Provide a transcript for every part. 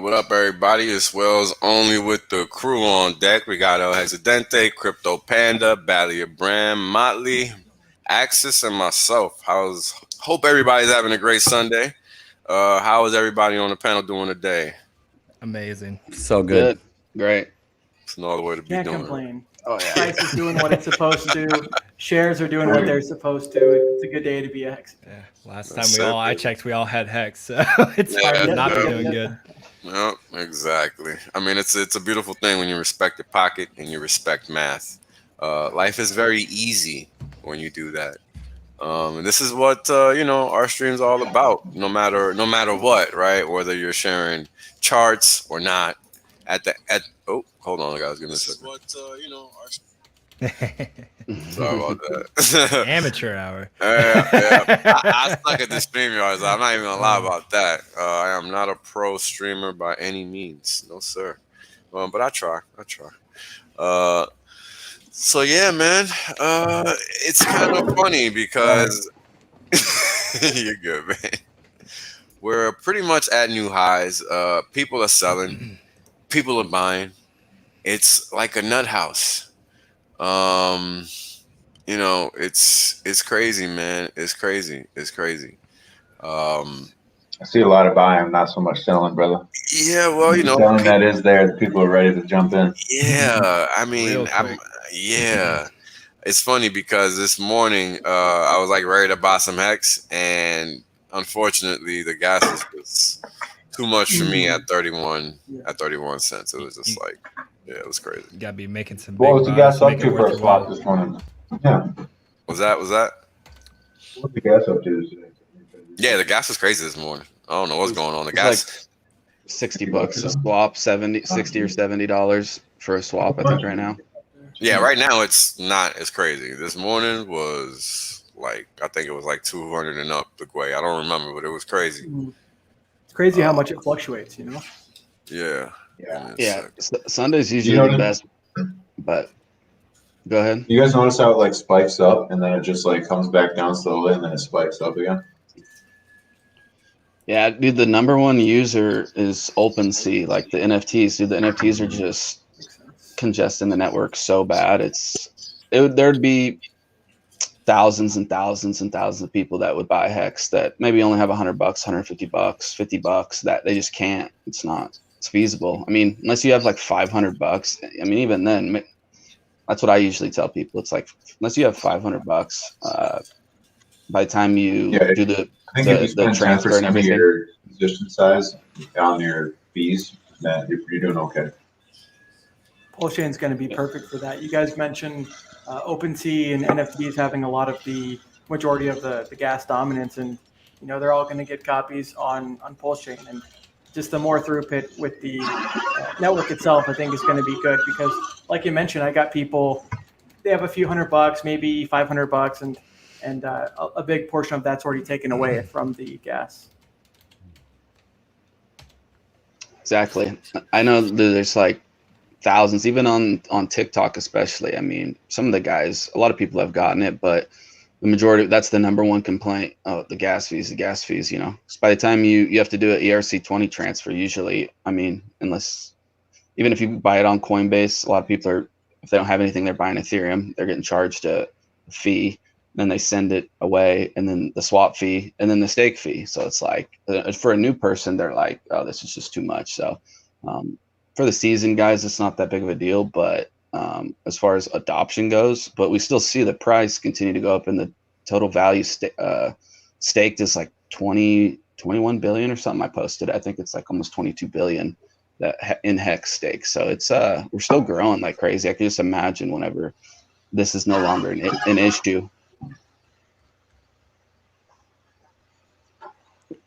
What up, everybody? As well as only with the crew on deck. We got El Hexidente, Crypto Panda, Balia Brand, Motley, Axis, and myself. Hope everybody's having a great Sunday. How is everybody on the panel doing today? Amazing. So good. Great. It's no other way to be Can't doing complain. Oh yeah. Price is doing what it's supposed to. Shares are doing what they're supposed to. It's a good day to be a Hex. Yeah. Last time I checked, we all had Hex, so it's hard to not be doing good. Well, exactly. I mean, it's a beautiful thing when you respect your pocket and you respect math. Life is very easy when you do that. And this is what our stream's all about. No matter what, right? Whether you're sharing charts or not. Oh, hold on, guys. Give me a second. Sorry about that. Amateur hour. I suck at the StreamYards. I'm not even gonna lie about that. I am not a pro streamer by any means, no sir. But I try. So yeah, man. It's kind of funny because you're good, man. We're pretty much at new highs. People are selling. People are buying. It's like a nut house. It's crazy, man. It's crazy. I see a lot of buying, not so much selling, brother. Yeah, well, selling that is there. The people are ready to jump in. Yeah, I mean, it's funny because this morning I was like ready to buy some Hex, and unfortunately the gas was too much for me at 31 cents. It was just like, yeah, it was crazy. You gotta be making some. What was the gas up to for a swap this morning? Yeah. Was that? What's the gas up to today? Yeah, the gas was crazy this morning. I don't know what's going on. The gas, like $60 a swap, $60 or $70 for a swap, I think right now. Yeah, right now it's not as crazy. This morning was like, I think it was like 200 and up the way. I don't remember, but it was crazy. It's crazy how much it fluctuates, Yeah. Yeah. Sunday's usually the best, but go ahead. You guys notice how it like spikes up and then it just like comes back down slowly and then it spikes up again? Yeah, dude, the number one user is OpenSea, like the NFTs. Dude, the NFTs are just congesting the network so bad. There'd be thousands and thousands and thousands of people that would buy Hex that maybe only have $100, $150, $50 that they just can't. It's feasible. I mean, unless you have like $500. I mean, even then, that's what I usually tell people. It's like, unless you have $500, by the time you do the transfer and everything, your position size on your fees, that you're doing okay. PulseChain's going to be perfect for that. You guys mentioned OpenSea and NFTs having a lot of the majority of the gas dominance, and they're all going to get copies on PulseChain, and just the more throughput with the network itself, I think is going to be good because, like you mentioned, I got people, they have a few $100, maybe $500, and a big portion of that's already taken away from the gas. Exactly. I know there's like thousands, even on TikTok especially. I mean, some of the guys, a lot of people have gotten it, but the majority, that's the number one complaint. Oh, the gas fees. So by the time you have to do an ERC20 transfer, usually, I mean, even if you buy it on Coinbase, a lot of people if they don't have anything, they're buying Ethereum, they're getting charged a fee. Then they send it away, and then the swap fee, and then the stake fee. So it's like, for a new person, they're like, oh, this is just too much. So for the seasoned guys, it's not that big of a deal. But as far as adoption goes, but we still see the price continue to go up, and the total value staked is like 21 billion or something. I posted, I think it's like almost 22 billion that in Hex stake. So it's we're still growing like crazy. I can just imagine whenever this is no longer an issue.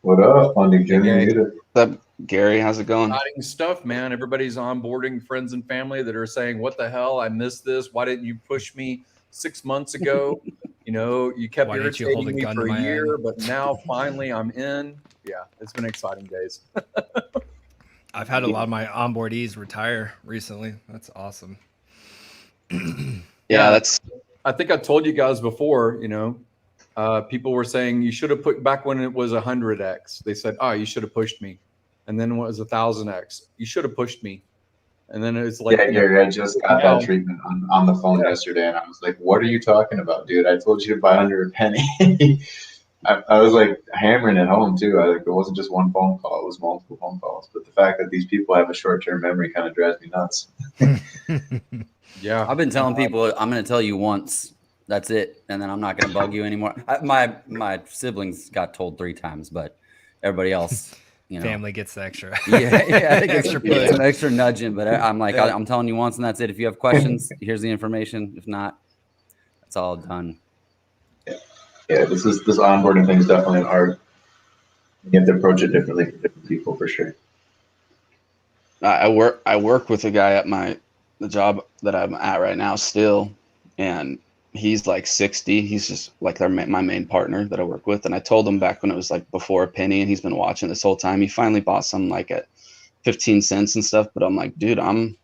What up, Funding Jimmy? What's up, Gary? How's it going? Exciting stuff, man. Everybody's onboarding friends and family that are saying, what the hell? I missed this. Why didn't you push me 6 months ago? You kept irritating me for a year, but now finally I'm in. Yeah, it's been exciting days. I've had a lot of my onboardees retire recently. That's awesome. Yeah, I think I told you guys before, people were saying you should have put back when it was 100x. They said, oh, you should have pushed me. and then what was 1,000x? You should have pushed me. And then it's like, yeah, Gary, I just got that treatment on the phone yesterday, and I was like, "What are you talking about, dude? I told you to buy under a penny." I was like hammering it home too. It wasn't just one phone call; it was multiple phone calls. But the fact that these people have a short-term memory kind of drives me nuts. Yeah, I've been telling people I'm going to tell you once. That's it, and then I'm not going to bug you anymore. My siblings got told 3 times, but everybody else, you know, family gets the extra. yeah, extra it's push. an extra nudging. But I'm like, I'm telling you once, and that's it. If you have questions, here's the information. If not, it's all done. Yeah, this onboarding thing is definitely an art. You have to approach it differently for different people, for sure. I work with a guy at the job that I'm at right now still, and he's like 60. He's just like my main partner that I work with. And I told him back when it was like before a penny, and he's been watching this whole time. He finally bought some like at 15 cents and stuff. But I'm like, dude, I'm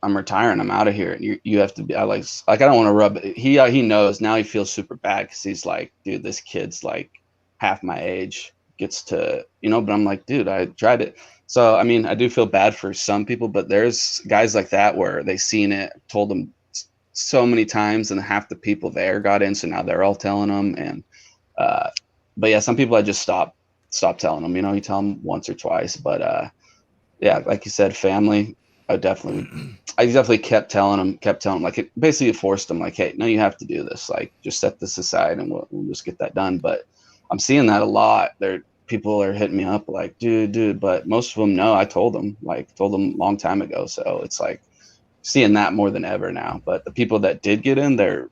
retiring. I'm out of here. And you have to be. I don't want to rub it. He knows now. He feels super bad because he's like, dude, this kid's like half my age, gets to, you know. But I'm like, dude, I tried it. So I mean, I do feel bad for some people, but there's guys like that where they seen it, told them so many times, and half the people there got in, so now they're all telling them. And but yeah, some people I just stop telling them. You know, you tell them once or twice, but yeah, like you said, family. I definitely kept telling them, like, it basically forced them, like, hey, no, you have to do this. Like, just set this aside and we'll just get that done. But I'm seeing that a lot. People are hitting me up like, dude, but most of them know. I told them a long time ago. So it's like seeing that more than ever now. But the people that did get in, they're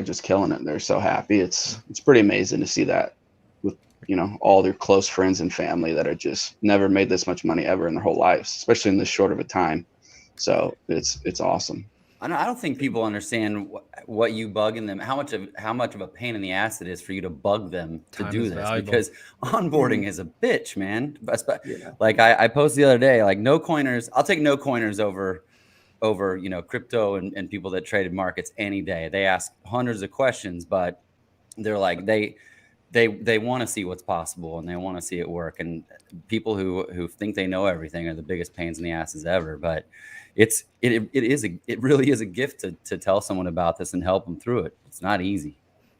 just killing it. They're so happy. It's pretty amazing to see that with, you know, all their close friends and family that are just never made this much money ever in their whole lives, especially in this short of a time. So it's awesome. I don't think people understand what you bug in them, how much of a pain in the ass it is for you to bug them to do this, because onboarding is a bitch, man. Yeah. Like I posted the other day, like no coiners. I'll take no coiners over, you know, crypto and people that traded markets any day. They ask hundreds of questions, but they're like, they want to see what's possible and they want to see it work. And people who think they know everything are the biggest pains in the asses ever. But it really is a gift to tell someone about this and help them through it. It's not easy.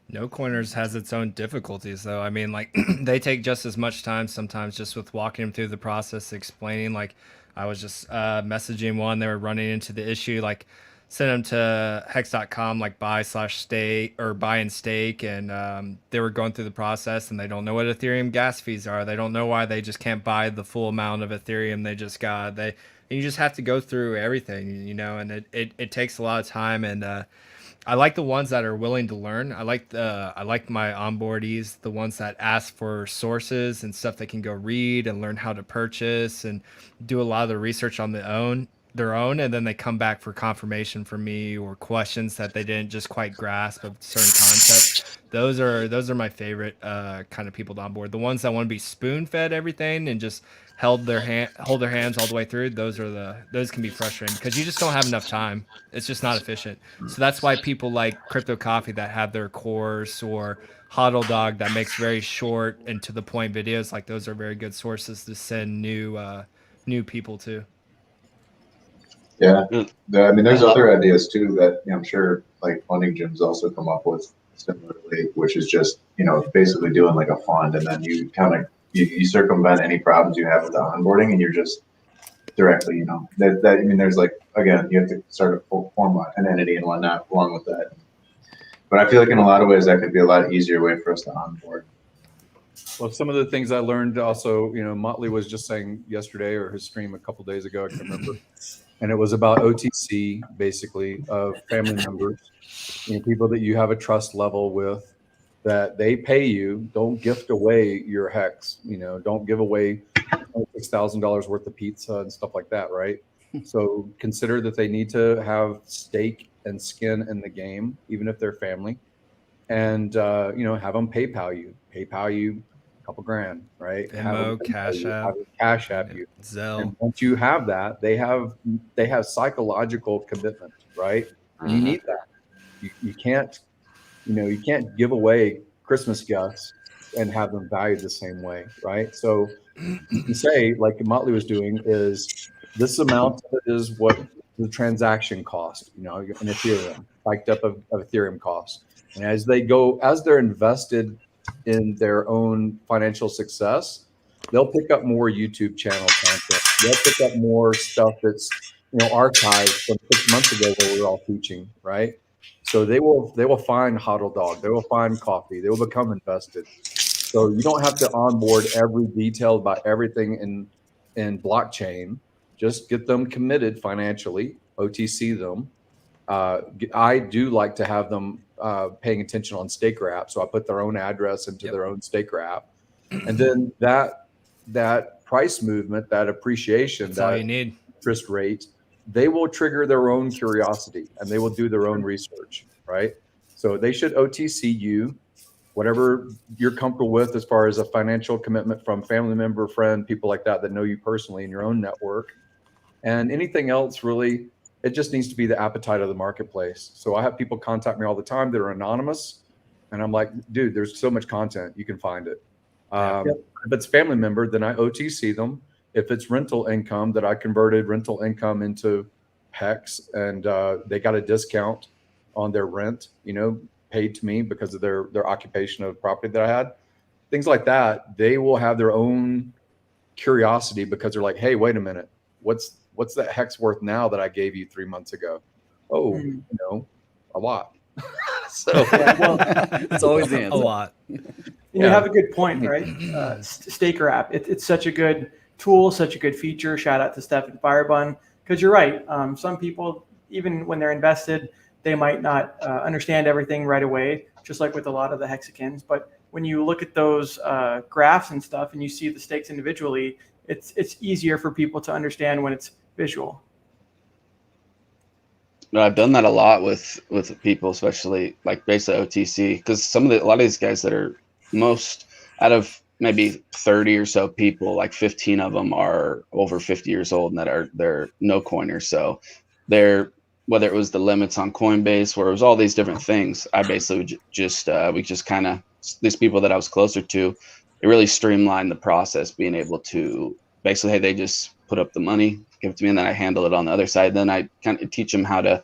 No Coiners has its own difficulties, though. I mean, like, they take just as much time sometimes just with walking them through the process, explaining. Like, I was just messaging one, they were running into the issue, like, sent them to hex.com, like, buy/stake or buy and stake, and they were going through the process, and they don't know what Ethereum gas fees are. They don't know why they just can't buy the full amount of Ethereum they just got. And you just have to go through everything, you know, and it takes a lot of time. And I like the ones that are willing to learn. I like my onboardees, the ones that ask for sources and stuff they can go read and learn how to purchase and do a lot of the research on their own, and then they come back for confirmation from me or questions that they didn't just quite grasp of certain concepts. Those are my favorite kind of people to onboard. The ones that want to be spoon-fed everything and just hold their hands all the way through. Those can be frustrating because you just don't have enough time. It's just not efficient. So that's why people like Crypto Coffee that have their course, or Hodl Dog that makes very short and to the point videos. Like, those are very good sources to send new people to. Yeah, I mean, there's other ideas too that, you know, I'm sure like funding gyms also come up with similarly, which is just, you know, basically doing like a fund, and then you kind of you circumvent any problems you have with the onboarding, and you're just directly, you know, that I mean, there's like, again, you have to sort of form an entity and whatnot along with that. But I feel like in a lot of ways that could be a lot easier way for us to onboard. Well, some of the things I learned also, you know, Motley was just saying yesterday, or his stream a couple days ago, I can remember, and it was about OTC, basically, of family members, you know, people that you have a trust level with, that they pay you. Don't gift away your hex, you know, don't give away $6,000 worth of pizza and stuff like that, right? So consider that they need to have stake and skin in the game, even if they're family, and you know, have them PayPal you a couple grand, right? Venmo, Cash App, Cash App you. Zelle. And once you have that, they have psychological commitment, right? And you need that. You can't, you know, you can't give away Christmas gifts and have them valued the same way, right? So you can say, like Motley was doing, is this amount is what the transaction cost, in Ethereum, spiked up of Ethereum costs. And as they're invested in their own financial success, they'll pick up more YouTube channel content. They'll pick up more stuff that's archived from 6 months ago where we were all teaching, right? So they will find Hodl Dog, they will find coffee, they will become invested. So you don't have to onboard every detail about everything in blockchain. Just get them committed financially, OTC them. I do like to have them paying attention on STAKER.APP. So I put their own address into their own STAKER.APP. And then that price movement, that appreciation, that's all you need. Interest rate, they will trigger their own curiosity and they will do their own research, right? So they should OTC you, whatever you're comfortable with as far as a financial commitment from family member, friend, people like that know you personally in your own network. And anything else, really, it just needs to be the appetite of the marketplace. So I have people contact me all the time that are anonymous. And I'm like, dude, there's so much content, you can find it. If it's family member, then I OTC them. If it's rental income, that I converted rental income into HEX and they got a discount on their rent, paid to me because of their occupation of property that I had, things like that, they will have their own curiosity because they're like, hey, wait a minute, what's that HEX worth now that I gave you 3 months ago? Oh, a lot. So it's always the answer. A lot. You have a good point, right? STAKER.APP, it's such a good tool, such a good feature. Shout out to Stephen Firebun, because you're right. Some people, even when they're invested, they might not understand everything right away, just like with a lot of the hexagons. But when you look at those graphs and stuff and you see the stakes individually, it's easier for people to understand when it's visual. No, I've done that a lot with people, especially like basically OTC, because a lot of these guys that are most out of maybe 30 or so people, like 15 of them are over 50 years old and they're no coiners. So they're, whether it was the limits on Coinbase, where it was all these different things, I basically we just kind of, these people that I was closer to, it really streamlined the process, being able to basically, hey, they just put up the money, give it to me, and then I handle it on the other side. Then I kind of teach them how to,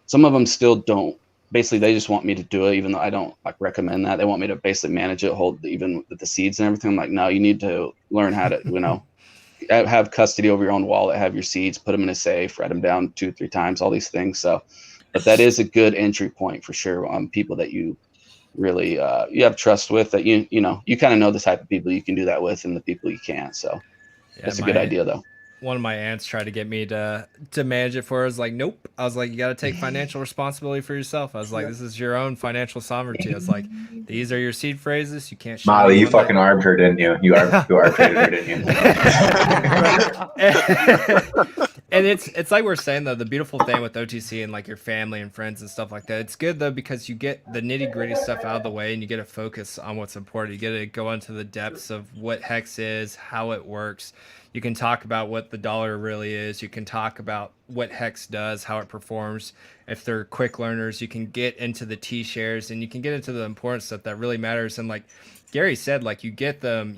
some of them still don't, basically they just want me to do it, even though I don't like recommend that. They want me to basically manage it, hold even with the seeds and everything. I'm like, no, you need to learn how to, have custody over your own wallet, have your seeds, put them in a safe, write them down 2-3 times, all these things. So, but that is a good entry point for sure on people that you really, you have trust with, that you kind of know the type of people you can do that with and the people you can't. So that's a good idea though. One of my aunts tried to get me to manage it for her. I was like, nope. I was like, you got to take financial responsibility for yourself. I was like, this is your own financial sovereignty. I was like, these are your seed phrases. You can't. Molly, you fucking armed her, didn't you? You armed her, didn't you? And it's like we're saying though, the beautiful thing with OTC and like your family and friends and stuff like that, it's good though because you get the nitty gritty stuff out of the way and you get to focus on what's important. You get to go into the depths of what HEX is, how it works. You can talk about what the dollar really is. You can talk about what HEX does, how it performs. If they're quick learners, you can get into the T-shares and you can get into the important stuff that really matters. And like Gary said, like you get them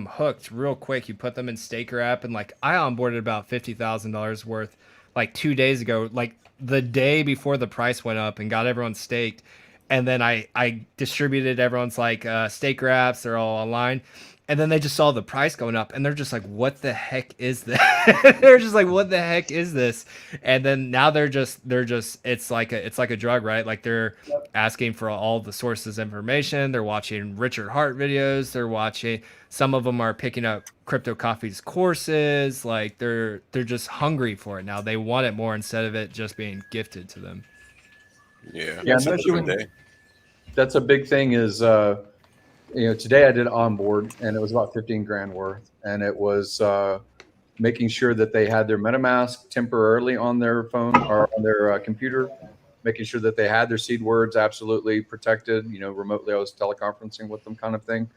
hooked real quick. You put them in STAKER.APP, and like I onboarded about $50,000 worth like 2 days ago, like the day before the price went up, and got everyone staked. And then I distributed everyone's like STAKER apps. They're all online. And then they just saw the price going up and they're just like, what the heck is that? They're just like, what the heck is this? And then now they're just, it's like a drug, right? Like they're asking for all the sources information. They're watching Richard Hart videos. They're watching, some of them are picking up Crypto Coffee's courses. Like they're just hungry for it now. They want it more instead of it just being gifted to them. Yeah. That's a big thing is, today I did onboard and it was about 15 grand worth, and it was making sure that they had their MetaMask temporarily on their phone or on their computer, making sure that they had their seed words absolutely protected, remotely. I was teleconferencing with them kind of thing,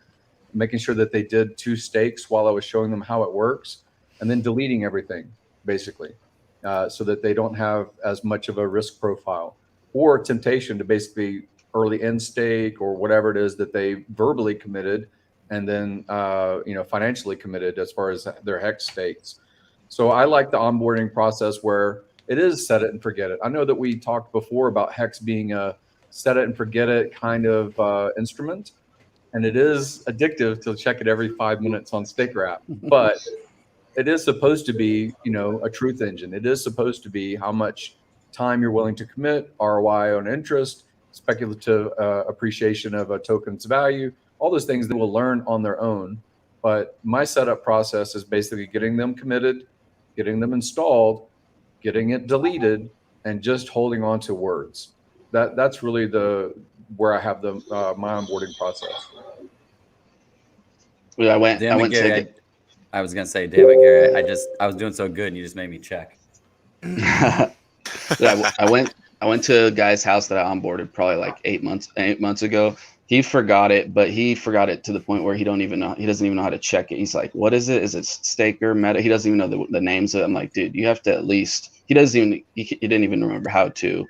making sure that they did 2 stakes while I was showing them how it works, and then deleting everything basically, so that they don't have as much of a risk profile or temptation to basically early end stake or whatever it is that they verbally committed and then financially committed as far as their HEX stakes. So I like the onboarding process where it is set it and forget it. I know that we talked before about HEX being a set it and forget it kind of instrument, and it is addictive to check it every 5 minutes on STAKER.APP. But it is supposed to be, a truth engine. It is supposed to be how much time you're willing to commit, ROI on interest, speculative appreciation of a token's value, all those things they will learn on their own. But my setup process is basically getting them committed, getting them installed, getting it deleted, and just holding on to words. That's really where I have my onboarding process. Yeah, I went Gary, I was gonna say, damn it, Gary, I was doing so good and you just made me check. Yeah, I went to a guy's house that I onboarded probably like 8 months ago. He forgot it, but he forgot it to the point where he doesn't even know how to check it. He's like, what is it? Is it Staker, Meta? He doesn't even know the names of it. I'm like, dude, you have to at least, he didn't even remember how to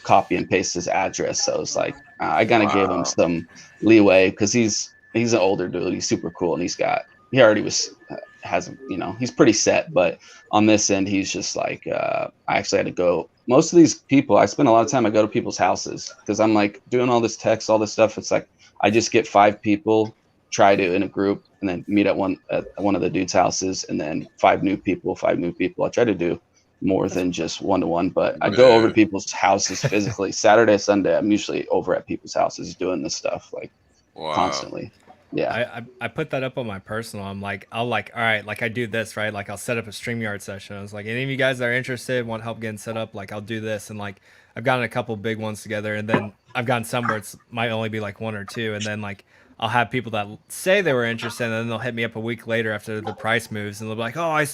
copy and paste his address. So it's like, I kind of gave him some leeway because he's an older dude. He's super cool. And he already he's pretty set, but on this end, he's just like, I actually had to go. Most of these people, I spend a lot of time, I go to people's houses because I'm like doing all this text, all this stuff. It's like, I just get 5 people, try to in a group, and then meet at one of the dudes' houses, and then 5 new people. I try to do more than just one-to-one, but I go over to people's houses physically. Saturday, Sunday, I'm usually over at people's houses doing this stuff like constantly. Yeah, I put that up on my personal. I'll all right, like I do this, right? Like I'll set up a StreamYard session. I was like, any of you guys that are interested, want help getting set up, like I'll do this. And like I've gotten a couple big ones together, and then I've gotten some where it's might only be like 1 or 2, and then like I'll have people that say they were interested, and then they'll hit me up a week later after the price moves, and they'll be like, oh, I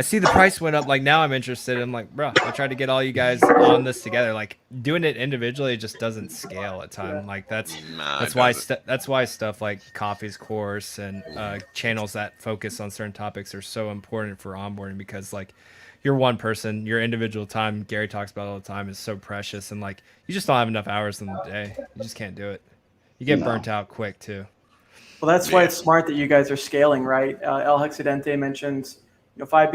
see the price went up, like now I'm interested. I'm like, bro, I tried to get all you guys on this together. Like doing it individually, it just doesn't scale at time. Like that's why stuff like Coffee's course and channels that focus on certain topics are so important for onboarding, because like you're one person, your individual time, Gary talks about all the time, is so precious, and like you just don't have enough hours in the day. You just can't do it. You get burnt out quick too. Well, that's why it's smart that you guys are scaling, right? El Hexidente mentions, 5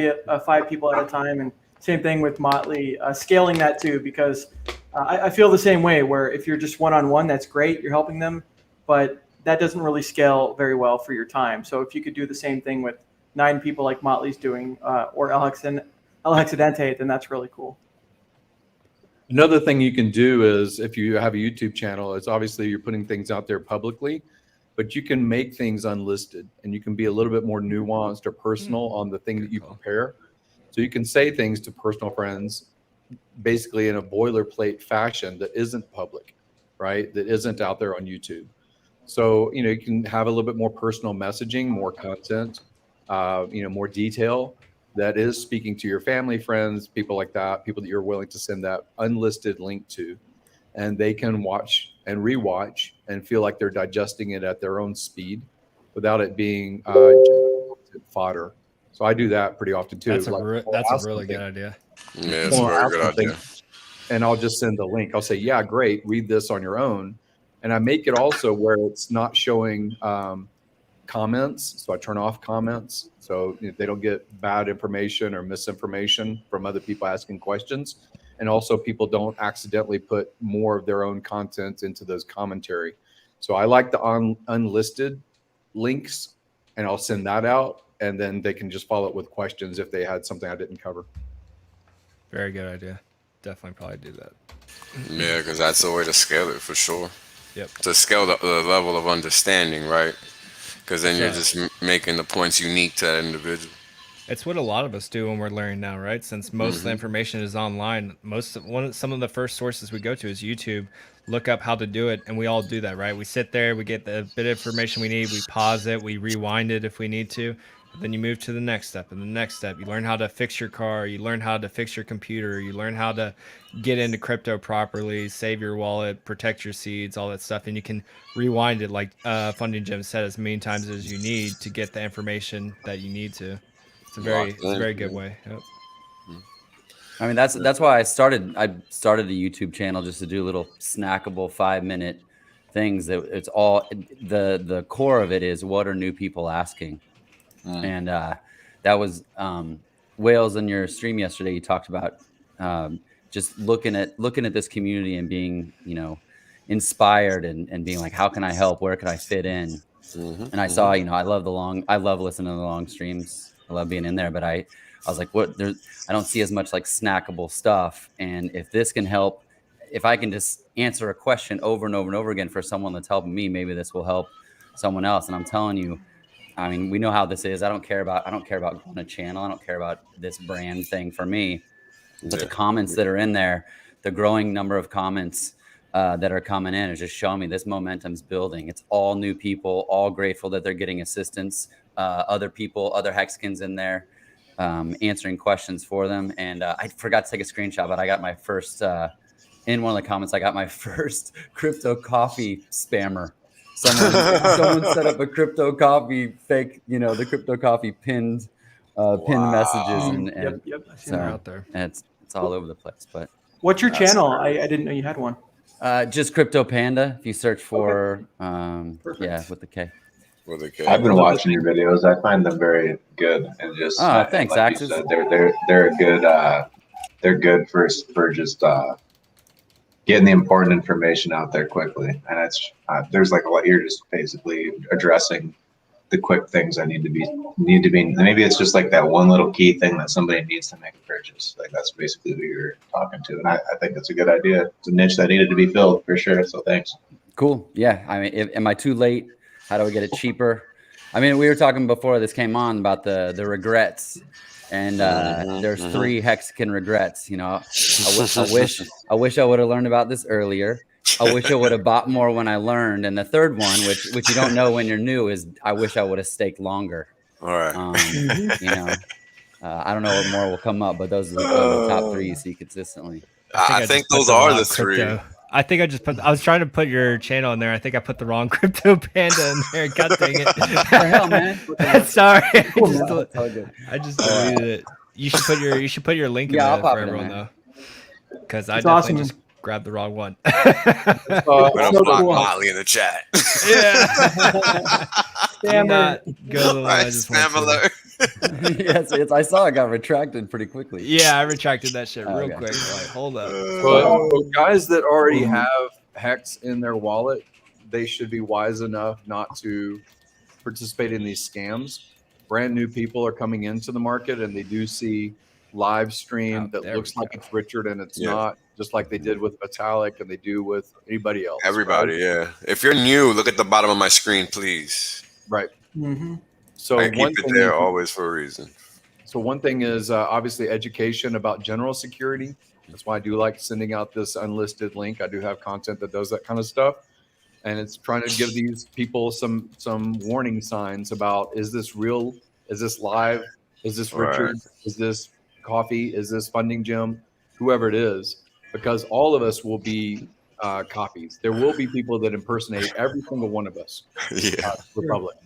people at a time, and same thing with Motley, scaling that too, because I feel the same way. Where if you're just one-on-one, that's great, you're helping them, but that doesn't really scale very well for your time. So if you could do the same thing with 9 people like Motley's doing, or El Hexidente, then that's really cool. Another thing you can do is, if you have a YouTube channel, it's obviously you're putting things out there publicly, but you can make things unlisted, and you can be a little bit more nuanced or personal on the thing that you prepare. So you can say things to personal friends, basically in a boilerplate fashion that isn't public, right? That isn't out there on YouTube. So, you can have a little bit more personal messaging, more content, more detail that is speaking to your family, friends, people like that, people that you're willing to send that unlisted link to, and they can watch and rewatch and feel like they're digesting it at their own speed without it being fodder. So I do that pretty often too. That's a really good idea. Yeah, it's a very good idea. And I'll just send the link. I'll say, yeah, great, read this on your own. And I make it also where it's not showing comments. So I turn off comments so they don't get bad information or misinformation from other people asking questions. And also people don't accidentally put more of their own content into those commentary. So I like the unlisted links, and I'll send that out, and then they can just follow up with questions if they had something I didn't cover. Very good idea. Definitely probably do that. Yeah, because that's the way to scale it for sure. Yep. To scale the level of understanding, right? Because then you're just making the points unique to that individual. It's what a lot of us do when we're learning now, right? Since most of the information is online, some of the first sources we go to is YouTube. Look up how to do it, and we all do that, right? We sit there, we get the bit of information we need, we pause it, we rewind it if we need to. Then you move to the next step, and the next step. You learn how to fix your car, you learn how to fix your computer, you learn how to get into crypto properly, save your wallet, protect your seeds, all that stuff. And you can rewind it, like Funding Jim said, as many times as you need to get the information that you need to. It's a very good way. Yep. I mean, that's why I started a YouTube channel, just to do little snackable 5-minute things that it's all the core of it is what are new people asking, and that was Wales in your stream yesterday. You talked about just looking at this community and being inspired and being like, how can I help? Where can I fit in? And I saw, I love listening to the long streams. I love being in there, but I was like, I don't see as much like snackable stuff. And if this can help, if I can just answer a question over and over and over again for someone that's helping me, maybe this will help someone else. And I'm telling you, I mean, we know how this is. I don't care about growing a channel. I don't care about this brand thing for me. But the comments that are in there, the growing number of comments that are coming in is just showing me this momentum's building. It's all new people, all grateful that they're getting assistance. Other people, other Hexkins in there answering questions for them. And I forgot to take a screenshot, but I got my first, in one of the comments, I got my first crypto coffee spammer. Someone set up a crypto coffee fake, the crypto coffee pinned messages and yep. I see that out there. And it's all over the place. But what's your channel? I didn't know you had one. Just Crypto Panda. If you search for with the K. With the K. I've been watching your videos. I find them very good, and just thanks, like you said, they're good. They're good for just getting the important information out there quickly. And it's there's like a lot. You're just basically addressing the quick things that need to be. Maybe it's just like that one little key thing that somebody needs to make a purchase. Like that's basically who you're talking to. And I think it's a good idea. It's a niche that needed to be filled for sure. So thanks. Cool. Yeah. I mean, am I too late? How do I get it cheaper? I mean, we were talking before this came on about the regrets, and there's 3 Hexagon regrets. I wish I would have learned about this earlier. I wish I would have bought more when I learned. And the third one, which you don't know when you're new, is I wish I would have staked longer. All right. I don't know what more will come up, but those are the top 3 you see consistently. I think those are the 3. I think I was trying to put your channel in there. I think I put the wrong Crypto Panda in there. God dang it. What the hell, man? Sorry. I just deleted it. You should put your link in there for everyone though. Because I definitely just grabbed the wrong one. I'm block Motley in the chat. Yeah. Spammer. Go to the line. Spam alert. Yes, I saw it got retracted pretty quickly. Yeah, I retracted that shit real quick. Like, hold up. But guys that already have Hex in their wallet, they should be wise enough not to participate in these scams. Brand new people are coming into the market and they do see live stream that looks like it's Richard and it's not, just like they did with Vitalik and they do with anybody else. Everybody, yeah. If you're new, look at the bottom of my screen, please. Right. Mm-hmm. So I keep it there always for a reason. So one thing is obviously education about general security. That's why I do like sending out this unlisted link. I do have content that does that kind of stuff. And it's trying to give these people some warning signs about, is this real? Is this live? Is this Richard? Is this Coffee? Is this Funding Jim? Whoever it is, because all of us will be copies. There will be people that impersonate every single one of us. Yeah. Republic.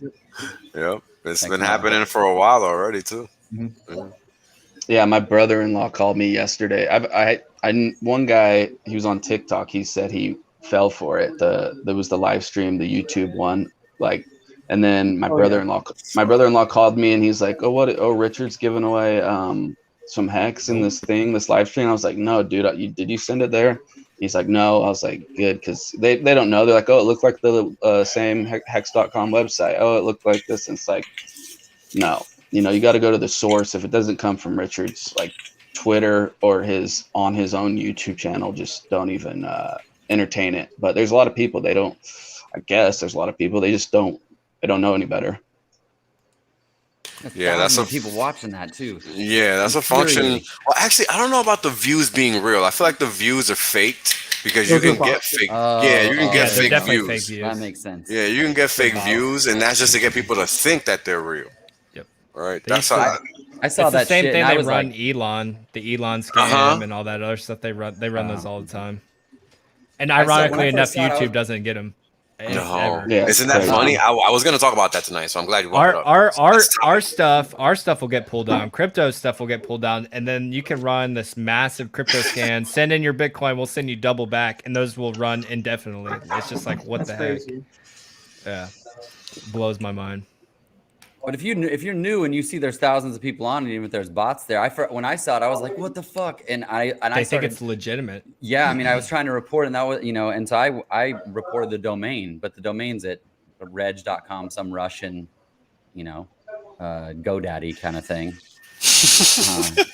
Yep. It's been happening for a while already too. Mm-hmm. Yeah, my brother-in-law called me yesterday. I one guy, he was on TikTok. He said he fell for it. There was the live stream, the YouTube one, like, and then my brother-in-law called me and he's like, "Oh, Richard's giving away some Hex in this live stream." I was like, "No, dude, did you send it there?" He's like, "No." I was like, "Good," because they don't know. They're like, "Oh, it looked like the same Hex.com website. Oh, it looked like this." And it's like, no. You got to go to the source. If it doesn't come from Richard's like Twitter or on his own YouTube channel, just don't even entertain it. But there's a lot of people they just don't know any better. Yeah, that's people watching that too. Yeah, that's a function. Well, actually, I don't know about the views being real. I feel like the views are faked because you can get fake. You can get fake views. That makes sense. Yeah, you can get fake views, and that's just to get people to think that they're real. Right. That's how I saw that. The same shit thing and they run the Elon scam and all that other stuff. They run those all the time. And ironically enough, YouTube doesn't get them. No, Yeah, isn't that crazy. funny? I was going to talk about that tonight, so I'm glad you brought it up. Our stuff will get pulled down. Crypto stuff will get pulled down, and then you can run this massive crypto scan. Send in your Bitcoin, we'll send you double back, and those will run indefinitely. It's just like, what the crazy. heck? Yeah, blows my mind. But if you're new and you see there's thousands of people on, and even if there's bots there, when I saw it, I was like, what the fuck? And I think it's legitimate. Yeah, I mean, I was trying to report, and that was, and so I reported the domain, but the domain's at reg.com, some Russian, GoDaddy kind of thing.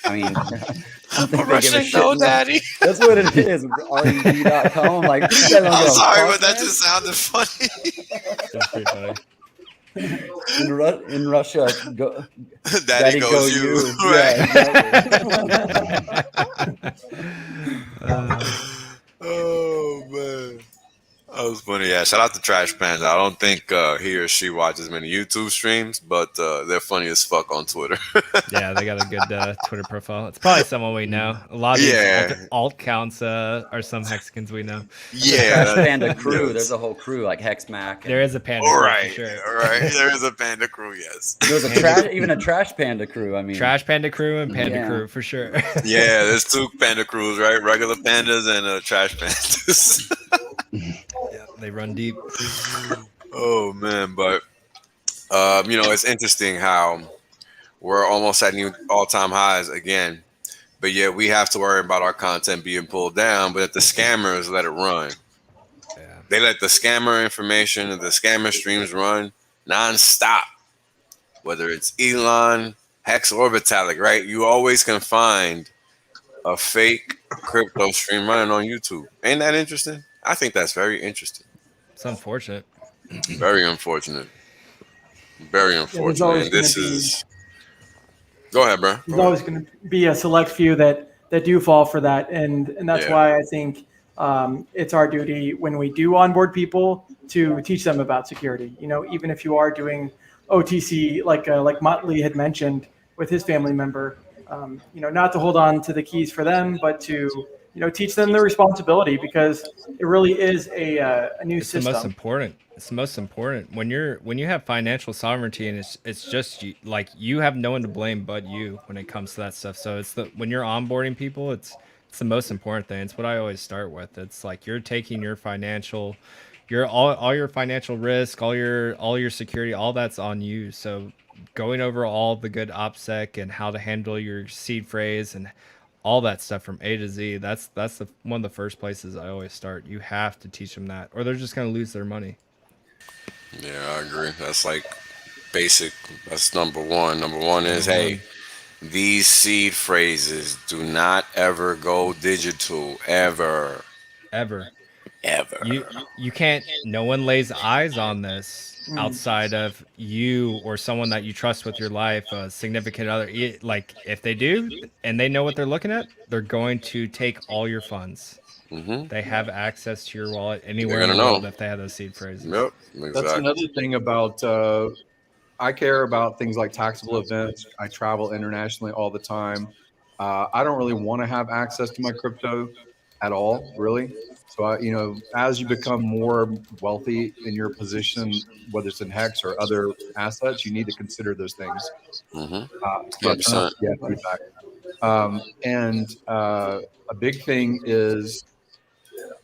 I mean, Russian GoDaddy. That's what it is. REG.com. Like, I'm sorry, but that just sounded funny. That's pretty funny. In Russia, Daddy goes you. Right. Yeah, oh man, that was funny. Yeah, shout out to Trash Panda. I don't think he or she watches many YouTube streams, but they're funny as fuck on Twitter. Yeah, they got a good Twitter profile. It's probably someone we know. A lot of these alt counts are some Hexicans we know. Yeah, Trash Panda crew. There's a whole crew like Hexmac. There is a Panda crew. Right, for sure. All right. There is a Panda crew. Yes. There's even a Trash Panda crew. I mean, Trash Panda crew and Panda crew for sure. Yeah, there's two Panda crews, right? Regular pandas and Trash Pandas. Yeah, they run deep. Oh man, but it's interesting how we're almost at new all-time highs again, but yet we have to worry about our content being pulled down. But if the scammers let it run, they let the scammer information and the scammer streams run non-stop. Whether it's Elon, Hex, or Vitalik, right? You always can find a fake crypto stream running on YouTube. Ain't that interesting? I think that's very interesting. It's unfortunate. Very unfortunate. Very unfortunate. And this is. Go ahead, bro. There's always going to be a select few that do fall for that, and that's why I think it's our duty when we do onboard people to teach them about security. Even if you are doing OTC, like Motley had mentioned with his family member, not to hold on to the keys for them, but to teach them the responsibility, because it really is a new system. It's the most important. It's the most important when you have financial sovereignty, and it's just you, like, you have no one to blame but you when it comes to that stuff. So it's when you're onboarding people, it's the most important thing. It's what I always start with. It's like you're taking your financial, all your financial risk, all your security, all that's on you. So going over all the good OPSEC and how to handle your seed phrase and all that stuff from A to Z, that's one of the first places I always start. You have to teach them that, or they're just going to lose their money. Yeah, I agree. That's like basic. That's number one. Number one is, hey, these seed phrases do not ever go digital, ever. You can't. No one lays eyes on this outside of you or someone that you trust with your life, a significant other. Like, if they do and they know what they're looking at, they're going to take all your funds. They have access to your wallet anywhere in the world if they have those seed phrases. Yep, exactly. That's another thing about I care about things like taxable events. I travel internationally all the time. I don't really want to have access to my crypto at all, really. So, as you become more wealthy in your position, whether it's in Hex or other assets, you need to consider those things. 100%. And a big thing is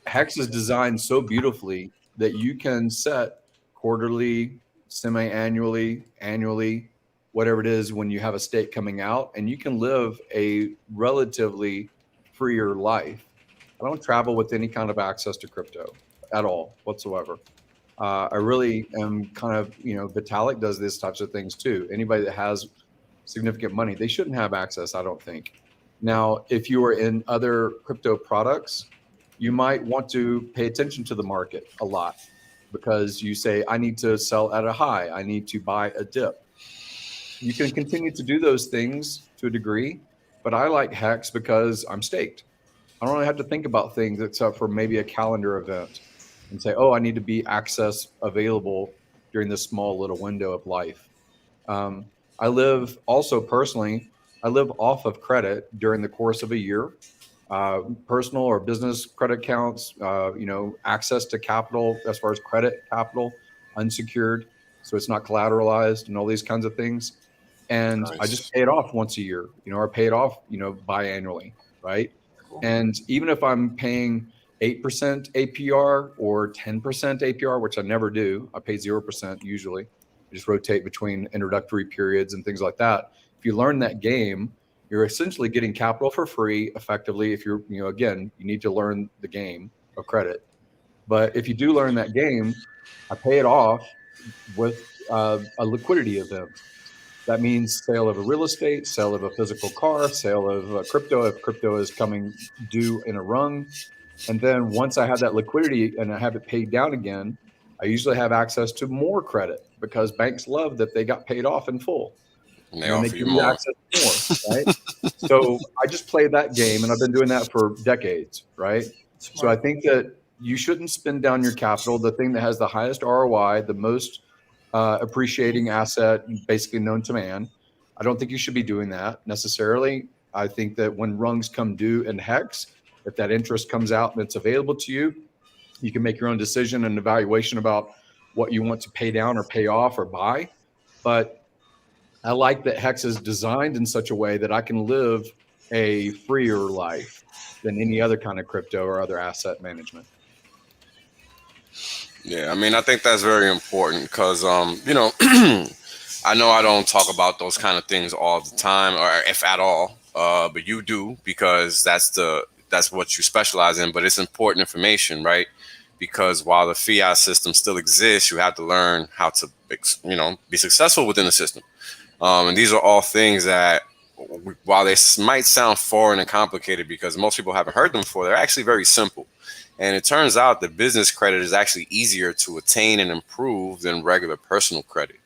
Hex is designed so beautifully that you can set quarterly, semi-annually, annually, whatever it is when you have a stake coming out, and you can live a relatively freer life. I don't travel with any kind of access to crypto at all whatsoever. I really am kind of, Vitalik does these types of things too. Anybody that has significant money, they shouldn't have access, I don't think. Now, if you are in other crypto products, you might want to pay attention to the market a lot, because you say, I need to sell at a high, I need to buy a dip. You can continue to do those things to a degree, but I like Hex because I'm staked. I don't really have to think about things except for maybe a calendar event and say, oh, I need to be access available during this small little window of life. I live also personally, I live off of credit during the course of a year. personal or business credit accounts, access to capital as far as credit capital, unsecured, so it's not collateralized and all these kinds of things. And Nice. I just pay it off once a year, or pay it off, biannually, right? Cool. And even if I'm paying 8% APR or 10% APR, which I never do, I pay 0% usually. I just rotate between introductory periods and things like that. If you learn that game, you're essentially getting capital for free effectively. If you're, again, you need to learn the game of credit. But if you do learn that game, I pay it off with a liquidity event. That means sale of a real estate, sale of a physical car, sale of a crypto if crypto is coming due in a rung. And then once I have that liquidity and I have it paid down again, I usually have access to more credit because banks love that they got paid off in full. And they then offer they you give you more. access to more, right? So I just play that game, and I've been doing that for decades, right? Smart. So I think that you shouldn't spend down your capital. The thing that has the highest ROI, the most appreciating asset, basically known to man, I don't think you should be doing that necessarily. I think that when rungs come due in HEX, if that interest comes out and it's available to you, you can make your own decision and evaluation about what you want to pay down or pay off or buy. But I like that HEX is designed in such a way that I can live a freer life than any other kind of crypto or other asset management. Yeah, I mean, I think that's very important because, I know I don't talk about those kind of things all the time, or if at all, but you do because that's what you specialize in. But it's important information, right? Because while the fiat system still exists, you have to learn how to, be successful within the system. And these are all things that, while they might sound foreign and complicated because most people haven't heard them before, they're actually very simple. And it turns out that business credit is actually easier to attain and improve than regular personal credit,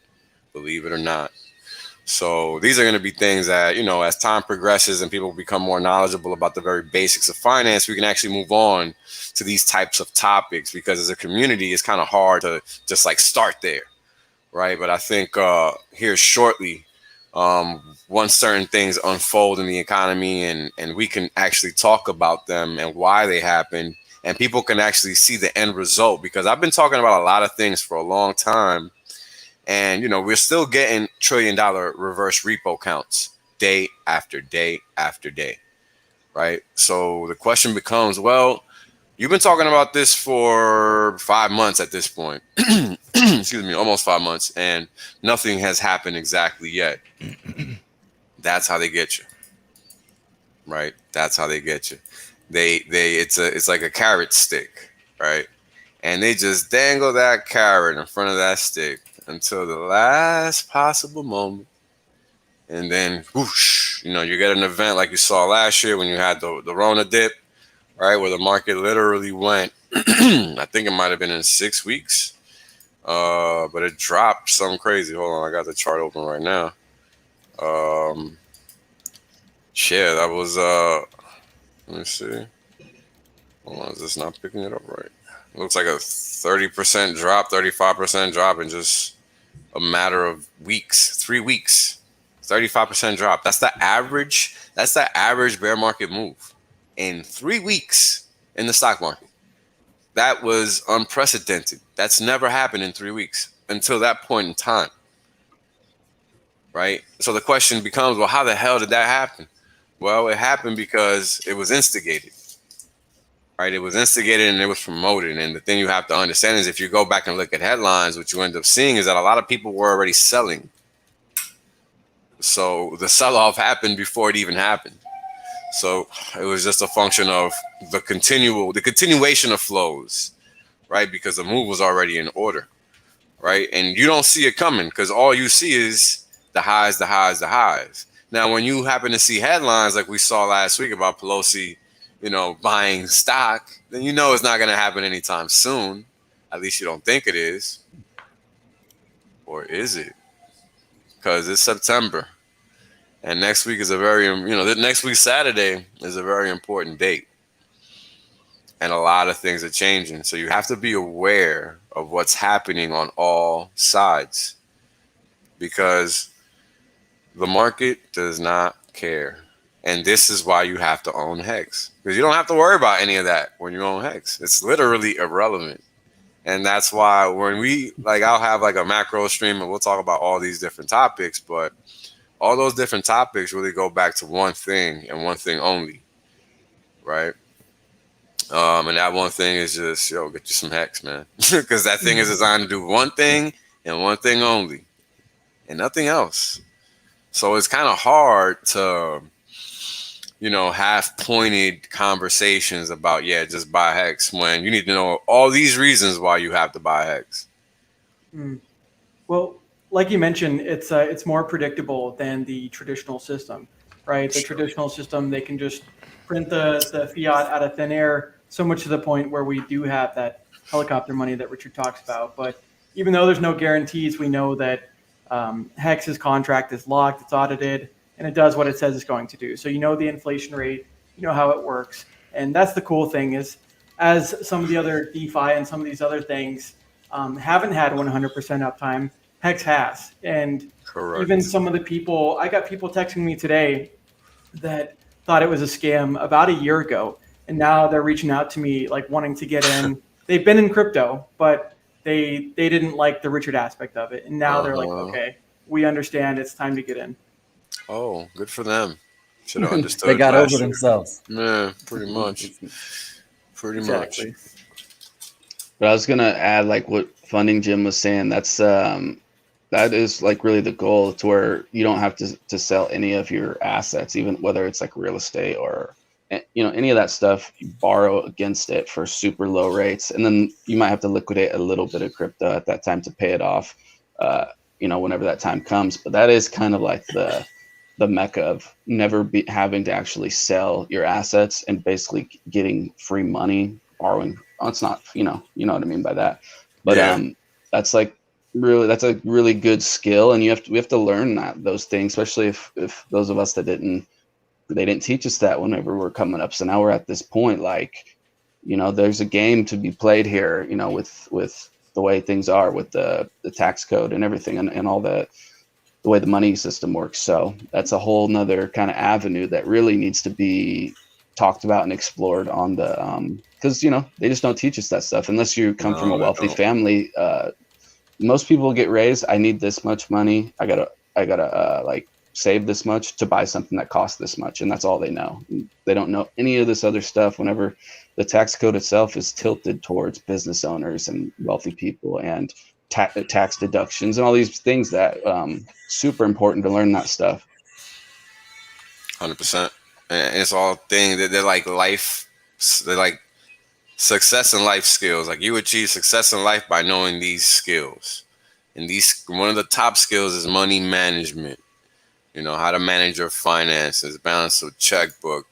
believe it or not. So these are going to be things that, as time progresses and people become more knowledgeable about the very basics of finance, we can actually move on to these types of topics because as a community, it's kind of hard to just start there. Right. But I think here shortly, once certain things unfold in the economy and we can actually talk about them and why they happen and people can actually see the end result, because I've been talking about a lot of things for a long time. And, we're still getting $1 trillion reverse repo counts day after day after day. Right. So the question becomes, well, you've been talking about this for 5 months at this point. Excuse me, almost 5 months, and nothing has happened exactly yet. That's how they get you. Right? That's how they get you. It's like a carrot stick, right? And they just dangle that carrot in front of that stick until the last possible moment. And then whoosh, you get an event like you saw last year when you had the Rona dip, right? Where the market literally went, I think it might have been in 6 weeks. But it dropped something crazy. Hold on, I got the chart open right now. Yeah, that was let me see. Hold on, is this not picking it up right? It looks like a 30% drop, 35% drop in just a matter of weeks, 3 weeks. 35% drop. That's the average bear market move in 3 weeks in the stock market. That was unprecedented. That's never happened in 3 weeks until that point in time. Right? So the question becomes, well, how the hell did that happen? Well, it happened because it was instigated. Right? It was instigated and it was promoted. And the thing you have to understand is if you go back and look at headlines, what you end up seeing is that a lot of people were already selling. So the sell-off happened before it even happened. So it was just a function of the continuation of flows, right? Because the move was already in order, right? And you don't see it coming because all you see is the highs, the highs, the highs. Now, when you happen to see headlines like we saw last week about Pelosi, buying stock, then it's not going to happen anytime soon. At least you don't think it is. Or is it? Because it's September. And next week is next week, Saturday, is a very important date. And a lot of things are changing. So you have to be aware of what's happening on all sides. Because the market does not care. And this is why you have to own Hex, because you don't have to worry about any of that when you own Hex. It's literally irrelevant. And that's why when we, like, I'll have like a macro stream and we'll talk about all these different topics, but all those different topics really go back to one thing and one thing only, right? And that one thing is just, yo, get you some Hex, man. Because that thing is designed to do one thing and one thing only and nothing else. So it's kind of hard to, you know, have pointed conversations about, yeah, just buy Hex, when you need to know all these reasons why you have to buy Hex. Well, like you mentioned, it's more predictable than the traditional system, right? The traditional system, they can just print the fiat out of thin air, so much to the point where we do have that helicopter money that Richard talks about. But even though there's no guarantees, we know that Hex's contract is locked, it's audited, and it does what it says it's going to do. So you know the inflation rate, you know how it works. And that's the cool thing is, as some of the other DeFi and some of these other things haven't had 100% uptime, Hex has. And Correct. Even some of the people, I got people texting me today that thought it was a scam about a year ago. And now they're reaching out to me like wanting to get in. They've been in crypto, but they didn't like the Richard aspect of it. And now they're like, okay, we understand, it's time to get in. Oh, good for them. Should have understood. They got over themselves. Yeah, pretty much. Pretty much. But I was gonna add, like what Funding Jim was saying, that's that is like really the goal, to where you don't have to sell any of your assets, even whether it's like real estate or, you know, any of that stuff. You borrow against it for super low rates, and then you might have to liquidate a little bit of crypto at that time to pay it off, you know, whenever that time comes. But that is kind of like the mecca of never having to actually sell your assets and basically getting free money, borrowing. Oh, it's not, you know what I mean by that. But that's like really, that's a really good skill, and we have to learn those things, especially if those of us that they didn't teach us that whenever we're coming up. So now we're at this point, like, you know, there's a game to be played here, you know, with the way things are with the tax code and everything, and all the way the money system works. So that's a whole nother kind of avenue that really needs to be talked about and explored on the because, you know, they just don't teach us that stuff unless you come from a wealthy family. Most people get raised, I need this much money, I gotta like save this much to buy something that costs this much, and that's all they know. They don't know any of this other stuff, whenever the tax code itself is tilted towards business owners and wealthy people, and tax deductions and all these things that super important to learn that stuff. 100%. And it's all things that they're like life, they're like success and life skills. Like, you achieve success in life by knowing these skills. And one of the top skills is money management. You know, how to manage your finances, balance a checkbook,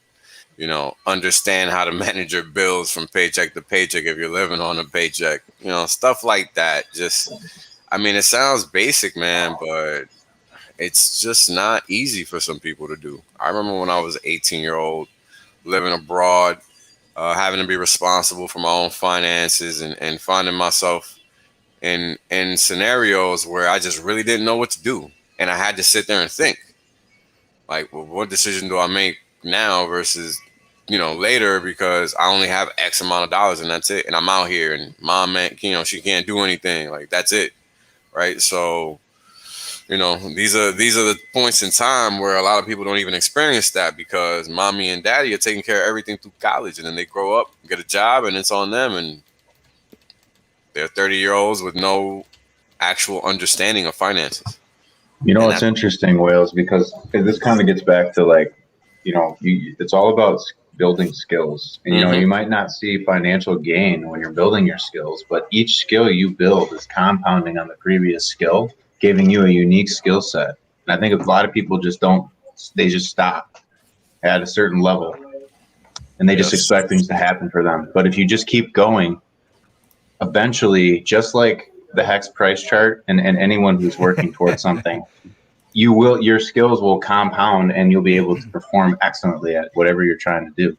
you know, understand how to manage your bills from paycheck to paycheck if you're living on a paycheck, you know, stuff like that. Just, I mean, it sounds basic, man, but it's just not easy for some people to do. I remember when I was an 18-year-old living abroad, having to be responsible for my own finances, and finding myself in scenarios where I just really didn't know what to do. And I had to sit there and think, like, well, what decision do I make now versus, you know, later, because I only have X amount of dollars and that's it. And I'm out here, and mom, man, you know, she can't do anything. Like, that's it. Right. So, you know, these are the points in time where a lot of people don't even experience that, because mommy and daddy are taking care of everything through college, and then they grow up, get a job, and it's on them. And they're 30-year-olds with no actual understanding of finances. You know, it's interesting, Wales, because this kind of gets back to, like, you know, it's all about building skills. And, you know, you might not see financial gain when you're building your skills, but each skill you build is compounding on the previous skill, giving you a unique skill set. And I think a lot of people just they just stop at a certain level, and they just expect things to happen for them. But if you just keep going, eventually, just like the Hex price chart and anyone who's working towards something, your skills will compound, and you'll be able to perform excellently at whatever you're trying to do.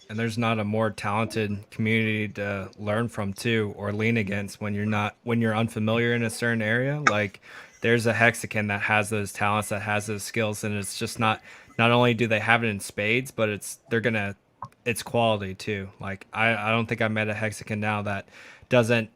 And there's not a more talented community to learn from too, or lean against when you're unfamiliar in a certain area. Like, there's a Hexagon that has those talents, that has those skills, and it's just not not only do they have it in spades, but it's quality too. Like I don't think I met a hexagon now that isn't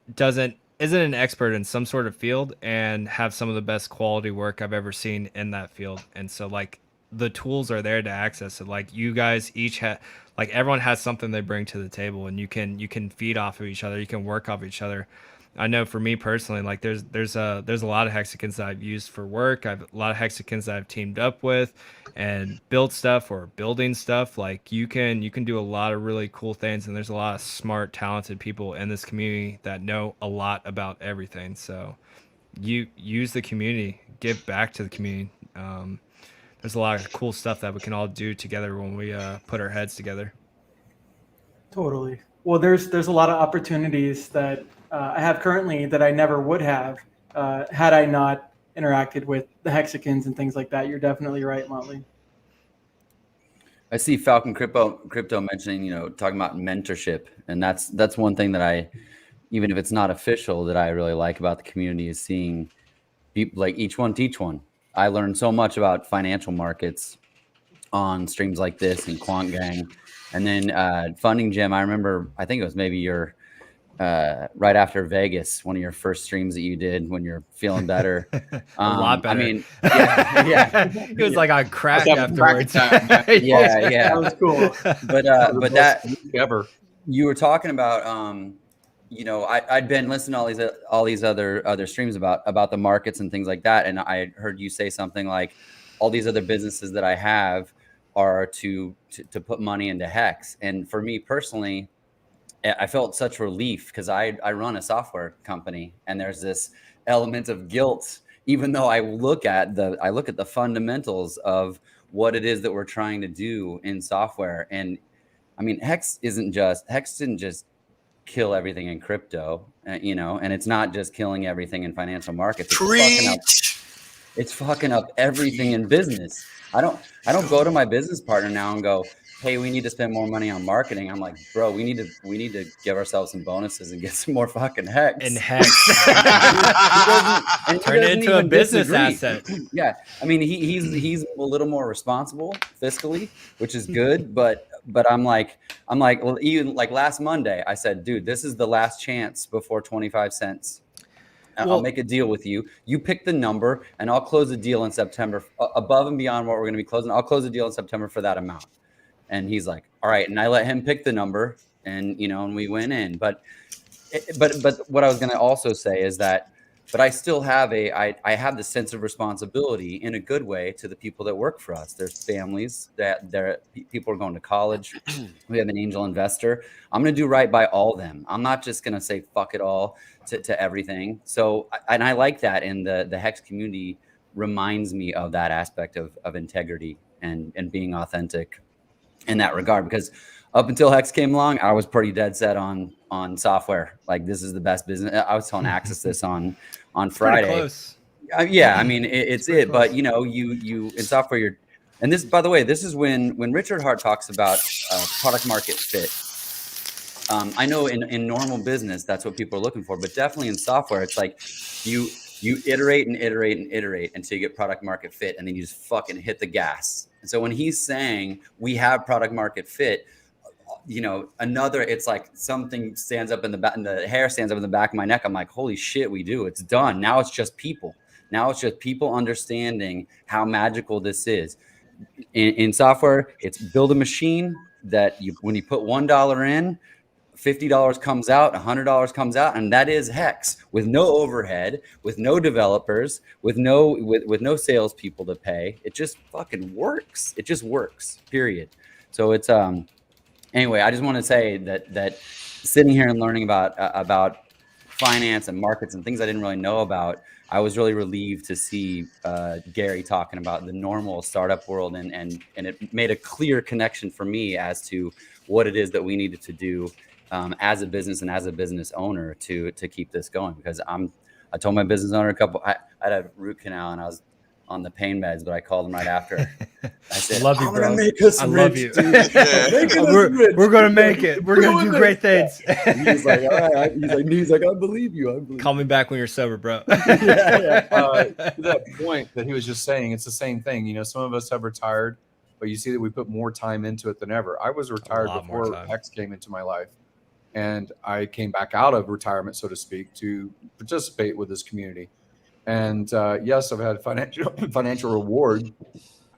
an expert in some sort of field and have some of the best quality work I've ever seen in that field. And so like the tools are there to access it. Like you guys each have, like everyone has something they bring to the table, and you can feed off of each other. You can work off each other. I know for me personally, like there's a lot of hexagons that I've used for work. I've a lot of hexagons that I've teamed up with and built stuff or building stuff. Like you can do a lot of really cool things, and there's a lot of smart, talented people in this community that know a lot about everything. So you use the community, give back to the community. There's a lot of cool stuff that we can all do together when we put our heads together. Totally. Well, there's a lot of opportunities that I have currently that I never would have had I not interacted with the hexagons and things like that. You're definitely right, Motley. I see Falcon Crypto mentioning, talking about mentorship, and that's one thing that I, even if it's not official, that I really like about the community is seeing people like each one teach one. I learned so much about financial markets on streams like this and Quant Gang, and then Funding Gym. I remember, I think it was maybe your right after Vegas, one of your first streams that you did when you're feeling better. A lot better. I mean, yeah. It was like on crack afterwards. Yeah. That was cool. But that ever. You were talking about, I'd been listening to all these other streams about the markets and things like that, and I heard you say something like, all these other businesses that I have are to put money into Hex. And for me personally, I felt such relief because I run a software company, and there's this element of guilt, even though I look at the fundamentals of what it is that we're trying to do in software. And I mean, Hex didn't just kill everything in crypto, and it's not just killing everything in financial markets. It's fucking up everything in business. I don't go to my business partner now and go, hey, we need to spend more money on marketing. I'm like, bro, we need to give ourselves some bonuses and get some more fucking Hex. And Hex. Turn it into a business asset. Yeah. I mean, he's a little more responsible fiscally, which is good. But I'm like, well, even like last Monday, I said, dude, this is the last chance before 25 cents. I'll make a deal with you. You pick the number, and I'll close a deal in September above and beyond what we're going to be closing. I'll close a deal in September for that amount. And he's like, all right. And I let him pick the number, and, and we went in. But what I was going to also say is that, but I still have I have the sense of responsibility in a good way to the people that work for us. There's families people are going to college. We have an angel investor. I'm going to do right by all of them. I'm not just going to say fuck it all to everything. So, and I like that. And the Hex community reminds me of that aspect of integrity and being authentic in that regard, because up until Hex came along, I was pretty dead set on software. Like, this is the best business. I was telling Axis this on Friday. Close. Yeah, I mean, it's it. Close. But you in software, and this, by the way, this is when Richard Hart talks about product market fit. I know in normal business that's what people are looking for, but definitely in software, it's like you iterate and iterate and iterate until you get product market fit, and then you just fucking hit the gas. And so when he's saying we have product market fit, it's like something stands up in the back, and the hair stands up in the back of my neck. I'm like, holy shit, we do. It's done. Now it's just people. Now it's just people understanding how magical this is. In software, it's build a machine that when you put $1 in, $50 comes out, $100 comes out, and that is Hex, with no overhead, with no developers, with no salespeople to pay. It just fucking works. It just works. Period. So it's anyway. I just want to say that sitting here and learning about finance and markets and things I didn't really know about, I was really relieved to see Gary talking about the normal startup world, and it made a clear connection for me as to what it is that we needed to do as a business and as a business owner to keep this going. Because I told my business owner I had a root canal and I was on the pain meds, but I called him right after. I said, love you, bro. I love you. We're gonna make it. We're gonna do great things. He's like, all right. He's like, I believe you. Call me back when you're sober, bro. To that point that he was just saying, it's the same thing. Some of us have retired, but you see that we put more time into it than ever. I was retired before Hex came into my life, and I came back out of retirement, so to speak, to participate with this community. And yes, I've had financial reward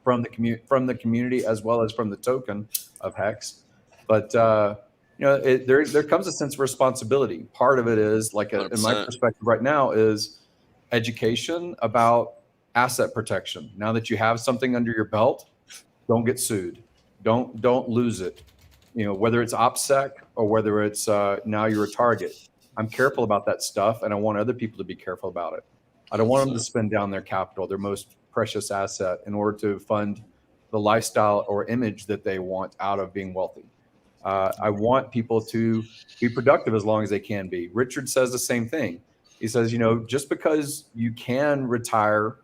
from the community as well as from the token of Hex. But there comes a sense of responsibility. Part of it is like in my perspective right now is education about asset protection. Now that you have something under your belt, don't get sued. Don't lose it. Whether it's OPSEC or whether it's now you're a target. I'm careful about that stuff, and I want other people to be careful about it. I don't want them to spend down their capital, their most precious asset, in order to fund the lifestyle or image that they want out of being wealthy. I want people to be productive as long as they can be. Richard says the same thing. He says, just because you can retire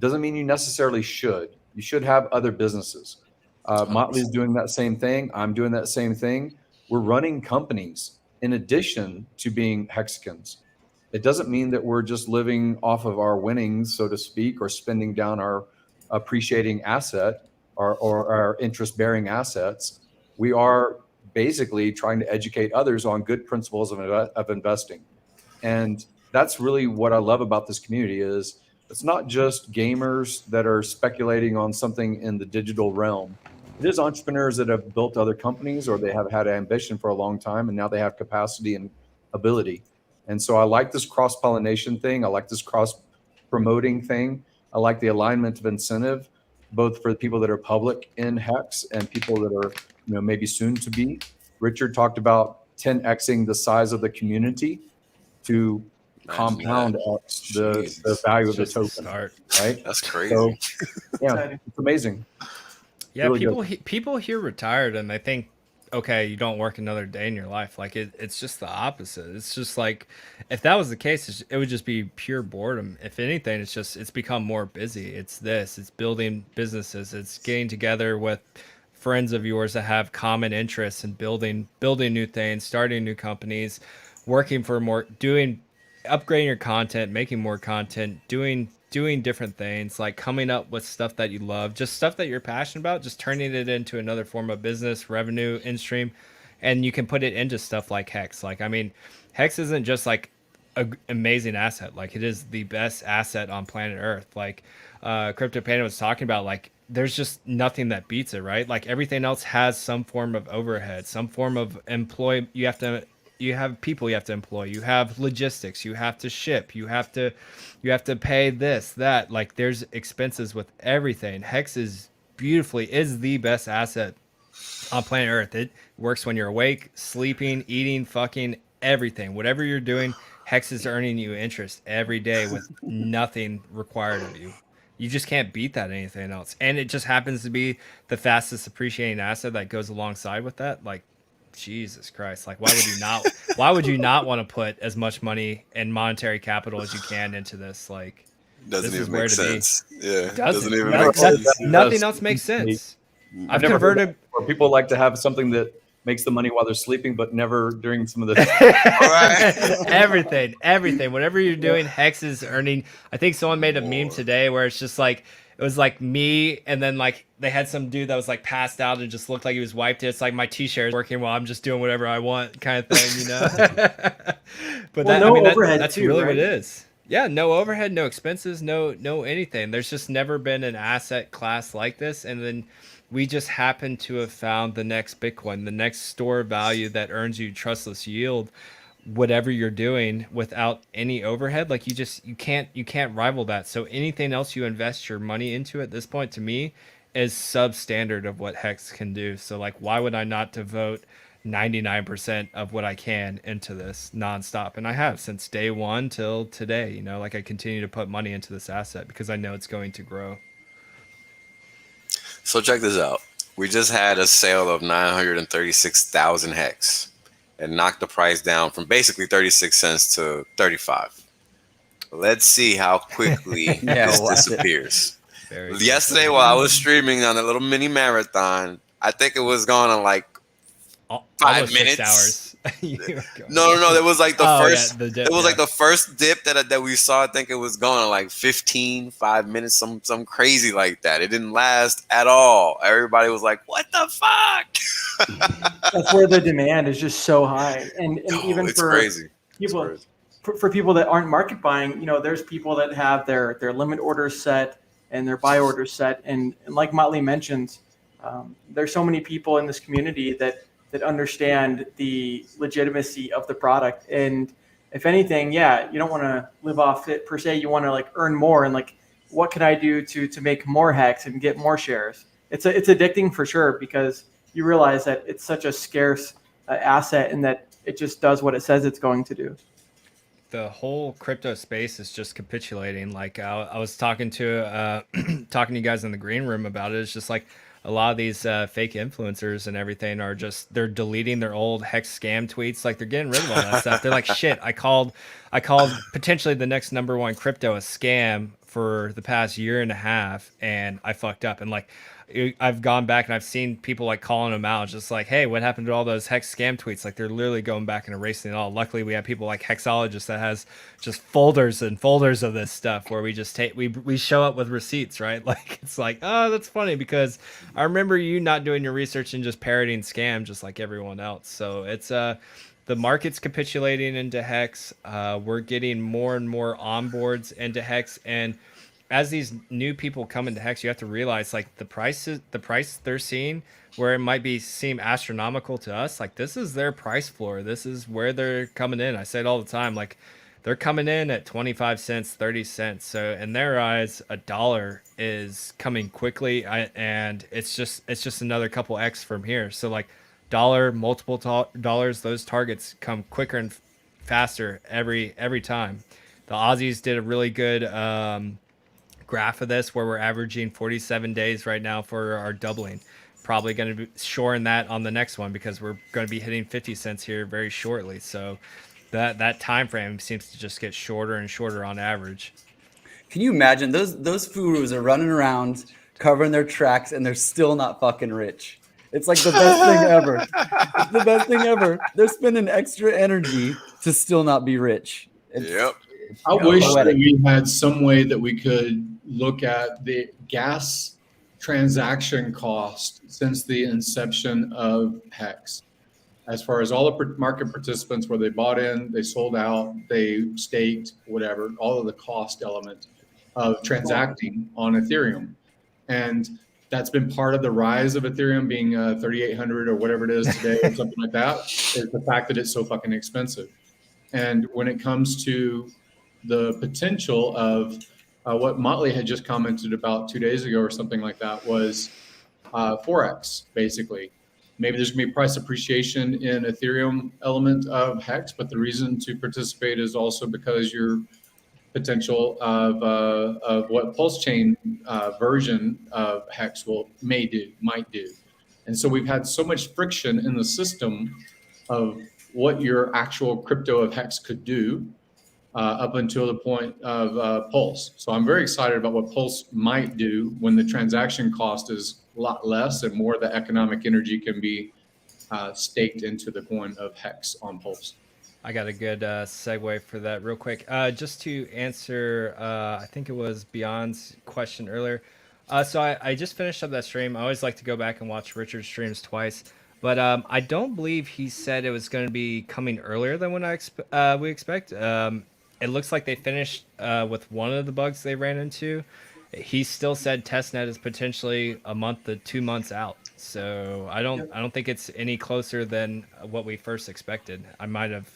doesn't mean you necessarily should. You should have other businesses. Motley's doing that same thing. I'm doing that same thing. We're running companies in addition to being Hexicans. It doesn't mean that we're just living off of our winnings, so to speak, or spending down our appreciating asset or our interest-bearing assets. We are basically trying to educate others on good principles of investing. And that's really what I love about this community is it's not just gamers that are speculating on something in the digital realm. It is entrepreneurs that have built other companies or they have had ambition for a long time and now they have capacity and ability. And so I like this cross-pollination thing. I like this cross-promoting thing. I like the alignment of incentive, both for the people that are public in Hex and people that are maybe soon to be. Richard talked about 10xing the size of the community to compound X the value of the token. Right? That's crazy. So, yeah, it's amazing. Yeah, really people here retired and they think, okay, you don't work another day in your life. Like it's just the opposite. It's just like if that was the case, it would just be pure boredom. If anything, it's become more busy. It's building businesses. It's getting together with friends of yours that have common interests in building new things, starting new companies, working for more, upgrading your content, making more content, doing different things, like coming up with stuff that you love, just stuff that you're passionate about, just turning it into another form of business, revenue, in-stream, and you can put it into stuff like Hex. Like, I mean, Hex isn't just like an amazing asset. Like, it is the best asset on planet Earth. Like, Crypto Panda was talking about, like, there's just nothing that beats it, right? Like, everything else has some form of overhead, some form of employee. You have people you have to employ, you have logistics, you have to ship, you have to pay this, that. Like, there's expenses with everything. Hex is the best asset on planet Earth. It works when you're awake, sleeping, eating, fucking everything. Whatever you're doing, Hex is earning you interest every day with nothing required of you. You just can't beat that anything else. And it just happens to be the fastest appreciating asset that goes alongside with that. Like, Jesus Christ. Like, why would you not want to put as much money and monetary capital as you can into this? Like, doesn't even make sense. Yeah. Doesn't even make sense. Nothing else makes sense. I've never converted. Or people like to have something that makes the money while they're sleeping, but never during some of the everything. Whatever you're doing, Hex is earning. I think someone made a meme today where it's just like, it was like me, and then like they had some dude that was like passed out and just looked like he was wiped. It's like my t-shirt is working while I'm just doing whatever I want, kind of thing, you know. But that's really what it is. Yeah, no overhead, no expenses, no anything. There's just never been an asset class like this, and then we just happen to have found the next Bitcoin, the next store of value that earns you trustless yield, whatever you're doing without any overhead. Like, you can't rival that. So anything else you invest your money into at this point, to me, is substandard of what Hex can do. So like, why would I not devote 99% of what I can into this nonstop? And I have since day one till today. You know, like, I continue to put money into this asset because I know it's going to grow. So check this out. We just had a sale of 936,000 Hex and knocked the price down from basically 36 cents to 35. Let's see how quickly this disappears. Yesterday, while I was streaming on a little mini marathon, I think it was gone in like 5 minutes. 6 hours. No. It was like the first. Yeah, the dip, it was like the first dip that we saw. I think it was going on like 5 minutes, some crazy like that. It didn't last at all. Everybody was like, "What the fuck?" That's where the demand is just so high, and even it's for crazy. people. It's crazy. For people that aren't market buying, there's people that have their limit orders set and their buy orders set, and like Motley mentions, there's so many people in this community that understand the legitimacy of the product. And if anything, yeah, you don't want to live off it per se. You want to like earn more, and like, what can I do to make more hex and get more shares? It's addicting for sure, because you realize that it's such a scarce asset, and that it just does what it says it's going to do. The whole crypto space is just capitulating. Like I was talking to you guys in the green room about it. It's just like a lot of these fake influencers and everything are just, they're deleting their old hex scam tweets. Like they're getting rid of all that stuff. They're like, shit, I called potentially the next #1 crypto a scam for the past year and a half, and I fucked up. And like, I've gone back and I've seen people like calling them out, just like, hey, what happened to all those hex scam tweets? Like they're literally going back and erasing it all. Luckily, we have people like Hexologist that has just folders and folders of this stuff where we just take, we show up with receipts, right? Like it's like, oh, that's funny, because I remember you not doing your research and just parroting scam just like everyone else. So it's the market's capitulating into hex. We're getting more and more onboards into hex, and as these new people come into hex, you have to realize like the price they're seeing, where it might seem astronomical to us, like this is their price floor. This is where they're coming in. I say it all the time, like they're coming in at 25 cents, 30 cents. So in their eyes, $1 is coming quickly, and it's just another couple X from here. So like dollar, multiple dollars, those targets come quicker and faster every time. The Aussies did a really good graph of this, where we're averaging 47 days right now for our doubling. Probably going to be shoring that on the next one, because we're going to be hitting 50 cents here very shortly. So that time frame seems to just get shorter and shorter on average. Can you imagine those furus are running around covering their tracks, and they're still not fucking rich? It's like the best thing ever. It's the best thing ever. They're spending extra energy to still not be rich. Yep. I wish that we had some way that we could look at the gas transaction cost since the inception of HEX, as far as all the market participants, where they bought in, they sold out, they staked, whatever, all of the cost element of transacting on Ethereum. And that's been part of the rise of Ethereum being 3,800 or whatever it is today, or something like that, is the fact that it's so fucking expensive. And when it comes to the potential of what Motley had just commented about 2 days ago or something like that, was Forex, basically. Maybe there's going to be price appreciation in Ethereum element of HEX, but the reason to participate is also because your potential of what PulseChain version of HEX might do. And so we've had so much friction in the system of what your actual crypto of HEX could do up until the point of Pulse. So I'm very excited about what Pulse might do when the transaction cost is a lot less and more of the economic energy can be staked into the coin of HEX on Pulse. I got a good segue for that real quick. Just to answer, I think it was Beyond's question earlier. So I just finished up that stream. I always like to go back and watch Richard's streams twice. But I don't believe he said it was going to be coming earlier than when we expect. It looks like they finished with one of the bugs they ran into. He still said testnet is potentially a month to 2 months out. So I don't think it's any closer than what we first expected. I might have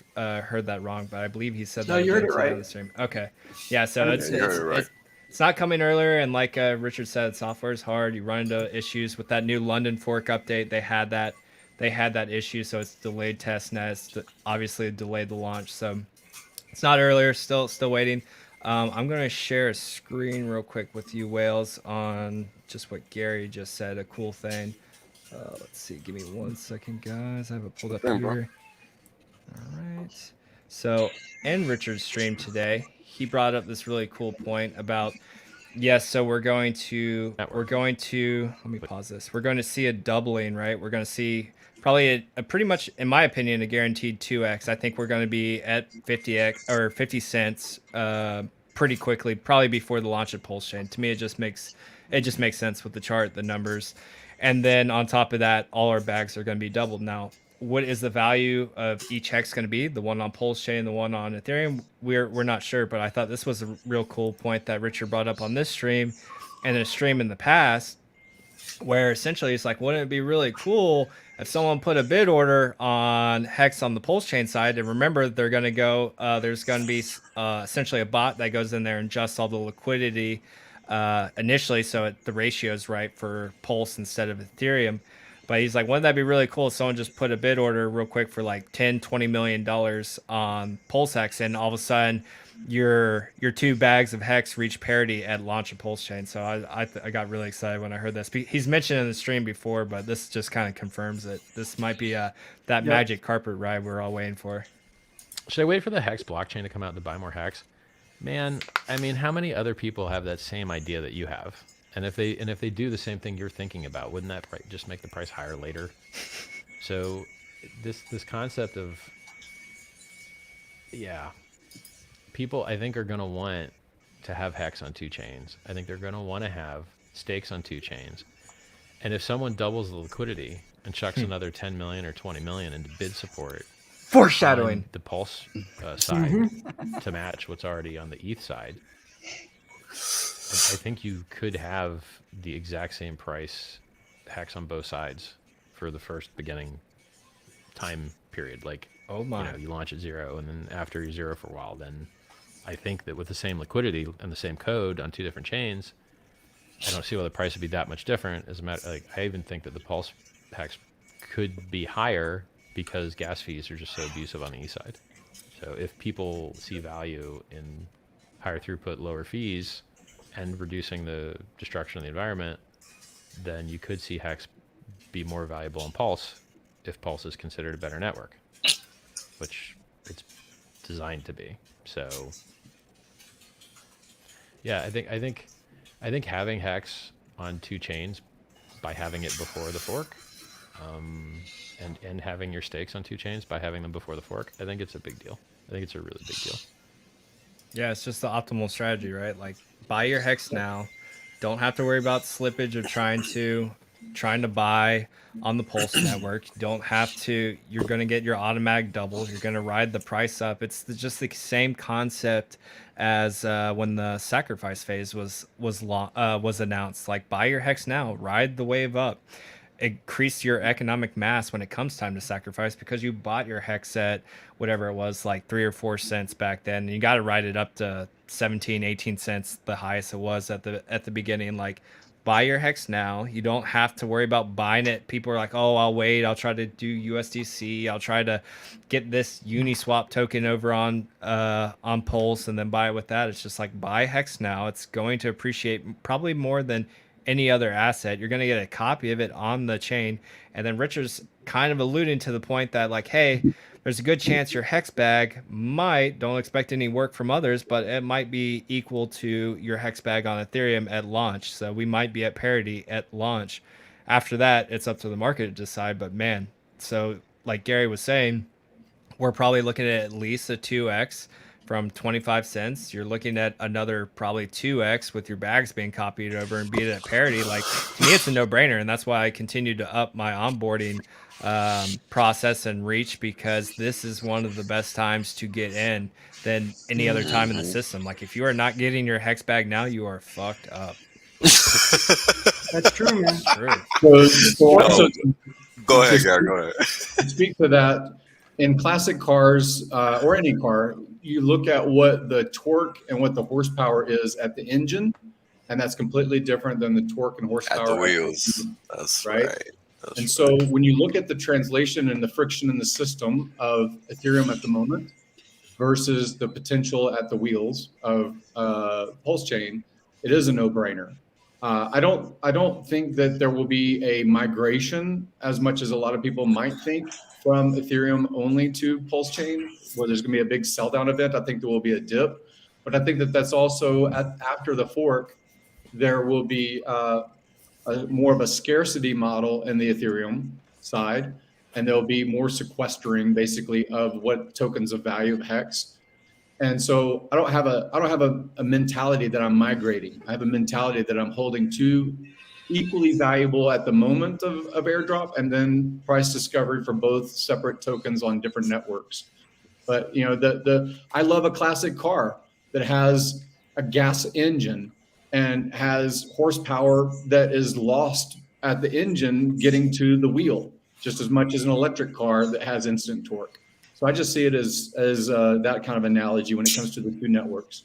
heard that wrong, but I believe he said that. No, you heard it right. On the stream. Okay, yeah. So it's not coming earlier, and like Richard said, software is hard. You run into issues with that new London fork update. They had that issue, so it's delayed testnet. It's obviously delayed the launch. So it's not earlier. Still waiting. I'm going to share a screen real quick with you, Whales, on just what Gary just said, a cool thing. Let's see. Give me 1 second, guys. I have it pulled up here. All right. So in Richard's stream today, he brought up this really cool point about, yes, so we're going to, let me pause this. We're going to see a doubling, right? We're going to see probably a pretty much, in my opinion, a guaranteed 2x. I think we're going to be at 50x or 50 cents pretty quickly, probably before the launch of PulseChain. To me, it just makes sense with the chart, the numbers, and then on top of that, all our bags are going to be doubled. Now, what is the value of each hex going to be? The one on PulseChain, the one on Ethereum, we're not sure. But I thought this was a real cool point that Richard brought up on this stream and a stream in the past, where essentially it's like, wouldn't it be really cool if someone put a bid order on Hex on the PulseChain side? And remember, they're going to go, there's going to be essentially a bot that goes in there and adjusts all the liquidity initially, so the ratio is right for Pulse instead of Ethereum. But he's like, wouldn't that be really cool if someone just put a bid order real quick for like $10-20 million on Pulse Hex, and all of a sudden your 2 bags of Hex reach parity at launch of PulseChain. So I got really excited when I heard this. He's mentioned in the stream before, but this just kind of confirms it. This might be that magic carpet ride we're all waiting for. Should I wait for the Hex blockchain to come out to buy more Hex? Man, I mean, how many other people have that same idea that you have? And if they do the same thing you're thinking about, wouldn't that just make the price higher later? So this concept of, yeah, people I think are going to want to have Hex on 2 chains. I think they're going to want to have stakes on 2 chains. And if someone doubles the liquidity and chucks another 10 million or 20 million into bid support, foreshadowing, the Pulse side to match what's already on the ETH side, I think you could have the exact same price Hex on both sides for the first beginning time period. Like, oh my, you launch at 0, and then after you're 0 for a while, then I think that with the same liquidity and the same code on 2 different chains, I don't see why the price would be that much different. As a matter, like, I even think that the Pulse Hex could be higher because gas fees are just so abusive on the ETH side. So if people see value in higher throughput, lower fees, and reducing the destruction of the environment, then you could see Hex be more valuable in Pulse if Pulse is considered a better network, which it's designed to be. So yeah, I think having Hex on 2 chains by having it before the fork, and having your stakes on 2 chains by having them before the fork, I think it's a big deal. I think it's a really big deal. Yeah, it's just the optimal strategy, right? Like, buy your Hex now. Don't have to worry about slippage of trying to buy on the Pulse network. You don't have to. You're going to get your automatic doubles. You're going to ride the price up. It's just the same concept as when the sacrifice phase was announced. Like, buy your Hex now, ride the wave up, increase your economic mass when it comes time to sacrifice, because you bought your Hex at whatever it was, like 3 or 4 cents back then, and you got to ride it up to 17-18 cents, the highest it was at the beginning. Like, buy your Hex now. You don't have to worry about buying it. People are like, oh, I'll wait, I'll try to do USDC, I'll try to get this Uniswap token over on Pulse and then buy it with that. It's just like, buy Hex now. It's going to appreciate probably more than any other asset. You're going to get a copy of it on the chain. And then Richard's kind of alluding to the point that, like, hey, there's a good chance your Hex bag don't expect any work from others, but it might be equal to your Hex bag on Ethereum at launch. So we might be at parity at launch. After that, it's up to the market to decide. But man, so like Gary was saying, we're probably looking at least a 2x from 25 cents. You're looking at another probably 2x with your bags being copied over and beat it at parity. Like, to me, it's a no-brainer, and that's why I continue to up my onboarding process and reach, because this is one of the best times to get in than any other time in the system. Like, if you are not getting your Hex bag now, you are fucked up. That's true, man. True. So Go ahead, Gary. Go ahead. To speak to that, in classic cars or any car, you look at what the torque and what the horsepower is at the engine, and that's completely different than the torque and horsepower at the wheels. That's right. And so when you look at the translation and the friction in the system of Ethereum at the moment versus the potential at the wheels of PulseChain, it is a no-brainer. I don't think that there will be a migration as much as a lot of people might think from Ethereum only to PulseChain, where there's going to be a big sell down event. I think there will be a dip, but I think that that's also after the fork, there will be more of a scarcity model in the Ethereum side, and there'll be more sequestering basically of what tokens of value of HEX. And so I don't have a mentality that I'm migrating. I have a mentality that I'm holding two equally valuable at the moment of airdrop, and then price discovery for both separate tokens on different networks. But you know, I love a classic car that has a gas engine and has horsepower that is lost at the engine getting to the wheel, just as much as an electric car that has instant torque. So I just see it as that kind of analogy when it comes to the two networks.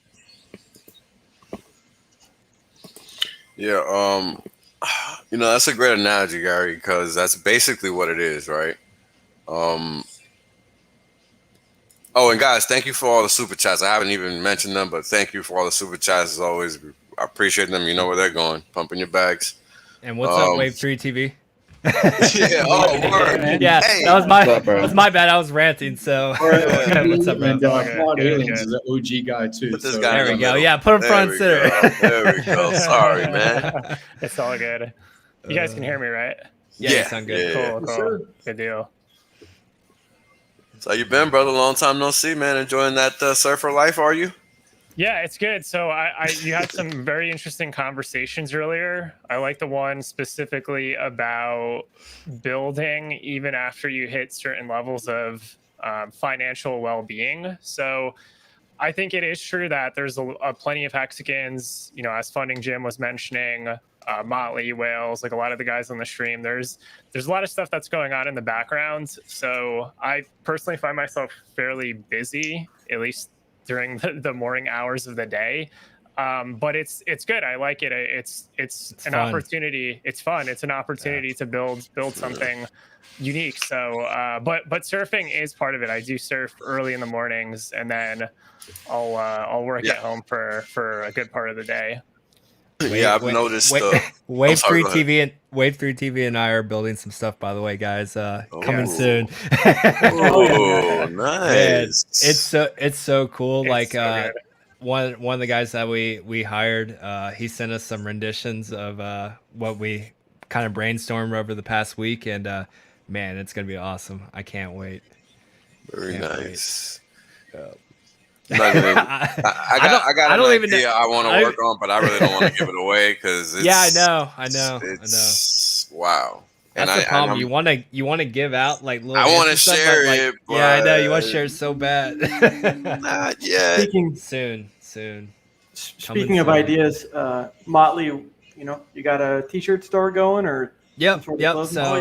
Yeah, you know, that's a great analogy, Gary, because that's basically what it is, right? Oh, and guys, thank you for all the super chats. I haven't even mentioned them, but thank you for all the super chats as always. I appreciate them. You know where they're going. Pumping your bags. And what's up, Wave 3 TV? Yeah, oh, word. Yeah, hey, that was my bad. I was ranting. So what's up, bro? And Aliens is an OG guy too. Put this So. guy There in we the go. middle. Yeah, put him front and center. There we go. Sorry, man. It's all good. You guys can hear me, right? Yeah, you sound good. Yeah. Cool. Sure. Good deal. So you been, brother? Long time no see, man. Enjoying that surfer life, are you? Yeah, it's good. So you had some very interesting conversations earlier. I like the one specifically about building even after you hit certain levels of financial well-being. So I think it is true that there's a plenty of hexagons, you know, as Funding Jim was mentioning, Motley, Whales, like a lot of the guys on the stream, there's a lot of stuff that's going on in the background. So I personally find myself fairly busy, at least during the morning hours of the day. But it's good. I like it. It's an fun. Opportunity. It's fun. It's an opportunity to build something unique. So, but surfing is part of it. I do surf early in the mornings, and then I'll work at home for a good part of the day. I've noticed. Wave 3 TV and I are building some stuff, by the way, guys. Coming soon. Oh, nice! Man, it's so cool. It's so one of the guys that we hired, he sent us some renditions of what we kind of brainstormed over the past week, and man, it's gonna be awesome. I can't wait. Very nice. I got don't an even idea I want to work on, but I really don't want to give it away because I know. Wow. That's the problem. You want to give out like little. I want to share it. Yeah, I know you want to share it so bad. Not yet. Soon. Speaking of ideas, Motley, you know, you got a t-shirt store going or? Yep. So, Let's talk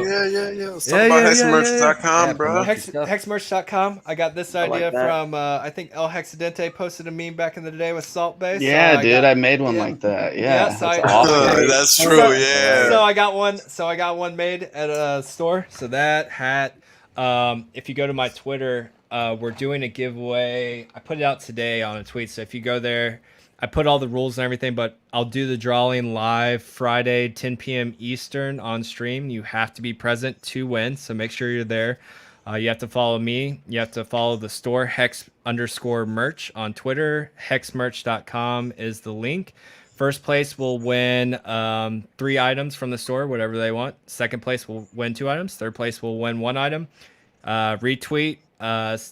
about HEXmerch.com, bro. HEXmerch.com. I got this idea from I think El Hexidente posted a meme back in the day with Salt Base. Yeah, dude, I made one like that. Yeah, so that's awesome. That's true. Yeah. So I got one made at a store. So that hat. If you go to my Twitter, we're doing a giveaway. I put it out today on a tweet. So if you go there, I put all the rules and everything, but I'll do the drawing live Friday, 10 p.m. Eastern on stream. You have to be present to win, so make sure you're there. You have to follow me. You have to follow the store, Hex_merch on Twitter. HEXmerch.com is the link. First place will win 3 items from the store, whatever they want. Second place will win 2 items. Third place will win 1 item. Retweet.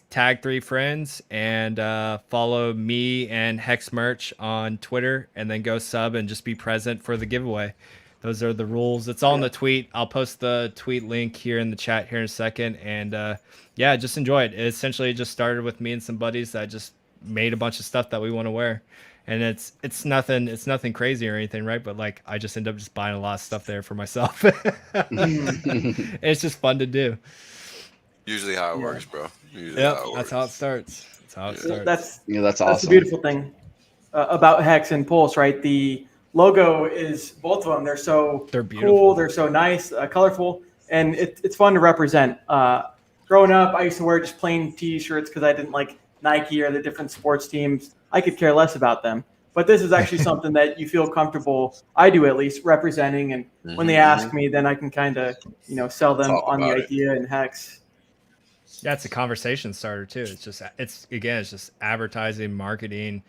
Tag 3 friends and follow me and Hex Merch on Twitter, and then go sub and just be present for the giveaway. Those are the rules. It's all in the tweet. I'll post the tweet link here in the chat here in a second. And yeah, just enjoy it. It essentially just started with me and some buddies that just made a bunch of stuff that we want to wear. And it's nothing crazy or anything, right? But like I just end up just buying a lot of stuff there for myself. It's just fun to do. Usually how it works, bro. That's how it starts. That's how it starts. That's awesome. That's the beautiful thing about Hex and Pulse, right? The logo is both of them. They're beautiful. Cool. They're so nice, colorful, and it's fun to represent. Growing up, I used to wear just plain T-shirts because I didn't like Nike or the different sports teams. I could care less about them. But this is actually something that you feel comfortable, I do at least, representing. And when they ask me, then I can kind of, sell them on the idea in Hex. Yeah, it's a conversation starter too. It's just advertising, marketing,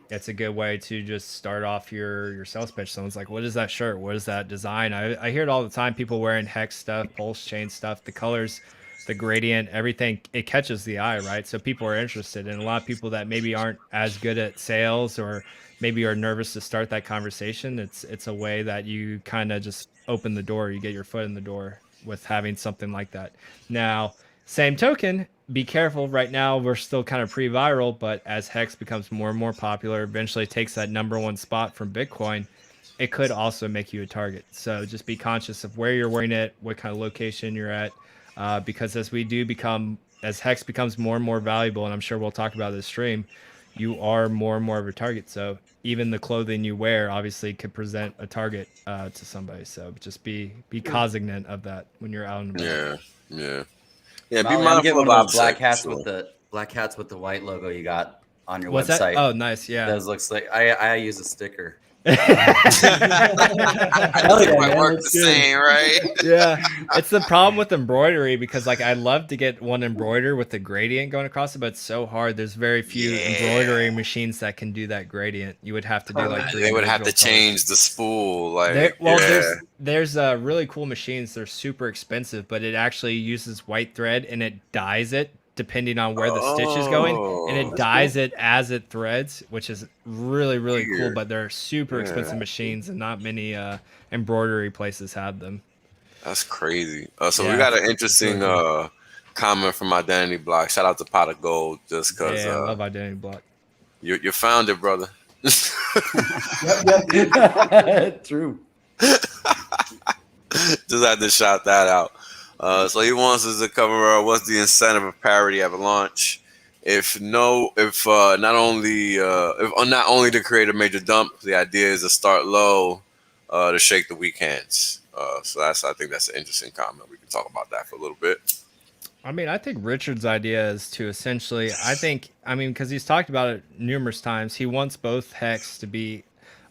It's a good way to just start off your sales pitch. Someone's like, what is that shirt? What is that design? I hear it all the time. People wearing Hex stuff, PulseChain stuff, the colors, the gradient, everything, it catches the eye, right? So people are interested. And a lot of people that maybe aren't as good at sales or maybe are nervous to start that conversation, it's a way that you kind of just open the door, you get your foot in the door with having something like that. Now, same token, be careful. Right now, we're still kind of pre-viral, but as Hex becomes more and more popular, eventually takes that #1 spot from Bitcoin, it could also make you a target. So just be conscious of where you're wearing it, what kind of location you're at, because as Hex becomes more and more valuable, and I'm sure we'll talk about this stream, you are more and more of a target. So even the clothing you wear obviously could present a target to somebody. So just be cognizant of that when you're out and about. Yeah, Molly, be mindful I'm getting one of of those black hats sure. with the white logo you got on your What's website. That? Oh, nice. Yeah. Those looks like I use a sticker. I know it might work the same, right? Yeah, it's the problem with embroidery because like I'd love to get one embroidered with the gradient going across it, but it's so hard. There's very few embroidery machines that can do that gradient. You would have to do like they would have to change the spool. Like, there's really cool machines. They're super expensive, but it actually uses white thread and it dyes it depending on where the stitch is going, and it dyes it as it threads, which is really cool. But they're super expensive machines, and not many embroidery places have them. That's crazy. So we got an interesting comment from Identity Block. Shout out to Pot of Gold, just because. I love Identity Block. You found it, brother. True. Just had to shout that out. So he wants us to cover what's the incentive of Parity at launch. If not only to create a major dump, the idea is to start low, to shake the weak hands. So I think that's an interesting comment. We can talk about that for a little bit. I mean, I think Richard's idea is to essentially, because he's talked about it numerous times. He wants both Hex to be.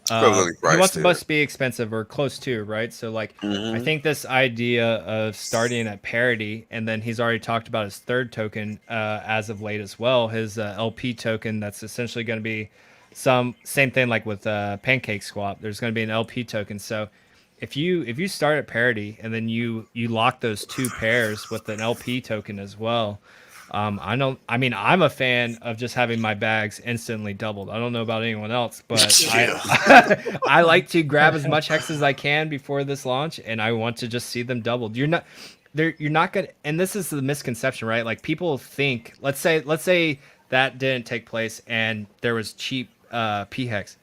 He wants them both to be expensive or close to, right? So like, I think this idea of starting at Parity, and then he's already talked about his third token as of late as well, his LP token. That's essentially going to be same thing like with Pancake Swap. There's going to be an LP token. So if you start at Parity and then you lock those two pairs with an LP token as well. I'm a fan of just having my bags instantly doubled. I don't know about anyone else, but I like to grab as much Hex as I can before this launch, and I want to just see them doubled. You're not gonna, and this is the misconception, right? Like people think, let's say that didn't take place and there was cheap P-Hex.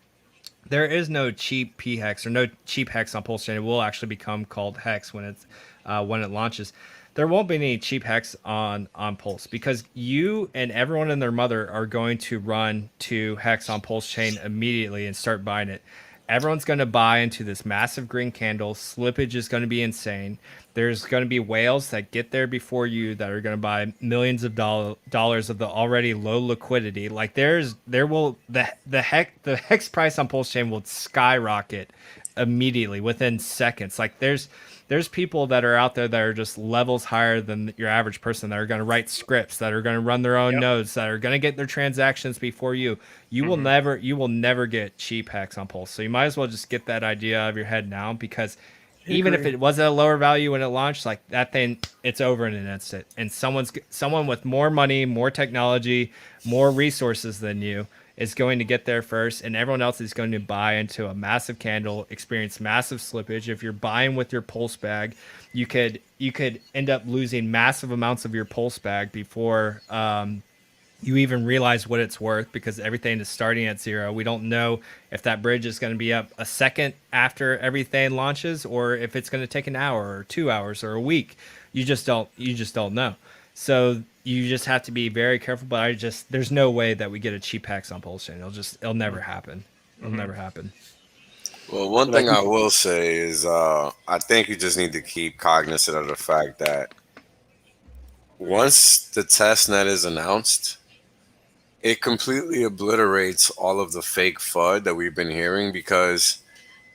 There is no cheap P-Hex or no cheap Hex on PulseChain. It will actually become called Hex when it launches. There won't be any cheap Hex on Pulse because you and everyone and their mother are going to run to Hex on PulseChain immediately and start buying it. Everyone's going to buy into this massive green candle. Slippage is going to be insane. There's going to be whales that get there before you that are going to buy millions of dollars of the already low liquidity. Like the Hex price on PulseChain will skyrocket immediately within seconds. Like there's people that are out there that are just levels higher than your average person that are going to write scripts, that are going to run their own nodes, that are going to get their transactions before you. You will never get cheap Hex on Pulse. So you might as well just get that idea out of your head now, because even if it was at a lower value when it launched, like that thing, it's over in an instant. And someone with more money, more technology, more resources than you is going to get there first, and everyone else is going to buy into a massive candle, experience massive slippage. If you're buying with your Pulse bag, you could end up losing massive amounts of your Pulse bag before you even realize what it's worth, because everything is starting at zero. We don't know if that bridge is going to be up a second after everything launches, or if it's going to take an hour or 2 hours or a week. You just don't know. So you just have to be very careful. But there's no way that we get a cheap Hex on PulseChain. It'll never happen. It'll never happen. Well, one thing I will say is I think you just need to keep cognizant of the fact that once the testnet is announced, it completely obliterates all of the fake FUD that we've been hearing. Because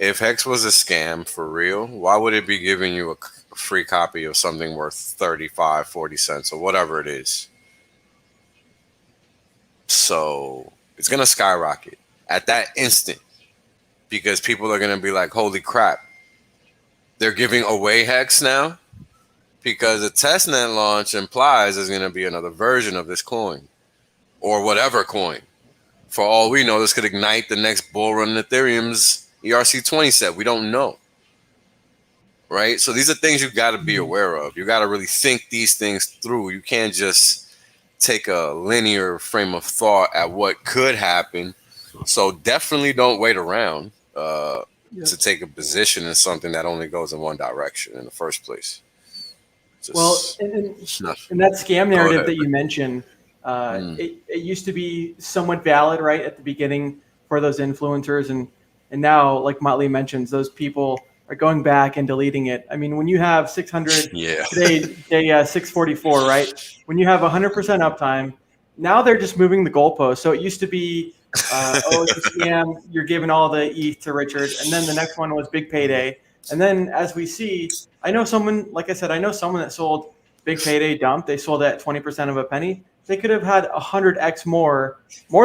if Hex was a scam for real, why would it be giving you a free copy of something worth 35-40 cents or whatever it is? So It's going to skyrocket at that instant because people are going to be like, holy crap, they're giving away HEX now, because the testnet launch implies there's going to be another version of this coin or whatever coin. For all we know, this could ignite the next bull run in Ethereum's ERC20 set. We don't know. Right? So these are things you got to be aware of. You got to really think these things through. You can't just take a linear frame of thought at what could happen. So definitely don't wait around to take a position in something that only goes in one direction in the first place. Just, and that scam narrative that you mentioned, it used to be somewhat valid, right, at the beginning for those influencers, and now, like Motley mentions, those people are going back and deleting it. I mean, when you have 600 today, 644, right? When you have 100% uptime, now they're just moving the goalpost. So it used to be, oh, it's a scam, you're giving all the ETH to Richard, and then the next one was big payday, and then as we see, I know someone, like I said, I know someone that sold big payday dump. They sold at 20% of a penny. They could have had 100x more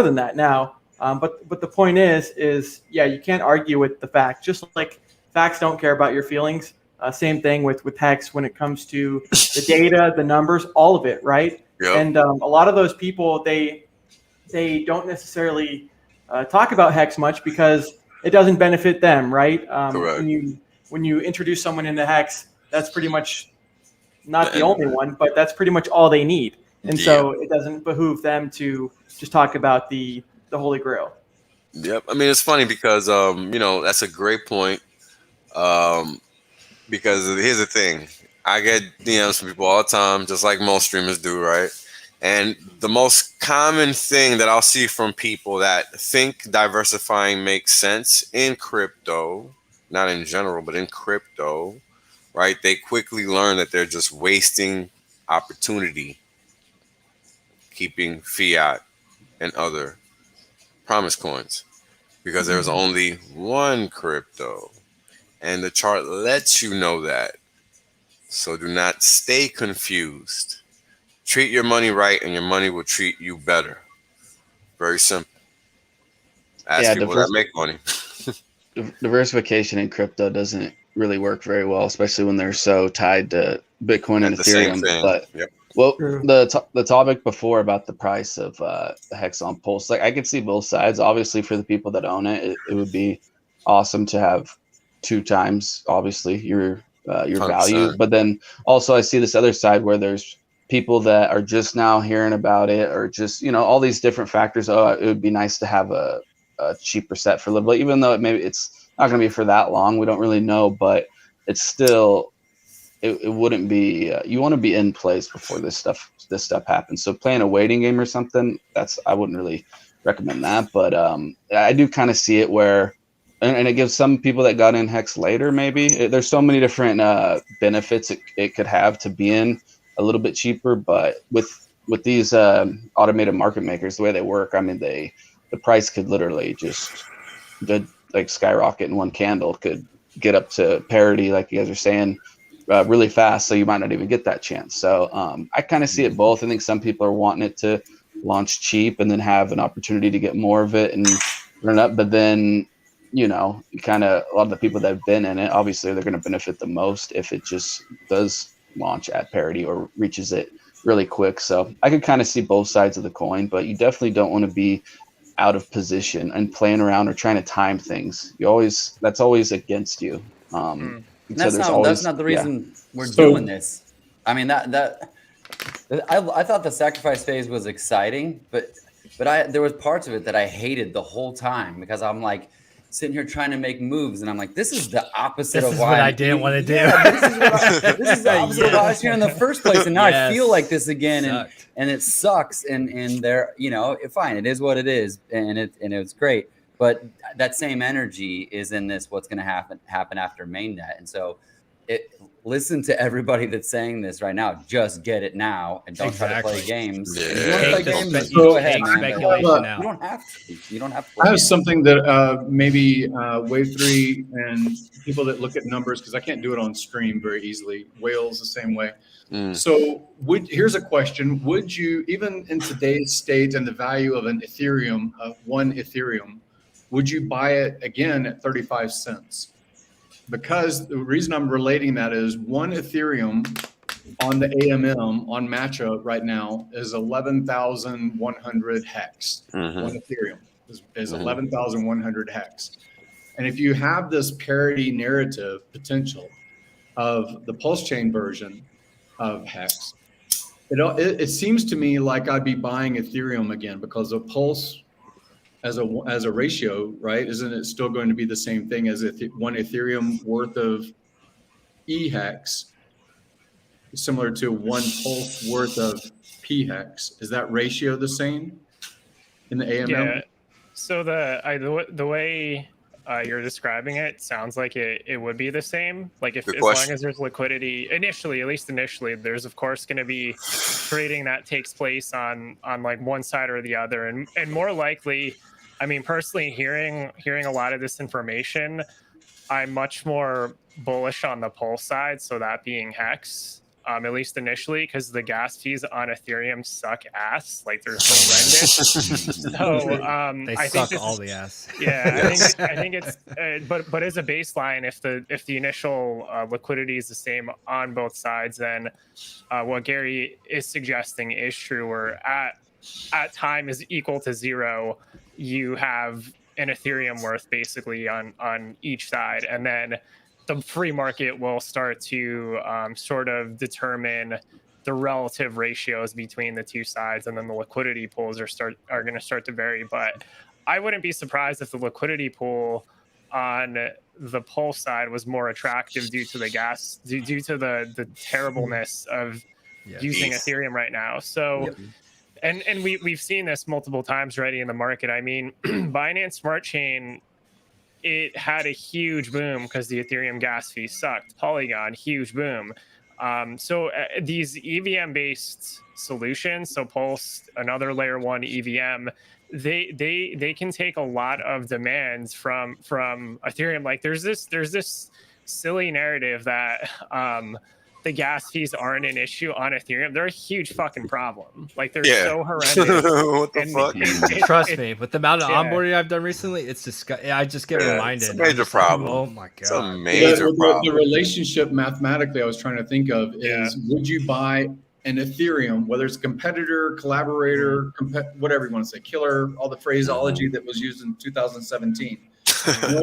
than that now. But the point is yeah, you can't argue with the fact. Just like facts don't care about your feelings. Same thing with HEX when it comes to the data, the numbers, all of it, right? Yep. And a lot of those people, they don't necessarily talk about HEX much because it doesn't benefit them, right? When you introduce someone into HEX, that's pretty much not the only one, but that's pretty much all they need. And so it doesn't behoove them to just talk about the Holy Grail. Yep. I mean, it's funny because, that's a great point. Because here's the thing. I get DMs from people all the time, just like most streamers do, right? And the most common thing that I'll see from people that think diversifying makes sense in crypto, not in general, but in crypto, right? They quickly learn that they're just wasting opportunity keeping fiat and other promise coins because there's only one crypto and the chart lets you know that. So do not stay confused. Treat your money right and your money will treat you better. Very simple. Ask people that make money. Diversification in crypto doesn't really work very well, especially when they're so tied to Bitcoin and Ethereum. But the topic before about the price of the HEX on Pulse, like I could see both sides. Obviously, for the people that own it, it would be awesome to have 2 times, obviously, your value. But then also I see this other side where there's people that are just now hearing about it, or just all these different factors. Oh, it would be nice to have a cheaper set for a little bit, even though maybe it's not going to be for that long. We don't really know, but it's still, it wouldn't be, you want to be in place before this stuff happens. So playing a waiting game or something, I wouldn't really recommend that. But I do kind of see it where, and it gives some people that got in HEX later, maybe there's so many different benefits it could have to be in a little bit cheaper. But with these automated market makers, the way they work, I mean, the price could literally just like skyrocket in one candle, could get up to parity, like you guys are saying, really fast. So you might not even get that chance. So I kind of see it both. I think some people are wanting it to launch cheap and then have an opportunity to get more of it and run up. But then, kind of a lot of the people that have been in it, obviously they're going to benefit the most if it just does launch at parity or reaches it really quick. So I could kind of see both sides of the coin, but you definitely don't want to be out of position and playing around or trying to time things. That's always against you. That's not the reason we're doing this. I mean, I thought the sacrifice phase was exciting, but there was parts of it that I hated the whole time because I'm like sitting here trying to make moves, and I'm like, this is the opposite of what I didn't want to do. This is the opposite of what I was here in the first place, and now I feel like this again, and it sucks. And there, fine, it is what it is, and it's great. But that same energy is in this. What's going to happen after mainnet, and so listen to everybody that's saying this right now. Just get it now, and don't try to play games. Yeah. You want to play games? Go ahead, man. You don't have to. You don't have to. I have something that maybe Wave 3 and people that look at numbers, because I can't do it on stream very easily. Whales the same way. So here's a question. Would you, even in today's state and the value of an Ethereum, one Ethereum, would you buy it again at 35 cents? Because the reason I'm relating that is one Ethereum on the AMM on Matcha right now is 11,100 hex. One Ethereum is 11,100 hex. And if you have this parity narrative potential of the PulseChain version of Hex, it seems to me like I'd be buying Ethereum again, because of Pulse as a ratio, right? Isn't it still going to be the same thing as one Ethereum worth of EHEX, similar to one Pulse worth of PHEX? Is that ratio the same in the AMM? Yeah. So the way you're describing it sounds like it would be the same. Like as long as there's liquidity initially, at least initially, there's of course going to be trading that takes place on like one side or the other, and more likely, I mean, personally, hearing a lot of this information, I'm much more bullish on the Pulse side. So that being Hex. At least initially, because the gas fees on Ethereum suck ass. Like they're horrendous. So they I suck think all the ass. Yeah, I think it's but as a baseline, if the initial liquidity is the same on both sides, then what Gary is suggesting is true. Where at time is equal to 0, you have an Ethereum worth basically on each side, and then the free market will start to sort of determine the relative ratios between the two sides, and then the liquidity pools are going to start to vary. But I wouldn't be surprised if the liquidity pool on the Pulse side was more attractive due to the gas, due to the terribleness of using Ethereum right now. So, and we've seen this multiple times already in the market. I mean, Binance Smart Chain, it had a huge boom because the Ethereum gas fee sucked. Polygon, huge boom. So these EVM-based solutions, so Pulse, another layer 1 EVM, they can take a lot of demands from Ethereum. Like there's this silly narrative that the gas fees aren't an issue on Ethereum. They're a huge fucking problem. Like they're so horrendous. What the fuck? Trust me, with the amount of onboarding I've done recently, it's disgusting. I just get reminded. It's a major problem. Oh my god, it's a major problem. The relationship mathematically I was trying to think of is: would you buy an Ethereum, whether it's competitor, collaborator, whatever you want to say, killer, all the phraseology that was used in 2017?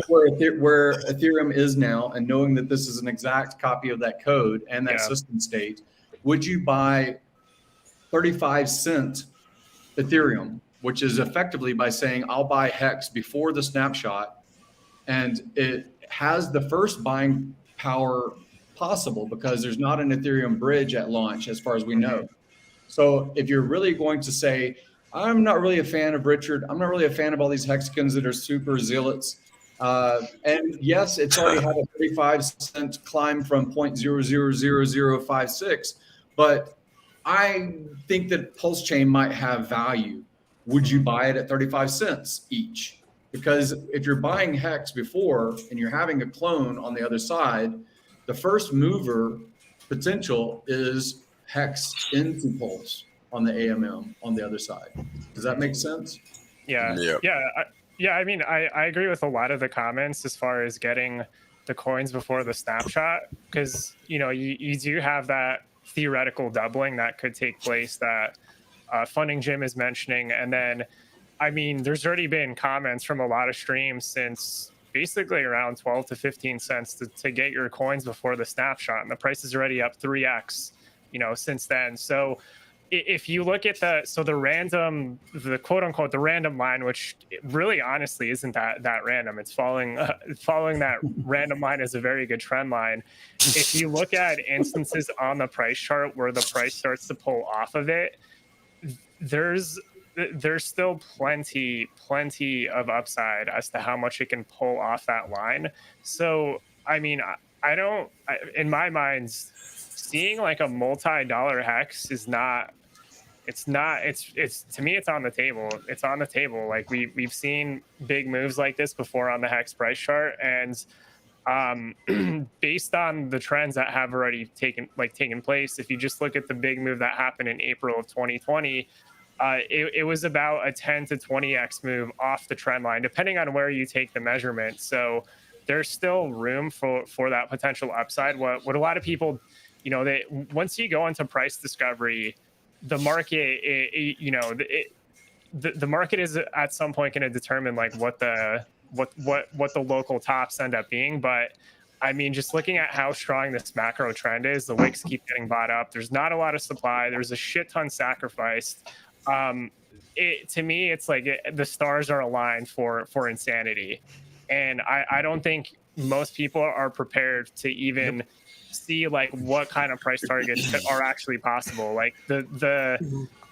Where Ethereum is now, and knowing that this is an exact copy of that code and that system state, would you buy 35-cent Ethereum, which is effectively by saying I'll buy Hex before the snapshot, and it has the first buying power possible because there's not an Ethereum bridge at launch as far as we know. So if you're really going to say, I'm not really a fan of Richard, I'm not really a fan of all these Hexicans that are super zealots. And yes, it's already had a 35-cent climb from 0.000056, but I think that PulseChain might have value. Would you buy it at 35 cents each? Because if you're buying Hex before and you're having a clone on the other side, the first mover potential is Hex into Pulse on the AMM on the other side. Does that make sense? Yeah. I mean, I agree with a lot of the comments as far as getting the coins before the snapshot, because you do have that theoretical doubling that could take place that Funding Jim is mentioning. And then, I mean, there's already been comments from a lot of streams since basically around 12 to 15 cents to get your coins before the snapshot, and the price is already up 3x, since then. So if you look at the quote unquote the random line, which really honestly isn't that random, it's following that random line is a very good trend line. If you look at instances on the price chart where the price starts to pull off of it, there's still plenty of upside as to how much it can pull off that line. So I mean, in my mind, seeing like a multi-dollar Hex is not. It's to me, it's on the table. It's on the table. Like we've seen big moves like this before on the Hex price chart, and based on the trends that have already taken place, if you just look at the big move that happened in April of 2020, it was about a 10 to 20x move off the trend line, depending on where you take the measurement. So there's still room for that potential upside. What a lot of people, they once you go into price discovery, the market, the market is at some point going to determine like what the local tops end up being. But I mean, just looking at how strong this macro trend is, the wicks keep getting bought up. There's not a lot of supply. There's a shit ton sacrificed. To me, it's like the stars are aligned for insanity. And I don't think most people are prepared to even see like what kind of price targets are actually possible. Like that's why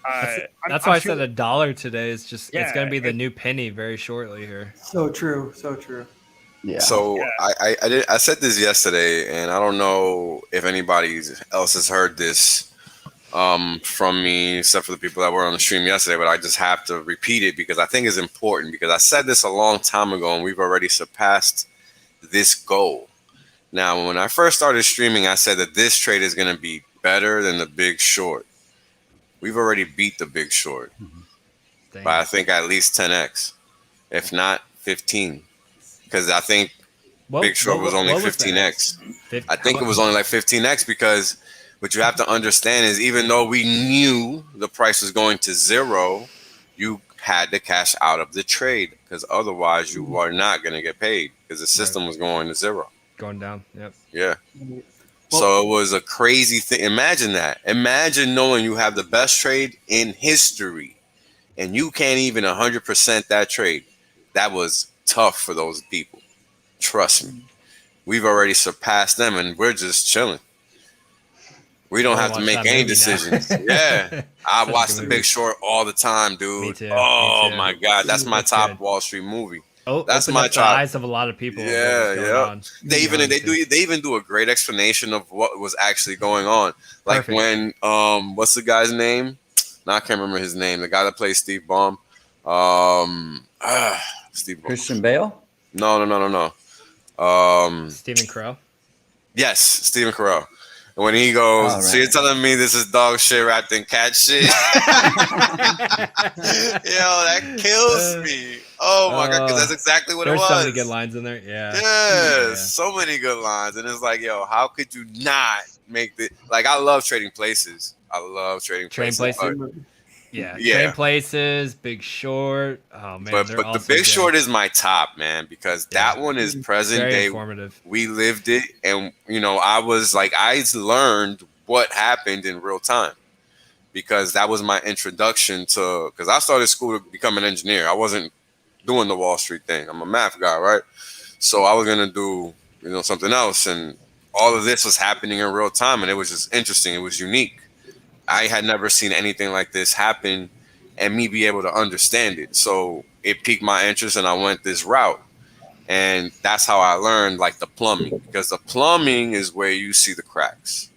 I said $1 today is just, it's going to be the new penny very shortly here. So true. So true. Yeah. So yeah. I said this yesterday, and I don't know if anybody else has heard this from me, except for the people that were on the stream yesterday, but I just have to repeat it because I think it's important, because I said this a long time ago and we've already surpassed this goal. Now, when I first started streaming, I said that this trade is going to be better than the Big Short. We've already beat the Big Short by, I think, at least 10x, if not 15. Because I think Big Short was only 15x. I think it was only like 15x, because what you have to understand is, even though we knew the price was going to zero, you had to cash out of the trade, because otherwise you are not going to get paid, because the system was going to zero. Going down. Yep. Yeah. So it was a crazy thing. Imagine that. Imagine knowing you have the best trade in history and you can't even 100% that trade. That was tough for those people. Trust me. We've already surpassed them and we're just chilling. We don't have to make any decisions. Yeah. I watch The Big Short all the time, dude. Me too. Oh my God. That's my top Wall Street movie. Oh, that's my the eyes of a lot of people. Yeah, yeah. They even do a great explanation of what was actually going on. Like when what's the guy's name? No, I can't remember his name. The guy that plays Steve Baum. Steve Christian Bale? No. Stephen Crow. Yes, Stephen Crow. When he goes, right. So you're telling me this is dog shit wrapped in cat shit? Yo, that kills me. Oh my God, because that's exactly what it was. There's so many good lines in there. Yeah. Yes, so many good lines. And it's like, yo, how could you not make the, like, I love trading places. I love trading places. Yeah. Trade Places, Big Short. Oh man, but the Big Short is my top, man, because that one is present very day. Informative. We lived it, and I was like, I learned what happened in real time, because that was my introduction to. Because I started school to become an engineer. I wasn't doing the Wall Street thing. I'm a math guy, right? So I was gonna do something else, and all of this was happening in real time, and it was just interesting. It was unique. I had never seen anything like this happen and me be able to understand it. So it piqued my interest and I went this route. And that's how I learned like the plumbing, because the plumbing is where you see the cracks,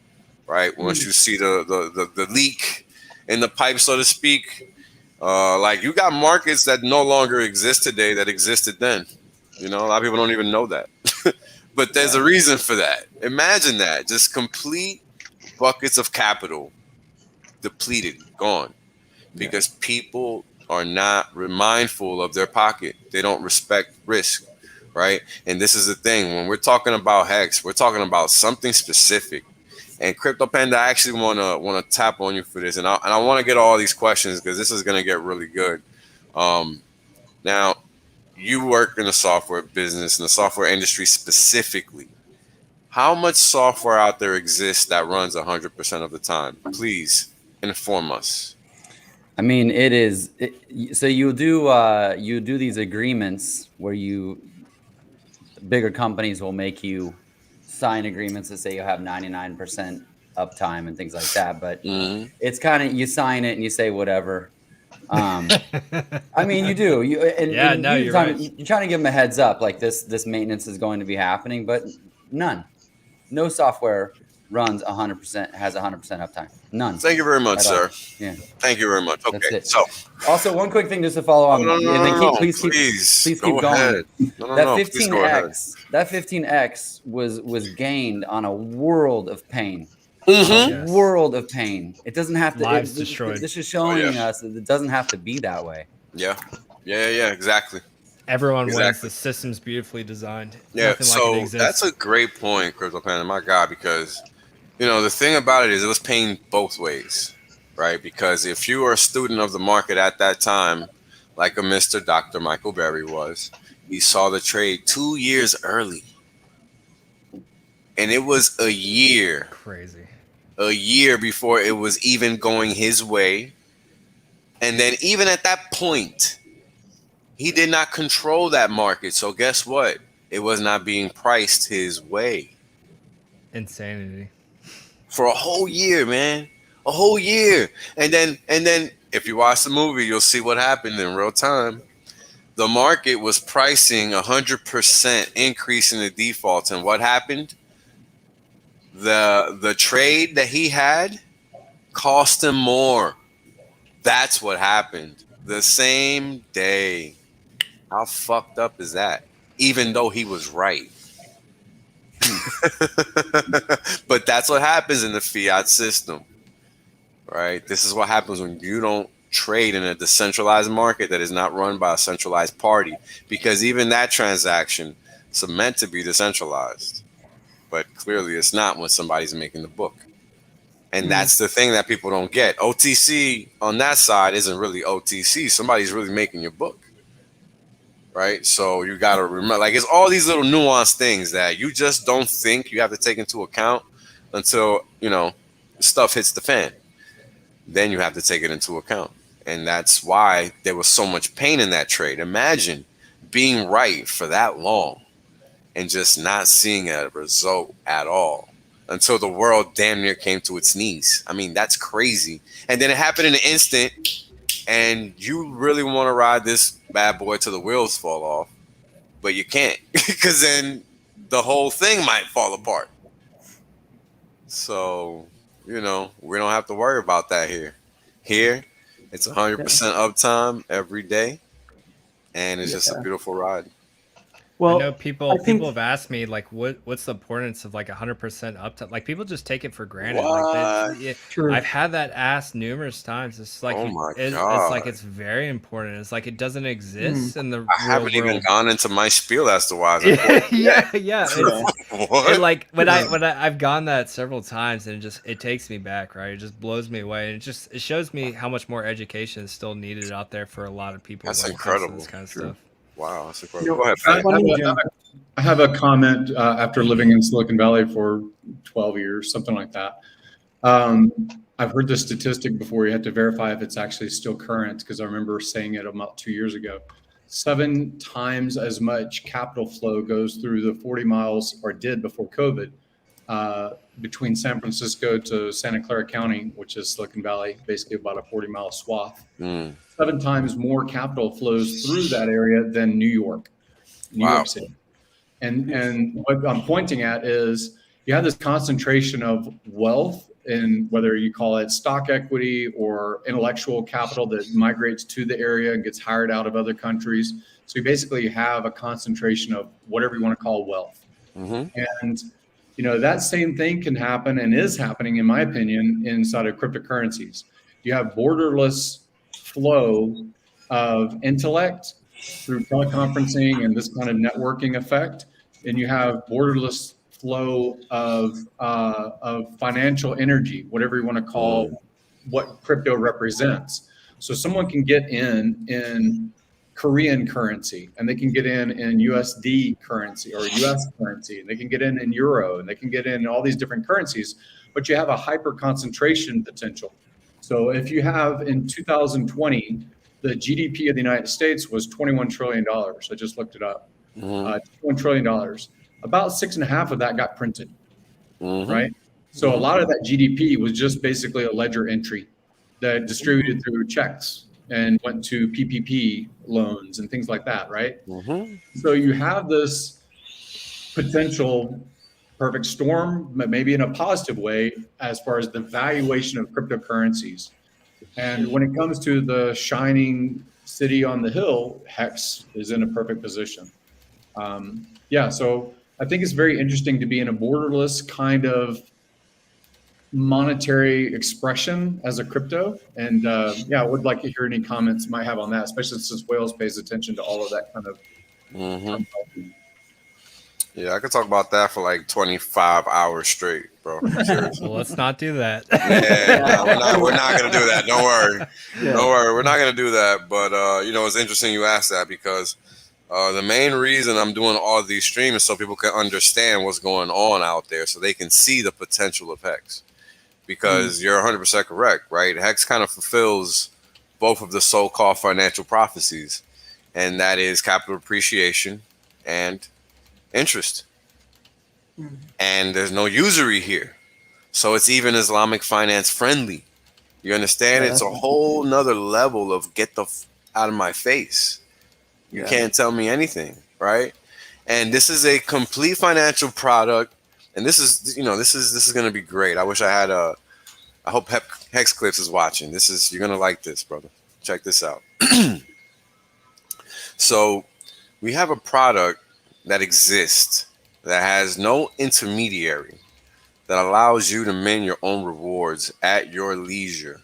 right? Once you see the leak in the pipe, so to speak, like you got markets that no longer exist today that existed then. A lot of people don't even know that. But there's a reason for that. Imagine that. Just complete buckets of capital depleted, gone, because people are not mindful of their pocket. They don't respect risk, right? And this is the thing, when we're talking about Hex, we're talking about something specific. And Crypto Panda, I actually want to tap on you for this, and I want to get all these questions because this is going to get really good. Now, you work in the software business, in the software industry specifically. How much software out there exists that runs 100% of the time? Please inform us. I mean, so you do these agreements where bigger companies will make you sign agreements that say you have 99% uptime and things like that. But it's kind of, you sign it and you say whatever. I mean, you do. You're right. You're trying to give them a heads up, like this maintenance is going to be happening, but no software runs 100%, has 100% uptime. None. Thank you very much, sir. Yeah. Thank you very much. That's Okay, it. so also one quick thing just to follow on, please keep going. That 15x, that 15x was gained on a world of pain. A world of pain. It doesn't have to. Lives destroyed. This is showing us that it doesn't have to be that way. Yeah, exactly. Everyone wins. The system's beautifully designed. Yeah, Nothing so like it exists. that's a great point, Crypto Panda, my God, because the thing about it is it was paying both ways, right? Because if you were a student of the market at that time, like a Mr. Dr. Michael Berry was, he saw the trade 2 years early. And it was a year. Crazy. A year before it was even going his way. And then even at that point, he did not control that market. So guess what? It was not being priced his way. Insanity. For a whole year, man. A whole year. And then if you watch the movie, you'll see what happened in real time. The market was pricing 100% increase in the defaults. And what happened? The trade that he had cost him more. That's what happened. The same day. How fucked up is that? Even though he was right. But that's what happens in the fiat system, right? This is what happens when you don't trade in a decentralized market that is not run by a centralized party, because even that transaction is meant to be decentralized, but clearly it's not when somebody's making the book. And that's the thing that people don't get. OTC on that side isn't really OTC. Somebody's really making your book. Right? So you got to remember, like, it's all these little nuanced things that you just don't think you have to take into account until, stuff hits the fan. Then you have to take it into account. And that's why there was so much pain in that trade. Imagine being right for that long and just not seeing a result at all until the world damn near came to its knees. I mean, that's crazy. And then it happened in an instant. And you really want to ride this bad boy till the wheels fall off, but you can't, because then the whole thing might fall apart. So, we don't have to worry about that here. Here, it's 100% uptime every day, and it's just a beautiful ride. Well, I know people have asked me, like, what's the importance of like 100% uptime? Like, people just take it for granted. Like, I've had that asked numerous times. It's like, it's like it's very important. It's like it doesn't exist in the real world. I haven't even gone into my spiel as to why. Yeah. What? Like when I've gone that several times, and it takes me back, right? It just blows me away, and it shows me how much more education is still needed out there for a lot of people. That's incredible. This kind of stuff. Wow, that's incredible. Go ahead. I have a comment after living in Silicon Valley for 12 years, something like that. I've heard this statistic before. You have to verify if it's actually still current, because I remember saying it about 2 years ago. 7 times as much capital flow goes through the 40 miles, or did before COVID, between San Francisco to Santa Clara County, which is Silicon Valley, basically about a 40-mile swath. 7 times more capital flows through that area than New York City. And what I'm pointing at is you have this concentration of wealth, in whether you call it stock equity or intellectual capital that migrates to the area and gets hired out of other countries. So you basically have a concentration of whatever you want to call wealth. And that same thing can happen, and is happening, in my opinion, inside of cryptocurrencies. You have borderless flow of intellect through teleconferencing and this kind of networking effect, and you have borderless flow of financial energy, whatever you want to call what crypto represents. So someone can get in Korean currency, and they can get in USD currency or US currency, and they can get in euro, and they can get in all these different currencies, but you have a hyper concentration potential. So if you have, in 2020, the GDP of the United States was $21 trillion. I just looked it up. $21 trillion. About 6.5 of that got printed, right? So a lot of that GDP was just basically a ledger entry that distributed through checks and went to PPP loans and things like that, right? So you have this potential perfect storm, maybe in a positive way, as far as the valuation of cryptocurrencies. And when it comes to the shining city on the hill, HEX is in a perfect position. Yeah, so I think it's very interesting to be in a borderless kind of monetary expression as a crypto. And yeah, I would like to hear any comments you might have on that, especially since Wales pays attention to all of that kind of terminology. Yeah, I could talk about that for like 25 hours straight, bro. Well, let's not do that. Yeah, we're not gonna do that. Don't worry. Don't worry. We're not gonna do that. But you know, it's interesting you asked that, because the main reason I'm doing all of these streams is so people can understand what's going on out there, so they can see the potential of HEX. Because you're 100% correct, right? HEX kind of fulfills both of the so-called financial prophecies, and that is capital appreciation and interest. And there's no usury here, so it's even Islamic finance friendly. You understand? It's a whole nother level of get the out of my face. You can't tell me anything, right? And this is a complete financial product, and this is, you know, this is going to be great. I wish I had a. I hope Hex Clips is watching. You're going to like this, brother. Check this out. So we have a product that exists that has no intermediary, that allows you to mint your own rewards at your leisure.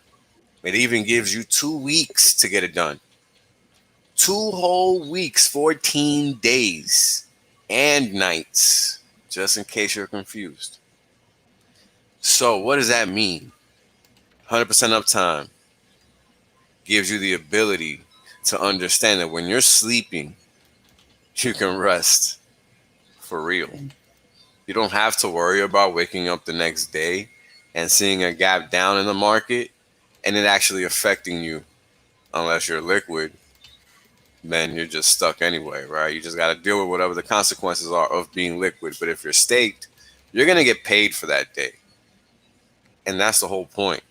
It even gives you 2 weeks to get it done. 2 whole weeks, 14 days and nights, just in case you're confused. So what does that mean? 100% uptime gives you the ability to understand that when you're sleeping, you can rest for real. You don't have to worry about waking up the next day and seeing a gap down in the market and it actually affecting you. Unless you're liquid, then you're just stuck anyway, right? You just got to deal with whatever the consequences are of being liquid. But if you're staked, you're going to get paid for that day. And that's the whole point,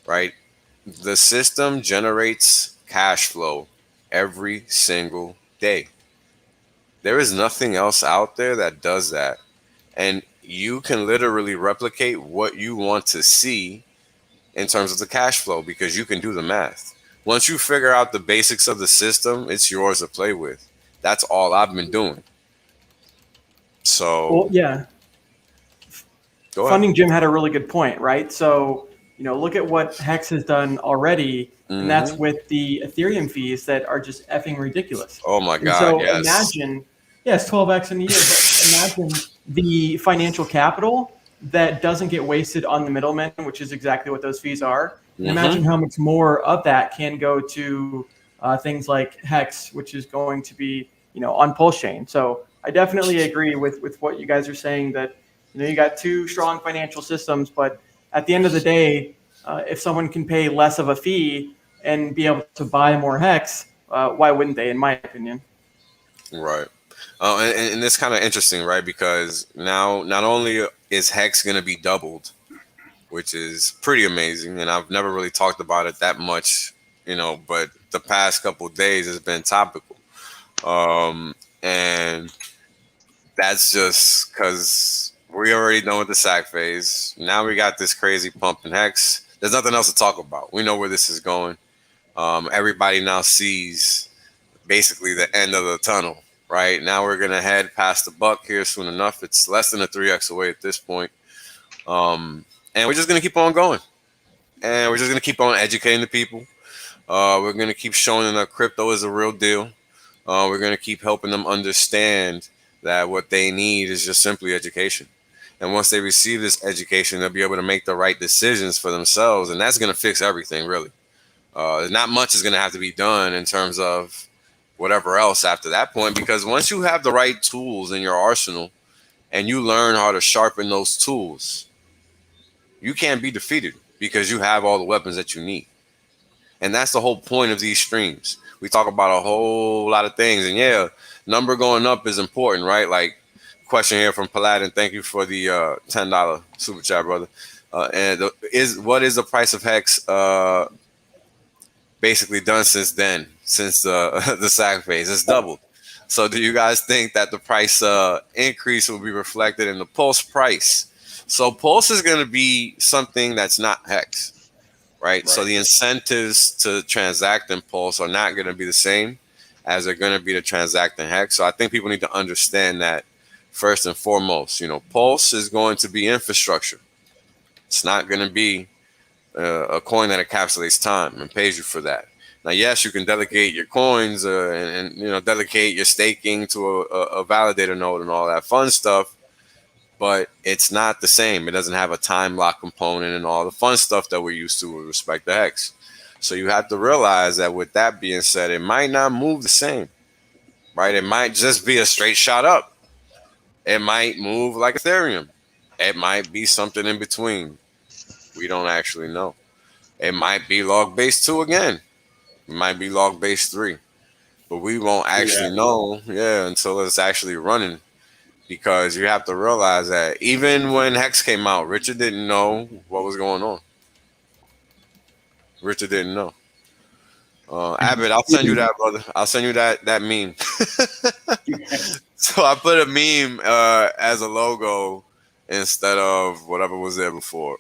right? The system generates cash flow every single day. There is nothing else out there that does that. And you can literally replicate what you want to see in terms of the cash flow, because you can do the math. Once you figure out the basics of the system, it's yours to play with. That's all I've been doing. So, well, yeah. Funding Jim had a really good point, right? So, you know, look at what Hex has done already, and that's with the Ethereum fees that are just effing ridiculous. Oh my God! So yes. Imagine, it's 12x in a year, but imagine the financial capital that doesn't get wasted on the middlemen, which is exactly what those fees are. Imagine how much more of that can go to things like Hex, which is going to be, you know, on PulseChain. So I definitely agree with what you guys are saying, that, you know, you got 2 strong financial systems, but at the end of the day, if someone can pay less of a fee and be able to buy more Hex, why wouldn't they, in my opinion? Right. And it's kind of interesting, right? Because now not only is Hex going to be doubled, which is pretty amazing, and I've never really talked about it that much, you know, but the past couple of days has been topical. And that's just because we already know the sack phase. Now we got this crazy pump in Hex. There's nothing else to talk about. We know where this is going. Everybody now sees basically the end of the tunnel, right? Now we're going to head past the buck here soon enough. It's less than a 3x away at this point. And we're just going to keep on going. And we're just going to keep on educating the people. We're going to keep showing them that crypto is a real deal. We're going to keep helping them understand that what they need is just simply education. And once they receive this education, they'll be able to make the right decisions for themselves. And that's going to fix everything, really. Not much is going to have to be done in terms of whatever else after that point, because once you have the right tools in your arsenal and you learn how to sharpen those tools, you can't be defeated because you have all the weapons that you need. And that's the whole point of these streams. We talk about a whole lot of things, and yeah, number going up is important, right? Like, question here from Paladin. Thank you for the $10 super chat, brother. What is the price of Hex basically done since then, since the sack phase? It's doubled. So do you guys think that the price increase will be reflected in the Pulse price? So Pulse is going to be something that's not Hex, right? So the incentives to transact in Pulse are not going to be the same as they're going to be to transact in Hex. So I think people need to understand that first and foremost. You know, Pulse is going to be infrastructure. It's not going to be a coin that encapsulates time and pays you for that. Now, yes, you can delegate your coins and you know, delegate your staking to a validator node and all that fun stuff, but it's not the same. It doesn't have a time lock component and all the fun stuff that we're used to with respect to Hex. So you have to realize that with that being said, it might not move the same, right? It might just be a straight shot up. It might move like Ethereum. It might be something in between. We don't actually know. It might be log base 2 again. It might be log base 3. But we won't actually know, until it's actually running. Because you have to realize that even when Hex came out, Richard didn't know what was going on. Richard didn't know. Abbott, I'll send you that, brother. I'll send you that meme. So I put a meme as a logo instead of whatever was there before.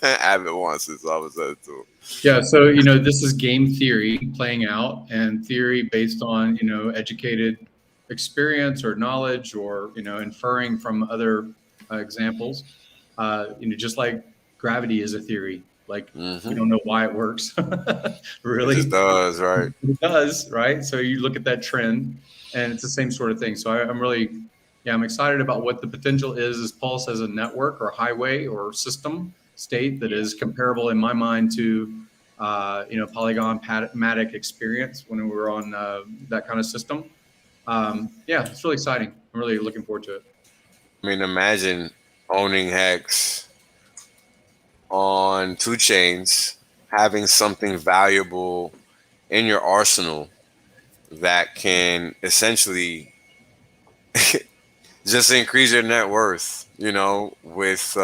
Abbott wants it, so I was it too. Yeah, so you know, this is game theory playing out, and theory based on, you know, educated experience or knowledge, or, you know, inferring from other examples. You know, just like gravity is a theory. Like, we don't know why it works. Really, it just does, right? It does, right? So you look at that trend, and it's the same sort of thing. So I'm really, I'm excited about what the potential is Pulse as a network or highway or system state that is comparable in my mind to, you know, Polygon Matic experience when we were on that kind of system. Yeah, it's really exciting. I'm really looking forward to it. I mean, imagine owning Hex on 2 chains, having something valuable in your arsenal that can essentially just increase your net worth, you know, with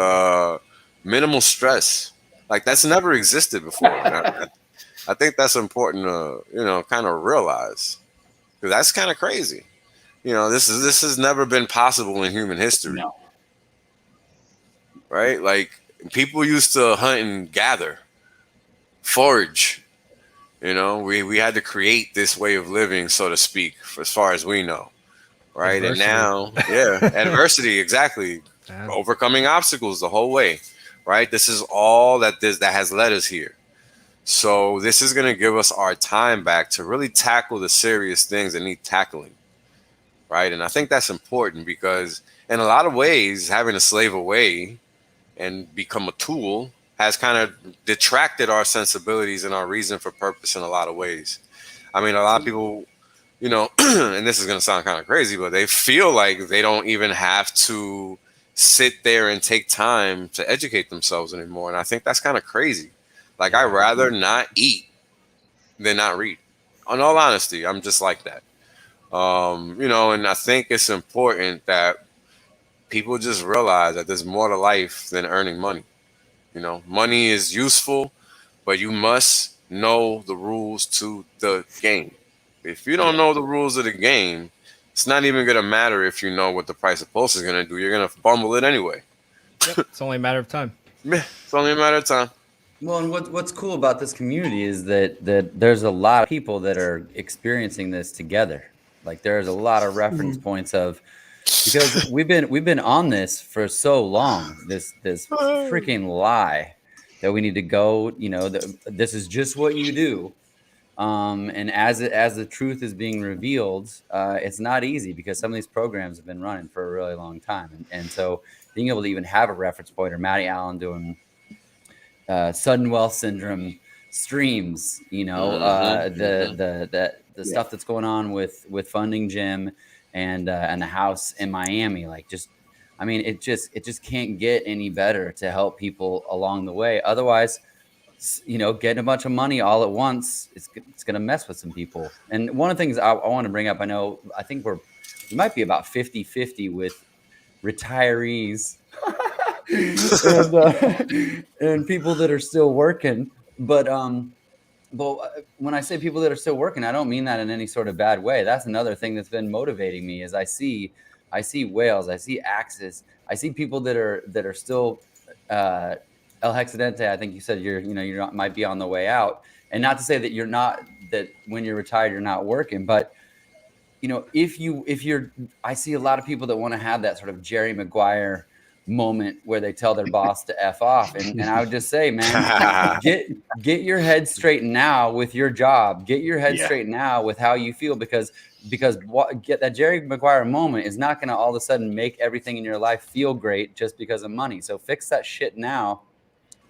minimal stress. Like, that's never existed before. I think that's important to, you know, kind of realize, because that's kind of crazy. You know, this has never been possible in human history. No. Right? Like, people used to hunt and gather, forage. You know, we had to create this way of living, so to speak, as far as we know. Right? Adversity. And now, adversity, exactly. Overcoming obstacles the whole way. Right? This is all that has led us here. So this is going to give us our time back to really tackle the serious things that need tackling. Right? And I think that's important, because in a lot of ways, having to slave away and become a tool has kind of detracted our sensibilities and our reason for purpose in a lot of ways. I mean, a lot of people, you know, and this is going to sound kind of crazy, but they feel like they don't even have to sit there and take time to educate themselves anymore. And I think that's kind of crazy. Like, I'd rather not eat than not read. In all honesty, I'm just like that. You know, and I think it's important that people just realize that there's more to life than earning money. You know, money is useful, but you must know the rules to the game. If you don't know the rules of the game, it's not even going to matter if you know what the price of Pulse is going to do. You're going to bumble it anyway. Yep, it's only a matter of time. Yeah, it's only a matter of time. Well, and what's cool about this community is that there's a lot of people that are experiencing this together. Like, there's a lot of reference points of, because we've been on this for so long, this freaking lie that we need to go, you know, this is just what you do. And as the truth is being revealed, it's not easy, because some of these programs have been running for a really long time. And so being able to even have a reference point, or Matty Allen doing sudden wealth syndrome streams, you know, the stuff that's going on with Funding Jim and the house in Miami, like, just, I mean, it just can't get any better to help people along the way. Otherwise, you know, getting a bunch of money all at once, it's going to mess with some people. And one of the things I want to bring up, I think we might be about 50-50 with retirees and people that are still working. But But when I say people that are still working, I don't mean that in any sort of bad way. That's another thing that's been motivating me is I see whales, I see Axis, I see people that are still El Hexadente. I think you said you might be on the way out, and not to say that you're not, that when you're retired you're not working, but if you're, I see a lot of people that want to have that sort of Jerry Maguire moment where they tell their boss to F off. And I would just say, man, get your head straight now with your job. Get your head straight now with how you feel, because get that Jerry Maguire moment is not going to all of a sudden make everything in your life feel great just because of money. So fix that shit now.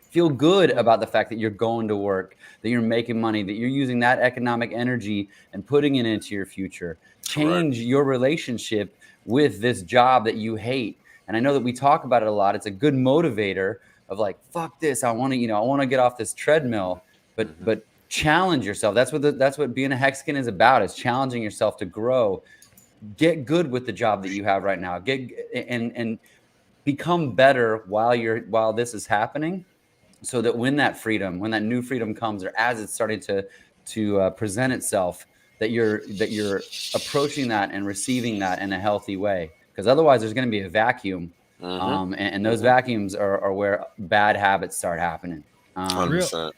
Feel good about the fact that you're going to work, that you're making money, that you're using that economic energy and putting it into your future. Change your relationship with this job that you hate. And I know that we talk about it a lot. It's a good motivator of like, fuck this. I want to get off this treadmill, but challenge yourself. That's what being a Hexkin is about, is challenging yourself to grow. Get good with the job that you have right now. And become better while this is happening, so that when that new freedom comes, or as it's starting to present itself, that you're approaching that and receiving that in a healthy way. Because otherwise there's going to be a vacuum, and those vacuums are where bad habits start happening.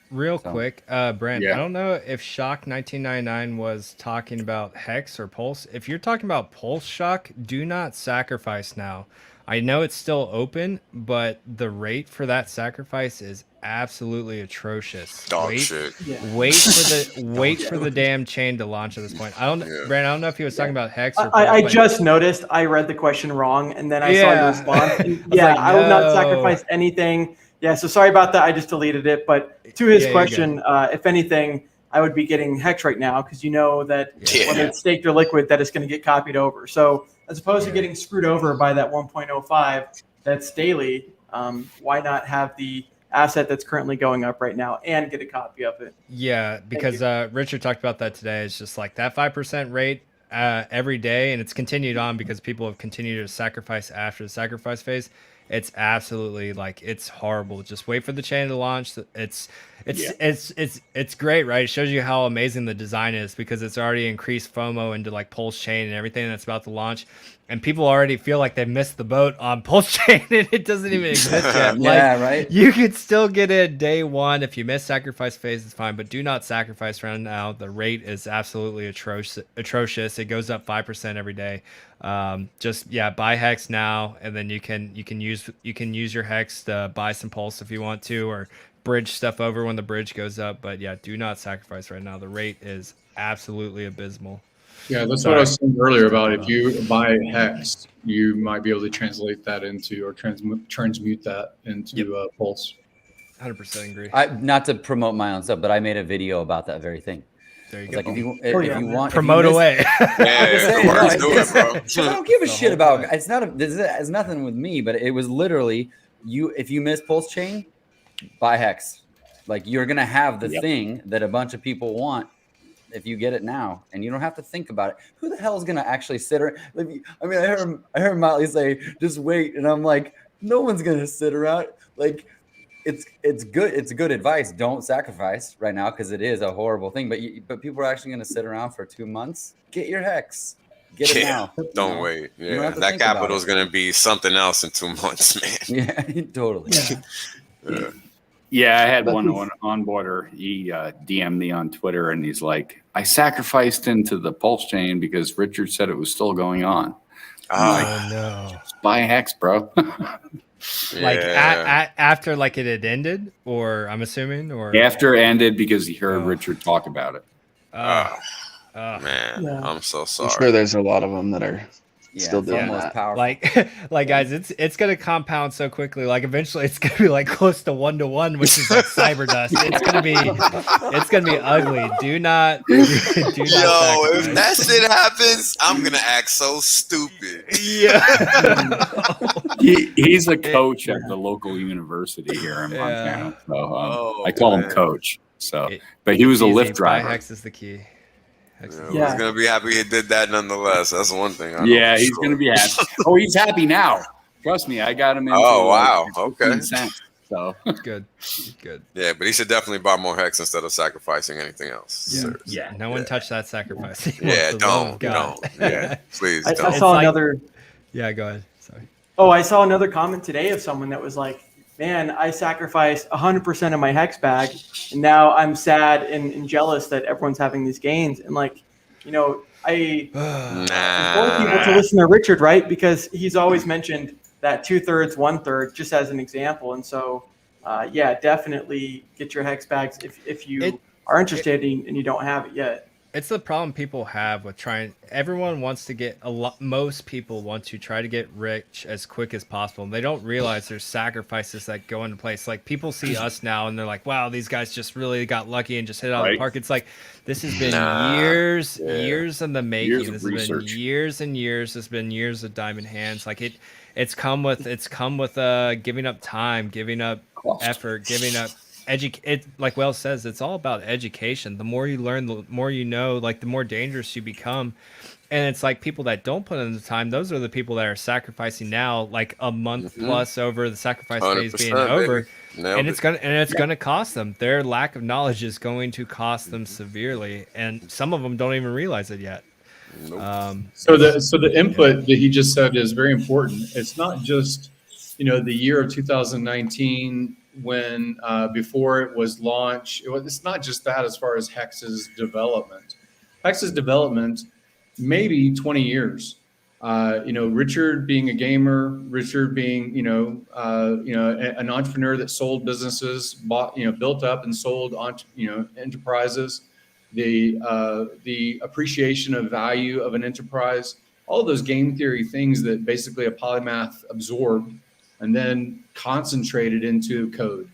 Real quick, Brent, I don't know if Shock 1999 was talking about Hex or Pulse. If you're talking about Pulse, Shock, do not sacrifice now. I know it's still open, but the rate for that sacrifice is absolutely atrocious. Wait for the damn chain to launch at this point. Brandon, I don't know if he was talking about Hex or I just noticed I read the question wrong, and then I saw your response. And I would not sacrifice anything. Yeah, so sorry about that. I just deleted it. But to his question, if anything, I would be getting Hex right now, because you know that whether it's staked or liquid, that it's going to get copied over. So as opposed to getting screwed over by that 1.05 that's daily, why not have the asset that's currently going up right now and get a copy of it? Yeah, because Richard talked about that today. It's just like that 5% rate every day, and it's continued on because people have continued to sacrifice after the sacrifice phase. It's absolutely like, it's horrible. Just wait for the chain to launch. It's great, right? It shows you how amazing the design is, because it's already increased FOMO into like PulseChain and everything that's about to launch, and people already feel like they missed the boat on PulseChain and it doesn't even exist yet. Right. You could still get it day one. If you miss sacrifice phase, it's fine, but do not sacrifice right now. The rate is absolutely atrocious. It goes up 5% every day. Buy Hex now, and then you can use your Hex to buy some Pulse if you want to, or bridge stuff over when the bridge goes up. But yeah, do not sacrifice right now. The rate is absolutely abysmal. Yeah, that's what I was saying earlier about if you buy Hex, you might be able to translate that into, or transmute that into Pulse. 100% agree. Not to promote my own stuff, but I made a video about that very thing. There you go. Like if you want, promote away. I don't give a shit about. It's not. This has nothing with me, but it was literally if you miss PulseChain, buy Hex. Like, you're gonna have the thing that a bunch of people want if you get it now, and you don't have to think about it. Who the hell is gonna actually sit around? I mean, I heard Motley say, "Just wait," and I'm like, no one's gonna sit around. Like, it's good. It's good advice. Don't sacrifice right now, because it is a horrible thing. But people are actually going to sit around for 2 months. Get your Hex. Get it now. Don't wait. Yeah, that capital is going to be something else in 2 months, man. Yeah, totally. Yeah, I had one onboarder. He DM'd me on Twitter, and he's like, "I sacrificed into the PulseChain because Richard said it was still going on." No! Buy Hex, bro. Like after like it had ended, or I'm assuming, or after it ended, because he heard Richard talk about it. Man, I'm so sorry. I'm sure there's a lot of them that are still doing that. Powerful. Like guys, it's gonna compound so quickly. Like eventually, it's gonna be like close to 1-to-1, which is like cyber dust. It's gonna be ugly. Do not. Yo, if that shit happens, I'm gonna act so stupid. Yeah. He's a coach at the local university here in Montana. So I call him Coach. So, but he was a Lyft driver. Hex is the key. He's gonna be happy he did that nonetheless. That's one thing. He's gonna be happy. Oh, he's happy now. Trust me, I got him in. Oh wow, okay. So good, good. Yeah, but he should definitely buy more Hex instead of sacrificing anything else. Yeah, Seriously. yeah. No one touch that sacrifice. Yeah, don't. Yeah, please I don't. saw another. Yeah, go ahead. Sorry. Oh, I saw another comment today of someone that was like, "Man, I sacrificed 100% of my Hex bag, and now I'm sad and jealous that everyone's having these gains." And like, you know, I implore people to listen to Richard, right? Because he's always mentioned that 2/3, 1/3, just as an example. And so, yeah, definitely get your Hex bags if you are interested and you don't have it yet. It's the problem people have with trying. Everyone wants to get most people want to try to get rich as quick as possible. And they don't realize there's sacrifices that go into place. Like people see us now and they're like, wow, these guys just really got lucky and just hit it out of the park. It's like, this has been years in the making. This has been years and years. It's been years of diamond hands. Like it's come with giving up time, giving up effort, giving up like Wells says, it's all about education. The more you learn, the more you know, like the more dangerous you become. And it's like people that don't put in the time, those are the people that are sacrificing now, like a month plus over the sacrifice phase being over. And it's gonna cost them. Their lack of knowledge is going to cost them severely, and some of them don't even realize it yet. So the input that he just said is very important. It's not just, you know, the year of 2019 when before it was launched. It's not just that as far as Hex's development. Hex's development, maybe 20 years. You know, Richard being a gamer, Richard being, an entrepreneur that sold businesses, built up and sold enterprises. The appreciation of value of an enterprise, all of those game theory things that basically a polymath absorbed and then concentrated into code,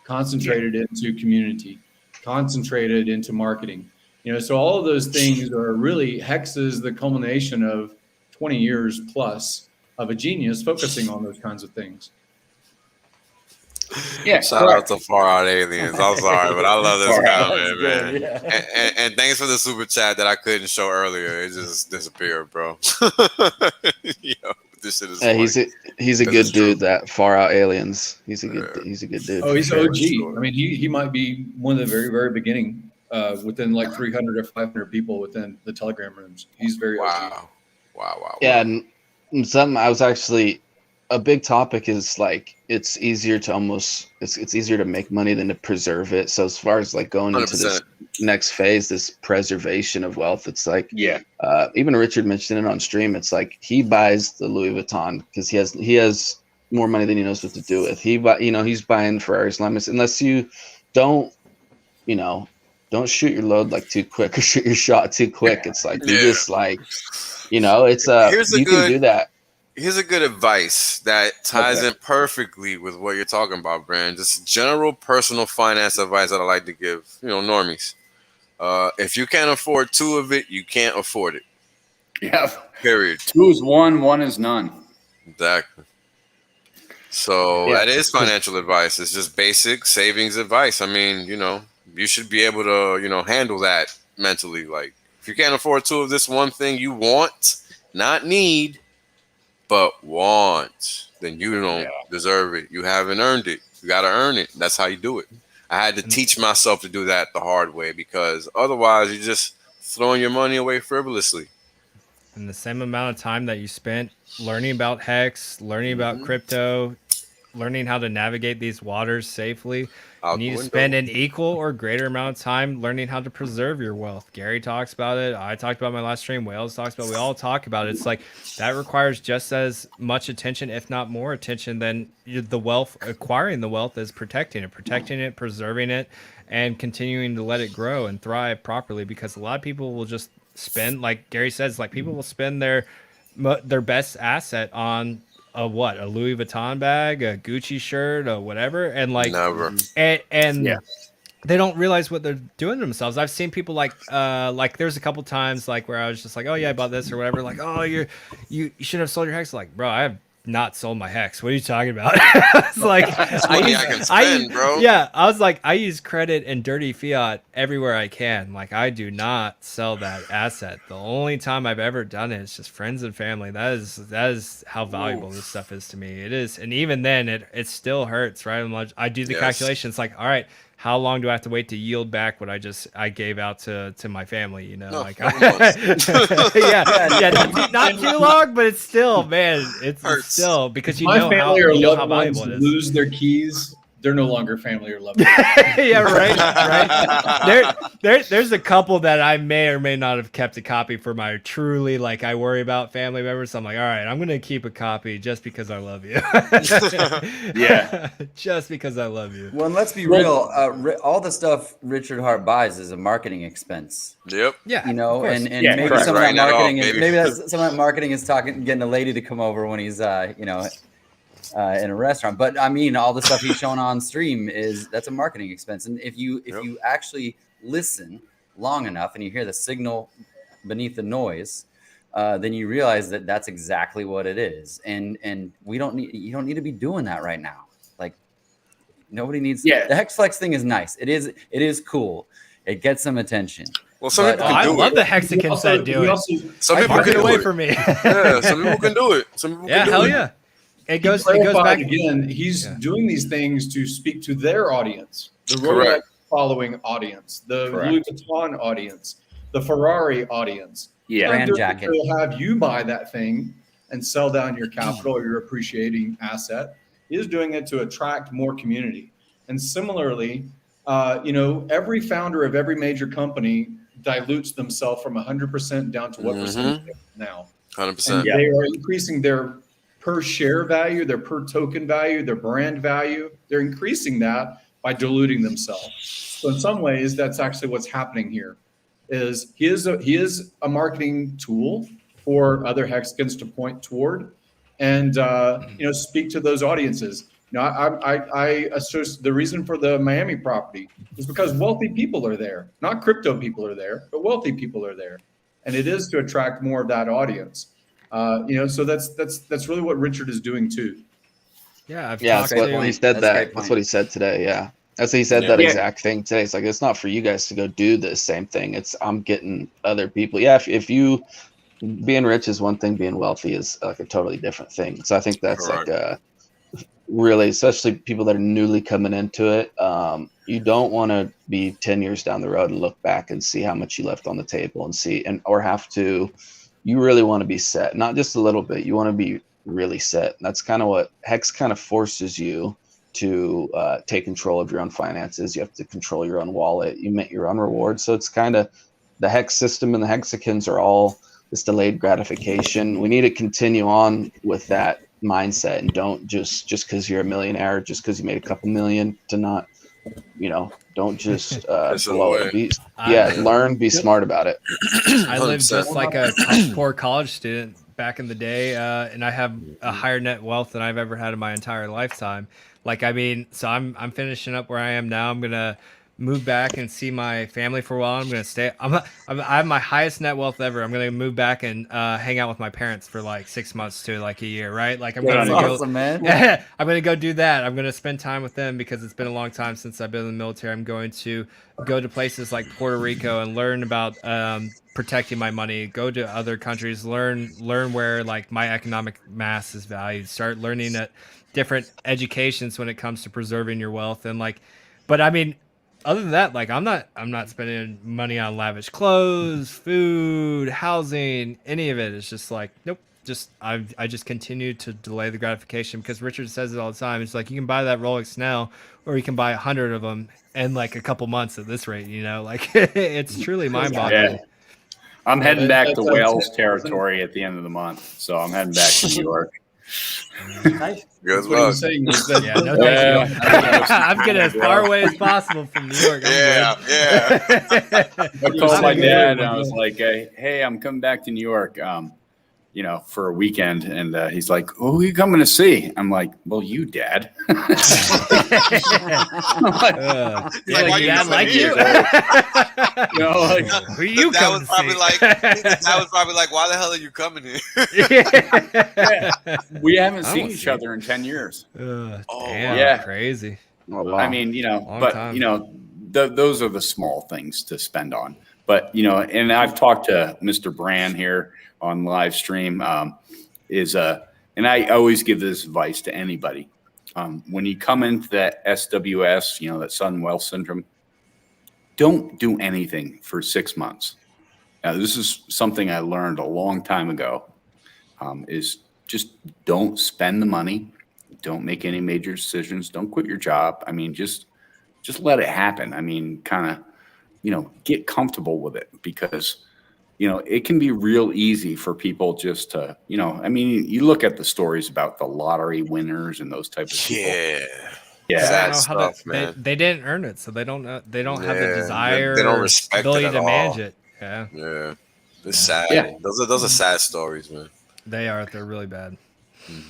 concentrated into community, concentrated into marketing. You know, so all of those things are really, Hex is the culmination of 20 years plus of a genius focusing on those kinds of things. Yeah, shout out to Far Out Aliens. I'm sorry, but I love this comment, man. Yeah. And thanks for the super chat that I couldn't show earlier. It just disappeared, bro. This shit is he's a good dude. That Far Out Aliens. He's a good dude. Oh, he's OG. I mean, he might be one of the very, very beginning, within like 300 or 500 people within the Telegram rooms. He's very OG. Wow. Yeah, and something I was actually, a big topic is like it's easier to make money than to preserve it. So as far as like going 100%. Into this next phase, this preservation of wealth, it's like even Richard mentioned it on stream. It's like he buys the Louis Vuitton because he has more money than he knows what to do with. He's buying Ferraris, Lamborghinis, unless you don't shoot your load like too quick or shoot your shot too quick. It's like you just like, it's you can do that. Here's a good advice that ties in perfectly with what you're talking about, Brand. Just general personal finance advice that I like to give, normies. If you can't afford two of it, you can't afford it. Yeah. Period. Two is one is none. Exactly. So that is financial advice. It's just basic savings advice. I mean, you should be able to, handle that mentally. Like, if you can't afford two of this one thing you want, not need, but want, then you don't deserve it. You haven't earned it. You got to earn it. That's how you do it. I had to teach myself to do that the hard way, because otherwise you're just throwing your money away frivolously. And the same amount of time that you spent learning about Hex, learning about crypto, learning how to navigate these waters safely, you need to spend an equal or greater amount of time learning how to preserve your wealth. Gary talks about it. I talked about it in my last stream. Wales talks about it. We all talk about it. It's like that requires just as much attention, if not more attention, than the wealth. Acquiring the wealth is protecting it, preserving it, and continuing to let it grow and thrive properly. Because a lot of people will just spend, like Gary says, like people will spend their best asset on a Louis Vuitton bag, a Gucci shirt, or whatever, and like and they don't realize what they're doing to themselves. I've seen people like there's a couple times like where I was just like, oh yeah, I bought this or whatever, like, oh you should have sold your Hex. Like, bro, I have not sold my hex. What are you talking about? It's like I was like, I use credit and dirty fiat everywhere I can. Like, I do not sell that asset. The only time I've ever done it is just friends and family. That is how valuable this stuff is to me. It is, and even then, it still hurts, right? I do the calculations. Like, all right, how long do I have to wait to yield back what I gave out to my family? You know, not too long, but it's still, man, it's still, because you know how valuable it is. Lose their keys, they're no longer family or loved ones. Yeah, right. There's a couple that I may or may not have kept a copy for my truly, like, I worry about family members. So I'm like, all right, I'm gonna keep a copy just because I love you. Yeah, just because I love you. Well, and let's be real. All the stuff Richard Hart buys is a marketing expense. Yep. Yeah. You know, and maybe some of that marketing is some of that marketing is getting a lady to come over when he's in a restaurant. But I mean, all the stuff he's showing on stream that's a marketing expense. And if you actually listen long enough and you hear the signal beneath the noise, then you realize that that's exactly what it is. And you don't need to be doing that right now. Like, nobody needs. Yeah. The HEXFlex thing is nice. It is cool. It gets some attention. Well, some people can do it. I love the Hexicans that do it. Some people can do it for me. Yeah, some people can do it. Some people can do it. Yeah. It goes back again. He's doing these things to speak to their audience, the Rolex following audience, the Louis Vuitton audience, the Ferrari audience. Yeah, brand jacket. He'll have you buy that thing and sell down your capital or your appreciating asset. He is doing it to attract more community. And similarly, every founder of every major company dilutes themselves from 100% down to what percentage now. 100%. They are increasing their per share value, their per token value, their brand value. They're increasing that by diluting themselves. So in some ways, that's actually what's happening here. He is a marketing tool for other Hexicans to point toward, and speak to those audiences. I associate the reason for the Miami property is because wealthy people are there, not crypto people are there, but wealthy people are there, and it is to attract more of that audience. So that's really what Richard is doing too. Yeah, that's what he said. That's what he said today. Yeah, that's what he said. That exact thing today. It's like, it's not for you guys to go do the same thing. I'm getting other people. Yeah, if you being rich is one thing, being wealthy is like a totally different thing. So I think that's really, especially people that are newly coming into it. You don't want to be 10 years down the road and look back and see how much you left on the table or have to. You really want to be set, not just a little bit. You want to be really set. And that's kind of what Hex kind of forces you to take control of your own finances. You have to control your own wallet. You make your own rewards. So it's kind of the Hex system and the Hexicans are all this delayed gratification. We need to continue on with that mindset, and don't just because you're a millionaire, just because you made a couple million, to not, don't just blow it. Learn, be smart about it. I lived just like a poor college student back in the day, and I have a higher net wealth than I've ever had in my entire lifetime. Like, I mean, so I'm finishing up where I am now. I'm gonna move back and see my family for a while. I'm gonna stay. I have my highest net wealth ever. I'm gonna move back and hang out with my parents for like 6 months to like a year, right? Like, I'm gonna go. Awesome, man. I'm gonna go do that. I'm gonna spend time with them because it's been a long time since I've been in the military. I'm going to go to places like Puerto Rico and learn about protecting my money. Go to other countries, learn where like my economic mass is valued. Start learning at different educations when it comes to preserving your wealth. And like, but I mean, other than that, like, I'm not spending money on lavish clothes, food, housing, any of it. It's just like, nope. I just continue to delay the gratification, because Richard says it all the time. It's like, you can buy that Rolex now, or you can buy 100 of them in like a couple months at this rate. Like, it's truly mind-boggling. Yeah. I'm heading back to Wales territory at the end of the month, so I'm heading back to New York. Nice. Good luck. I'm getting as far away as possible from New York. I called my dad and I was like, "Hey, I'm coming back to New York. you know, for a weekend, and he's like, "Oh, who are you coming to see?" I'm like, "Well, you, Dad." Like, why you Dad like you? You know, like, who you That coming was to probably see? like, that was probably like, why the hell are you coming here? yeah. We haven't I seen don't each see other in 10 years. Damn, Yeah. crazy. Oh, wow. I mean, you know, Long but time. you know, those are the small things to spend on. But you know, and I've talked to Mr. Brand here on live stream. And I always give this advice to anybody. When you come into that SWS, you know, that sudden wealth syndrome, don't do anything for 6 months. Now, this is something I learned a long time ago. Is just don't spend the money, don't make any major decisions, don't quit your job. I mean, just let it happen. I mean, kind of, you know, get comfortable with it, because, you know, it can be real easy for people just to, you know, I mean, you look at the stories about the lottery winners and those type of people. Yeah. Sad Sad stuff, man. They didn't earn it, so they don't have the desire. They don't or respect ability it to at manage all. it. Yeah. Yeah. It's sad. Yeah. Those are sad stories, man. They are. They're really bad.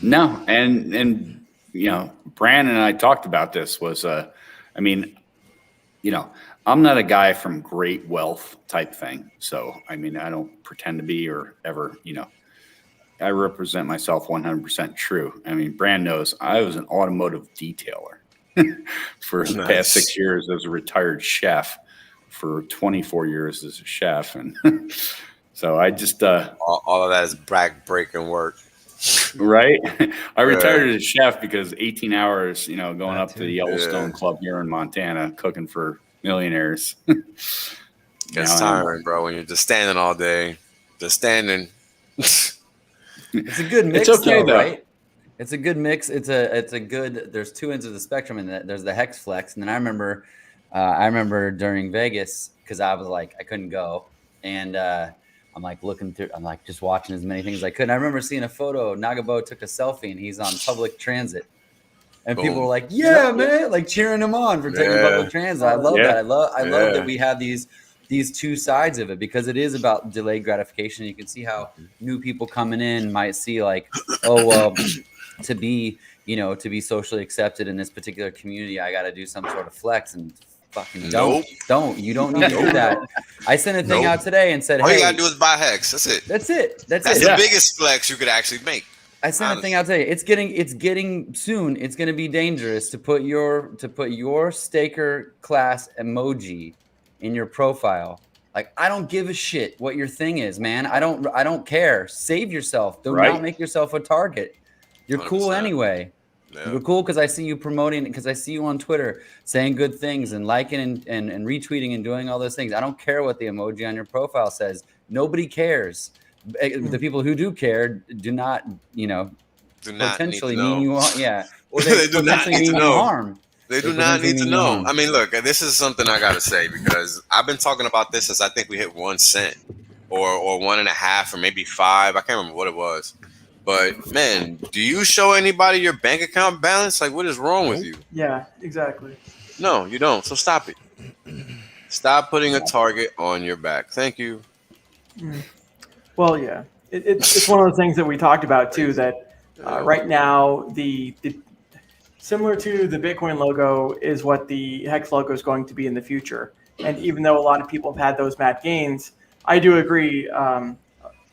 No, and you know, Brandon and I talked about this. I mean, you know, I'm not a guy from great wealth type thing. So, I mean, I don't pretend to be or ever, you know, I represent myself 100% true. I mean, Brand knows I was an automotive detailer for the past 6 years as a retired chef, for 24 years as a chef. And so I just, all of that is back-breaking work. Right. I retired as a chef because 18 hours, you know, going up to the Yellowstone Club here in Montana, cooking for millionaires. It's tiring, bro, when you're just standing all day, just standing. It's a good mix, It's okay, though. right? It's a good mix. It's a good. There's two ends of the spectrum, and there's the Hex Flex. And then I remember during Vegas, because I was like, I couldn't go, and I'm like looking through. I'm like just watching as many things as I could. And I remember seeing a photo. Nagabo took a selfie, and he's on public transit, and people were like, "Yeah, man!" Like cheering him on for taking public transit. I love that. I love that we have these two sides of it, because it is about delayed gratification. You can see how new people coming in might see like, oh, well, to be socially accepted in this particular community, I got to do some sort of flex, and fucking you don't need to do that. I sent a thing out today and said, all hey, you gotta do is buy Hex. That's it. That's it. That's the biggest flex you could actually make. I sent a thing out today. It's getting soon. It's going to be dangerous to put your staker class emoji in your profile. Like, I don't give a shit what your thing is, man. I don't care. Save yourself. Do not make yourself a target. You're 100%. Cool anyway. Yeah. You're cool because I see you promoting, because I see you on Twitter saying good things and liking and retweeting and doing all those things. I don't care what the emoji on your profile says. Nobody cares. The people who do care do not, potentially mean you harm. Yeah. Or they do not need to know. Harm. They do not need to know. I mean, look, this is something I got to say, because I've been talking about this since I think we hit 1 cent or 1.5 or maybe 5. I can't remember what it was. But man, do you show anybody your bank account balance? Like, what is wrong with you? Yeah, exactly. No, you don't. So stop it. Stop putting a target on your back. Thank you. Well, yeah, it's one of the things that we talked about too. That right now, the similar to the Bitcoin logo is what the Hex logo is going to be in the future. And even though a lot of people have had those mad gains, I do agree.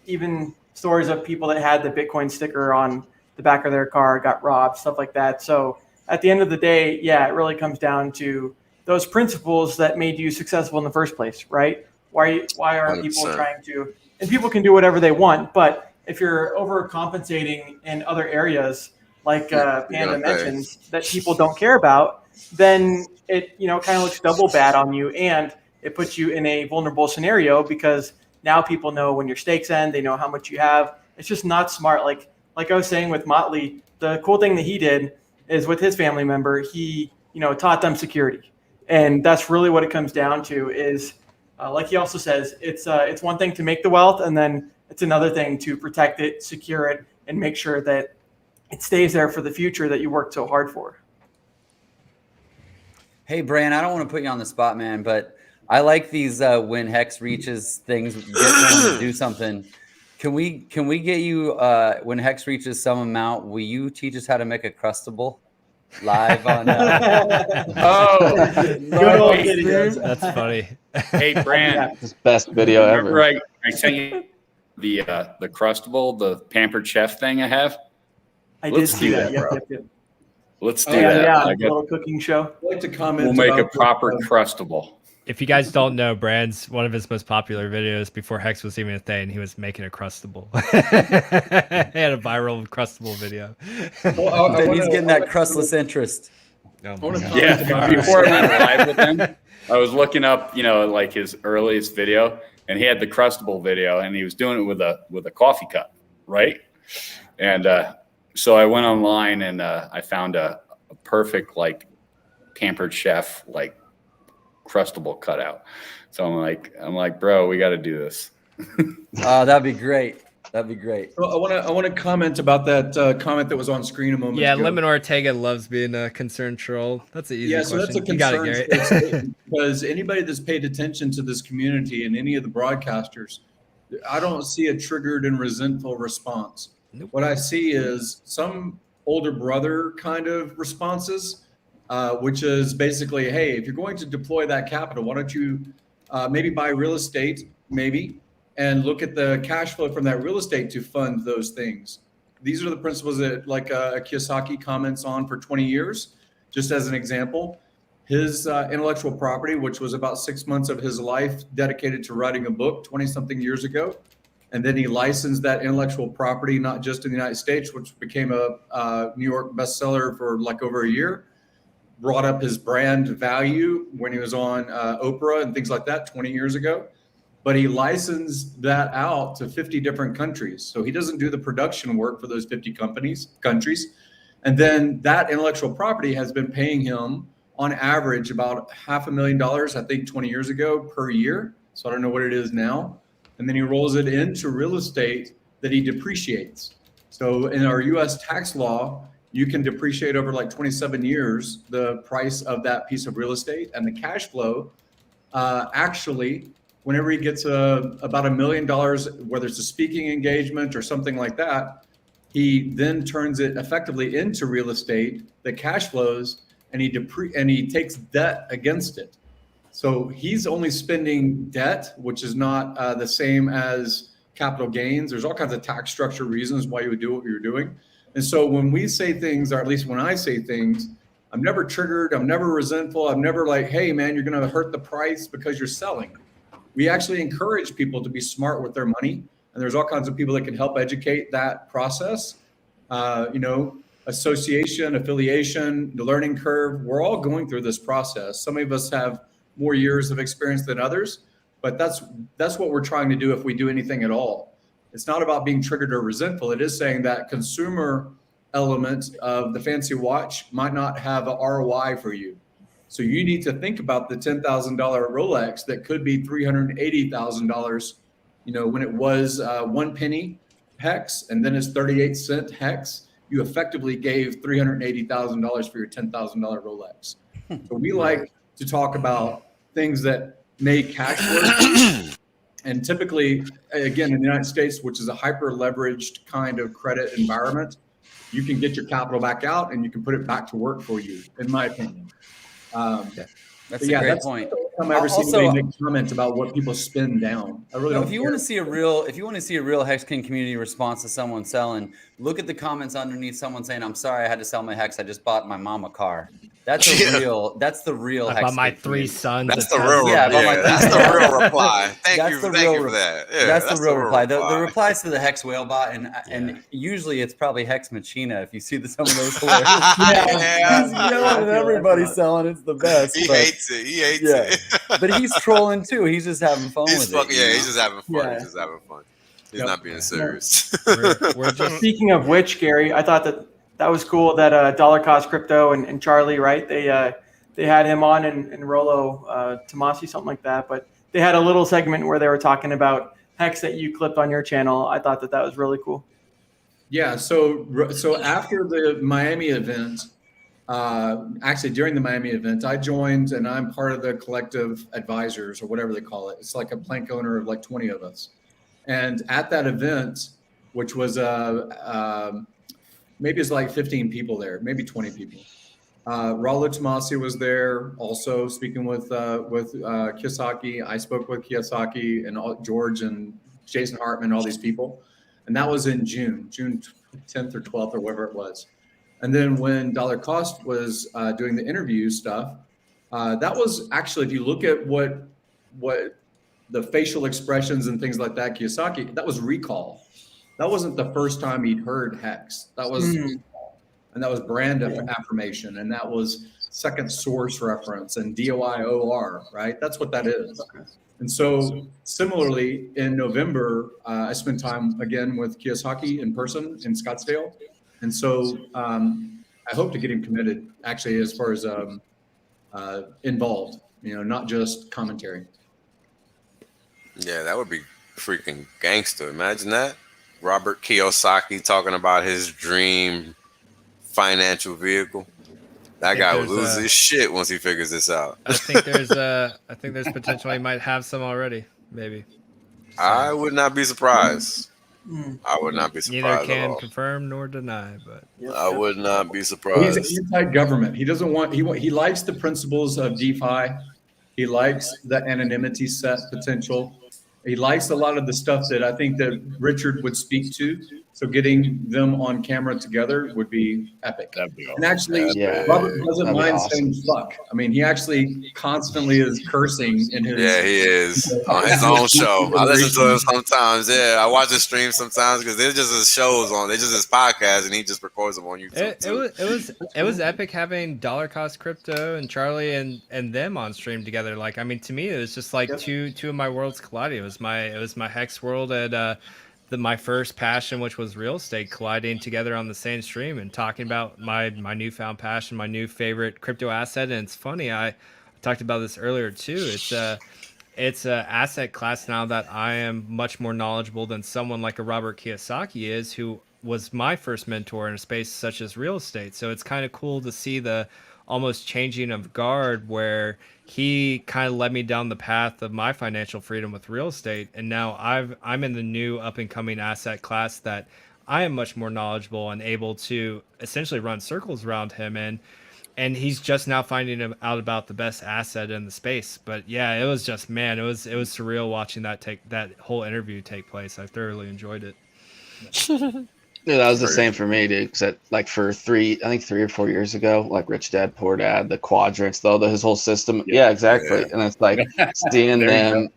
Even stories of people that had the Bitcoin sticker on the back of their car got robbed, stuff like that. So at the end of the day, yeah, it really comes down to those principles that made you successful in the first place, right? Why are 100%. People trying to, and people can do whatever they want, but if you're overcompensating in other areas, like Panda mentions, that people don't care about, then it kind of looks double bad on you, and it puts you in a vulnerable scenario, because now people know when your stakes end, they know how much you have. It's just not smart. Like I was saying with Motley, the cool thing that he did is with his family member, he taught them security, and that's really what it comes down to. Is like he also says, it's one thing to make the wealth, and then it's another thing to protect it, secure it, and make sure that it stays there for the future that you worked so hard for. Hey, Brian, I don't want to put you on the spot, man, but I like these when Hex reaches things, get them to do something. Can we get you when Hex reaches some amount? Will you teach us how to make a crustable live on? Oh, good old videos. That's funny. Hey, Brand, This best video remember ever. I sent you the crustable, the pampered chef thing I have. I Let's did see do that. that, bro. Yep. Let's do Yeah, that. yeah. I A little cooking show. I'd like to comment. We'll make a about proper the, crustable. If you guys don't know, Brand's one of his most popular videos before Hex was even a thing. He was making a crustable. He had a viral crustable video. Well, he's getting that crustless interest. Oh Yeah, before I went live with him, I was looking up, like his earliest video, and he had the crustable video, and he was doing it with a coffee cup, right? And so I went online and I found a perfect like pampered chef like crustable cutout. So I'm like, bro, we got to do this. Oh, that'd be great. That'd be great. So I want to comment about that comment that was on screen a moment Yeah, ago. Lemon Ortega loves being a concerned troll. That's an easy question. So that's a You got it, concern Gary. statement, because anybody that's paid attention to this community and any of the broadcasters, I don't see a triggered and resentful response. Nope. What I see is some older brother kind of responses, which is basically, hey, if you're going to deploy that capital, why don't you maybe buy real estate, and look at the cash flow from that real estate to fund those things. These are the principles that like Kiyosaki comments on for 20 years. Just as an example, his intellectual property, which was about 6 months of his life dedicated to writing a book 20 something years ago. And then he licensed that intellectual property, not just in the United States, which became a New York bestseller for like over a year, brought up his brand value when he was on Oprah and things like that 20 years ago. But he licensed that out to 50 different countries. So he doesn't do the production work for those 50 countries. And then that intellectual property has been paying him on average about $500,000, I think 20 years ago per year. So I don't know what it is now. And then he rolls it into real estate that he depreciates. So in our US tax law, you can depreciate over like 27 years the price of that piece of real estate, and the cash flow actually, whenever he gets about $1 million, whether it's a speaking engagement or something like that, he then turns it effectively into real estate, the cash flows, and he takes debt against it. So he's only spending debt, which is not the same as capital gains. There's all kinds of tax structure reasons why you would do what you're doing. And so when we say things, or at least when I say things, I'm never triggered. I'm never resentful. I'm never like, hey, man, you're going to hurt the price because you're selling. We actually encourage people to be smart with their money. And there's all kinds of people that can help educate that process. Association, affiliation, the learning curve. We're all going through this process. Some of us have more years of experience than others, but that's what we're trying to do if we do anything at all. It's not about being triggered or resentful. It is saying that consumer element of the fancy watch might not have a ROI for you. So you need to think about the $10,000 Rolex that could be $380,000, when it was 1 penny hex and then it's 38 cent hex, you effectively gave $380,000 for your $10,000 Rolex. So we like to talk about things that make cash work. And typically, again, in the United States, which is a hyper leveraged kind of credit environment, you can get your capital back out and you can put it back to work for you, in my opinion. That's a great point. I've ever seen anybody make comments about what people spend down. I really don't. If you want to see a real Hex King community response to someone selling, look at the comments underneath someone saying, "I'm sorry, I had to sell my Hex. I just bought my mom a car." That's the real I Hex bought my King 3 community. sons. That's the real. That's the real reply. Thank you for that. Yeah, that's the real reply. The replies to the Hex whale bot, and usually it's probably Hex Machina. If you see some of those hilarious, he's yelling at everybody selling. It's the best. He hates it. He hates it. But he's trolling too. He's just having fun with it. Yeah, he's just having fun. He's just having fun. He's not being serious. We're just Speaking of which, Gary, I thought that was cool that Dollar Cost Crypto and Charlie, right? They had him on and Rolo Tomasi, something like that. But they had a little segment where they were talking about Hex that you clipped on your channel. I thought that was really cool. Yeah. So after the Miami event, actually during the Miami event, I joined, and I'm part of the collective advisors or whatever they call it. It's like a plank owner of like 20 of us. And at that event, which was maybe it's like 15 people there, maybe 20 people. Raul Tomasi was there also speaking with Kiyosaki. I spoke with Kiyosaki and George and Jason Hartman, all these people. And that was in June 10th or 12th or whatever it was. And then when Dollar Cost was doing the interview stuff, that was actually, if you look at what the facial expressions and things like that, Kiyosaki, that was recall. That wasn't the first time he'd heard Hex. That was, and that was brand affirmation, and that was second source reference and DOI/OR, right? That's what that is. And so similarly, in November, I spent time again with Kiyosaki in person in Scottsdale. And so I hope to get him committed, actually, as far as involved, not just commentary. Yeah, that would be freaking gangster. Imagine that. Robert Kiyosaki talking about his dream financial vehicle. That guy would lose his shit once he figures this out. I think there's potential he might have some already, maybe. So. I would not be surprised. I would not be surprised. Neither can confirm nor deny, but I would not be surprised. He's anti-government. He doesn't want. He likes the principles of DeFi. He likes the anonymity set potential. He likes a lot of the stuff that I think that Richard would speak to. So getting them on camera together would be epic. That'd be awesome. And actually, Robert doesn't mind saying fuck. I mean, he actually constantly is cursing in his. Yeah, he is on his own show. I listen to him sometimes. Yeah, I watch his streams sometimes because they're just his shows on. They're just his podcast, and he just records them on YouTube. It was epic having Dollar Cost Crypto and Charlie and them on stream together. Like, I mean, to me, it was just like two of my worlds colliding. It was my Hex world and my first passion, which was real estate, colliding together on the same stream and talking about my newfound passion, my new favorite crypto asset. And it's funny, I talked about this earlier too. It's a asset class now that I am much more knowledgeable than someone like a Robert Kiyosaki is, who was my first mentor in a space such as real estate. So it's kind of cool to see the almost changing of guard, where he kind of led me down the path of my financial freedom with real estate, and now I'm in the new up and coming asset class that I am much more knowledgeable and able to essentially run circles around him, and he's just now finding out about the best asset in the space. But yeah, it was just, man, it was surreal watching that whole interview take place. I thoroughly enjoyed it. Dude, that was the same for me, dude. Because like for 3 or 4 years ago, like Rich Dad, Poor Dad, the quadrants, his whole system. Yeah, exactly. Yeah. And it's like seeing them,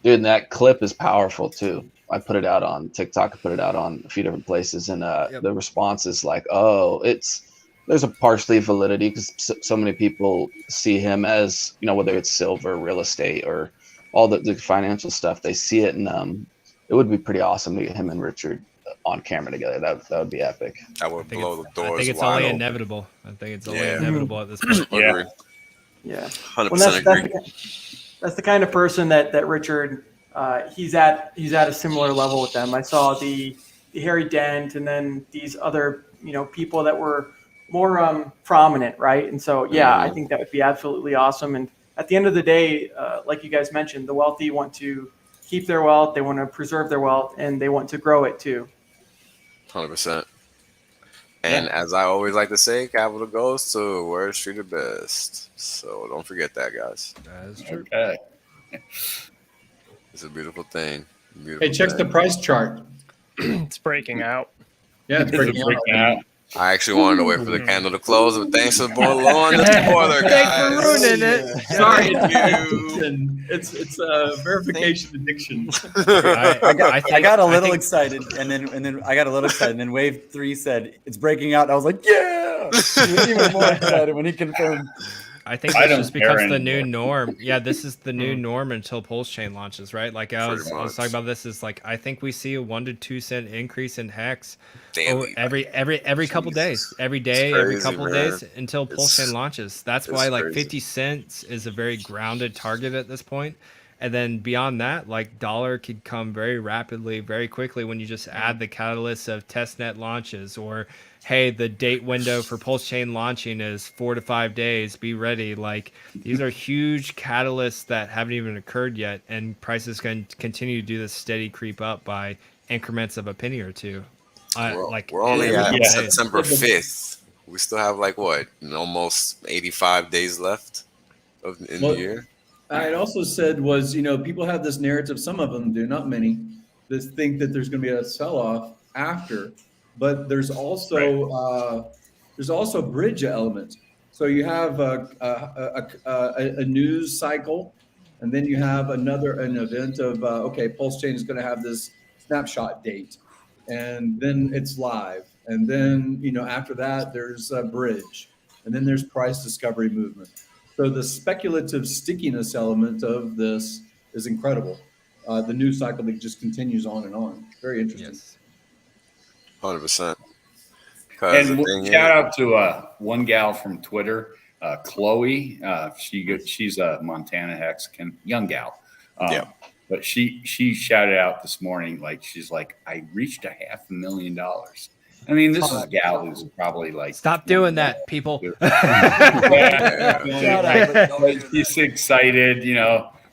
dude. That clip is powerful too. I put it out on TikTok. I put it out on a few different places, and the response is like, "Oh, there's a partially validity because so many people see him as, whether it's silver, real estate, or all the financial stuff. They see it, and it would be pretty awesome to get him and Richard on camera together. That would be epic. That would blow the doors. I think it's only inevitable. I think it's only inevitable at this point. Yeah, 100% agree. That's the kind of person that Richard, he's at a similar level with them. I saw the Harry Dent and then these other people that were more prominent, right? And so I think that would be absolutely awesome. And at the end of the day, like you guys mentioned, the wealthy want to keep their wealth, they want to preserve their wealth, and they want to grow it too. 100%. And as I always like to say, capital goes to where it's treated best. So don't forget that, guys. That is true. Okay. It's a beautiful thing. Hey, check the price chart. It's breaking out. Yeah, it's breaking out. I actually wanted to wait for the candle to close, but thanks for blowing the spoiler, guys. Thanks for ruining it. Sorry, it's a verification addiction. I got a little excited, and then I got a little excited, and then Wave 3 said it's breaking out. And I was like, yeah! He was even more excited when he confirmed. I think this just becomes the new norm. Yeah, this is the new norm until PulseChain launches, right? Like I was talking about this, is like I think we see a 1 to 2 cent increase in Hex every couple days, every day, every couple days until PulseChain launches. That's why like 50 cents is a very grounded target at this point. And then beyond that, like dollar could come very rapidly, very quickly when you just add the catalyst of testnet launches, or hey, the date window for PulseChain launching is 4 to 5 days. Be ready. Like these are huge catalysts that haven't even occurred yet, and prices can continue to do this steady creep up by increments of a penny or two. We're only at September 5th. We still have like what, almost 85 days left in the year. I had also said was, you know, people have this narrative, some of them do, not many, that think that there's going to be a sell-off after, but there's also bridge elements. So you have a news cycle, and then you have an event of okay, PulseChain is going to have this snapshot date, and then it's live, and then after that there's a bridge, and then there's price discovery movement. So the speculative stickiness element of this is incredible. The news cycle that just continues on and on. Very interesting. Yes. 100%. And shout out to one gal from Twitter, Chloe. She's a Montana Hex young gal. But she shouted out this morning, like she's like, I reached $500,000. I mean, this is a gal who's probably like, stop doing that, people. She's excited,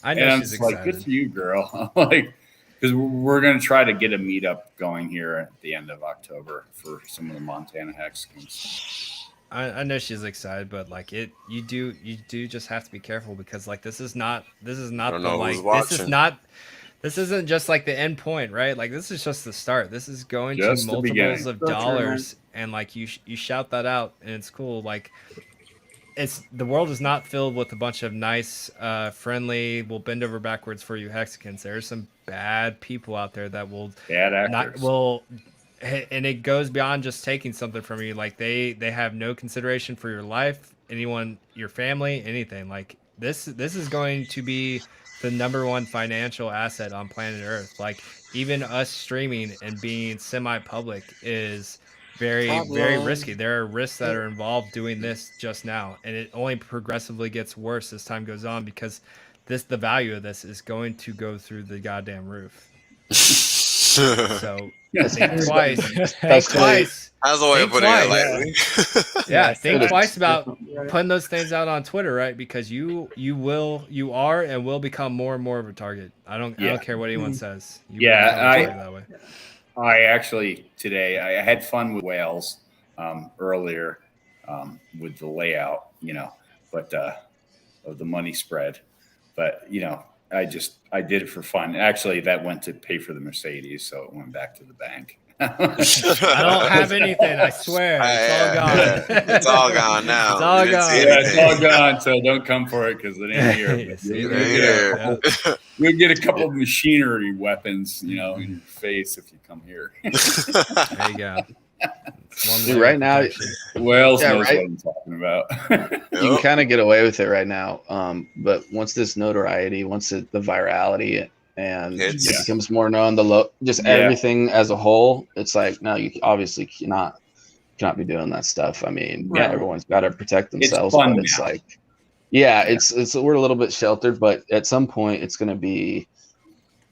I know she's excited. Like, good for you, girl. Like, because we're going to try to get a meetup going here at the end of October for some of the Montana Hexicans. I know she's excited, but like you do just have to be careful, because like this isn't just like the end point, right? Like this is just the start. This is going to multiples of dollars, and like you shout that out, and it's cool. Like the world is not filled with a bunch of nice, friendly, will bend over backwards for you Hexicans. There's some bad people out there that will and it goes beyond just taking something from you. Like they have no consideration for your life, anyone, your family, anything. Like this is going to be the #1 financial asset on planet Earth. Like even us streaming and being semi-public is very risky. There are risks that are involved doing this just now, and it only progressively gets worse as time goes on, because the value of this is going to go through the goddamn roof. So think twice. Think twice. That's the way of putting it lightly. Yeah, think twice about putting those things out on Twitter, right? Because you are and will become more and more of a target. I don't care what anyone says. That way. I actually today I had fun with whales earlier with the layout, but of the money spread. But I did it for fun. Actually, that went to pay for the Mercedes, so it went back to the bank. I don't have anything, I swear. It's all gone. It's all gone now. It's all gone. It's all gone, so don't come for it, because it ain't here. You'll get a couple of machinery weapons, in your face if you come here. There you go. Dude, right now, Wales knows what I'm talking about. You can kind of get away with it right now, but once this notoriety, once the virality and it becomes more known, everything as a whole, it's like, no, you obviously cannot be doing that stuff. I mean, everyone's got to protect themselves, it's fun but it's now. like, it's we're a little bit sheltered, but at some point it's going to be,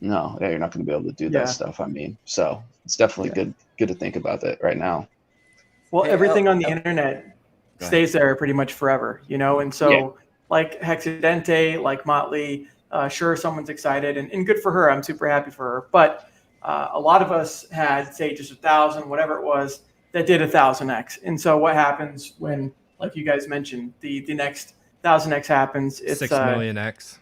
you're not going to be able to do that stuff. I mean, so it's definitely good to think about that right now. Well, everything on the internet stays there pretty much forever, and so like Hexidente, like Motley, sure, someone's excited and good for her. I'm super happy for her. But a lot of us had, say, just 1,000, whatever it was, that did 1,000x. And so what happens when, like you guys mentioned, the next 1,000x happens? It's 6 million X.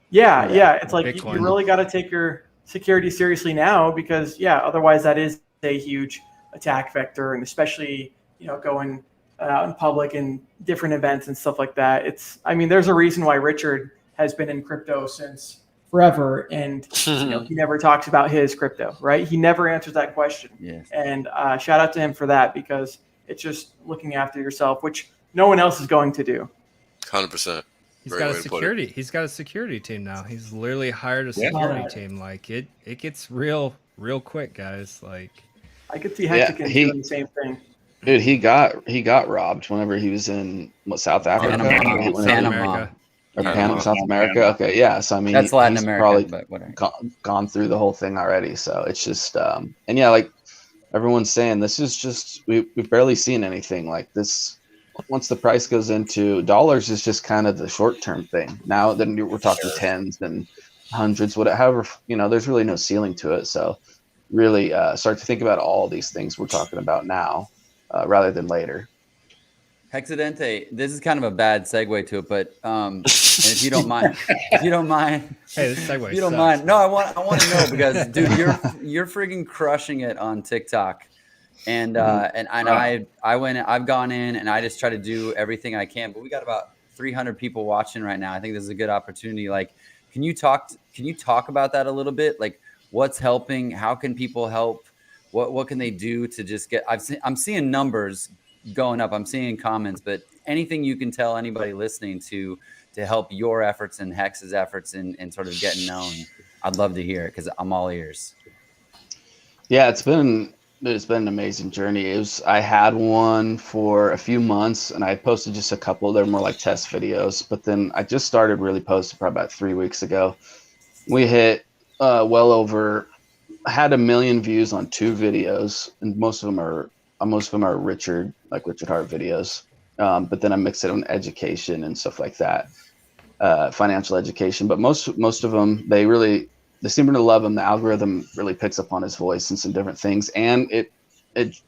Yeah. It's like you really got to take your security seriously now, because otherwise that is a huge attack vector, and especially going out in public and different events and stuff like that. There's a reason why Richard has been in crypto since forever, and he never talks about his crypto, right? He never answers that question. Yes. And shout out to him for that, because it's just looking after yourself, which no one else is going to do. 100%. He's got a security team now. He's literally hired a security team. Like it gets real quick, guys. Like I could see Hexicans doing the same thing. Dude, he got robbed whenever he was in South Africa. Panama. Or South America. Okay, yeah. So I mean, that's Latin he's America, probably but whatever. Gone through the whole thing already. So it's just, and yeah, like everyone's saying, this is just we've barely seen anything like this. Once the price goes into dollars, is just kind of the short term thing. Now then we're talking tens and hundreds, whatever. There's really no ceiling to it. So really start to think about all these things we're talking about now, rather than later. Hexidente, this is kind of a bad segue to it, but and if you don't mind, hey, this segue. If you don't mind, no, I want to know because, dude, you're freaking crushing it on TikTok, and I've gone in and I just try to do everything I can, but we got about 300 people watching right now. I think this is a good opportunity. Like, can you talk about that a little bit? Like, what's helping? How can people help? What can they do to just get? I'm seeing numbers going up. I'm seeing comments, but anything you can tell anybody listening to help your efforts and Hex's efforts in sort of getting known, I'd love to hear it because I'm all ears. Yeah, it's been an amazing journey. I had one for a few months and I posted just a couple. They're more like test videos, but then I just started really posting probably about 3 weeks ago. We hit had 1 million views on 2 videos, and most of them are Richard Hart videos. But then I mix it on education and stuff like that, financial education. But most of them, they seem to love him. The algorithm really picks up on his voice and some different things, and it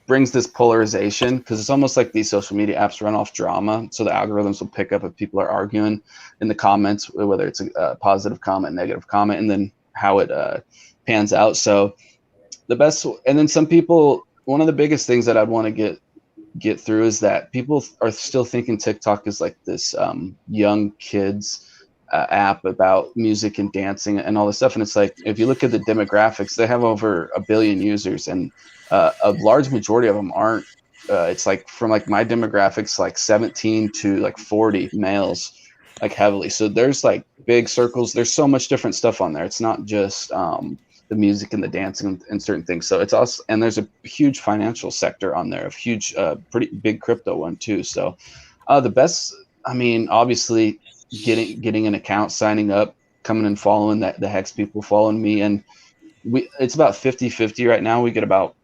brings this polarization because it's almost like these social media apps run off drama. So the algorithms will pick up if people are arguing in the comments, whether it's a positive comment, negative comment, and then how it pans out. So the best, and then some people. One of the biggest things that I'd want to get through is that people are still thinking TikTok is like this young kids app about music and dancing and all this stuff. And it's like, if you look at the demographics, they have over 1 billion users, and a large majority of them aren't. It's like from like my demographics, like 17 to like 40 males, like heavily. So there's like big circles. There's so much different stuff on there. It's not just the music and the dancing and certain things. So it's also, and there's a huge financial sector on there, a huge, pretty big crypto one too. So the best, I mean, obviously getting an account, signing up, coming and following the Hex people, following me. And it's about 50-50 right now. We get about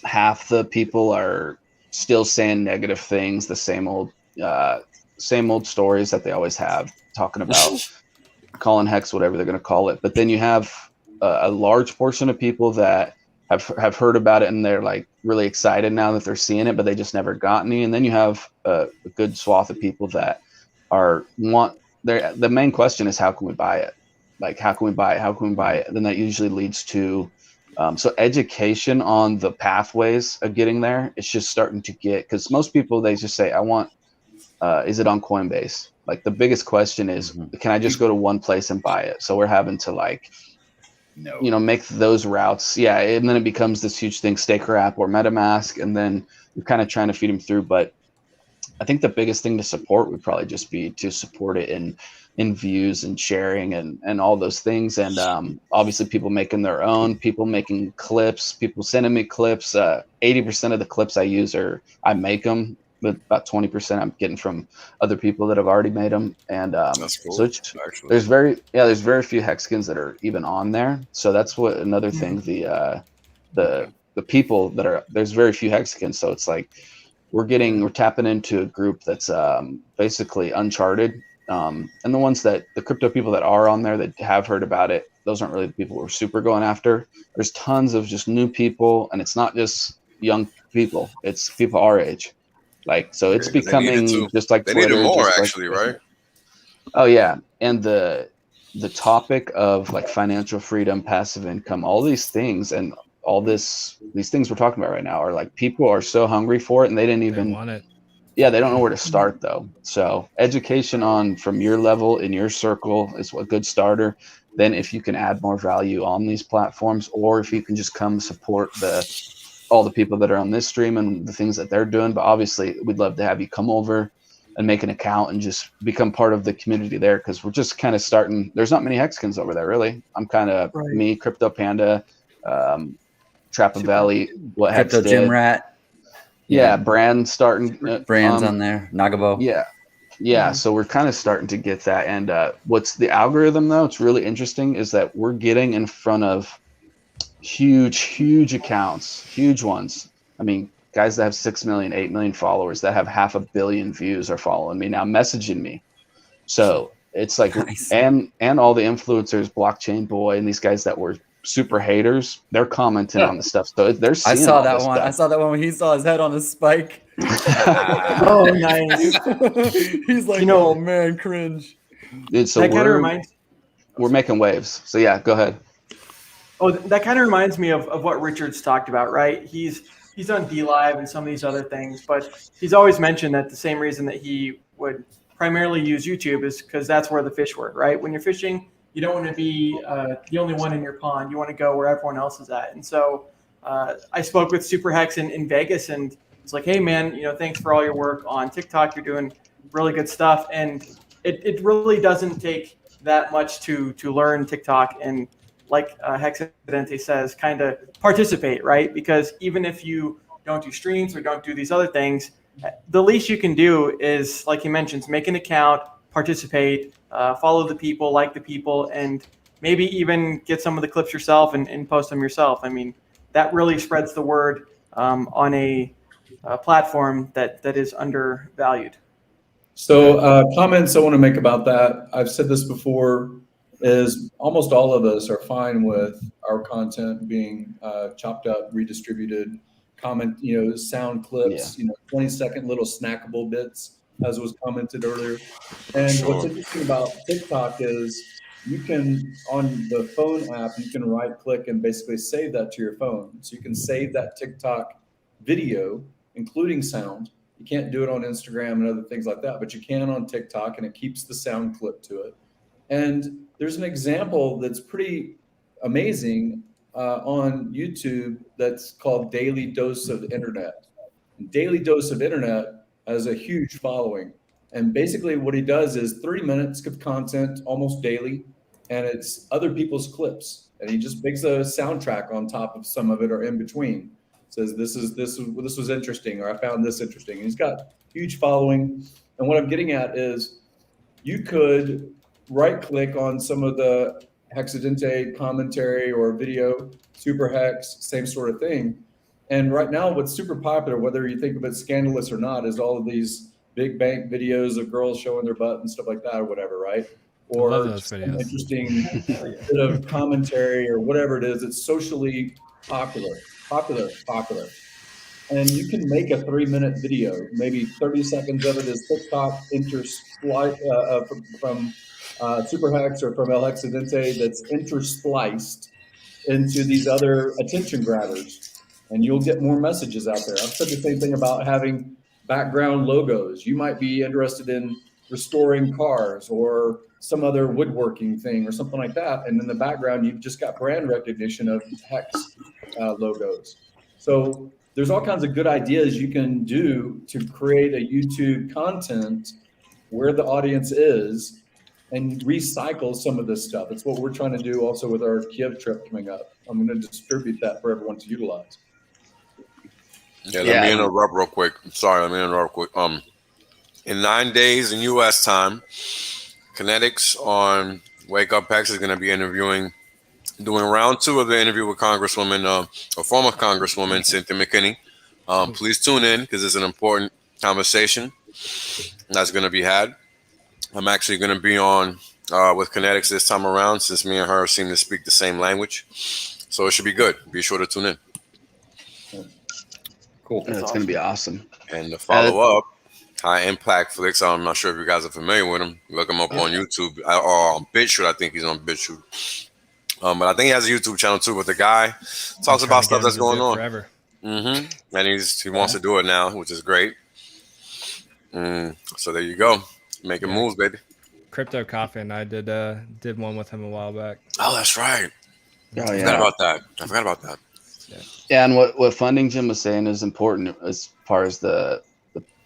half the people are still saying negative things, the same old stories that they always have, talking about calling Hex whatever they're going to call it. But then you have a large portion of people that have heard about it and they're like really excited now that they're seeing it, but they just never got any. And then you have a good swath of people that the main question is, how can we buy it? Like, how can we buy it? How can we buy it? And then that usually leads to, so education on the pathways of getting there. It's just starting to get, because most people, they just say, I want, is it on Coinbase? Like the biggest question is, can I just go to one place and buy it? So we're having to like, make those routes. Yeah. And then it becomes this huge thing, STAKER.APP or MetaMask. And then you're kind of trying to feed them through. But I think the biggest thing to support would probably just be to support it in views and sharing and all those things. And obviously people making their own, people making clips, people sending me clips. 80% of the clips I use I make them, but about 20% I'm getting from other people that have already made them. And that's cool. So there's very few Hexkins that are even on there. So that's what another thing, the people that are, there's very few Hexkins. So it's like we're tapping into a group that's basically uncharted. And the ones the crypto people that are on there that have heard about it, those aren't really the people we're super going after. There's tons of just new people, and it's not just young people, it's people our age. Like, so it's becoming just like they Twitter. Needed more, just actually, right? Oh yeah. And the topic of like financial freedom, passive income, all these things, and all these things we're talking about right now are like, people are so hungry for it, and they want it. Yeah, they don't know where to start though. So education from your level in your circle is a good starter. Then if you can add more value on these platforms, or if you can just come support all the people that are on this stream and the things that they're doing. But obviously we'd love to have you come over and make an account and just become part of the community there, because we're just kind of starting. There's not many Hexkins over there, really. I'm kind of me, Crypto Panda, Trappa Valley, what Hex Crypto did. Gym Rat. Yeah, Brand starting. Brand's on there. Nagabo. Yeah. Yeah, so we're kind of starting to get that. And what's the algorithm, though? It's really interesting is that we're getting in front of huge accounts, huge ones. I mean, guys that have 6 million, 8 million followers that have 500 million views are following me now, messaging me. So it's like, Nice. and all the influencers, Blockchain Boy, and these guys that were super haters, they're commenting on the stuff. So they're seeing I saw all that this one. stuff. I saw that one when he saw his head on a spike. Oh, nice. He's like, You know- oh man, cringe. Dude, so That kind of reminds. we're making waves. So yeah, go ahead. Oh, that kind of reminds me of what Richard's talked about, right? He's on DLive and some of these other things, but he's always mentioned that the same reason that he would primarily use YouTube is because that's where the fish were, right? When you're fishing, you don't want to be the only one in your pond. You want to go where everyone else is at. And so I spoke with Super Hex in Vegas, and it's like, hey man, thanks for all your work on TikTok. You're doing really good stuff, and it really doesn't take that much to learn TikTok and, like Hex.INFO says, kind of participate, right? Because even if you don't do streams or don't do these other things, the least you can do is, like he mentions, make an account, participate, follow the people, like the people, and maybe even get some of the clips yourself and post them yourself. I mean, that really spreads the word on a platform that is undervalued. So comments I want to make about that, I've said this before, is almost all of us are fine with our content being chopped up, redistributed, sound clips, 20-second little snackable bits, as was commented earlier. And what's interesting about TikTok is you can, on the phone app, you can right click and basically save that to your phone. So you can save that TikTok video, including sound. You can't do it on Instagram and other things like that, but you can on TikTok, and it keeps the sound clip to it. And there's an example that's pretty amazing on YouTube that's called Daily Dose of Internet. Daily Dose of Internet has a huge following. And basically what he does is 30 minutes of content almost daily, and it's other people's clips. And he just makes a soundtrack on top of some of it or in between. Says this was interesting, or I found this interesting. And he's got huge following. And what I'm getting at is you could right click on some of the Hex.INFO commentary or video, Super Hex, same sort of thing. And right now what's super popular, whether you think of it scandalous or not, is all of these big bank videos of girls showing their butt and stuff like that or whatever, right? Or some interesting bit of commentary or whatever it is. It's socially popular. And you can make a 3-minute video, maybe 30 seconds of it is TikTok from Super Hex or from Hex.INFO that's interspliced into these other attention grabbers, and you'll get more messages out there. I've said the same thing about having background logos. You might be interested in restoring cars or some other woodworking thing or something like that, and in the background you've just got brand recognition of Hex logos. So there's all kinds of good ideas you can do to create a YouTube content where the audience is and recycle some of this stuff. It's what we're trying to do also with our Kiev trip coming up. I'm going to distribute that for everyone to utilize. Let me interrupt real quick. Sorry, let me interrupt real quick. In 9 days in U.S. time, Kinetics on Wake Up Hex is going to be doing round 2 of the interview with Congresswoman, or former Congresswoman Cynthia McKinney. Please tune in because it's an important conversation that's going to be had. I'm actually going to be on with Kinetics this time around, since me and her seem to speak the same language. So it should be good. Be sure to tune in. Cool. That's going to be awesome. And to follow up, High Impact Flicks. I'm not sure if you guys are familiar with him. Look him up on YouTube or on BitChute. I think he's on BitChute. But I think he has a YouTube channel too. But the guy talks about stuff that's going on. Forever. And he wants to do it now, which is great. So there you go, making moves, baby. Crypto Coffin, I did one with him a while back. Oh, that's right. Oh, I forgot about that. Yeah, and what Funding Jim was saying is important as far as the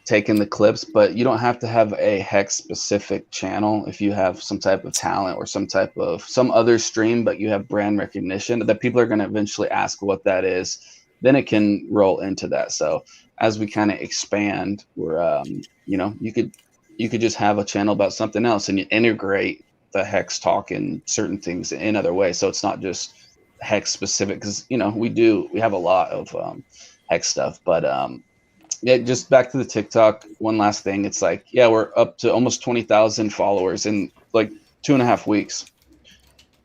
taking the clips, but you don't have to have a Hex specific channel if you have some type of talent or some other stream, but you have brand recognition that people are going to eventually ask what that is. Then it can roll into that. So as we kind of expand, we're you could you could just have a channel about something else and you integrate the hex talk and certain things in other ways. So it's not just hex specific, because you know we have a lot of hex stuff. But yeah, just back to the TikTok, one last thing. It's like, yeah, we're up to almost 20,000 followers in like 2.5 weeks.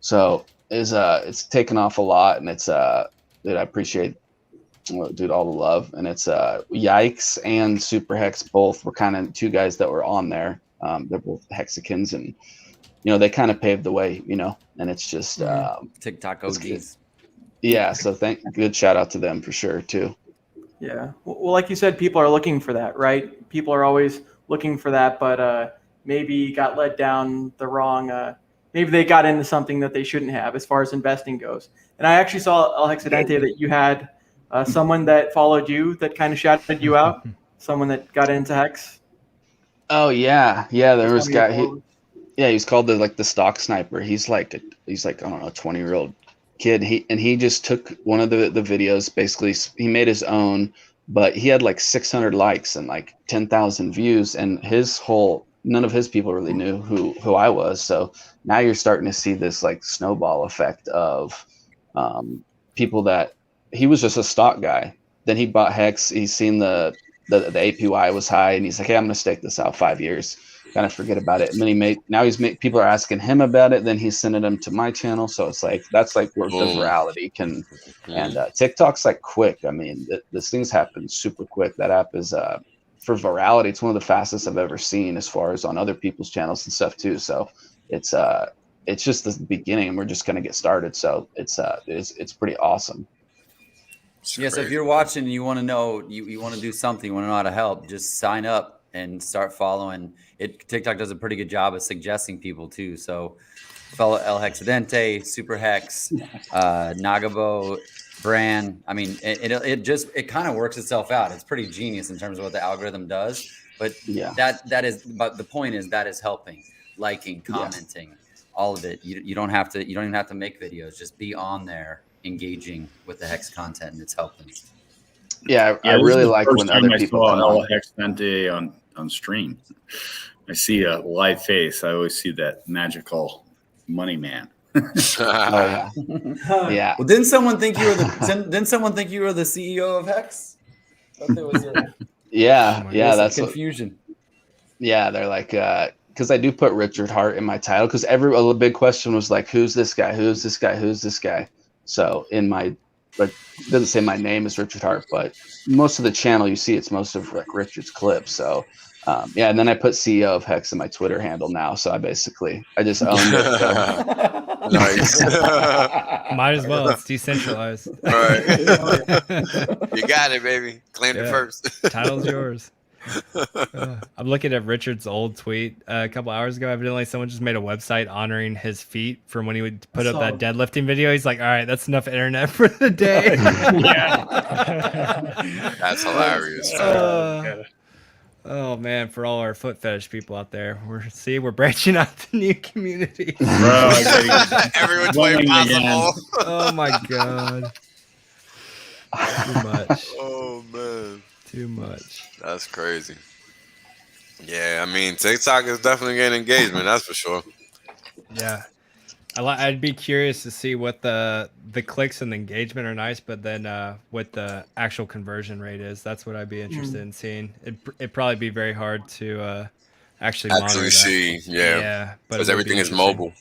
So it's taken off a lot, and it's dude, I appreciate, dude, all the love. And it's Yikes and Super Hex both were kind of two guys that were on there. They're both Hexicans, and you know, they kind of paved the way, you know, and it's just TikTok OGs. Yeah, so good shout out to them for sure too. Yeah, well, like you said, people are looking for that, right? People are always looking for that, but maybe got led down the wrong. Maybe they got into something that they shouldn't have as far as investing goes. And I actually saw El Hexidente that you had someone that followed you that kind of shouted you out, someone that got into Hex. Oh yeah, there was a guy. He was called the stock sniper. He's like I don't know, a 20-year-old kid. He just took one of the videos. Basically, he made his own, but he had like 600 likes and like 10,000 views, and none of his people really knew who I was. So now you're starting to see this like snowball effect of people that he was just a stock guy. Then he bought Hex. He's seen the APY was high, and he's like, hey, I'm gonna stake this out 5 years. Kind of forget about it. And then people are asking him about it. Then he's sending them to my channel. So it's like, that's like where the virality can, and TikTok's like quick. I mean, this things happen super quick. That app is, for virality, it's one of the fastest I've ever seen as far as on other people's channels and stuff too. So it's just the beginning, and we're just going to get started. So it's pretty awesome. Yeah. So if you're watching and you want to know, you want to do something, you want to know how to help, just sign up and start following it. TikTok does a pretty good job of suggesting people too. So fellow El Hexidente, Super Hex, Nagabo, Bran. I mean, it kind of works itself out. It's pretty genius in terms of what the algorithm does. But but the point is that is helping, liking, commenting, all of it. You don't even have to make videos. Just be on there, engaging with the Hex content, and it's helping. Yeah, I really like when other people come on. Hex.LIVE on stream. I see a live face. I always see that magical money man. Yeah. Well, didn't someone think you were the CEO of Hex? I thought there was that's confusion. They're like, because I do put Richard Hart in my title, because a big question was like, who's this guy? Who's this guy? Who's this guy? So in my, it doesn't say my name is Richard Hart, but most of the channel you see, it's most of like Richard's clips. So and then I put CEO of Hex in my Twitter handle now. So I just owned it. So. Nice. Might as well. It's decentralized. Right. You got it, baby. Claimed it first. Title's yours. I'm looking at Richard's old tweet a couple hours ago. Evidently, someone just made a website honoring his feat from when he would put up that deadlifting video. He's like, all right, that's enough internet for the day. That's hilarious. Oh man, for all our foot fetish people out there, we're branching out to new communities. Bro, everyone's way possible. Oh my god. Too much. Oh man. Too much. That's crazy. Yeah, I mean, TikTok is definitely getting engagement. That's for sure. Yeah, I'd be curious to see what the clicks and the engagement are nice, but then what the actual conversion rate is. That's what I'd be interested in seeing. It'd probably be very hard to actually monitor that. See. Yeah, because everything is mobile.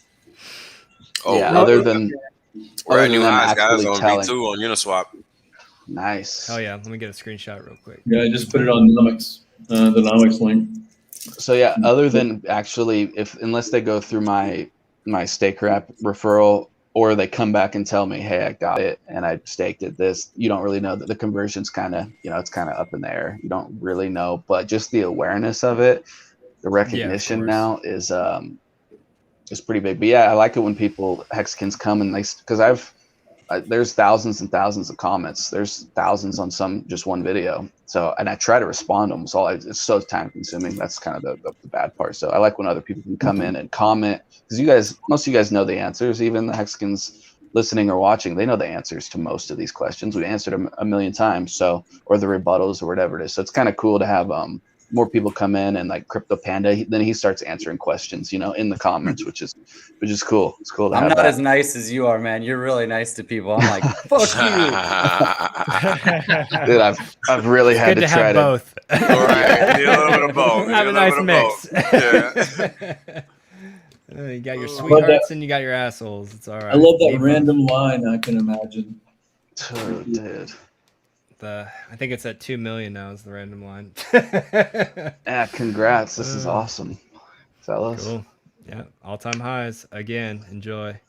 Other than we're at new highs, guys, on V2 on Uniswap. Nice. Oh yeah, let me get a screenshot real quick. Yeah, I just put it on Nomics, the Nomics link. So yeah, other than actually, unless they go through my STAKER.APP referral, or they come back and tell me, hey, I got it and I staked it, you don't really know that the conversion's kind of, it's kind of up in the air. You don't really know, but just the awareness of it, the recognition now is pretty big. But yeah, I like it when people Hexicans come and because there's thousands and thousands of comments. There's thousands on just one video. So, and I try to respond to them. So it's so time consuming. That's kind of the bad part. So I like when other people can come in and comment, because most of you guys know the answers. Even the Hexicans listening or watching, they know the answers to most of these questions. We answered them a million times. So, or the rebuttals or whatever it is. So it's kind of cool to have more people come in, and like Crypto Panda, then he starts answering questions, you know, in the comments, which is cool. It's cool to I'm have not that. as nice as you are, man. You're really nice to people. I'm like, fuck you. Dude, I've really It's had good to to try have to both. Right, need a little bit of both. Have a nice mix. Yeah. You got your sweethearts and you got your assholes. It's all right. I love that random line. I can imagine. Oh, dude. I think it's at 2 million now is the random line. Yeah, congrats. This is awesome, fellas. Cool. Yeah, all-time highs again. Enjoy.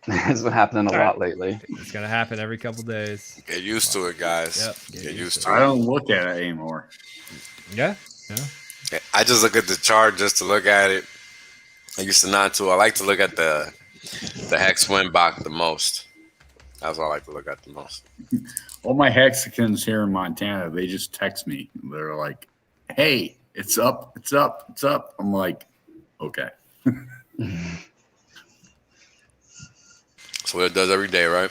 It's been happening a lot lately. It's gonna happen every couple days. Get used to it, guys. Yep. Get used to I it. don't look at it anymore. Yeah. I just look at the chart just to look at it. I used to not to. I like to look at the hex win back the most. That's what I like to look at the most. All my Hexicans here in Montana, they just text me. They're like, "Hey, it's up, it's up, it's up." I'm like, "Okay." That's what it does every day, right?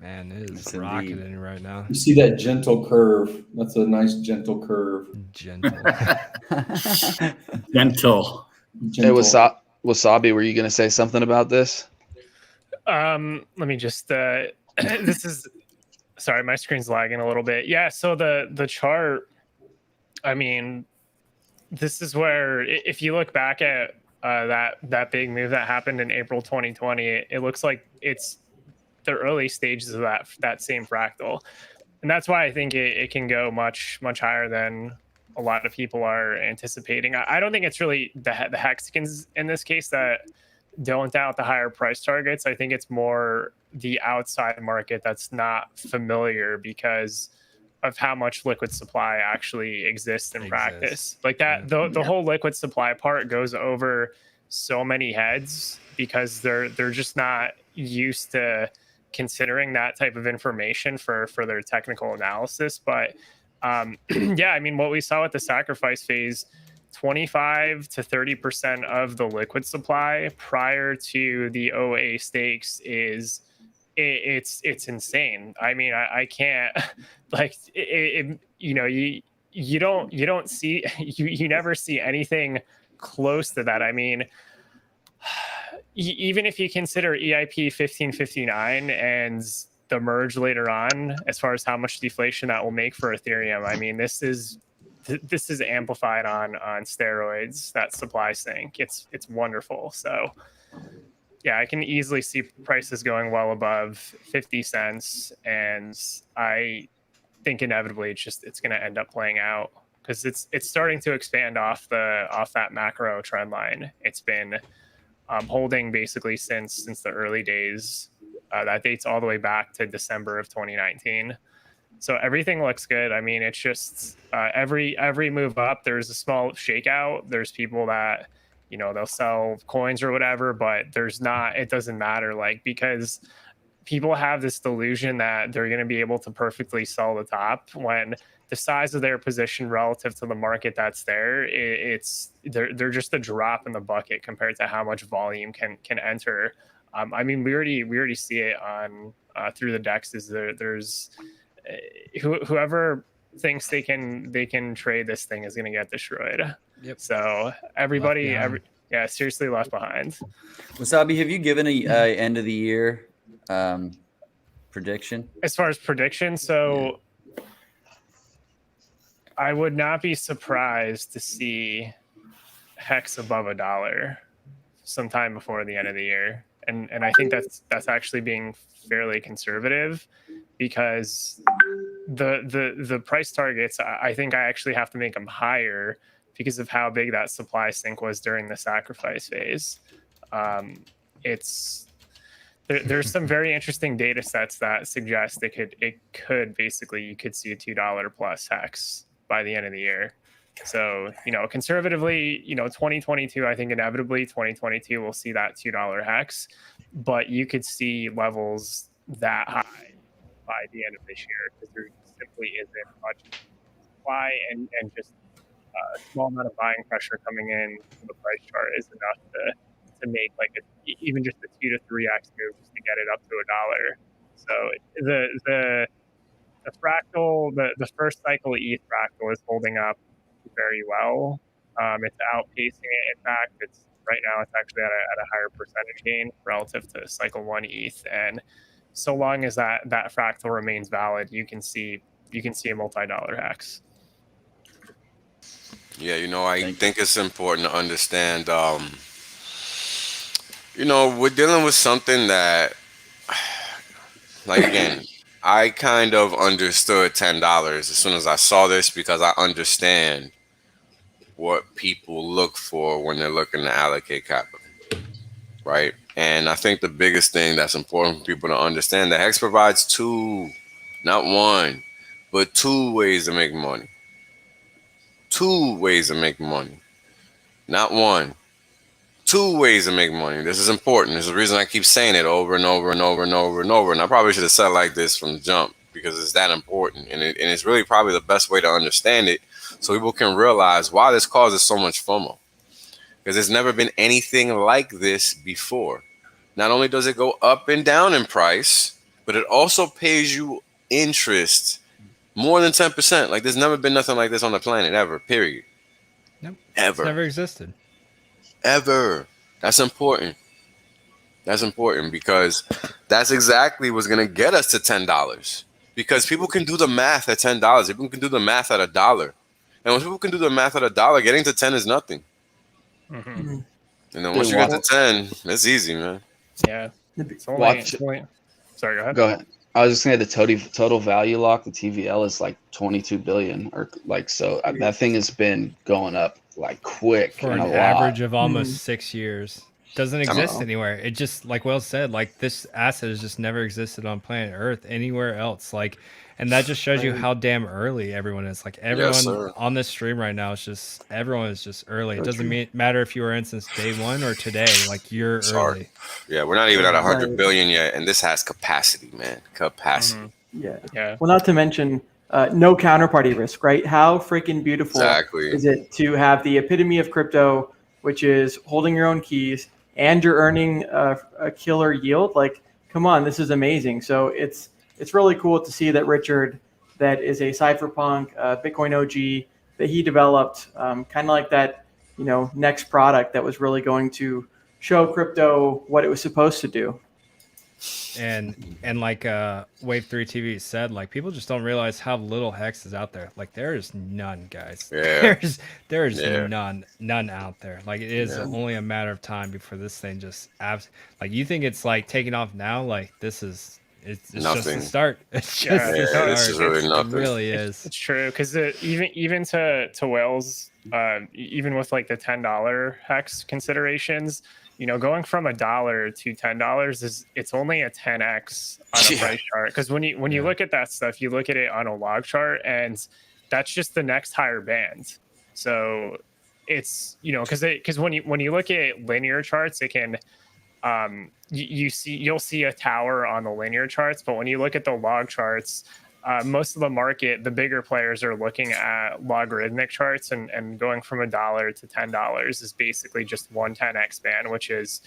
Man, it is rocketing right now. You see that gentle curve? That's a nice gentle curve. Gentle. Gentle. Hey, Wasabi, were you going to say something about this? Let me just this is sorry, my screen's lagging a little bit. Yeah, so the chart, I mean, this is where if you look back at that big move that happened in April 2020, it looks like it's the early stages of that same fractal. And that's why I think it can go much higher than a lot of people are anticipating. I don't think it's really the Hexicans in this case that don't doubt the higher price targets. I think it's more the outside market that's not familiar because of how much liquid supply actually exists in practice. Like that, the whole liquid supply part goes over so many heads because they're just not used to considering that type of information for their technical analysis. But yeah, I mean, what we saw with the sacrifice phase, 25 to 30% of the liquid supply prior to the OA stakes is it's insane. I mean, I can't like you know, you don't see you never see anything close to that. I mean, even if you consider EIP 1559 and the merge later on, as far as how much deflation that will make for Ethereum, I mean, this is amplified on steroids, that supply sink. It's wonderful. So yeah, I can easily see prices going well above 50 cents, and I think inevitably it's going to end up playing out because it's starting to expand off that macro trend line. It's been holding basically since the early days. That dates all the way back to December of 2019. So everything looks good. I mean, it's just every move up, there's a small shakeout. There's people that, you know, they'll sell coins or whatever, but it doesn't matter, like, because people have this delusion that they're going to be able to perfectly sell the top when the size of their position relative to the market that's there, they're just a drop in the bucket compared to how much volume can enter. I mean, we already see it on through the DEX. There's whoever thinks they can trade this thing is going to get destroyed. Yep. So everybody, seriously left behind. Wasabi, have you given a end of the year prediction? As far as prediction, so I would not be surprised to see Hex above $1 sometime before the end of the year. And I think that's actually being fairly conservative because the price targets, I think I actually have to make them higher because of how big that supply sink was during the sacrifice phase. There's some very interesting data sets that suggest it could basically, you could see a $2 plus Hex by the end of the year. So, you know, conservatively, you know, 2022, I think inevitably 2022 we'll see that $2 Hex, but you could see levels that high by the end of this year because there simply isn't much supply and just a small amount of buying pressure coming in to the price chart is enough to make like even just a 2 to 3x move just to get it up to $1. So the fractal, the first cycle ETH fractal is holding up very well. It's outpacing it. In fact, it's right now it's actually at a higher percentage gain relative to cycle 1 ETH. And so long as that fractal remains valid, you can see a multi-dollar hex. Yeah, I think it's important to understand. We're dealing with something that, like, again, I kind of understood $10 as soon as I saw this, because I understand what people look for when they're looking to allocate capital, right? And I think the biggest thing that's important for people to understand, that Hex provides two, not one, but two ways to make money. Two ways to make money. Not one. Two ways to make money. This is important. There's a reason I keep saying it over and over and over and over and over. And I probably should have said it like this from the jump, because it's that important. And it's really probably the best way to understand it, so people can realize why this causes so much FOMO. Because there's never been anything like this before. Not only does it go up and down in price, but it also pays you interest more than 10%. Like, there's never been nothing like this on the planet ever, period. Nope. Ever. It's never existed. Ever. That's important. That's important, because that's exactly what's going to get us to $10. Because people can do the math at $10. People can do the math at $1. And when people can do the math at $1, getting to 10 is nothing. Mm-hmm. And then once you get to 10, it's easy, man. Yeah. Sorry, go ahead. Go ahead. I was just saying the total value lock, the TVL, is like 22 billion, or like, so that thing has been going up like quick for and an a average lot. of almost 6 years. Doesn't exist anywhere. It just, like Will said, like, this asset has just never existed on planet Earth anywhere else. Like, and that just shows you how damn early everyone is. Like, everyone on this stream right now is just, everyone is just early. It doesn't matter if you were in since day one or today. Like, you're early. Yeah, we're not even at 100 billion yet, and this has capacity, man. Capacity. Yeah. Well, not to mention no counterparty risk, right? How freaking beautiful is it to have the epitome of crypto, which is holding your own keys, and you're earning a killer yield? Like, come on, this is amazing. So it's really cool to see that Richard, that is a cypherpunk Bitcoin OG, that he developed kind of like that, next product that was really going to show crypto what it was supposed to do. And like Wave 3 TV said, like, people just don't realize how little Hex is out there. Like, there is none, guys. There's none out there. Like, it is only a matter of time before this thing just like, you think it's like taking off now? Like, it's just the start. It's just the start. This is really nothing. It really is. It's true, because even to Will's, even with like the $10 Hex considerations, going from $1 to $10 it's only a 10x on a price chart. Because when you look at that stuff, you look at it on a log chart, and that's just the next higher band. So it's because when you look at linear charts, it can you'll see a tower on the linear charts, but when you look at the log charts, most of the market, the bigger players, are looking at logarithmic charts, and going from $1 to $10 is basically just one 10x band, which is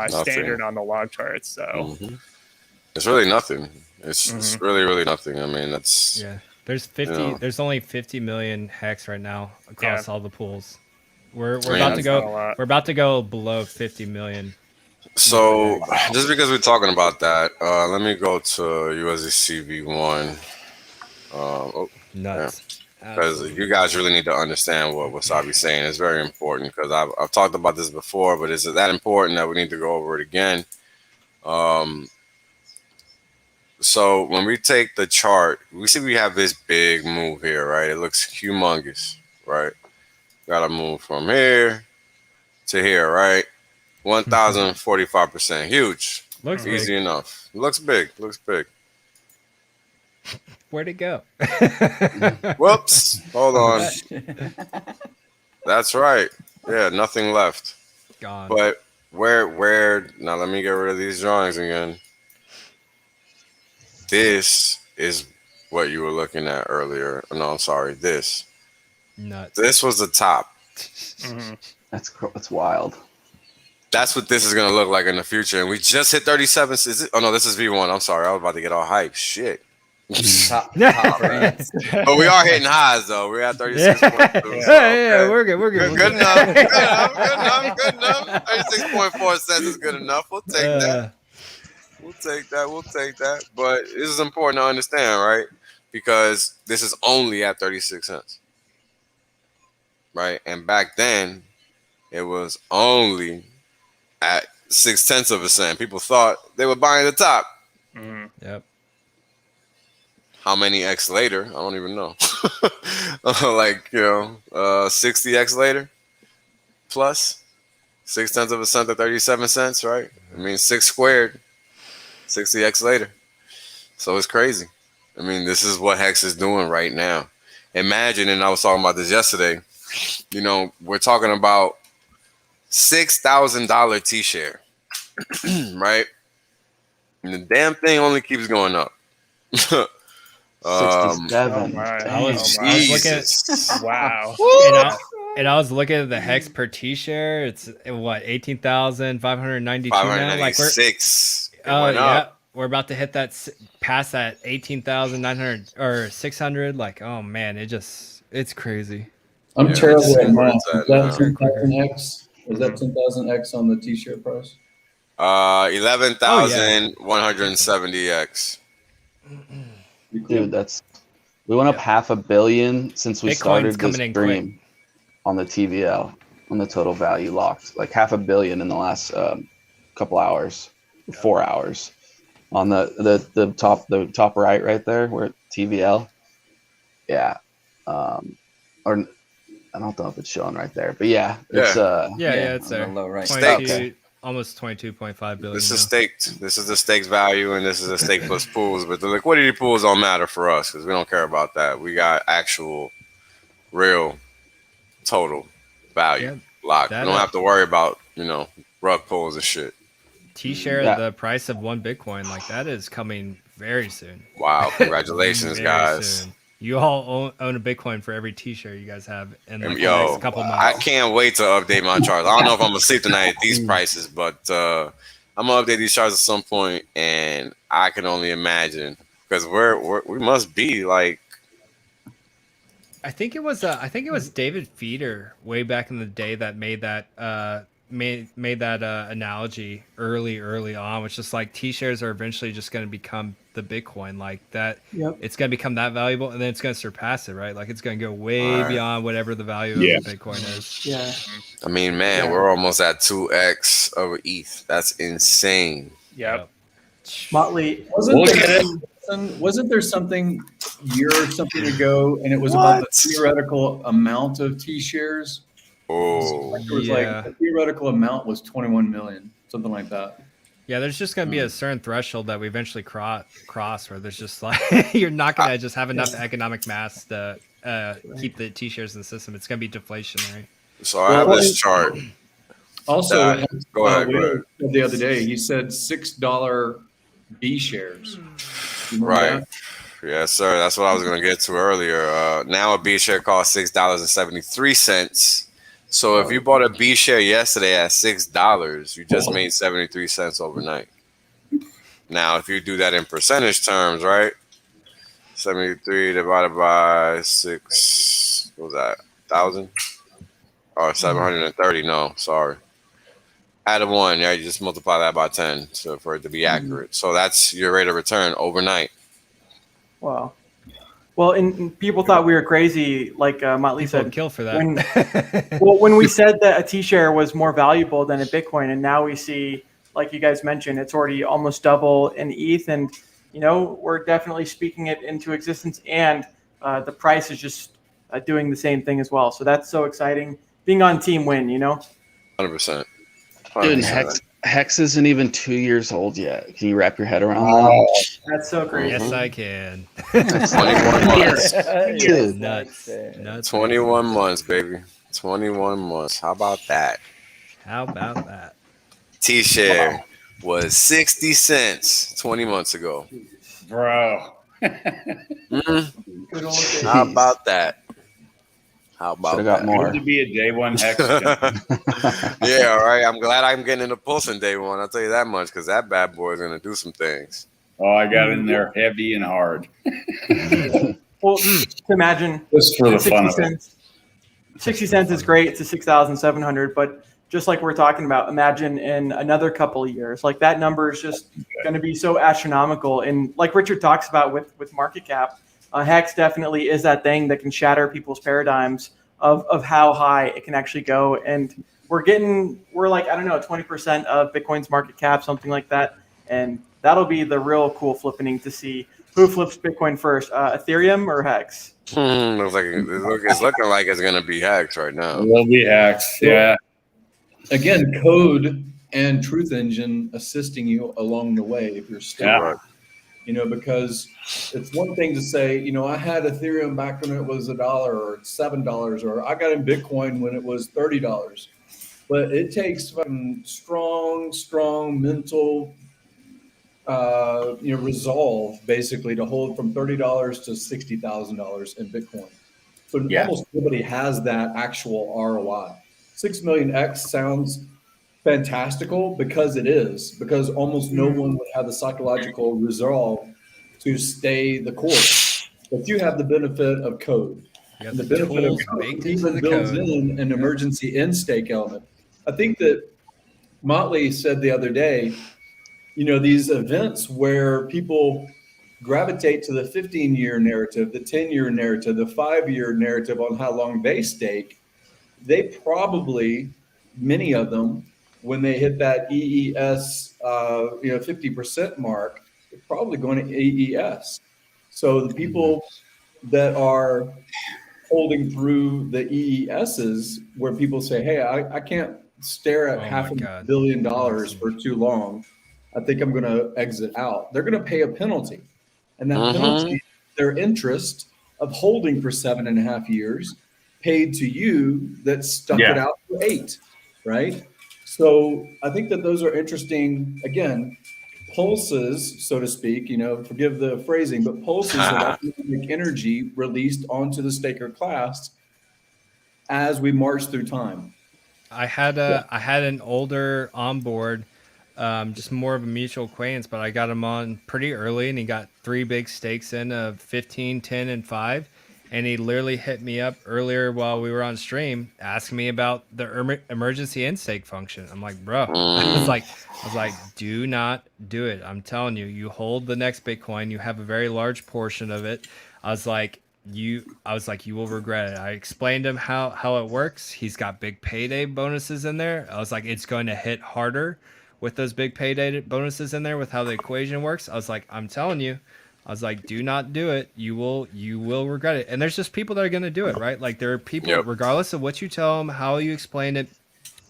standard on the log charts. So it's really nothing. It's really, really nothing. I mean, that's There's 50. There's only 50 million Hex right now across all the pools. We're about to go. We're about to go below 50 million. So just because we're talking about that, let me go to USDC V1. Nuts. Because you guys really need to understand what Wasabi's saying. It's very important, because I've talked about this before, but is it that important that we need to go over it again? So when we take the chart, we see we have this big move here, right? It looks humongous, right? Got to move from here to here, right? 1,045%. Huge. Looks easy big. Enough. Looks big. Looks big. Where'd it go? Whoops. Hold on. That's right. Yeah, nothing left. Gone. But where now let me get rid of these drawings again. This is what you were looking at earlier. No, I'm sorry. This. Nuts. This was the top. That's wild. That's what this is going to look like in the future. And we just hit 37. Oh, no, this is V1. I'm sorry. I was about to get all hyped. Shit. top brands. But we are hitting highs though. We're at 36.2. So, yeah, we're good. We're good. Good enough. Good enough. 36.4 cents is good enough. We'll take that. We'll take that. But this is important to understand, right? Because this is only at 36 cents. Right? And back then, it was only at 0.6%. People thought they were buying the top. Yep. How many X later? I don't even know. Like, 60X later plus 0.6% at 37 cents, right? I mean, 6 squared, 60X later. So it's crazy. I mean, this is what Hex is doing right now. Imagine, and I was talking about this yesterday, we're talking about $6,000 T-share, right? And the damn thing only keeps going up. 67. I was looking at, wow. And I was looking at the Hex per T-share. It's what, 18,592 now. Like we're 6. we're about to hit that past that 18,900 or 600. Like, oh man, it's crazy. I'm terrible at math. Is that 10,000 X? Is that 10,000 X on the T-shirt price? 11,170 X. Dude, we went up $500 million since we started this stream on the TVL, on the total value locked, like $500 million in the last couple hours, 4 hours, on the top right there where TVL, or I don't know if it's showing right there, but it's it's there. On the low right. 22, almost 22.5 billion. This is staked. This is the stakes value, and this is the stake plus pools. But the liquidity pools don't matter for us because we don't care about that. We got actual, real, total value locked. We don't have to worry about rug pulls and shit. T-share the price of 1 Bitcoin, like that is coming very soon. Wow! Congratulations, guys. Soon. You all own a Bitcoin for every T-shirt you guys have in the next couple months. I can't wait to update my charts. I don't know if I'm gonna sleep tonight at these prices, but I'm gonna update these charts at some point, and I can only imagine because we must be like. I think it was David Feeder way back in the day that made that analogy early on, which is like T-shares are eventually just going to become the Bitcoin, like that. It's going to become that valuable, and then it's going to surpass it, right? Like it's going to go way beyond whatever the value of Bitcoin is. Yeah. I mean, man, we're almost at 2x over ETH. That's insane. Yep. Motley, wasn't there something a year or something ago, and it was about the theoretical amount of T-shares? Oh, it was like the theoretical amount was 21 million, something like that. Yeah, there's just going to be a certain threshold that we eventually cross where there's just like you're not going to just have enough economic mass to keep the T-shares in the system. It's going to be deflationary. So I have this chart. Also, go ahead. The other day, he said $6 B shares. Right. Yes, sir. That's what I was going to get to earlier. Now a B share costs $6.73. So if you bought a B share yesterday at $6, you just made 73 cents overnight. Now, if you do that in percentage terms, right? 73 divided by 6, what was that? 1,000? Or 730? No, sorry. Add a 1, you just multiply that by 10 for it to be accurate. So that's your rate of return overnight. Wow. Well, and people thought we were crazy, like Motley said. Kill for that. When we said that a T-share was more valuable than a Bitcoin, and now we see, like you guys mentioned, it's already almost double in ETH, and we're definitely speaking it into existence, and the price is just doing the same thing as well. So that's so exciting. Being on Team Win, 100%. Dude, Hex isn't even 2 years old yet. Can you wrap your head around that? That's so crazy. Yes, I can. 21 months. Dude, nuts. 21 months, baby. 21 months. How about that? T-share was 60 cents 20 months ago. Bro. How about that? How about Should've got that? more. Good to be a day one Hex. Yeah, all right. I'm glad I'm getting into pulsing day one. I'll tell you that much because that bad boy is going to do some things. Oh, I got in there heavy and hard. Well, imagine just for the 60 fun of cents. 60 cents is great to 6,700, but just like we're talking about, imagine in another couple of years, like that number is just going to be so astronomical. And like Richard talks about with market cap, Hex definitely is that thing that can shatter people's paradigms of how high it can actually go. And we're like, I don't know, 20% of Bitcoin's market cap, something like that. And that'll be the real cool flippening to see who flips Bitcoin first, Ethereum or Hex. Looks like it's looking like it's gonna be Hex right now. It will be Hex, yeah. Again, code and Truth Engine assisting you along the way if you're still, you know, because it's one thing to say, you know, I had Ethereum back when it was $1 or $7, or I got in Bitcoin when it was $30. But it takes fucking strong mental, you know, resolve basically to hold from $30 to $60,000 in Bitcoin. So almost nobody has that actual ROI. 6 million X sounds fantastical because it is, because almost no one would have the psychological resolve to stay the course. But you have the benefit of code. And the benefit of code even builds in an emergency end stake element. I think that Motley said the other day, you know, these events where people gravitate to the 15-year narrative, the 10-year narrative, the 5-year narrative on how long they stake, they probably, many of them, when they hit that EES, you know, 50% mark, they're probably going to AES. So the people that are holding through the EESs, where people say, hey, I can't stare at $500 million for too long. I think I'm going to exit out. They're going to pay a penalty. And that penalty is their interest of holding for 7.5 years paid to you that stuck it out for 8, right? So I think that those are interesting, again, pulses, so to speak, you know, forgive the phrasing, but pulses of economic energy released onto the staker class as we march through time. I had an older onboard, just more of a mutual acquaintance, but I got him on pretty early, and he got 3 big stakes in of 15, 10, and 5. And he literally hit me up earlier while we were on stream, asking me about the emergency end stake function. I'm like, bro, I was like, do not do it. I'm telling you, you hold the next Bitcoin, you have a very large portion of it. I was like, you will regret it. I explained to him how it works. He's got big payday bonuses in there. I was like, it's going to hit harder with those big payday bonuses in there with how the equation works. I was like, I'm telling you. I was like, do not do it. You will regret it. And there's just people that are going to do it, right? Like there are people, regardless of what you tell them, how you explain it,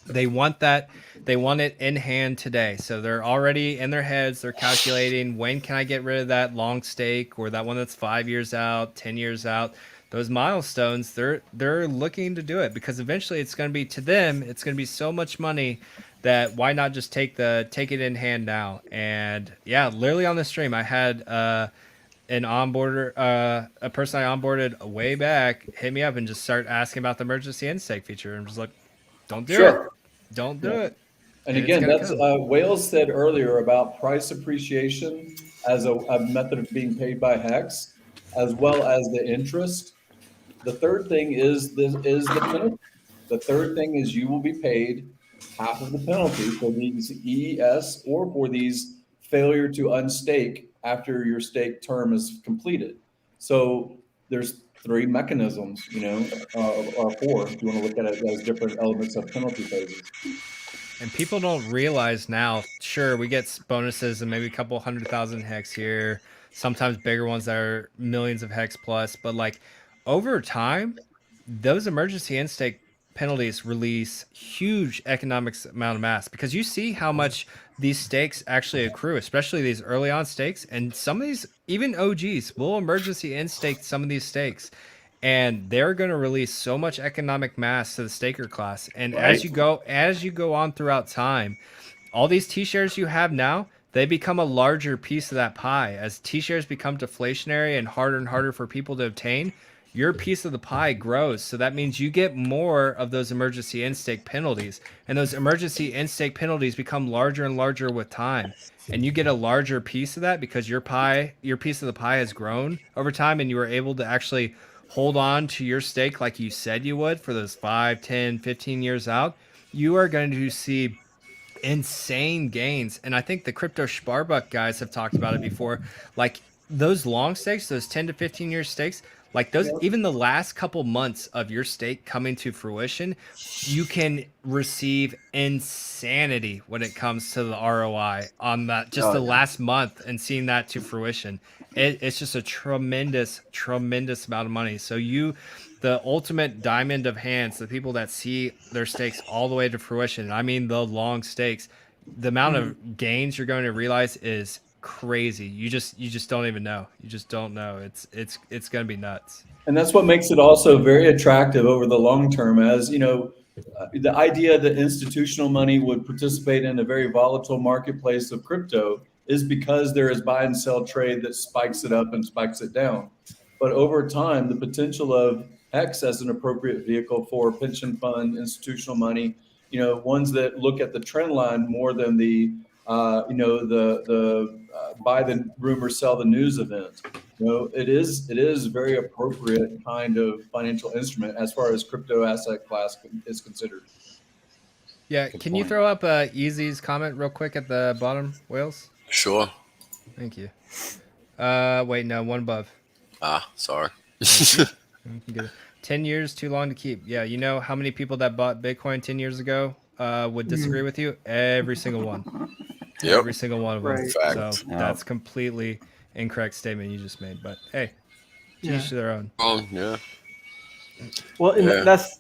they want that. They want it in hand today. So they're already in their heads. They're calculating, when can I get rid of that long stake or that one that's 5 years out, 10 years out. Those milestones, they're looking to do it because eventually it's going to be, to them, it's going to be so much money that why not just take it in hand now. And yeah, literally on the stream, I had an onboarder, a person I onboarded way back, hit me up and just start asking about the emergency end stake feature. I'm just like, don't do it. Don't do it. And again, that's Wales said earlier about price appreciation as a method of being paid by Hex, as well as the interest. The third thing is the penalty. The third thing is you will be paid half of the penalty for these EES or for these failure to unstake after your stake term is completed. So there's 3 mechanisms, you know, or 4, if you want to look at it as different elements of penalty phases. And people don't realize now, sure, we get bonuses and maybe a couple 100,000 hex here, sometimes bigger ones that are millions of hex plus, but like over time, those emergency end stake penalties release huge economic amount of mass because you see how much these stakes actually accrue, especially these early on stakes. And some of these, even OGs, will emergency end stake some of these stakes. And they're going to release so much economic mass to the staker class. And as you go on throughout time, all these T-shares you have now, they become a larger piece of that pie. As T-shares become deflationary and harder for people to obtain, your piece of the pie grows. So that means you get more of those emergency end stake penalties, and those emergency end stake penalties become larger and larger with time. And you get a larger piece of that because your piece of the pie has grown over time, and you were able to actually hold on to your stake like you said you would for those 5, 10, 15 years out. You are going to see insane gains. And I think the crypto Sparbuck guys have talked about it before. Like those long stakes, those 10 to 15 year stakes, like those, even the last couple months of your stake coming to fruition, you can receive insanity when it comes to the ROI on that, just the last month and seeing that to fruition. It's just a tremendous amount of money. So the ultimate diamond of hands, the people that see their stakes all the way to fruition, I mean the long stakes, the amount of gains you're going to realize is crazy. You just don't even know. You just don't know. It's going to be nuts. And that's what makes it also very attractive over the long term. As you know, the idea that institutional money would participate in a very volatile marketplace of crypto is because there is buy and sell trade that spikes it up and spikes it down. But over time, the potential of HEX as an appropriate vehicle for pension fund, institutional money, you know, ones that look at the trend line more than the buy the rumor, sell the news event. You know, it is very appropriate kind of financial instrument as far as crypto asset class is considered. Yeah, can you throw up Easy's comment real quick at the bottom, Wales? Sure. Thank you. Wait, no, one above. Sorry. 10 years too long to keep. Yeah, you know how many people that bought Bitcoin 10 years ago would disagree with you? Every single one. Yep. Every single one of them. Right. So that's completely incorrect statement you just made. But hey, each to their own. Yeah. Well, and that's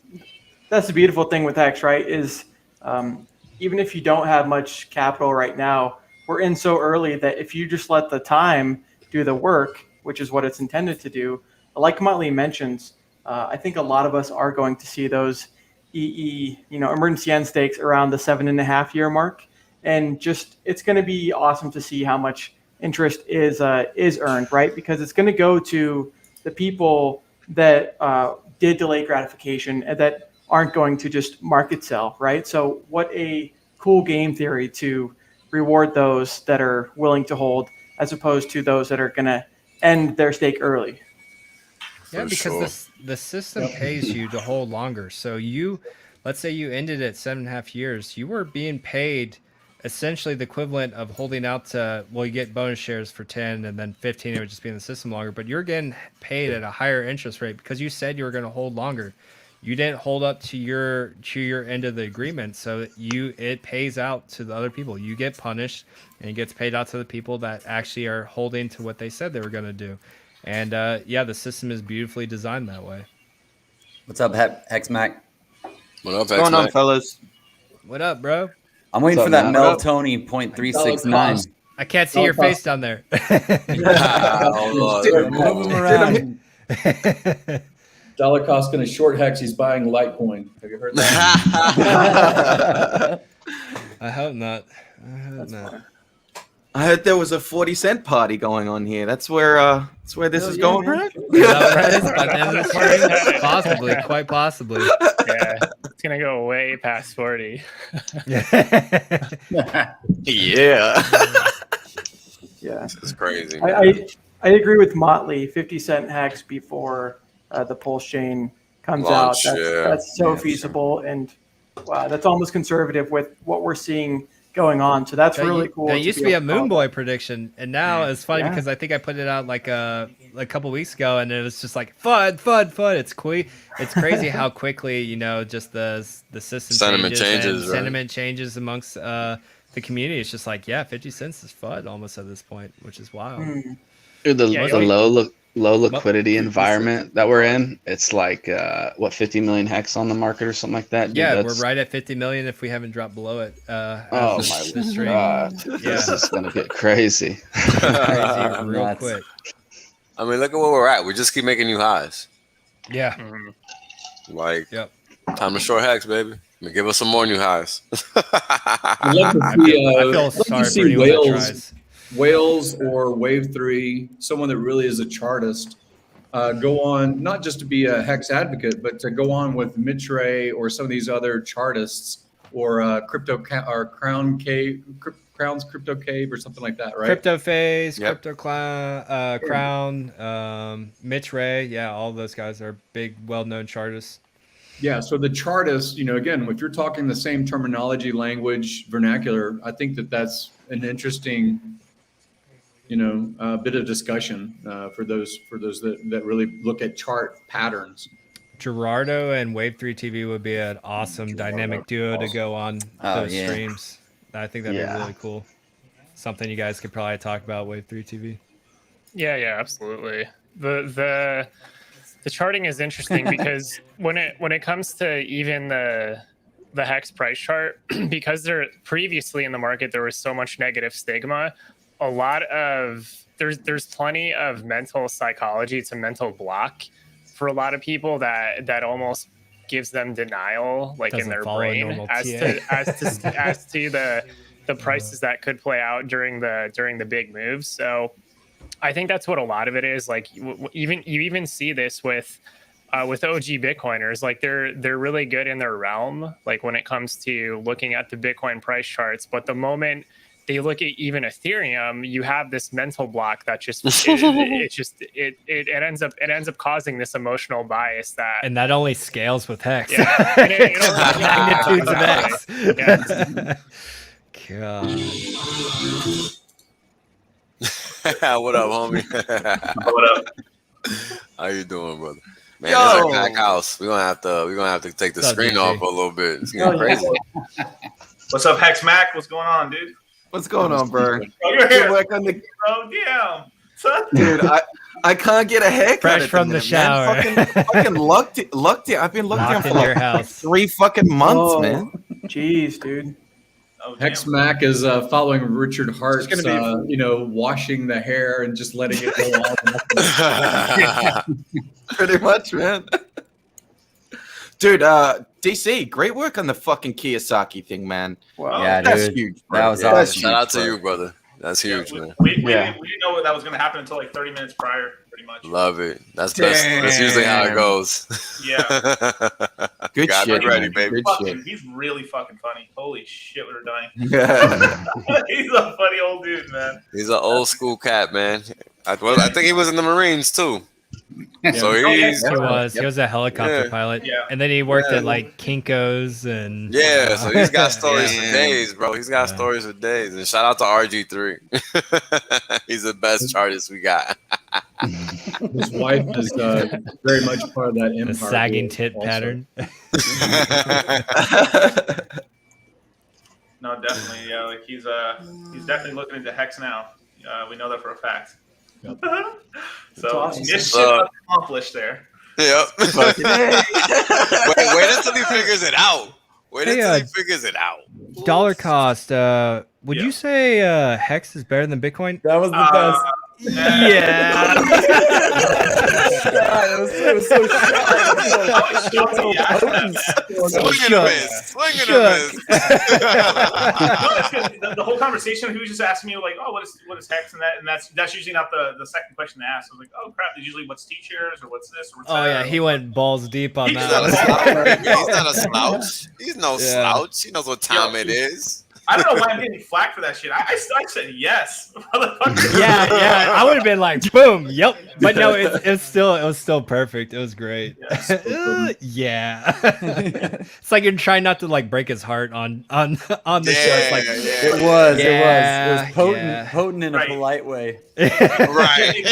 the beautiful thing with HEX, right? Is even if you don't have much capital right now, we're in so early that if you just let the time do the work, which is what it's intended to do, like Motley mentions, I think a lot of us are going to see those emergency end stakes around the 7.5 year mark. And just, it's going to be awesome to see how much interest is earned, right? Because it's going to go to the people that did delay gratification and that aren't going to just market sell, right? So what a cool game theory to reward those that are willing to hold as opposed to those that are going to end their stake early. Yeah, because the system pays you to hold longer. So let's say you ended at 7.5 years, you were being paid essentially the equivalent of holding out to, well, you get bonus shares for 10 and then 15, it would just be in the system longer, but you're getting paid at a higher interest rate because you said you were going to hold longer. You didn't hold up to your end of the agreement, so it pays out to the other people. You get punished, and it gets paid out to the people that actually are holding to what they said they were going to do. And the system is beautifully designed that way. What's up, Hex Mac? What up, What's going on, fellas? What up, bro? I'm waiting for that Mel Tony 0.369. I can't see your face down there. Dollar cost going to short HEX. He's buying Litecoin. Have you heard that? I hope not. I heard there was a 40-cent party going on here. That's where this is going, right? Possibly, quite possibly. Yeah, it's gonna go way past 40. Yeah. Yeah, it's crazy. I agree with Motley. 50-cent HEX before the PulseChain comes out. That's so feasible, and wow, that's almost conservative with what we're seeing going on. So that's really cool. That used to be a Moonboy prediction, and now it's funny because I think I put it out like a couple weeks ago, and it was just like FUD. It's crazy how quickly just the system sentiment changes amongst the community. It's just like 50 cents is FUD almost at this point, which is wild. Dude, the low liquidity environment that we're in, it's like 50 million HEX on the market or something like that. Dude, we're right at 50 million if we haven't dropped below it. Oh my god, this is gonna get crazy. Real quick. I mean, look at where we're at. We just keep making new highs. Yeah. Time to short HEX, baby. Give us some more new highs. I feel sorry for anyone that tries. Whales or Wave 3, someone that really is a chartist, go on, not just to be a Hex advocate, but to go on with Mitre or some of these other chartists or Crown's Crypto Cave or something like that, right? Crypto Phase, Crypto Crown, Mitre, yeah, all those guys are big, well-known chartists. Yeah, so the chartists, you know, again, if you're talking the same terminology, language, vernacular, I think that that's an interesting, you know, bit of discussion for those that really look at chart patterns. Gerardo and Wave3 TV would be an awesome dynamic duo to go on those streams. I think that'd be really cool. Something you guys could probably talk about, Wave3 TV. Yeah, absolutely. The charting is interesting because when it comes to even the Hex price chart, because there previously in the market there was so much negative stigma, a lot of there's plenty of mental psychology. It's a mental block for a lot of people that almost gives them denial, like in their brain, as to the prices that could play out during the big moves. So I think that's what a lot of it is. Like you even see this with OG Bitcoiners. Like they're really good in their realm, like when it comes to looking at the Bitcoin price charts. But the moment they look at even Ethereum, you have this mental block that just it ends up causing this emotional bias and that only scales with Hex. Yeah, magnitudes of Hex. Yeah. God. What up, homie? What up? How you doing, brother? Man, this is a packed house. We're gonna have to take the screen off for a little bit. It's getting crazy. What's up, Hex Mac? What's going on, dude? What's going on, bro? Oh, you're here. Oh, damn. Son. Dude, I can't get a haircut. Fresh from the shower. Fucking lucked it. I've been locked in for your house 3 fucking months, man. Jeez, dude. Oh, Hex Mac is following Richard Hart's, you know, washing the hair and just letting it go off. Pretty much, man. Dude, DC, great work on the fucking Kiyosaki thing, man. Wow. Yeah, that's dude. huge. Bro. That was That's awesome. huge, Shout out to bro. you, brother. That's huge, man. We didn't know that was going to happen until like 30 minutes prior, pretty much. Love it. That's best. That's usually how it goes. Yeah. Good shit, ready, man. baby. Good shit. He's really fucking funny. Holy shit, we were dying. Yeah. He's a funny old dude, man. He's an old school cat, man. I think he was in the Marines too. So he was a helicopter pilot, and then he worked at like Kinko's and so he's got stories for days, bro. He's got stories for days. And shout out to RG3. He's the best chartist we got. His wife is very much part of that empire. The sagging tit pattern. No, definitely, yeah. Like he's definitely looking into Hex now. We know that for a fact. Yep. So awesome. mission accomplished there. Yep. Wait until he figures it out. Wait until he figures it out. Dollar cost. Would you say Hex is better than Bitcoin? That was the best. Yeah. It was so Swing and a miss. Swing and a miss. The whole conversation, he was just asking me like, "Oh, what is Hex?" and that's usually not the second question to ask. I was like, "Oh crap, it's usually what's T-shares or what's this or what's that?" Yeah, he went balls deep on He's that. not a slouch. He's no slouch. He knows what time it is. I don't know why I'm getting flack for that shit. I said yes. Yeah. I would have been like, boom, yep. But no, it was still perfect. It was great. Yeah. It's like you're trying not to like break his heart on the show. It's like, It was potent in a polite way. Right.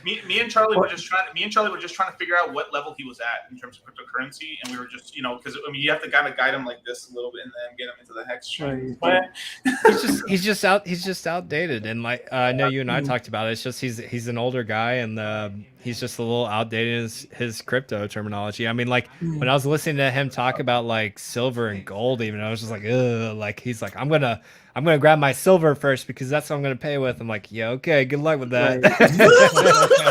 me and Charlie were just trying to figure out what level he was at in terms of cryptocurrency, and we were just, because I mean you have to kind of guide him like this a little bit and then get him into the Hex. He's just outdated, and like I know you and I talked about it. It's just he's an older guy, and he's just a little outdated in his crypto terminology. I mean, like when I was listening to him talk about like silver and gold, even I was just like, ugh. Like he's like, I'm I'm going to grab my silver first because that's what I'm going to pay with. I'm like, yeah, okay, good luck with that.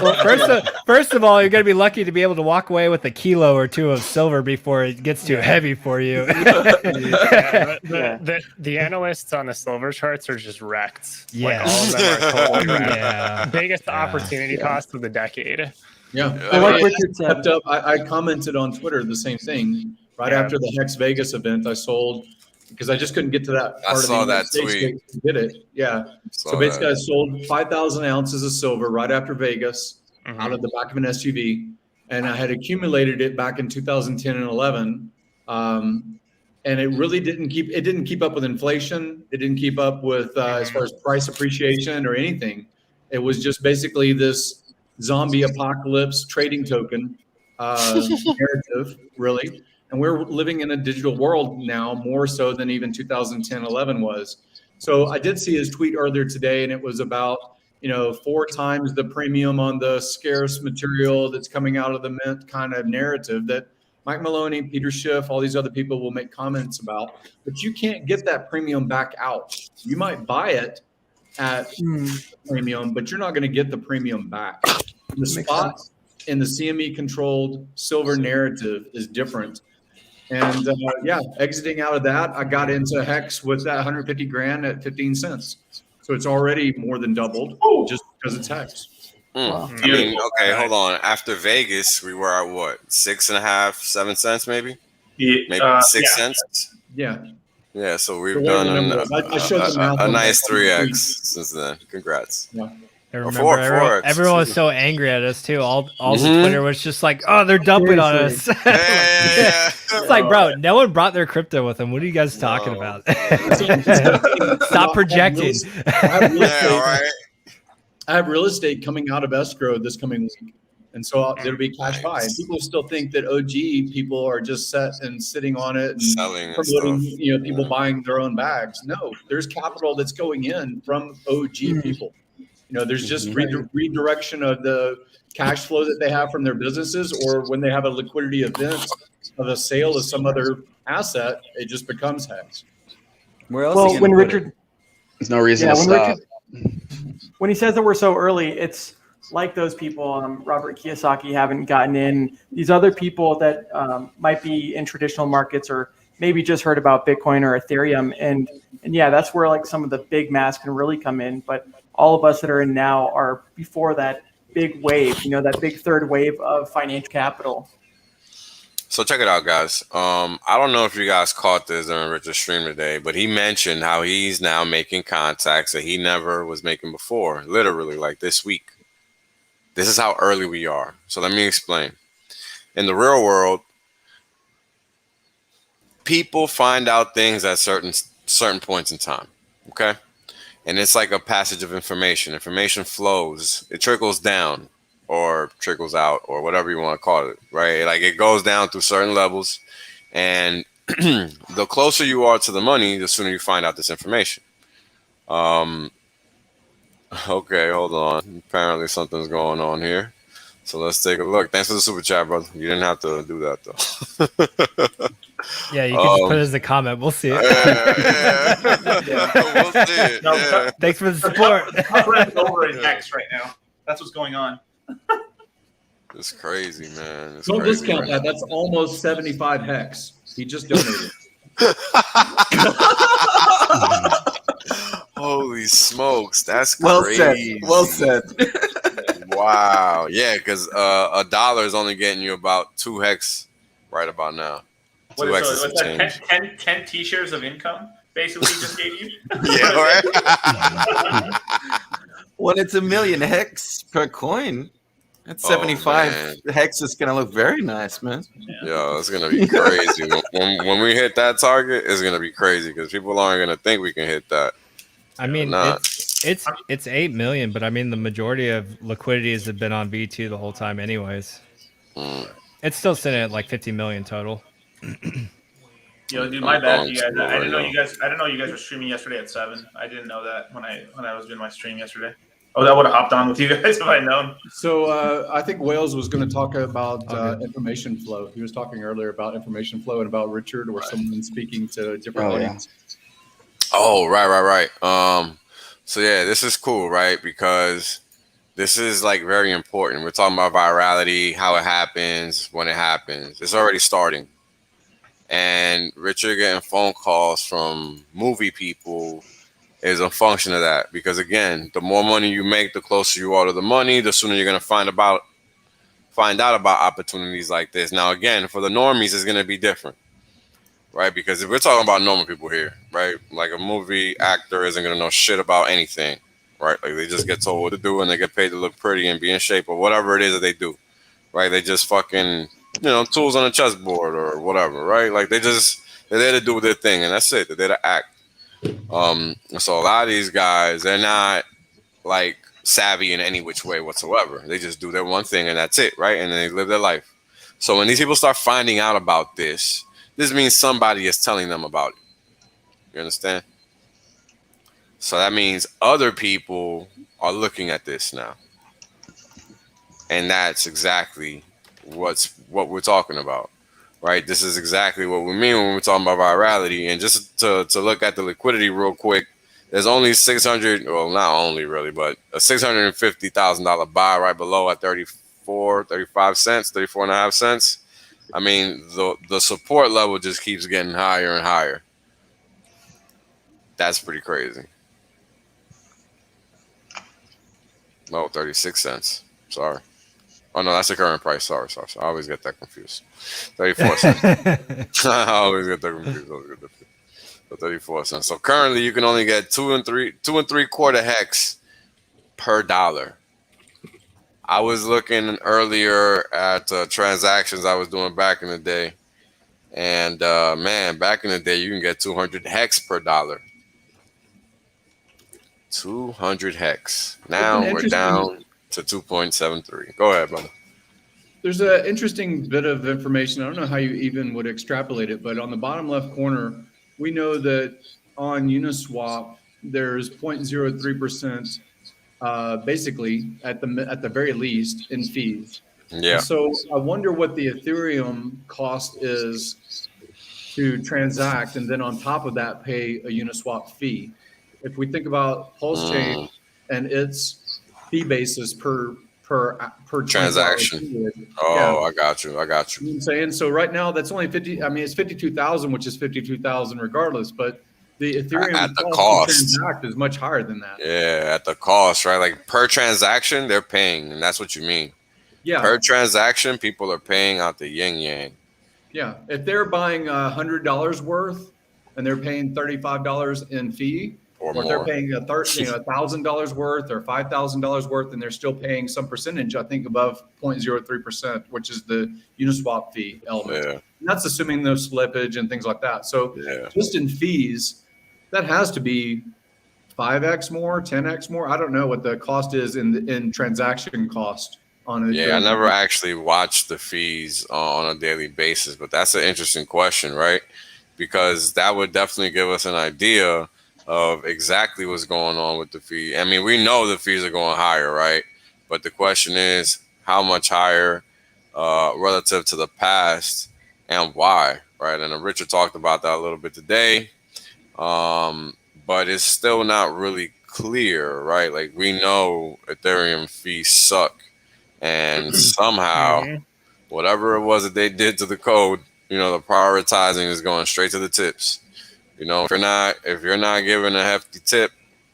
Well, first of all, you're going to be lucky to be able to walk away with a kilo or two of silver before it gets too heavy for you. The analysts on the silver charts are just wrecked. Yeah. Like, all of them are totally wrecked. Biggest opportunity cost of the decade. Yeah. like Richard said, I commented on Twitter the same thing. Right after the Hex Vegas event, I sold because I just couldn't get to that part I saw of the that tweet. to get it. Yeah. So basically, I sold 5,000 ounces of silver right after Vegas out of the back of an SUV, and I had accumulated it back in 2010 and 11. And it really didn't keep up with inflation. It didn't keep up with as far as price appreciation or anything. It was just basically this zombie apocalypse trading token narrative, really. And we're living in a digital world now more so than even 2010, 11 was. So I did see his tweet earlier today, and it was about, 4 times the premium on the scarce material that's coming out of the mint kind of narrative that Mike Maloney, Peter Schiff, all these other people will make comments about. But you can't get that premium back out. You might buy it at premium, but you're not going to get the premium back. The spot in the CME controlled silver narrative is different. And exiting out of that, I got into Hex with that 150 grand at 15 cents. So it's already more than doubled just because it's Hex. Wow. I mean, okay, hold on. After Vegas, we were at what, 6.5, 7 cents, maybe? Maybe 6 cents. Yeah. Yeah. So we've done a nice 3x since then. Congrats. Yeah. I remember everyone was so angry at us too. All Twitter was just like, "Oh, they're dumping on us." It's like, bro, no one brought their crypto with them. What are you guys talking about? Stop projecting. I have real estate coming out of escrow this coming week, and so it'll be cash buy. And people still think that OG people are just set and sitting on it and selling promoting, people buying their own bags. No, there's capital that's going in from OG people. There's just redirection of the cash flow that they have from their businesses, or when they have a liquidity event of a sale of some other asset, it just becomes Hex. Where else? Well, when Richard, there's no reason to stop. When he says that we're so early, it's like those people, Robert Kiyosaki, haven't gotten in. These other people that might be in traditional markets or maybe just heard about Bitcoin or Ethereum, and yeah, that's where like some of the big mass can really come in, but all of us that are in now are before that big wave, that big third wave of financial capital. So check it out, guys. I don't know if you guys caught this during Richard's stream today, but he mentioned how he's now making contacts that he never was making before, literally like this week. This is how early we are. So let me explain. In the real world, people find out things at certain points in time, okay? And it's like a passage of information. Information flows. It trickles down or trickles out or whatever you want to call it, right? Like it goes down through certain levels. And the closer you are to the money, the sooner you find out this information. Okay, hold on. Apparently something's going on here. So let's take a look. Thanks for the super chat, brother. You didn't have to do that, though. Yeah, you can just put it as a comment. We'll see it. We'll see it. No, thanks for the support. I'm over in Hex right now. That's what's going on. It's crazy, man. Don't discount that. That's almost 75 Hex. He just donated. Holy smokes, that's well crazy. Said. Well said. Wow. Yeah, because $1 is only getting you about 2 Hex right about now. What is that? 10 T-shares of income, basically, just gave you? Yeah, right. When it's 1 million Hex per coin, that's 75 Hex is going to look very nice, man. Yeah, it's going to be crazy. when we hit that target, it's going to be crazy because people aren't going to think we can hit that. I mean, it's 8 million, but I mean the majority of liquidities have been on V2 the whole time, anyways. It's still sitting at like 50 million total. Dude, my bad, you guys. I didn't know you guys were streaming yesterday at 7. I didn't know that when I was doing my stream yesterday. Oh, that would have hopped on with you guys if I'd known. So I think Wales was going to talk about information flow. He was talking earlier about information flow and about Richard or someone speaking to a different audience. Oh, right. So yeah, this is cool, right? Because this is like very important. We're talking about virality, how it happens, when it happens. It's already starting. And Richard getting phone calls from movie people is a function of that. Because again, the more money you make, the closer you are to the money, the sooner you're gonna find out about opportunities like this. Now again, for the normies, it's gonna be different. Right, because if we're talking about normal people here, right, like a movie actor isn't gonna know shit about anything, right? Like they just get told what to do and they get paid to look pretty and be in shape or whatever it is that they do, right? They just fucking, tools on a chessboard or whatever, right? Like they're there to do their thing and that's it. They're there to act. So a lot of these guys, they're not like savvy in any which way whatsoever. They just do their one thing and that's it, right? And then they live their life. So when these people start finding out about this means somebody is telling them about it. You understand? So that means other people are looking at this now. And that's exactly what we're talking about. Right? This is exactly what we mean when we're talking about virality. And just to look at the liquidity real quick, there's only 600, well, not only really, but a $650,000 buy right below at 35 cents, 34.5 cents. I mean, the support level just keeps getting higher and higher. That's pretty crazy. No, 36 cents. Sorry. Oh, no, that's the current price. Sorry. I always get that confused. 34 cents. I always get that confused. So 34 cents. So currently, you can only get 2 3/4 hex per dollar. I was looking earlier at transactions I was doing back in the day. And man, back in the day, you can get 200 hex per dollar. 200 hex. Now we're down to 2.73. Go ahead, brother. There's an interesting bit of information. I don't know how you even would extrapolate it, but on the bottom left corner, we know that on Uniswap, there's 0.03%, basically at the very least in fees. Yeah. And so I wonder what the Ethereum cost is to transact, and then on top of that, pay a Uniswap fee. If we think about PulseChain and its fee basis per transaction. I got you. You know what I'm saying? So right now that's only 50. I mean, it's 52,000, which is 52,000 regardless, but the Ethereum at the cost to transact is much higher than that. Yeah, at the cost, right? Like per transaction, they're paying, and that's what you mean. Yeah. Per transaction, people are paying out the yin yang. Yeah. If they're buying $100 worth and they're paying $35 in fee, or if they're paying $1,000 worth or $5,000 worth, and they're still paying some percentage, I think above 0.03%, which is the Uniswap fee element. Yeah. And that's assuming no slippage and things like that. So just in fees, that has to be 5x more, 10x more. I don't know what the cost is in transaction cost on it. Yeah, I never actually watched the fees on a daily basis, but that's an interesting question, right? Because that would definitely give us an idea of exactly what's going on with the fee. I mean, we know the fees are going higher, right? But the question is how much higher relative to the past and why, right? And Richard talked about that a little bit today, but it's still not really clear, right? Like we know Ethereum fees suck, and somehow whatever it was that they did to the code, the prioritizing is going straight to the tips. If you're not giving a hefty tip,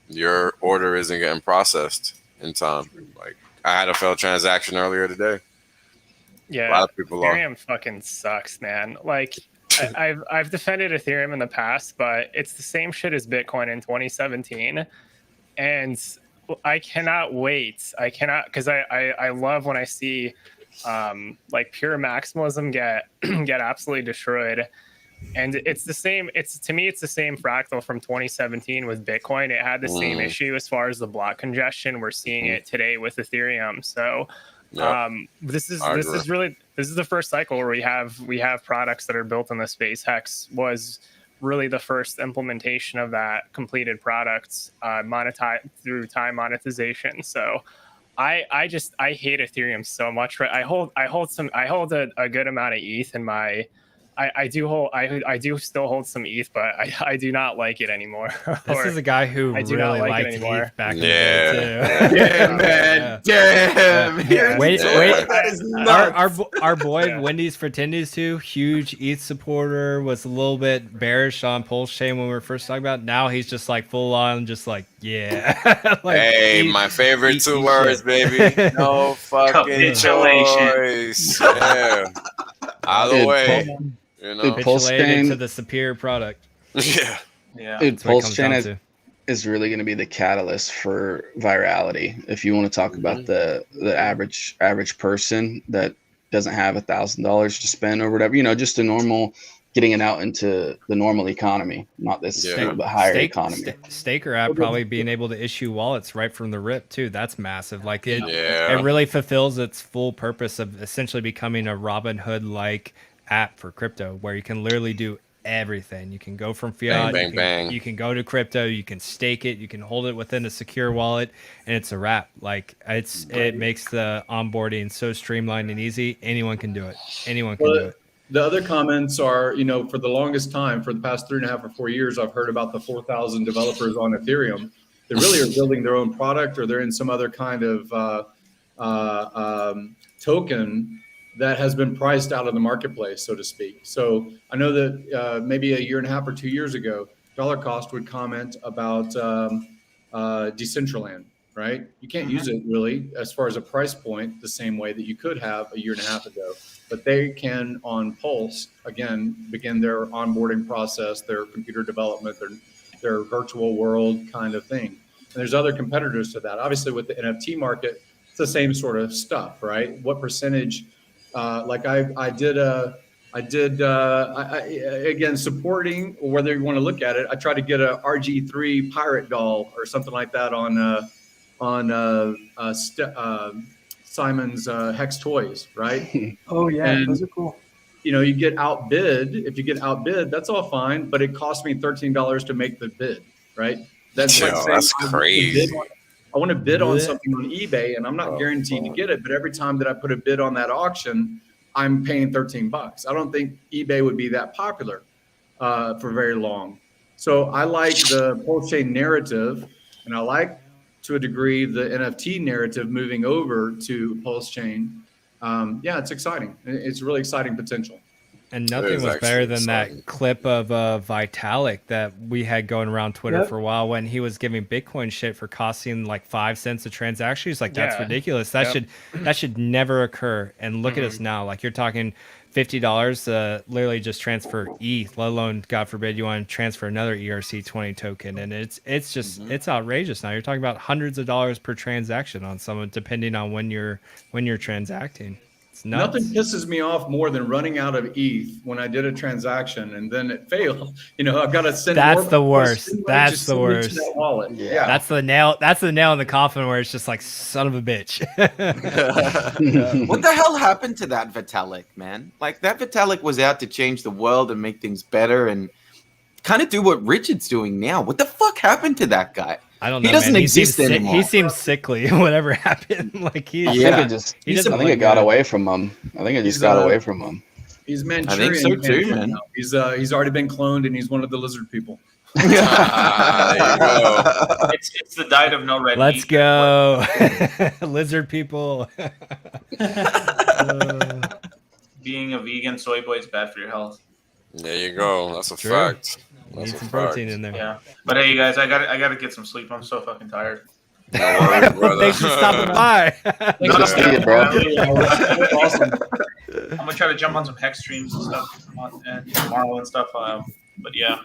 your order isn't getting processed in time. Like I had a failed transaction earlier today. Yeah, a lot of people Ethereum fucking sucks, man. Like I've defended Ethereum in the past, but it's the same shit as Bitcoin in 2017, and I cannot wait. I cannot, because I love when I see like pure maximalism get absolutely destroyed. And it's the same. To me, it's the same fractal from 2017 with Bitcoin. It had the same issue as far as the block congestion. We're seeing it today with Ethereum. So this is the first cycle where we have products that are built in the space. Hex was really the first implementation of that completed products monetized through time monetization. So I hate Ethereum so much. Right? I hold a good amount of ETH in my I do still hold some ETH, but I do not like it anymore. This is a guy who I do really not like liked it anymore. ETH back in the day too. Damn, man. Damn. Yeah. Wait, That is nuts. our boy Wendy's for Tendies too, huge ETH supporter, was a little bit bearish on PulseChain when we were first talking about it. Now he's just like full on, just like, yeah. Like, hey, my favorite two words, baby. No fucking choice. Yeah. Either way. You know, PulseChain to the superior product. Yeah. Yeah. Dude, PulseChain is really going to be the catalyst for virality. If you want to talk about the average person that doesn't have $1,000 to spend or whatever, you know, just a normal getting it out into the normal economy, not this stupid higher economy. STAKER.APP probably being able to issue wallets right from the rip too. That's massive. Like it really fulfills its full purpose of essentially becoming a Robinhood like app for crypto, where you can literally do everything. You can go from fiat, you can go to crypto, you can stake it, you can hold it within a secure wallet, and it's a wrap. Like it makes the onboarding so streamlined and easy. Anyone can do it. Anyone can do it. The other comments are, you know, for the longest time, for the past 3.5 or 4 years, I've heard about the 4,000 developers on Ethereum that really are building their own product, or they're in some other kind of token that has been priced out of the marketplace, so to speak. So I know that maybe 1.5 years or 2 years ago, Dollar Cost would comment about Decentraland, right? You can't use it really as far as a price point the same way that you could have 1.5 years ago. But they can, on Pulse, again, begin their onboarding process, their computer development, their virtual world kind of thing. And there's other competitors to that. Obviously, with the NFT market, it's the same sort of stuff, right? What percentage? Like I did, again, supporting, or whether you want to look at it, I tried to get a RG3 pirate doll or something like that on Simon's Hex Toys, right? Oh yeah, and those are cool. You know, you get outbid. If you get outbid, that's all fine, but it cost me $13 to make the bid, right? That's like saying, that's crazy. I want to bid on something on eBay, and I'm not guaranteed to get it, but every time that I put a bid on that auction, I'm paying $13. I don't think eBay would be that popular for very long. So I like the PulseChain narrative, and I like, to a degree, the NFT narrative moving over to PulseChain. Yeah, it's exciting. It's really exciting potential. And nothing was better than that clip of Vitalik that we had going around Twitter for a while, when he was giving Bitcoin shit for costing like 5 cents a transaction. He's like, that's ridiculous. That should never occur. And look at us now. Like, you're talking $50 to literally just transfer ETH, let alone, God forbid, you want to transfer another ERC20 token. And it's just it's outrageous now. You're talking about hundreds of dollars per transaction on someone, depending on when you're transacting. Nothing pisses me off more than running out of ETH when I did a transaction and then it failed. You know, I've got to send. That's the worst. That's the worst. That wallet. Yeah. That's the nail. That's the nail in the coffin, where it's just like, son of a bitch. What the hell happened to that Vitalik, man? Like, that Vitalik was out to change the world and make things better and kind of do what Richard's doing now. What the fuck happened to that guy? I don't know. He doesn't exist anymore. He seems sickly. Whatever happened, like I think it got away from him. I think it just got away from him. He's Manchurian. I think so too, man. He's already been cloned, and he's one of the lizard people. There you go. It's the diet of no red meat. Let's go, lizard people. Being a vegan soy boy is bad for your health. There you go. That's a fact. Need some protein in there. Yeah, but hey, you guys, I gotta get some sleep. I'm so fucking tired. Thanks for stopping by. Awesome. I'm gonna try to jump on some Hex streams and stuff tomorrow and stuff. But yeah,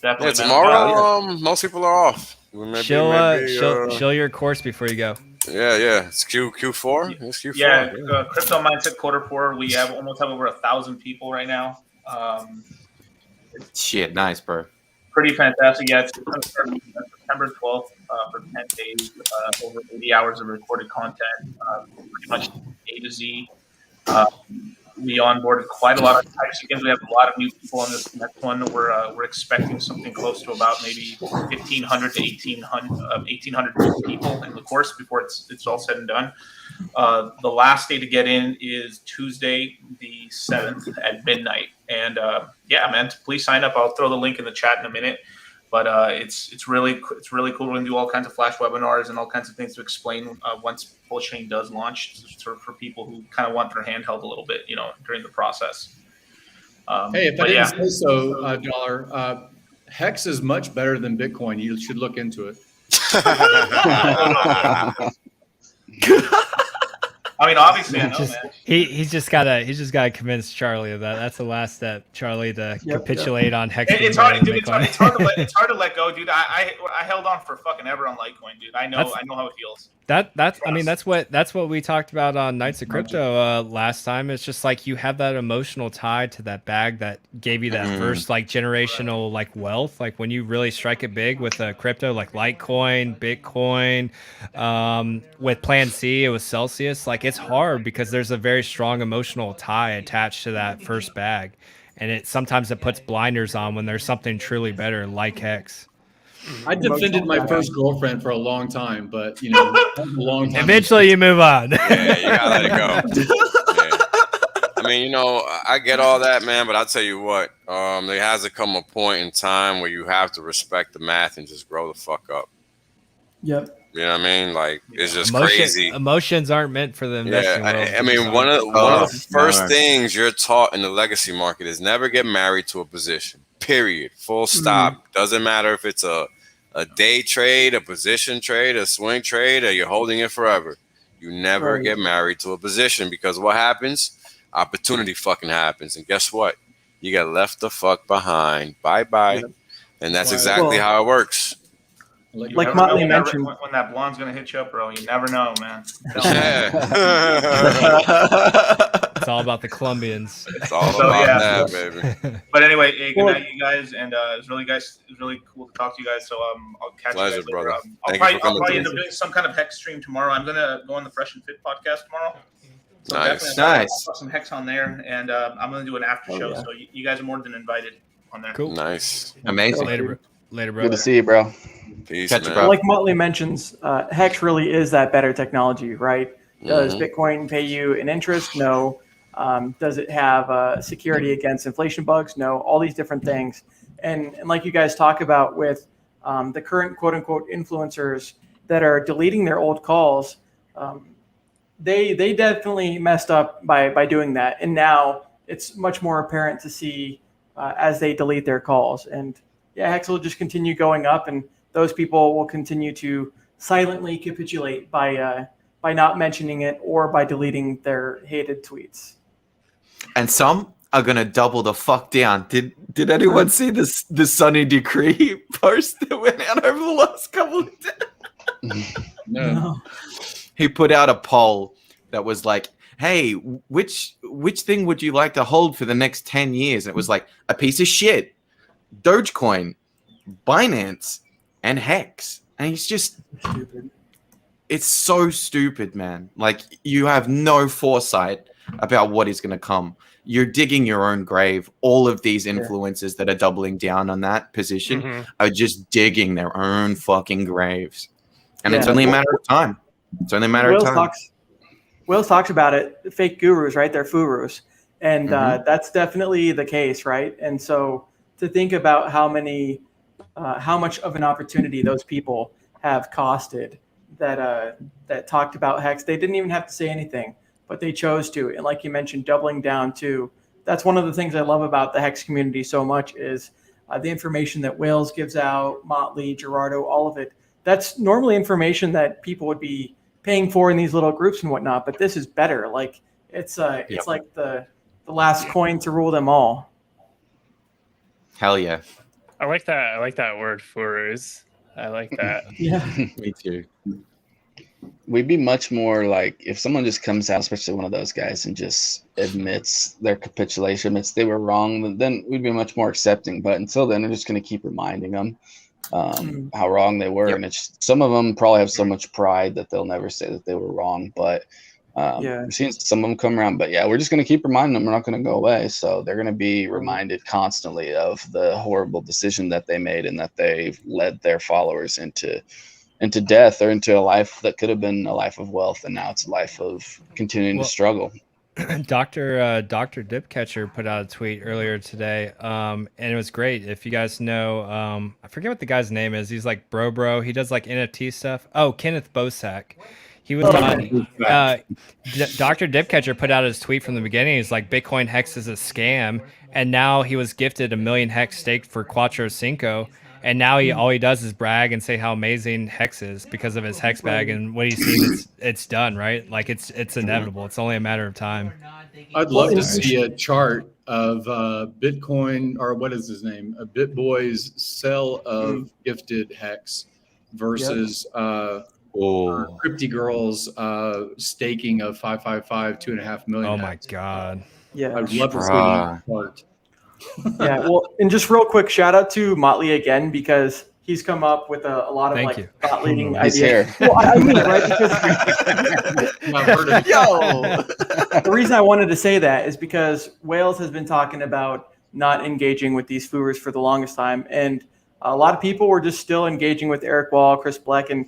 definitely. Yeah, tomorrow, most people are off. Show your course before you go. Yeah. It's Q4. It's Q4. Yeah, Crypto Mindset Q4. We almost have over 1,000 people right now. Shit, nice, bro. Pretty fantastic. Yeah, it's going to start September 12th for 10 days, over 80 hours of recorded content, pretty much A to Z. We onboarded quite a lot of types. Again, we have a lot of new people on this next one. We're expecting something close to about maybe 1,500 to 1,800 new people in the course before it's all said and done. The last day to get in is Tuesday, the 7th at midnight. And yeah, man, please sign up. I'll throw the link in the chat in a minute. But it's really cool. We're going to do all kinds of flash webinars and all kinds of things to explain once PulseChain does launch, for people who kind of want their hand held a little bit, during the process. Hey, if I didn't say so, Dollar, Hex is much better than Bitcoin. You should look into it. I mean, obviously, I know, man. He's just gotta convince Charlie of that. That's the last step, Charlie, to capitulate on Hex. It's hard to let go, dude. I held on for fucking ever on Litecoin, dude. I know how it feels. That's what we talked about on Nights of Crypto last time. It's just like you have that emotional tie to that bag that gave you that first like generational like wealth. Like when you really strike it big with a crypto like Litecoin, Bitcoin, with Plan C, it was Celsius. Like it's hard because there's a very strong emotional tie attached to that first bag, and sometimes it puts blinders on when there's something truly better like Hex. I defended my first girlfriend for a long time, but a long time. Eventually, you move on. Yeah, you gotta let it go. Yeah. I mean, I get all that, man, but I'll tell you what, there has to come a point in time where you have to respect the math and just grow the fuck up. Yep. You know what I mean? Like it's just crazy. Emotions aren't meant for them. Yeah, I mean, one of the first things you're taught in the legacy market is never get married to a position. Period. Full stop. Doesn't matter if it's a day trade, a position trade, a swing trade, or you're holding it forever. You never get married to a position, because what happens? Opportunity fucking happens. And guess what? You get left the fuck behind. Bye-bye. Yep. And that's exactly how it works. Like Motley mentioned, when that blonde's gonna hit you up, bro, you never know, man. It's all about the Colombians. It's all about that, baby. But anyway, hey, good night, you guys, and it was really cool to talk to you guys. So I'll catch you guys later. Brother. I'll probably end up doing some kind of Hex stream tomorrow. I'm gonna go on the Fresh and Fit podcast tomorrow. So nice. I'll put some Hex on there, and I'm gonna do an after show. So you guys are more than invited on there. Cool. Nice. Amazing. Later, bro. Good to see you, bro. Peace, man. Like Motley mentions, Hex really is that better technology, right? Does Bitcoin pay you an interest? No. Does it have security against inflation bugs? No. All these different things. And like you guys talk about with the current quote-unquote influencers that are deleting their old calls, they definitely messed up by doing that. And now it's much more apparent to see as they delete their calls. And yeah, Hex will just continue going up, and those people will continue to silently capitulate by not mentioning it or by deleting their hated tweets. And some are gonna double the fuck down. Did anyone see this the Sunny Decree post that went out over the last couple of days? No. He put out a poll that was like, hey, which thing would you like to hold for the next 10 years? And it was like a piece of shit, Dogecoin, Binance, and Hex. And he's just stupid. It's so stupid, man. Like, you have no foresight about what is going to come. You're digging your own grave. All of these influencers that are doubling down on that position are just digging their own fucking graves. And it's only a matter of time. It's only a matter of time. Wills talks about it. Fake gurus, right? They're furus. And that's definitely the case, right? And so to think about how much of an opportunity those people have costed that talked about Hex, they didn't even have to say anything, but they chose to. And like you mentioned, doubling down too. That's one of the things I love about the Hex community so much is the information that Wills gives out, Motley, Gerardo, all of it. That's normally information that people would be paying for in these little groups and whatnot, but this is better. Like it's like the last coin to rule them all. Hell yeah. I like that. I like that word, furus. I like that. Yeah. Me too. We'd be much more like if someone just comes out, especially one of those guys, and just admits their capitulation, admits they were wrong, then we'd be much more accepting. But until then, we're just going to keep reminding them how wrong they were. And it's some of them probably have so much pride that they'll never say that they were wrong. But we're seeing some of them come around. But yeah, we're just going to keep reminding them. We're not going to go away. So they're going to be reminded constantly of the horrible decision that they made and that they've led their followers into into death or into a life that could have been a life of wealth, and now it's a life of continuing to struggle. Dr. Dipcatcher put out a tweet earlier today, and it was great. If you guys know, I forget what the guy's name is. He's like bro. He does like NFT stuff. Oh, Kenneth Bosak. He was on. Dr. Dipcatcher put out his tweet from the beginning. He's like, Bitcoin Hex is a scam, and now he was gifted 1 million Hex staked for 4.5. And now all he does is brag and say how amazing Hex is because of his Hex bag, and what he's seen, it's done, right? Like it's inevitable. It's only a matter of time. I'd love to see a chart of Bitcoin, or what is his name? A BitBoy's sell of gifted Hex versus Crypty Girl's staking of 555, 2.5 million. Oh my God. Yeah. I'd love to see that chart. Yeah, well, and just real quick, shout out to Motley again, because he's come up with a lot of thought leading ideas. Well, I mean, right? Because the reason I wanted to say that is because Wales has been talking about not engaging with these foors for the longest time, and a lot of people were just still engaging with Eric Wall, Chris Black, and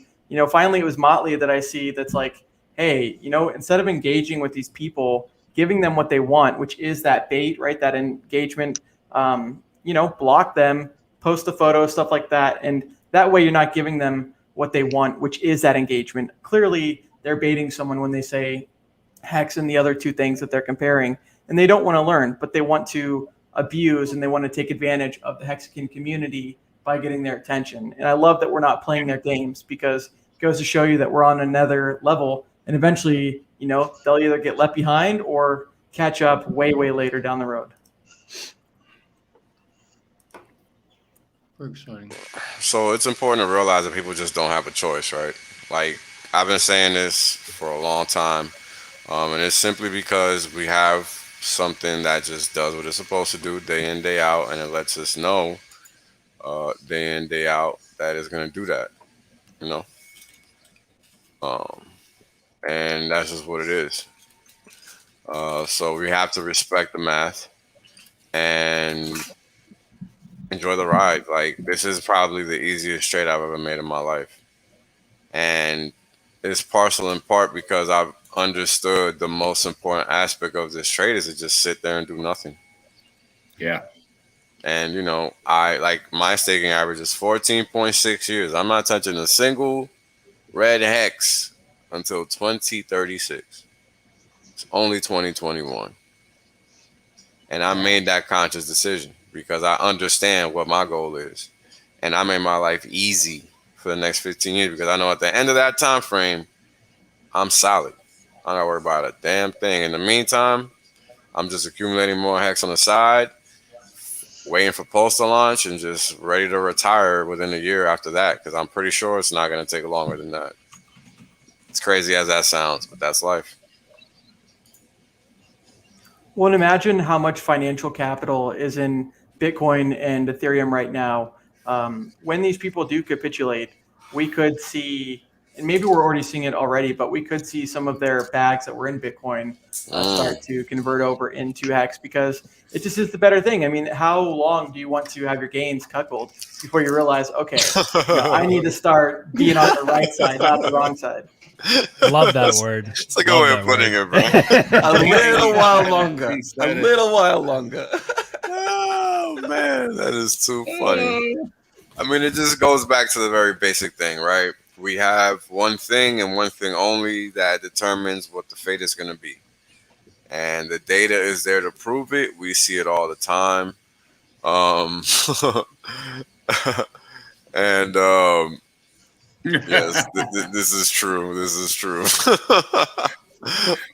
finally it was Motley that I see that's like, hey, instead of engaging with these people, giving them what they want, which is that bait, right? That engagement, block them, post the photo, stuff like that. And that way you're not giving them what they want, which is that engagement. Clearly they're baiting someone when they say Hex and the other two things that they're comparing, and they don't want to learn, but they want to abuse and they want to take advantage of the Hexican community by getting their attention. And I love that we're not playing their games, because it goes to show you that we're on another level, and eventually, they'll either get left behind or catch up way, way later down the road. So it's important to realize that people just don't have a choice, right? Like, I've been saying this for a long time, and it's simply because we have something that just does what it's supposed to do day in, day out, and it lets us know day in, day out that it's going to do that, and that's just what it is. So we have to respect the math and enjoy the ride. Like, this is probably the easiest trade I've ever made in my life. And it's partial in part because I've understood the most important aspect of this trade is to just sit there and do nothing. Yeah. And, I like my staking average is 14.6 years. I'm not touching a single red hex until 2036. It's only 2021. And I made that conscious decision because I understand what my goal is. And I made my life easy for the next 15 years because I know at the end of that time frame, I'm solid. I don't gotta worry about a damn thing. In the meantime, I'm just accumulating more hex on the side, waiting for Pulse to launch, and just ready to retire within a year after that, because I'm pretty sure it's not going to take longer than that. It's crazy as that sounds, but that's life. Well, and imagine how much financial capital is in Bitcoin and Ethereum right now. When these people do capitulate, we could see, and maybe we're already seeing it already, but we could see some of their bags that were in Bitcoin start to convert over into Hex, because it just is the better thing. I mean, how long do you want to have your gains cuckolded before you realize, okay, I need to start being on the right side, not the wrong side? Love that word. It's like a way of putting it, bro. A little while longer. A little while longer. Oh, man, that is too funny. I mean, it just goes back to the very basic thing, right? We have one thing and one thing only that determines what the fate is going to be. And the data is there to prove it. We see it all the time. Yes, this is true. This is true.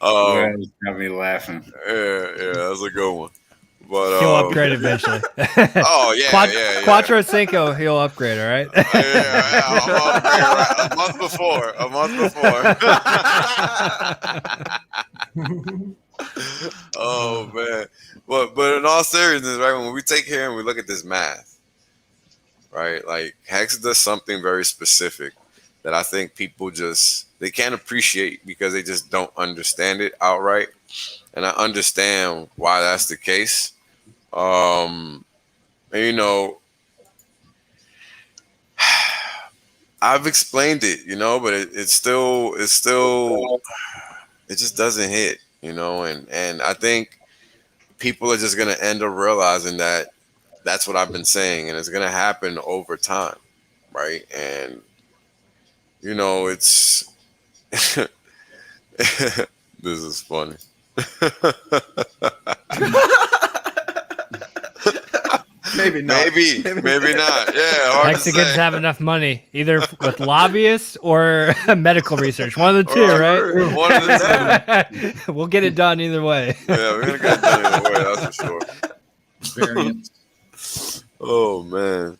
Got me laughing. Yeah, that's a good one. But he'll upgrade eventually. Oh yeah, yeah. 4.5, he'll upgrade. All right. Yeah, I'll upgrade right, a month before. Oh man, but in all seriousness, right? When we take here and we look at this math, right? Like, Hex does something very specific that I think people they can't appreciate because they just don't understand it outright. And I understand why that's the case. And I've explained it, you know, but it's still it just doesn't hit, you know, and I think people are just gonna end up realizing that that's what I've been saying, and it's gonna happen over time, right? And you know, it's this is funny. Maybe not. Maybe not. Yeah, Mexicans have enough money, either with lobbyists or medical research. One of the two, right? One of the two. We'll get it done either way. Yeah, we're gonna get it done either way. That's for sure. Variance. Oh man,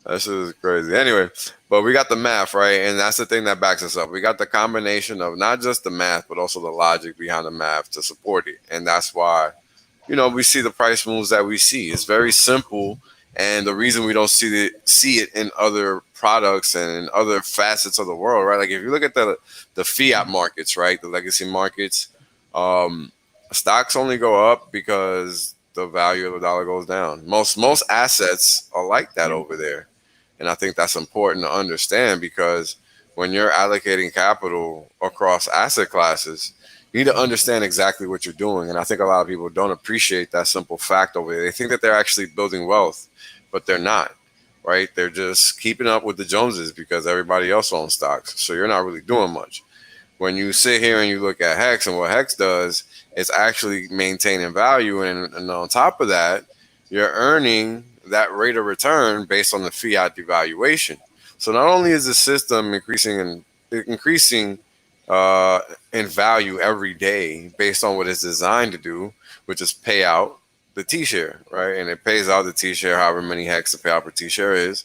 that shit is crazy. Anyway, but we got the math, right? And that's the thing that backs us up. We got the combination of not just the math, but also the logic behind the math to support it. And that's why, you know, we see the price moves that we see. It's very simple. And the reason we don't see it in other products and in other facets of the world, right? Like if you look at the fiat markets, right? The legacy markets, stocks only go up because the value of the dollar goes down. Most assets are like that over there. And I think that's important to understand, because when you're allocating capital across asset classes, you need to understand exactly what you're doing. And I think a lot of people don't appreciate that simple fact over there. They think that they're actually building wealth, but they're not, right? They're just keeping up with the Joneses because everybody else owns stocks. So you're not really doing much. When you sit here and you look at HEX and what HEX does, it's actually maintaining value. And on top of that, you're earning that rate of return based on the fiat devaluation. So not only is the system increasing in value every day based on what it's designed to do, which is pay out the T-share, right? And it pays out the T-share however many HEX the payout per T-share is.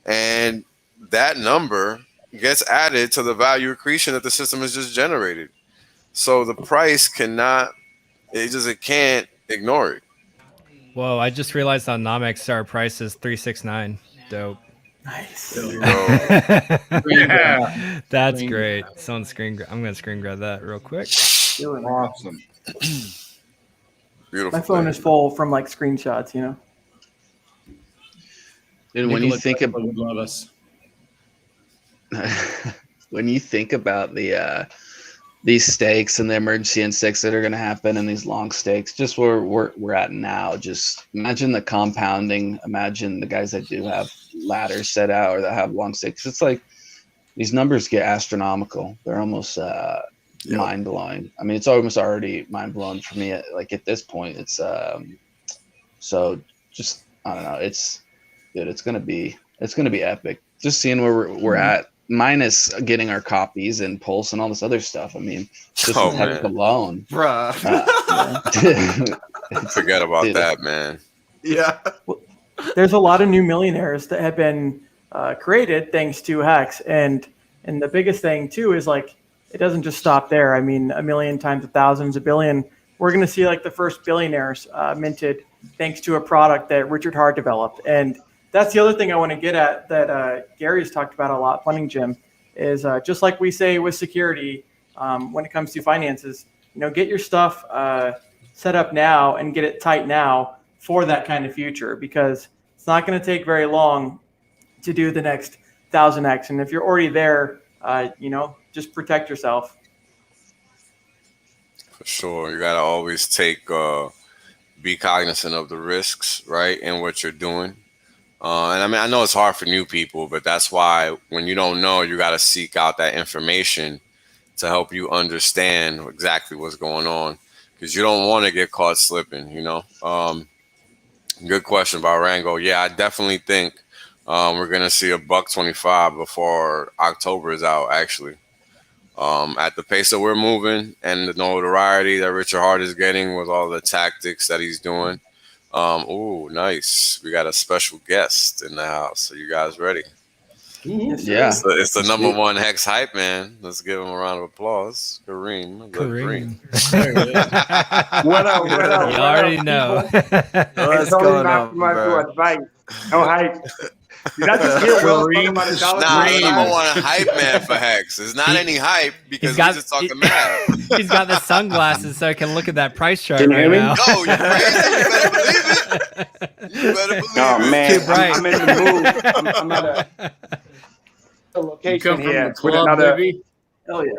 And that number gets added to the value accretion that the system has just generated. So the price it can't ignore it. Whoa, I just realized on Namex our price is 369. Dope. Nice. Yeah. That's great. I'm gonna screen grab that real quick. Awesome. Beautiful. My phone is full from like screenshots, you know. And when you think about would love us. when you think about these stakes and the emergency instakes that are going to happen and these long stakes, just where we're at now, just imagine the compounding. Imagine the guys that do have ladders set out or that have long stakes. It's like these numbers get astronomical. They're almost mind blowing. I mean, it's almost already mind blowing for me. Like at this point, it's so just I don't know. It's gonna be epic. Just seeing where we're at. Minus getting our copies and Pulse and all this other stuff. I mean, just HEX alone. Bruh. Forget about that, man. Yeah. Well, there's a lot of new millionaires that have been created thanks to HEX. And the biggest thing, too, is like it doesn't just stop there. I mean, a million times a thousand is a billion. We're going to see like the first billionaires minted thanks to a product that Richard Hart developed. And that's the other thing I want to get at that Gary's talked about a lot, Funding Jim, is just like we say with security, when it comes to finances, you know, get your stuff set up now and get it tight now for that kind of future, because it's not going to take very long to do the next 1000x. And if you're already there, you know, just protect yourself. For sure. You got to always be cognizant of the risks, right, in what you're doing. And I mean, I know it's hard for new people, but that's why when you don't know, you got to seek out that information to help you understand exactly what's going on, because you don't want to get caught slipping, you know. Good question about Rango. Yeah, I definitely think we're going to see $1.25 before October is out, actually. At the pace that we're moving and the notoriety that Richard Hart is getting with all the tactics that he's doing. Oh, nice. We got a special guest in the house. Are you guys ready? Yeah. It's the number one HEX hype man. Let's give him a round of applause. Kareem. What up? You already know. It's only not my advice. No hype. That's a skill, Kareem. Nah, number one hype man for HEX. It's not any hype because we're just talking math. He's got the sunglasses so he can look at that price chart Can you hear me? now. No, you're crazy. You better believe it. You better believe Oh it. man, Too bright. I'm in the mood. I'm at location from here the club, with another. baby. Hell yeah.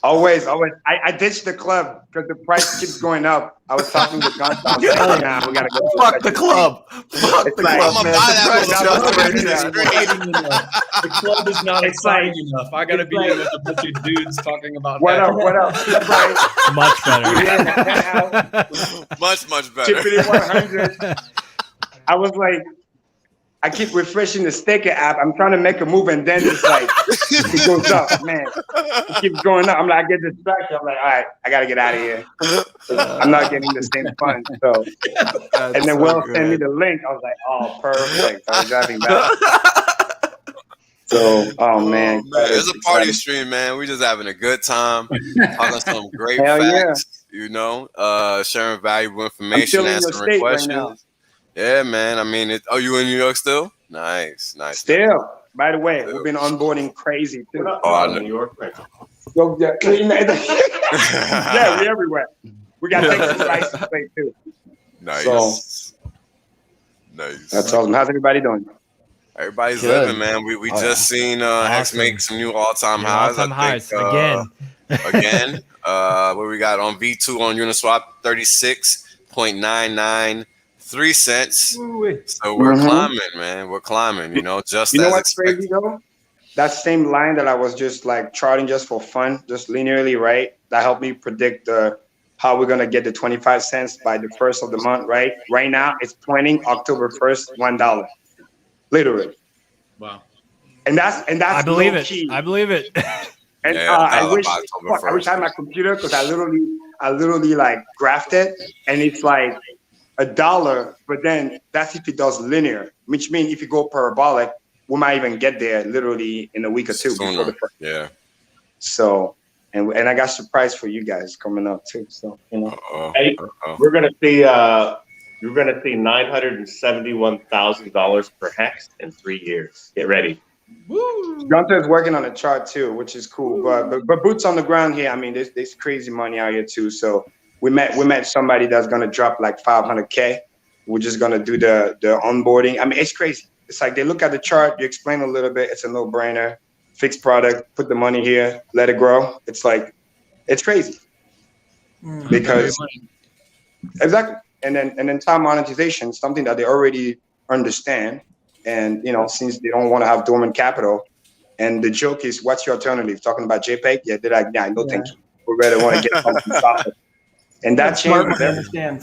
Always. I ditched the club because the price keeps going up. I was talking to Gonzo. I was like, nah, we gotta go. Fuck the club. Fuck the club, I'ma man. buy The that price motherfucker. just The club is not It's like- exciting enough. I got to be in with a bunch of dudes talking about What that. up? What up? It's like, Much better. we're in the penthouse. Much better. Chippity 100. I was like, I keep refreshing the STAKER.APP. I'm trying to make a move, and then it's like it goes up, man. It keeps going up. I'm like, I get distracted. I'm like, all right, I gotta get out of here. I'm not getting the same fun. So, and then Will sent me the link. I was like, oh, perfect. I was driving back. So, oh man, It's a party stream, man. We just having a good time, talking some great Hell facts. You know, sharing valuable information, I'm still in your answering state questions. right now. Yeah, man. I mean, oh, you in New York still? Nice. Still, by the way, we've been onboarding crazy too. Oh, I know. New York right now. So, yeah, yeah, we everywhere. We got Texas license plate too. Nice. So, nice. that's awesome. How's everybody doing? Everybody's Good. living, man. We just seen Hex make some new all-time highs. All-time highs again. again. What we got on V2 on Uniswap, 36.993 cents. So we're climbing, man. We're climbing. You know, just You know as what's crazy though? That same line that I was just like charting just for fun, just linearly, right? That helped me predict how we're gonna get the 25 cents by the first of the month, right? Right now it's pointing October 1st, $1. Literally. Wow. And that's I believe low it. key. I believe it. And Yeah, I wish by October I wish I had my computer because I literally like graphed it, and it's like $1, but then that's if it does linear, which means if you go parabolic, we might even get there literally in a week or two before the first. Yeah. So and I got surprise for you guys coming up too. So you know, Hey, we're gonna see you're gonna see $971,000 per hex in 3 years. Get ready. Gunter is working on a chart too, which is cool. But boots on the ground here. I mean, there's crazy money out here too. So we met somebody that's gonna drop like 500K. We're just gonna do the onboarding. I mean, it's crazy. It's like they look at the chart, you explain a little bit. It's a no-brainer. Fixed product. Put the money here. Let it grow. It's like, it's crazy because exactly. And then time monetization, something that they already understand. And, you know, since they don't want to have dormant capital, and the joke is, what's your alternative? Talking about JPEG? Yeah, they're like, yeah, no, thank you. We rather want to get something solid. And that changes everything.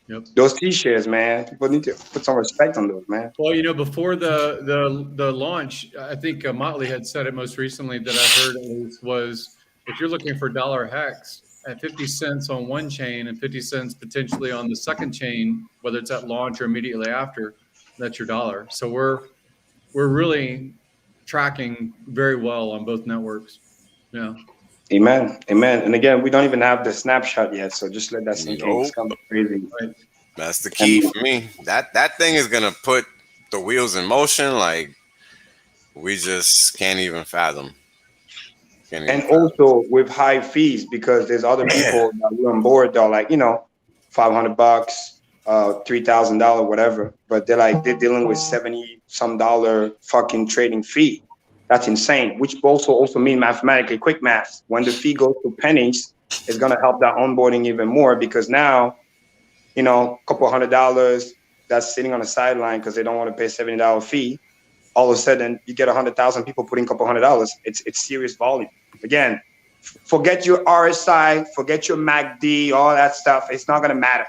Yep. Those T-shares, man, people need to put some respect on those, man. Well, you know, before the launch, I think Motley had said it most recently that I heard at least was, if you're looking for dollar hex at 50 cents on one chain and 50 cents potentially on the second chain, whether it's at launch or immediately after, that's your dollar. So we're really tracking very well on both networks. Yeah. Amen. Amen. And again, we don't even have the snapshot yet, so just let that sink in. It's kind of crazy. Right. That's the key for me. That thing is gonna put the wheels in motion like we just can't even fathom. And also with high fees, because there's other people that we're on board that are like, you know, $500, $3,000, whatever, but they're dealing with $70-some fucking trading fee. That's insane. Which also mean mathematically, quick math. When the fee goes to pennies, it's gonna help that onboarding even more, because now, you know, a couple $100 that's sitting on the sideline because they don't want to pay $70 fee. All of a sudden, you get 100,000 people putting a couple $100. It's serious volume. Again, forget your RSI, forget your MACD, all that stuff. It's not gonna matter,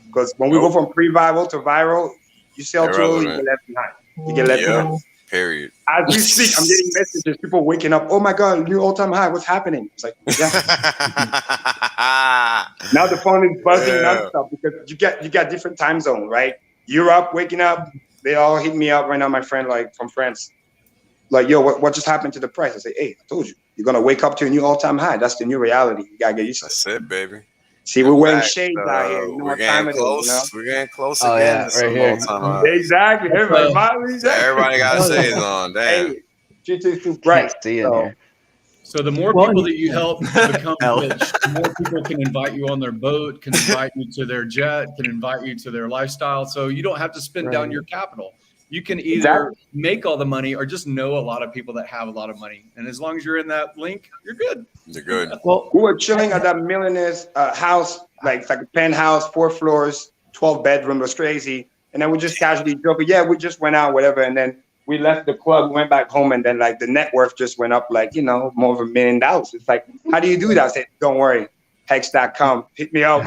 because when we go from pre-viral to viral, you sell too early, you get left behind. You get left behind. Period. As we speak, I'm getting messages, people waking up. Oh my God, new all-time high. What's happening? It's like, yeah. Now the phone is buzzing nonstop because you got different time zone, right? Europe waking up. They all hit me up right now, my friend, like from France. Like, yo, what just happened to the price? I say, hey, I told you. You're gonna wake up to a new all-time high. That's the new reality. You gotta get used to. That's it, baby. See, we're wearing shades out here. You know we're what time it is, close. you know? We're getting close Oh, again. yeah, to some right all-time highs. Exactly. Everybody got shades on. Damn. Hey, too bright. So the more people that you help become rich, the more people can invite you on their boat, can invite you to their jet, can invite you to their lifestyle. So you don't have to spend down your capital. You can either make all the money or just know a lot of people that have a lot of money. And as long as you're in that link, you're good. You're good. Well, we were chilling at that millionaire's house, like it's like a penthouse, 4 floors, 12 bedroom, was crazy. And then we just casually joking, yeah, we just went out, whatever. And then we left the club, went back home, and then like the net worth just went up like, you know, more of $1 million. It's like, how do you do that? I said, don't worry, HEX.com, hit me up.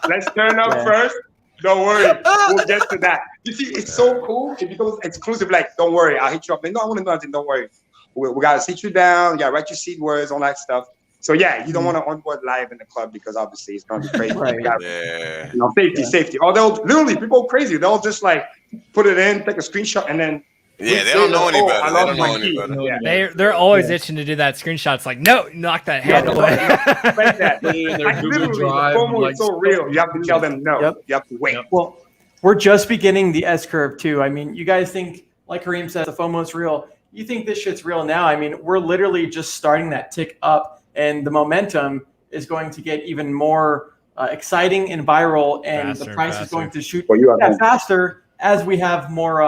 Let's turn up first. Don't worry, we'll get to that. You see, it's so cool. It becomes exclusive. Like, don't worry, I'll hit you up. No, I want to know nothing. Don't worry. We got to sit you down. You got to write your seed words, all that stuff. So yeah, you don't want to onboard live in the club because obviously it's going to be crazy. Right. Yeah. You know, safety. Or they'll literally, people are crazy. They'll just like put it in, take a screenshot, and then. Yeah, they don't know any better. They don't know any better. Yeah. They're always itching to do that screenshot. It's like, no, knock that handle away. Like that. Like, literally, the FOMO is so real. You have to tell them no. You have to wait. Well, we're just beginning the S curve too. I mean, you guys think, like Kareem said, the FOMO is real. You think this shit's real now? I mean, we're literally just starting that tick up, and the momentum is going to get even more exciting and viral, and the price is going to shoot faster as we have more.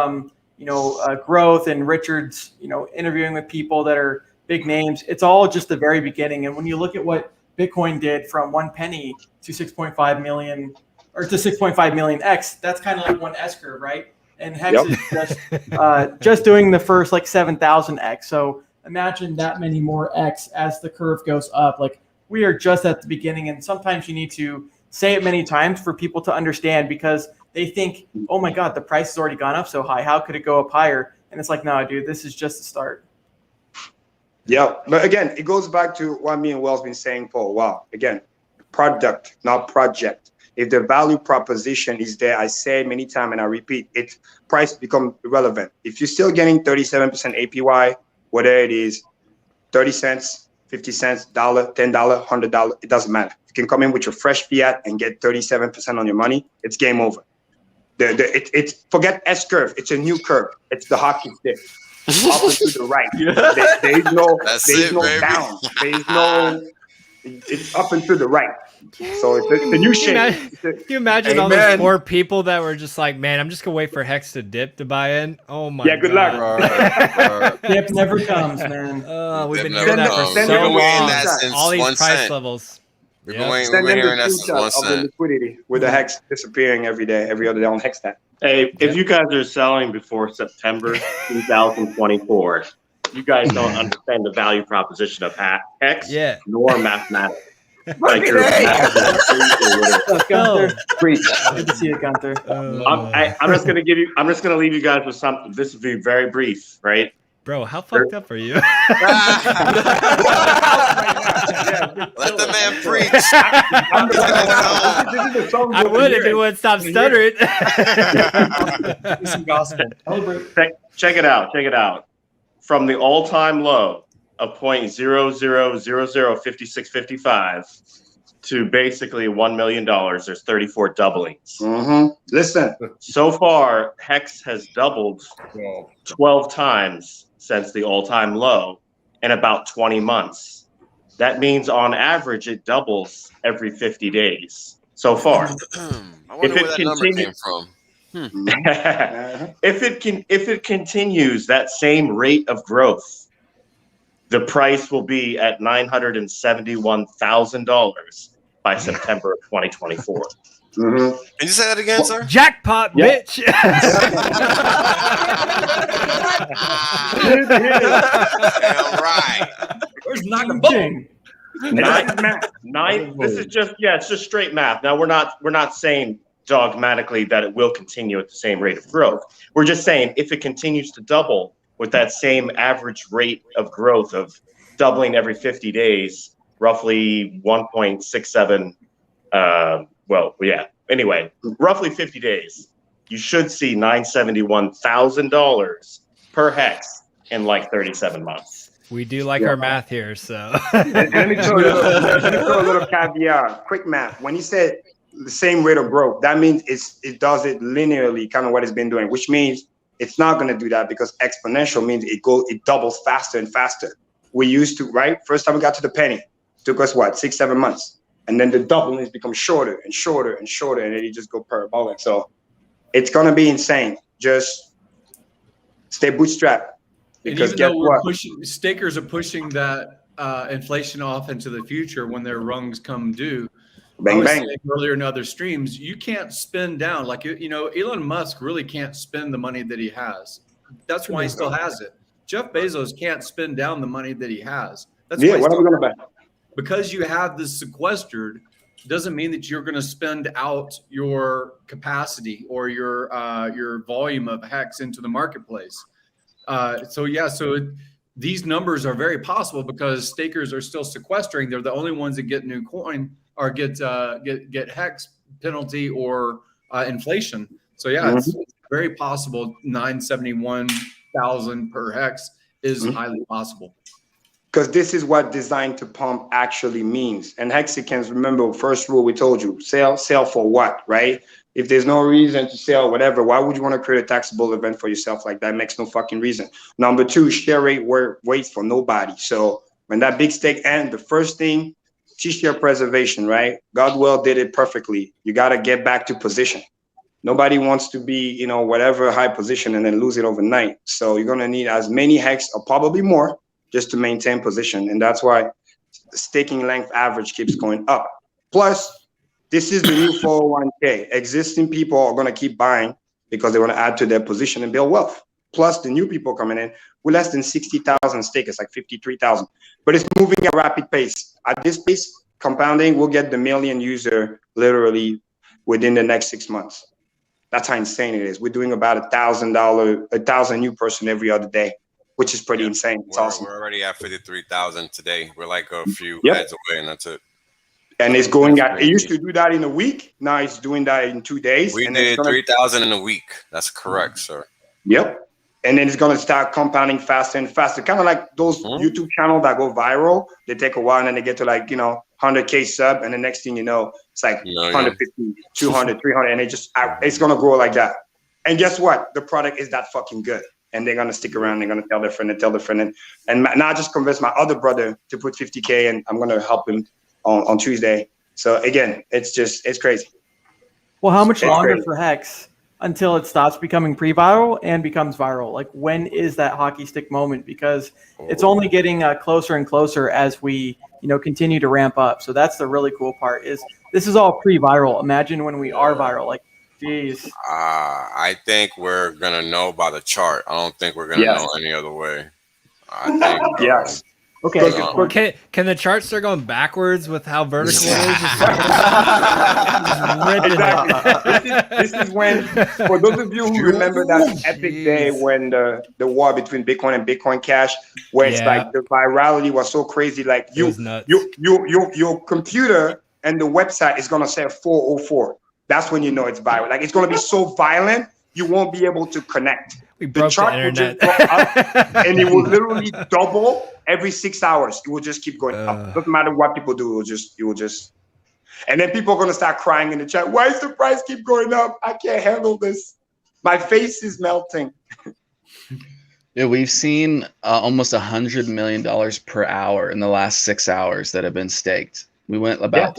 Growth, and Richard's, interviewing with people that are big names. It's all just the very beginning. And when you look at what Bitcoin did from 1 penny to 6.5 million, or to 6.5 million X, that's kind of like one S curve, right? And Hex is just doing the first like 7,000 X. So imagine that many more X as the curve goes up. Like, we are just at the beginning, and sometimes you need to say it many times for people to understand, because they think, oh my God, the price has already gone up so high. How could it go up higher? And it's like, no, dude, this is just the start. Yeah, but again, it goes back to what me and Will's been saying for a while. Again, product, not project. If the value proposition is there, I say it many times and I repeat, its price become irrelevant. If you're still getting 37% APY, whether it is 30 cents, 50 cents, $1, $10, $100, it doesn't matter. You can come in with your fresh fiat and get 37% on your money. It's game over. It's forget S curve. It's a new curve. It's the hockey stick. Up and to the right. There is no down. There is no. It's up and to the right. So it's a new shape. Can you imagine all those poor people that were just like, man, I'm just gonna wait for Hex to dip to buy in? Oh my God. Yeah, good luck. Dip never comes, man. We've been hearing that for so long. All these price levels. We've been hearing that since 1 cent. The liquidity with the Hex disappearing every other day on HEX.net. Hey, if you guys are selling before September 2024, you guys don't understand the value proposition of Hex nor mathematics. Like Let's go. Good to see you, Gunther. I'm just gonna leave you guys with something. This will be very brief, right? Bro, how fucked up are you? Let the man preach. I would if he would stop stuttering. Some gospel. Check it out. From the all-time low of 0.00005655 to basically $1 million, there's 34 doublings. Listen. So far, Hex has doubled 12 times since the all-time low in about 20 months. That means on average it doubles every 50 days so far. I wonder where that number came from. If it continues that same rate of growth, the price will be at $971,000 by September of 2024. Can you say that again, sir? Jackpot, bitch. All right. Where's Nakaboom? This is just it's just straight math. Now we're not saying dogmatically that it will continue at the same rate of growth. We're just saying if it continues to double with that same average rate of growth of doubling every 50 days, roughly 1.67 anyway, roughly 50 days, you should see $971,000 per Hex in like 37 months. We do like our math here, so. Let me throw a little caveat, quick math. When you said the same rate of growth, that means it does it linearly, kind of what it's been doing, which means it's not going to do that because exponential means it doubles faster and faster. We used to, right? First time we got to the penny, took us 6-7 months. And then the doubling has become shorter and shorter and shorter, and then you just go parabolic. So It's gonna be insane. Just stay bootstrapped. Because and even guess though what? Stakers are pushing that inflation off into the future when their rungs come due. Bang, I was bang. saying earlier in other streams, you can't spend down. Like, Elon Musk really can't spend the money that he has. That's why he still has it. Jeff Bezos can't spend down the money that he has. That's why what are we gonna buy? Because you have this sequestered, doesn't mean that you're going to spend out your capacity or your volume of HEX into the marketplace. These numbers are very possible because stakers are still sequestering. They're the only ones that get new coin or get HEX penalty or inflation. So yeah, it's very possible 971,000 per HEX is highly possible. Because this is what design to pump actually means. And Hexicans, remember, first rule we told you, sell for what, right? If there's no reason to sell, whatever, why would you want to create a taxable event for yourself like that? It makes no fucking reason. Number two, share rate waits for nobody. So when that big stake ends, the first thing, share preservation, right? Godwell did it perfectly. You got to get back to position. Nobody wants to be, whatever high position and then lose it overnight. So you're going to need as many HEX or probably more just to maintain position. And that's why staking length average keeps going up. Plus, this is the new 401k. Existing people are going to keep buying because they want to add to their position and build wealth. Plus, the new people coming in with less than 60,000 stakers, like 53,000. But it's moving at a rapid pace. At this pace, compounding, we'll get the million user literally within the next 6 months. That's how insane it is. We're doing about $1,000 new person every other day, which is pretty insane. It's awesome. We're already at 53,000 today. We're like a few heads away, and that's it. And it's going at, it used to do that in a week. Now it's doing that in 2 days. We did 3,000 in a week. That's correct, sir. Yep. And then it's going to start compounding faster and faster. Kind of like those YouTube channels that go viral. They take a while and then they get to 100K sub. And the next thing you know, it's like 150, 200, 300. And it's going to grow like that. And guess what? The product is that fucking good. And they're going to stick around. They're going to tell their friend and tell their friend. And now I just convinced my other brother to put 50K and I'm going to help him on Tuesday. So again, it's crazy. Well, how much longer for HEX until it stops becoming pre-viral and becomes viral? Like, when is that hockey stick moment? Because it's only getting closer and closer as we, continue to ramp up. So that's the really cool part. Is this is all pre-viral? Imagine when we are viral. Like, geez. I think we're gonna know by the chart. I don't think we're gonna know any other way. I think yes. Okay. Can the chart start going backwards with how vertical it is? Exactly. This is when, for those of you who remember that epic day when the war between Bitcoin and Bitcoin Cash, where it's like the virality was so crazy, like your computer and the website is gonna say 404. That's when you know it's viral. Like, it's gonna be so violent you won't be able to connect. We broke the internet. Will just go up, and it will literally double every 6 hours. It will just keep going up. Doesn't matter what people do. It will just. And then people are gonna start crying in the chat. Why does the price keep going up? I can't handle this. My face is melting. Yeah, we've seen almost $100 million per hour in the last 6 hours that have been staked. We went about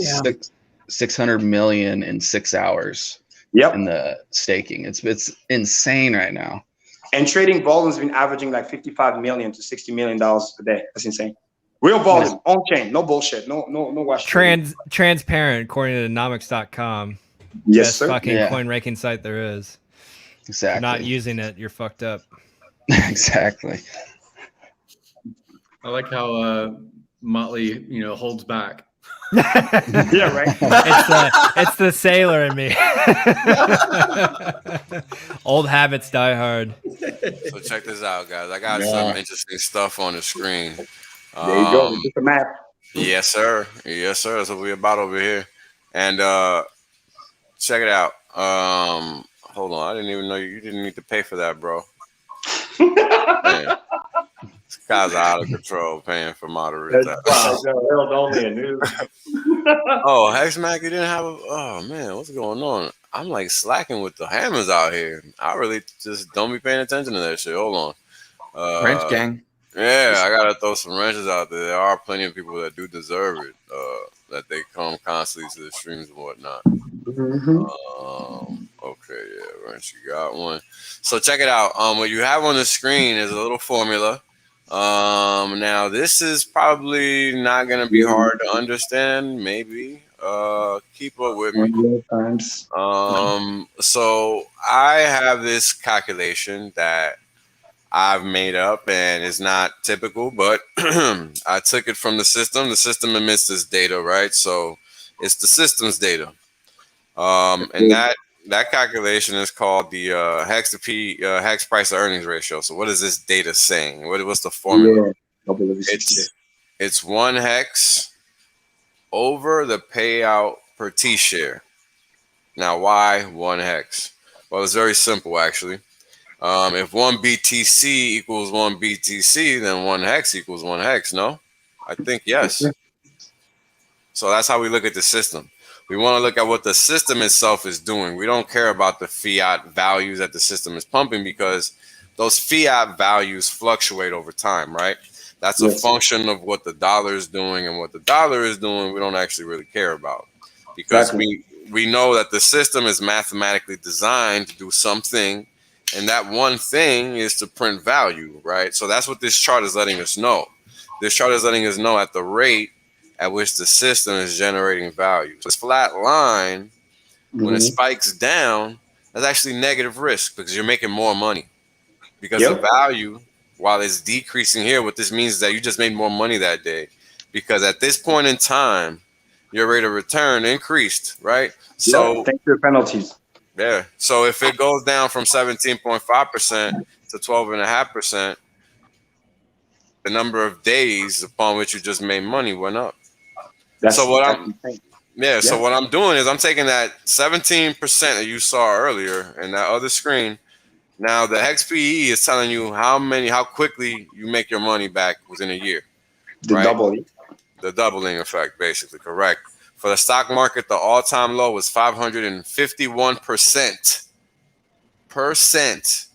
600 million in 6 hours. Yep. In the staking, it's insane right now. And trading volume's been averaging like $55 million to $60 million a day. That's insane. Real volume, on chain, no bullshit, no wash. Transparent, according to nomics.com. Yes, best sir. Fucking coin raking site there is. Exactly. If you're not using it, you're fucked up. Exactly. I like how Motley, holds back. Yeah, right. It's the sailor in me. Old habits die hard. So check this out, guys. I got some interesting stuff on the screen. There you go. Just a map. Yes, sir. Yes, sir. That's what we're about over here. And check it out. Hold on. I didn't even know you didn't need to pay for that, bro. Man. This guy's out of control paying for moderators. Oh, Hexmac, you didn't have oh man, what's going on? I'm like slacking with the hammers out here. I really just don't be paying attention to that shit. Hold on. Wrench gang. Yeah, I gotta throw some wrenches out there. There are plenty of people that do deserve it. That they come constantly to the streams and whatnot. Okay, yeah, Once you got one. So check it out. What you have on the screen is a little formula. Now this is probably not gonna be hard to understand. Maybe. Keep up with me. So I have this calculation that I've made up, and it's not typical, but I took it from the system. The system emits this data, right? So it's the system's data. And that calculation is called the HEX to P HEX price to earnings ratio. So what is this data saying? What's the formula? It's 1 HEX over the payout per T share. Now, why 1 HEX? Well, it's very simple, actually. If 1 BTC equals 1 BTC, then 1 HEX equals 1 HEX, no? I think yes. So that's how we look at the system. We want to look at what the system itself is doing. We don't care about the fiat values that the system is pumping, because those fiat values fluctuate over time, right? That's a function of what the dollar is doing, and what the dollar is doing we don't actually really care about, because we know that the system is mathematically designed to do something, and that one thing is to print value, right? So that's what this chart is letting us know. This chart is letting us know at the rate at which the system is generating value. This flat line, when it spikes down, that's actually negative risk, because you're making more money. Because the value, while it's decreasing here, what this means is that you just made more money that day. Because at this point in time, your rate of return increased, right? So thank you for penalties. Yeah. So if it goes down from 17.5% to 12.5%, the number of days upon which you just made money went up. So what I'm doing is I'm taking that 17% that you saw earlier in that other screen. Now the HEX-PE is telling you how quickly you make your money back within a year. The doubling effect, basically, correct. For the stock market, the all-time low was 551%.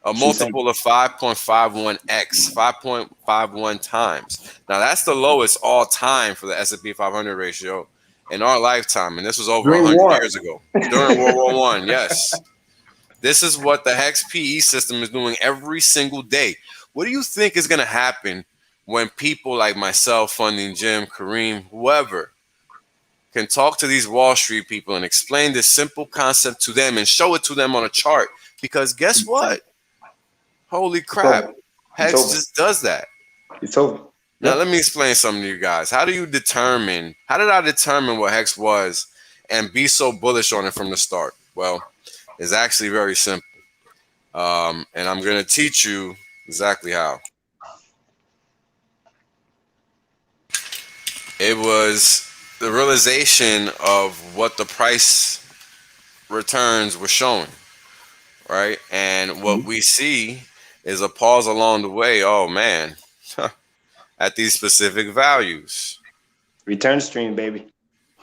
A multiple of 5.51x, 5.51 times. Now that's the lowest all time for the S&P 500 ratio in our lifetime, and this was over 100 years ago, during World War I. Yes, this is what the HEX-PE system is doing every single day. What do you think is going to happen when people like myself, Funding Jim, Kareem, whoever, can talk to these Wall Street people and explain this simple concept to them and show it to them on a chart? Because guess what? Holy crap. HEX just does that. It's over. Now, let me explain something to you guys. How did I determine what HEX was and be so bullish on it from the start? Well, it's actually very simple. And I'm going to teach you exactly how. It was the realization of what the price returns were showing, right? And what we see is a pause along the way. Oh man, at these specific values. Return stream, baby.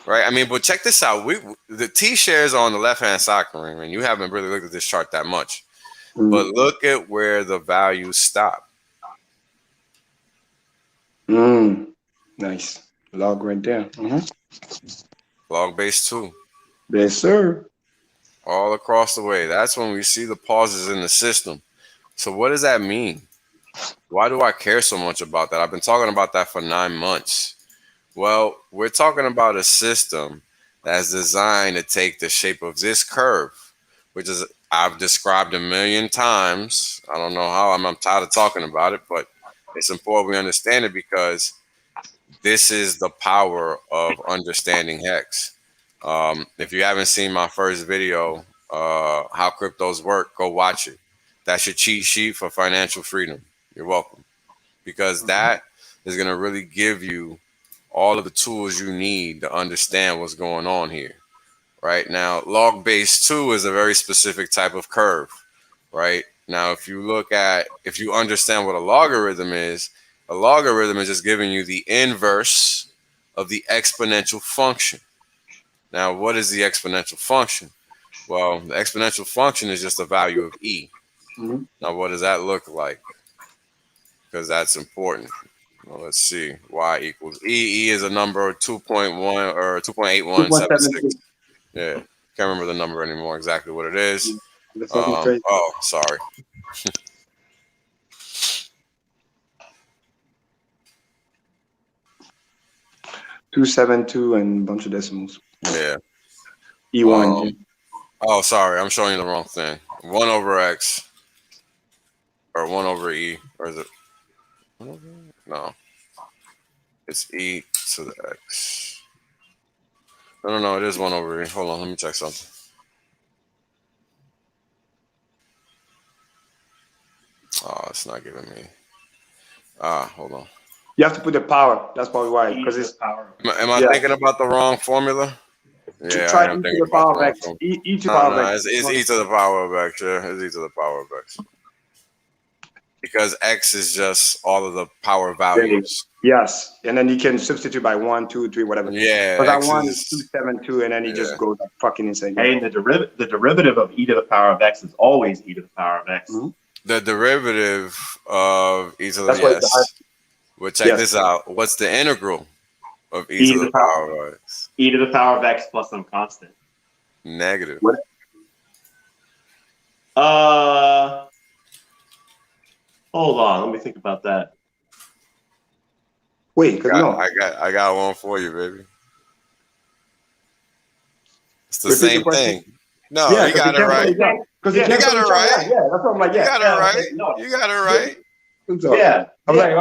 Right. I mean, but check this out. The T shares are on the left-hand side, Kareem, and you haven't really looked at this chart that much. But look at where the values stop. Nice. Log right there. Log base 2. Yes, sir. All across the way. That's when we see the pauses in the system. So what does that mean? Why do I care so much about that? I've been talking about that for 9 months. Well, we're talking about a system that's designed to take the shape of this curve, which is I've described a million times. I don't know how. I'm tired of talking about it, but it's important we understand it, because this is the power of understanding HEX. If you haven't seen my first video, how cryptos work, go watch it. That's your cheat sheet for financial freedom. You're welcome. Because that is going to really give you all of the tools you need to understand what's going on here. Right now, log base 2 is a very specific type of curve. Right now, if you understand what a logarithm is just giving you the inverse of the exponential function. Now, what is the exponential function? Well, the exponential function is just the value of E. Now, what does that look like? Because that's important. Well, let's see. Y equals E. E is a number of 2.1 or 2.8176. Yeah. Can't remember the number anymore, exactly what it is. Crazy. Oh, sorry. 272 and a bunch of decimals. Yeah. E1. Oh, sorry, I'm showing you the wrong thing. 1 over X or 1 over E, or is it? No, it's E to the X. No, it is 1 over E. Hold on, let me check something. Oh, it's not giving me. Hold on. You have to put the power. That's probably why, because it's power. Am I thinking about the wrong formula? Yeah, try I am E to thinking the about power the of wrong X. formula. E to the power of X. It's E to the power of X. Yeah, it's E to the power of X. Because X is just all of the power values. Yes, and then you can substitute by 1, 2, 3, whatever. Yeah, but that X one is is 272, and then he just goes like fucking insane. Hey, and the derivative of e to the power of x is always e to the power of x. the derivative of e to the That's why it's the Well, check this out. What's the integral of e to the power of x? E to the power of x plus some constant. Negative. Hold on, let me think about that. Wait, I got one for you, baby. It's the same thing. No, yeah, you got it right. You got it right. Yeah, that's what I'm like. You Yeah, got it right. You got it right. Yeah. I'm like,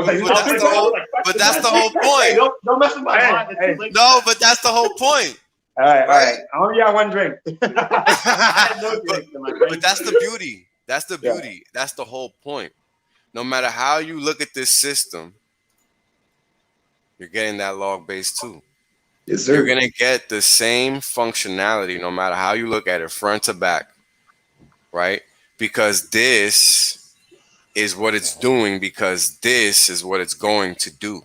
but that's the whole point. Don't mess with my mind. No, but that's the whole point. All right. I only got one drink. But that's the beauty. That's the beauty. That's the whole point. No matter how you look at this system, you're getting that log base too. Yes, sir. You're gonna get the same functionality no matter how you look at it, front to back, right? Because this is what it's doing, because this is what it's going to do.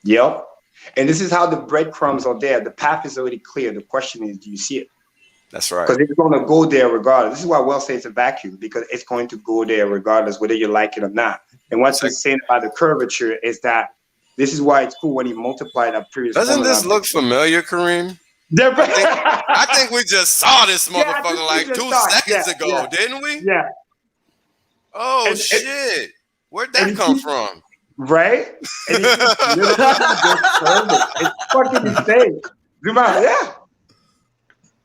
Yep. And this is how the breadcrumbs are there. The path is already clear. The question is, do you see it? That's right. Because it's going to go there regardless. This is why we'll say it's a vacuum, because it's going to go there regardless, whether you like it or not. And what's insane about the curvature is that this is why it's cool when you multiply that previous. Doesn't this look familiar, Kareem? I think we just saw this motherfucker like 2 seconds ago, didn't we? Yeah. Oh, shit. Where'd that come from? Right? And it's fucking insane. Yeah.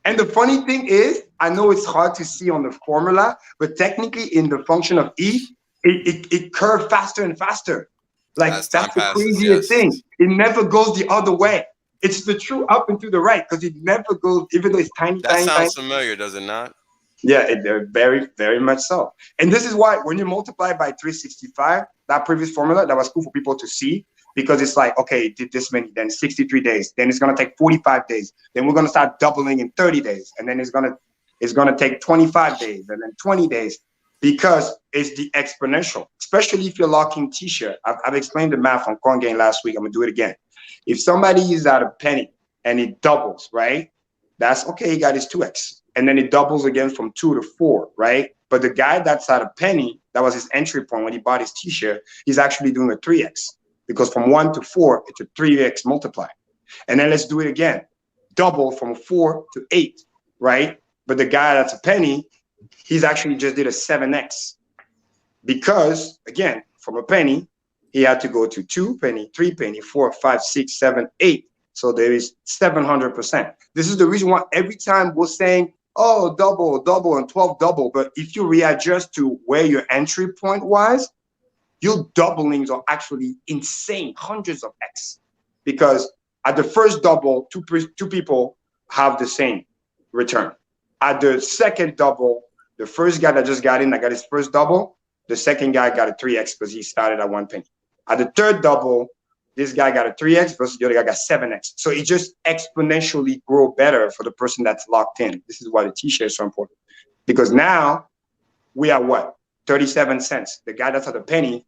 And the funny thing is, I know it's hard to see on the formula, but technically in the function of E, it curves faster and faster. Like that's the craziest thing. It never goes the other way. It's the true up and to the right, because it never goes, even though it's tiny, that sounds familiar, does it not? Yeah, very, very much so. And this is why when you multiply by 365, that previous formula, that was cool for people to see, because it's like, okay, it did this many, then 63 days, then it's gonna take 45 days, then we're gonna start doubling in 30 days, and then it's gonna take 25 days, and then 20 days, because it's the exponential, especially if you're locking T-shirt. I've explained the math on CoinGain last week. I'm gonna do it again. If somebody is at a penny and it doubles, right? That's okay, he got his 2x. And then it doubles again from 2 to 4, right? But the guy that's at a penny, that was his entry point when he bought his T-shirt, he's actually doing a 3x, because from 1 to 4, it's a 3x multiply. And then let's do it again. Double from 4 to 8, right? But the guy that's a penny, he's actually just did a 7x, because again, from a penny, he had to go to 2 penny, 3 penny, 4, 5, 6, 7, 8. So there is 700%. This is the reason why every time we're saying, oh, double, and 12 double. But if you readjust to where your entry point was, your doublings are actually insane, hundreds of X. Because at the first double, two people have the same return. At the second double, the first guy that just got in, that got his first double, the second guy got a 3x because he started at 1 penny. At the third double, this guy got a 3x versus the other guy got 7x. So it just exponentially grow better for the person that's locked in. This is why the T-shirt is so important. Because now we are what? 37 cents. The guy that's at a penny,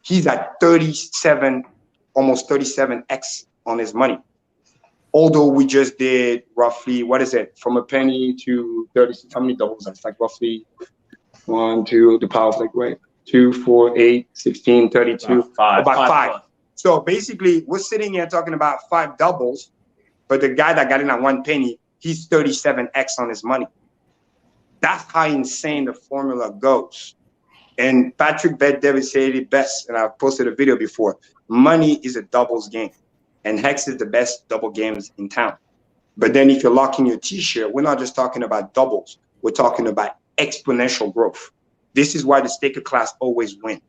he's at 37, almost 37x on his money. Although we just did roughly, what is it? From a penny to 36, how many doubles? That's like roughly 1, 2, the power of like, right? 2, 4, 8, 16, 32, about 5. So basically, we're sitting here talking about 5 doubles, but the guy that got in at 1 penny, he's 37x on his money. That's how insane the formula goes. And Patrick Bet-David said it best, and I've posted a video before. Money is a doubles game, and Hex is the best double games in town. But then if you're locking your T-share, we're not just talking about doubles. We're talking about exponential growth. This is why the staker class always win.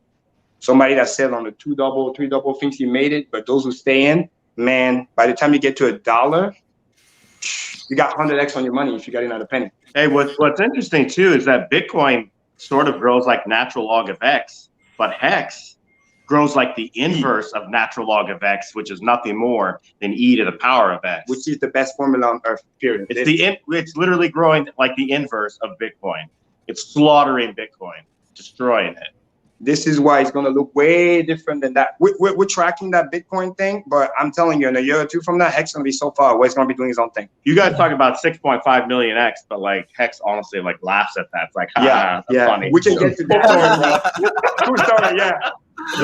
Somebody that said on the 2 double, 3 double thinks he made it, but those who stay in, man, by the time you get to $1, you got 100x on your money if you got in at a penny. Hey, what's interesting too is that Bitcoin sort of grows like natural log of X, but Hex grows like the inverse of natural log of X, which is nothing more than e to the power of X. Which is the best formula on earth, period. It's literally growing like the inverse of Bitcoin. It's slaughtering Bitcoin, destroying it. This is why it's going to look way different than that. We're tracking that Bitcoin thing, but I'm telling you, in a year or two from now, Hex is going to be so far away, it's going to be doing his own thing. You guys talk about 6.5 million X, but like Hex honestly like laughs at that. It's like, that's funny. We can get to that. True story, yeah.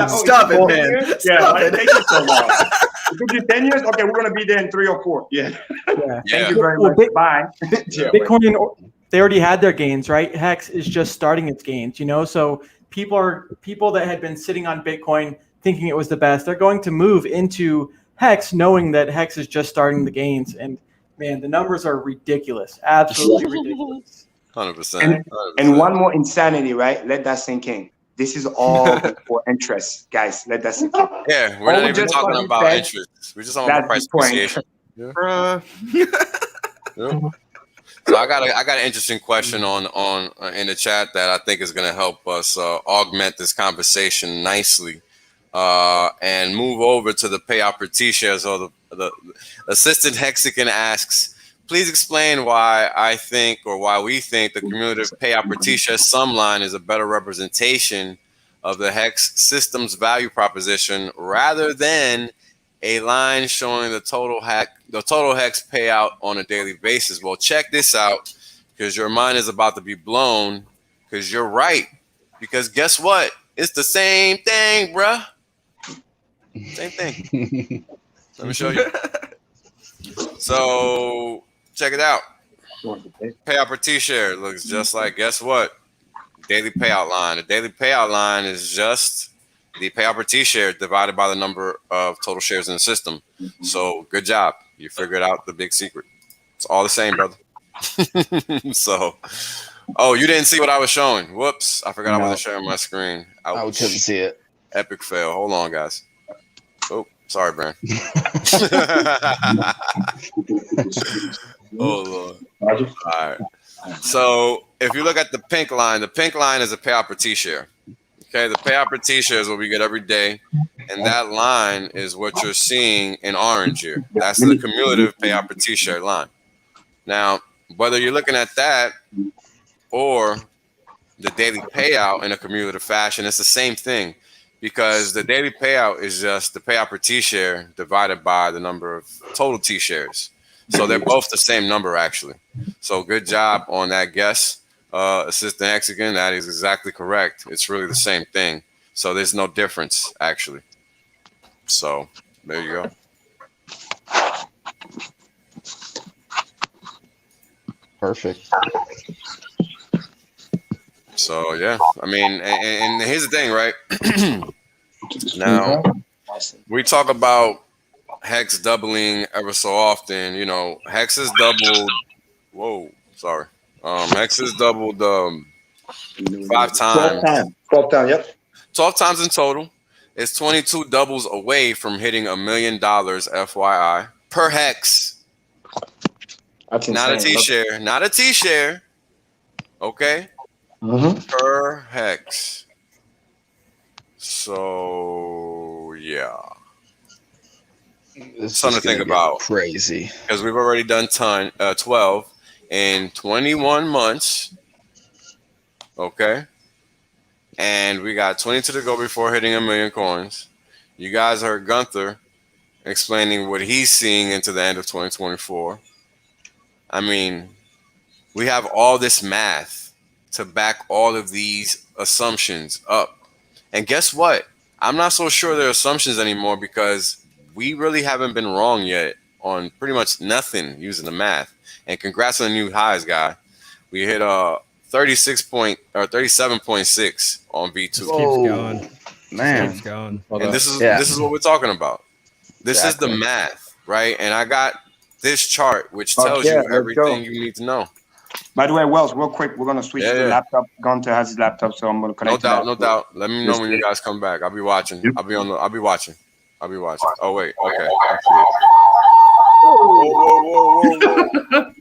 Stop it, man. Yeah, like, it takes you so long. It took you 10 years? Okay, we're going to be there in 3 or 4. Yeah. Thank you very much. Bye. Bitcoin, they already had their gains, right? Hex is just starting its gains, you know? So people that had been sitting on Bitcoin thinking it was the best, they're going to move into Hex knowing that Hex is just starting the gains. And man, the numbers are ridiculous. Absolutely ridiculous. 100%. And one more insanity, right? Let that sink in. This is all for interest, guys. Let that sink in. Yeah, we're not even talking about interest. We're just talking about price appreciation. Yeah. So I got an interesting question on in the chat that I think is going to help us augment this conversation nicely, and move over to the payout per T-share. So the assistant Hexican asks, please explain why we think the cumulative payout per T-share sum line is a better representation of the Hex system's value proposition rather than a line showing the total Hex payout on a daily basis. Well, check this out, because your mind is about to be blown, because you're right. Because guess what? It's the same thing, bruh. Same thing. Let me show you. So check it out. Payout per T-share looks just like, guess what? Daily payout line. The daily payout line is just the payout per T-share divided by the number of total shares in the system. So good job. You figured out the big secret. It's all the same, brother. So, oh, you didn't see what I was showing. Whoops. I forgot I wasn't sharing my screen. I couldn't see it. Epic fail. Hold on, guys. Oh, sorry, Brand. Oh, Lord. All right. So if you look at the pink line is a payout per T-share. Okay, the payout per T-share is what we get every day, and that line is what you're seeing in orange here. That's the cumulative payout per T-share line. Now, whether you're looking at that or the daily payout in a cumulative fashion, it's the same thing, because the daily payout is just the payout per T-share divided by the number of total T-shares. So they're both the same number, actually. So good job on that guess. Assistant Hexagon, that is exactly correct. It's really the same thing. So there's no difference, actually. So there you go. Perfect. So yeah, I mean, and here's the thing, right? Now we talk about Hex doubling ever so often. You know, Hex has doubled. Whoa, sorry. Hex has doubled 5 times. 12 times, yep. 12 times in total. It's 22 doubles away from hitting $1 million, FYI, per Hex. That's not insane. A T-share, not a T-share. Okay? Per Hex. So, yeah. This something to think about. Crazy. Because we've already done 12 in 21 months. Okay. And we got 22 to go before hitting 1 million coins. You guys heard Gunther explaining what he's seeing into the end of 2024. I mean, we have all this math to back all of these assumptions up. And guess what? I'm not so sure they're assumptions anymore, because we really haven't been wrong yet on pretty much nothing using the math. And congrats on the new highs, guy. We hit 37.6 on V2. Just keeps going, man. Just keeps going. And this is what we're talking about. This is the math, right? And I got this chart which tells you everything you need to know. By the way, Wells, real quick, we're gonna switch to the laptop. Gunter has his laptop, so I'm gonna connect. No doubt. Let me know when you guys come back. I'll be watching. I'll be watching. Oh wait, okay.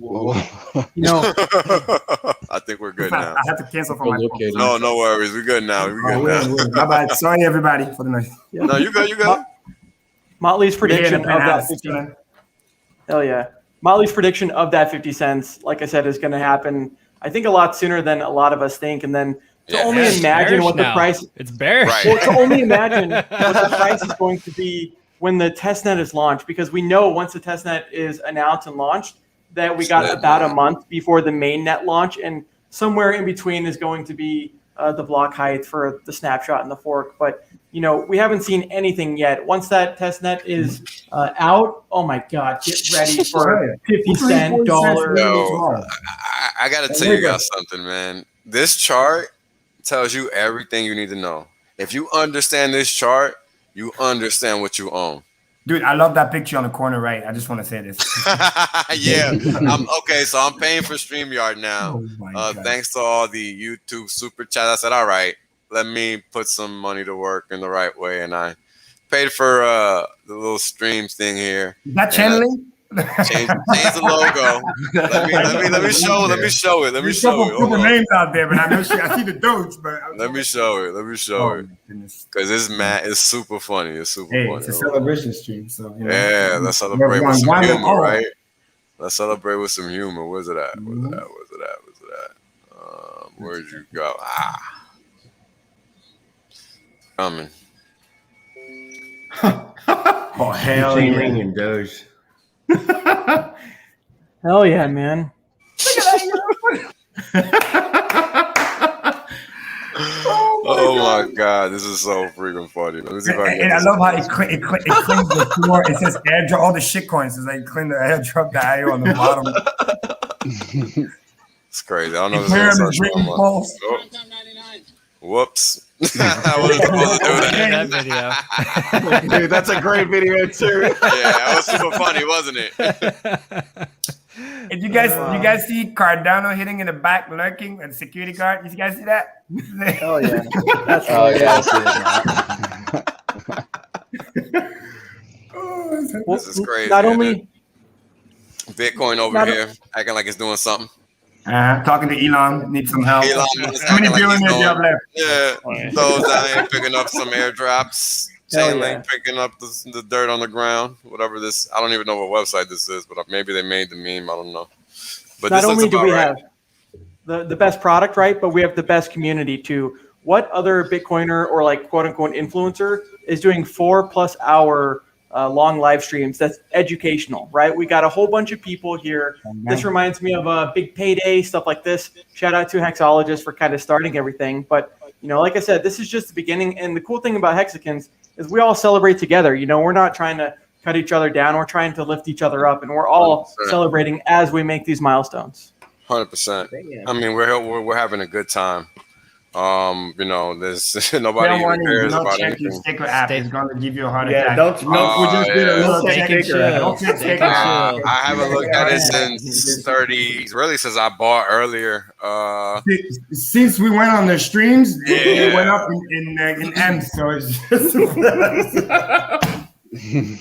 Whoa. You know, I think we're good now. I have to cancel for my phone. No worries. We're good now. Bye bye. Sorry, everybody, for the night. Yeah. No, you good. Motley's prediction of that 50. Hell yeah. Motley's prediction of that 50 cents, like I said, is going to happen, I think, a lot sooner than a lot of us think. And then to only imagine what the price... It's bearish. Right. Well, to only imagine what the price is going to be when the testnet is launched, because we know once the testnet is announced and launched that we got about a month before the main net launch, and somewhere in between is going to be the block height for the snapshot and the fork. But we haven't seen anything yet. Once that testnet is out, oh my God, get ready for 50 cent dollar. I got to tell you guys something, man. This chart tells you everything you need to know. If you understand this chart, you understand what you own. Dude, I love that picture on the corner right. I just want to say this. Yeah. Okay, so I'm paying for StreamYard now. Thanks to all the YouTube super chat. I said, all right, let me put some money to work in the right way. And I paid for the little streams thing here. Is that channeling? Change the logo. Let me show it. Let me show it. Put the names out there, but I see the Doge, but let me show it. Because it's super funny. It's super funny. It's a celebration stream, so yeah, let's celebrate with some humor, right? Let's celebrate with some humor. Where's it at? Where'd you go? Coming. Oh hell yeah, Doge. Hell yeah, man. Oh my God, this is so freaking funny. Let me see if I can and I love how it claims the floor. It says airdrop, all the shit coins. It's like claim the airdrop the IO on the bottom. It's crazy. I don't know if this is whoops. I wasn't supposed to do that video. Dude, that's a great video too. Yeah, that was super funny, wasn't it? And you guys see Cardano hitting in the back, lurking, and security guard? You guys see that? Oh yeah, that's This is crazy. Not only Bitcoin over here acting like it's doing something. Talking to Elon, need some help. How many billionaires you have left? Yeah, those out here picking up some airdrops. Chainlink picking up the dirt on the ground. Whatever this, I don't even know what website this is, but maybe they made the meme. I don't know. But not only do we have the best product, right, but we have the best community too. What other Bitcoiner or like quote unquote influencer is doing 4+ hour long live streams that's educational, right? We got a whole bunch of people here. This reminds me of a big payday, stuff like this. Shout out to Hexologist for kind of starting everything. But, like I said, this is just the beginning. And the cool thing about Hexicans is we all celebrate together. We're not trying to cut each other down. We're trying to lift each other up. And we're all 100%. Celebrating as we make these milestones. 100%. I mean, we're having a good time. There's nobody cares about anything. STAKER.APP is going to give you a heart attack. We just did a little STAKER.APP. I haven't looked at it since 30. Really, since I bought earlier. Since we went on the streams, it went up in M. So it's just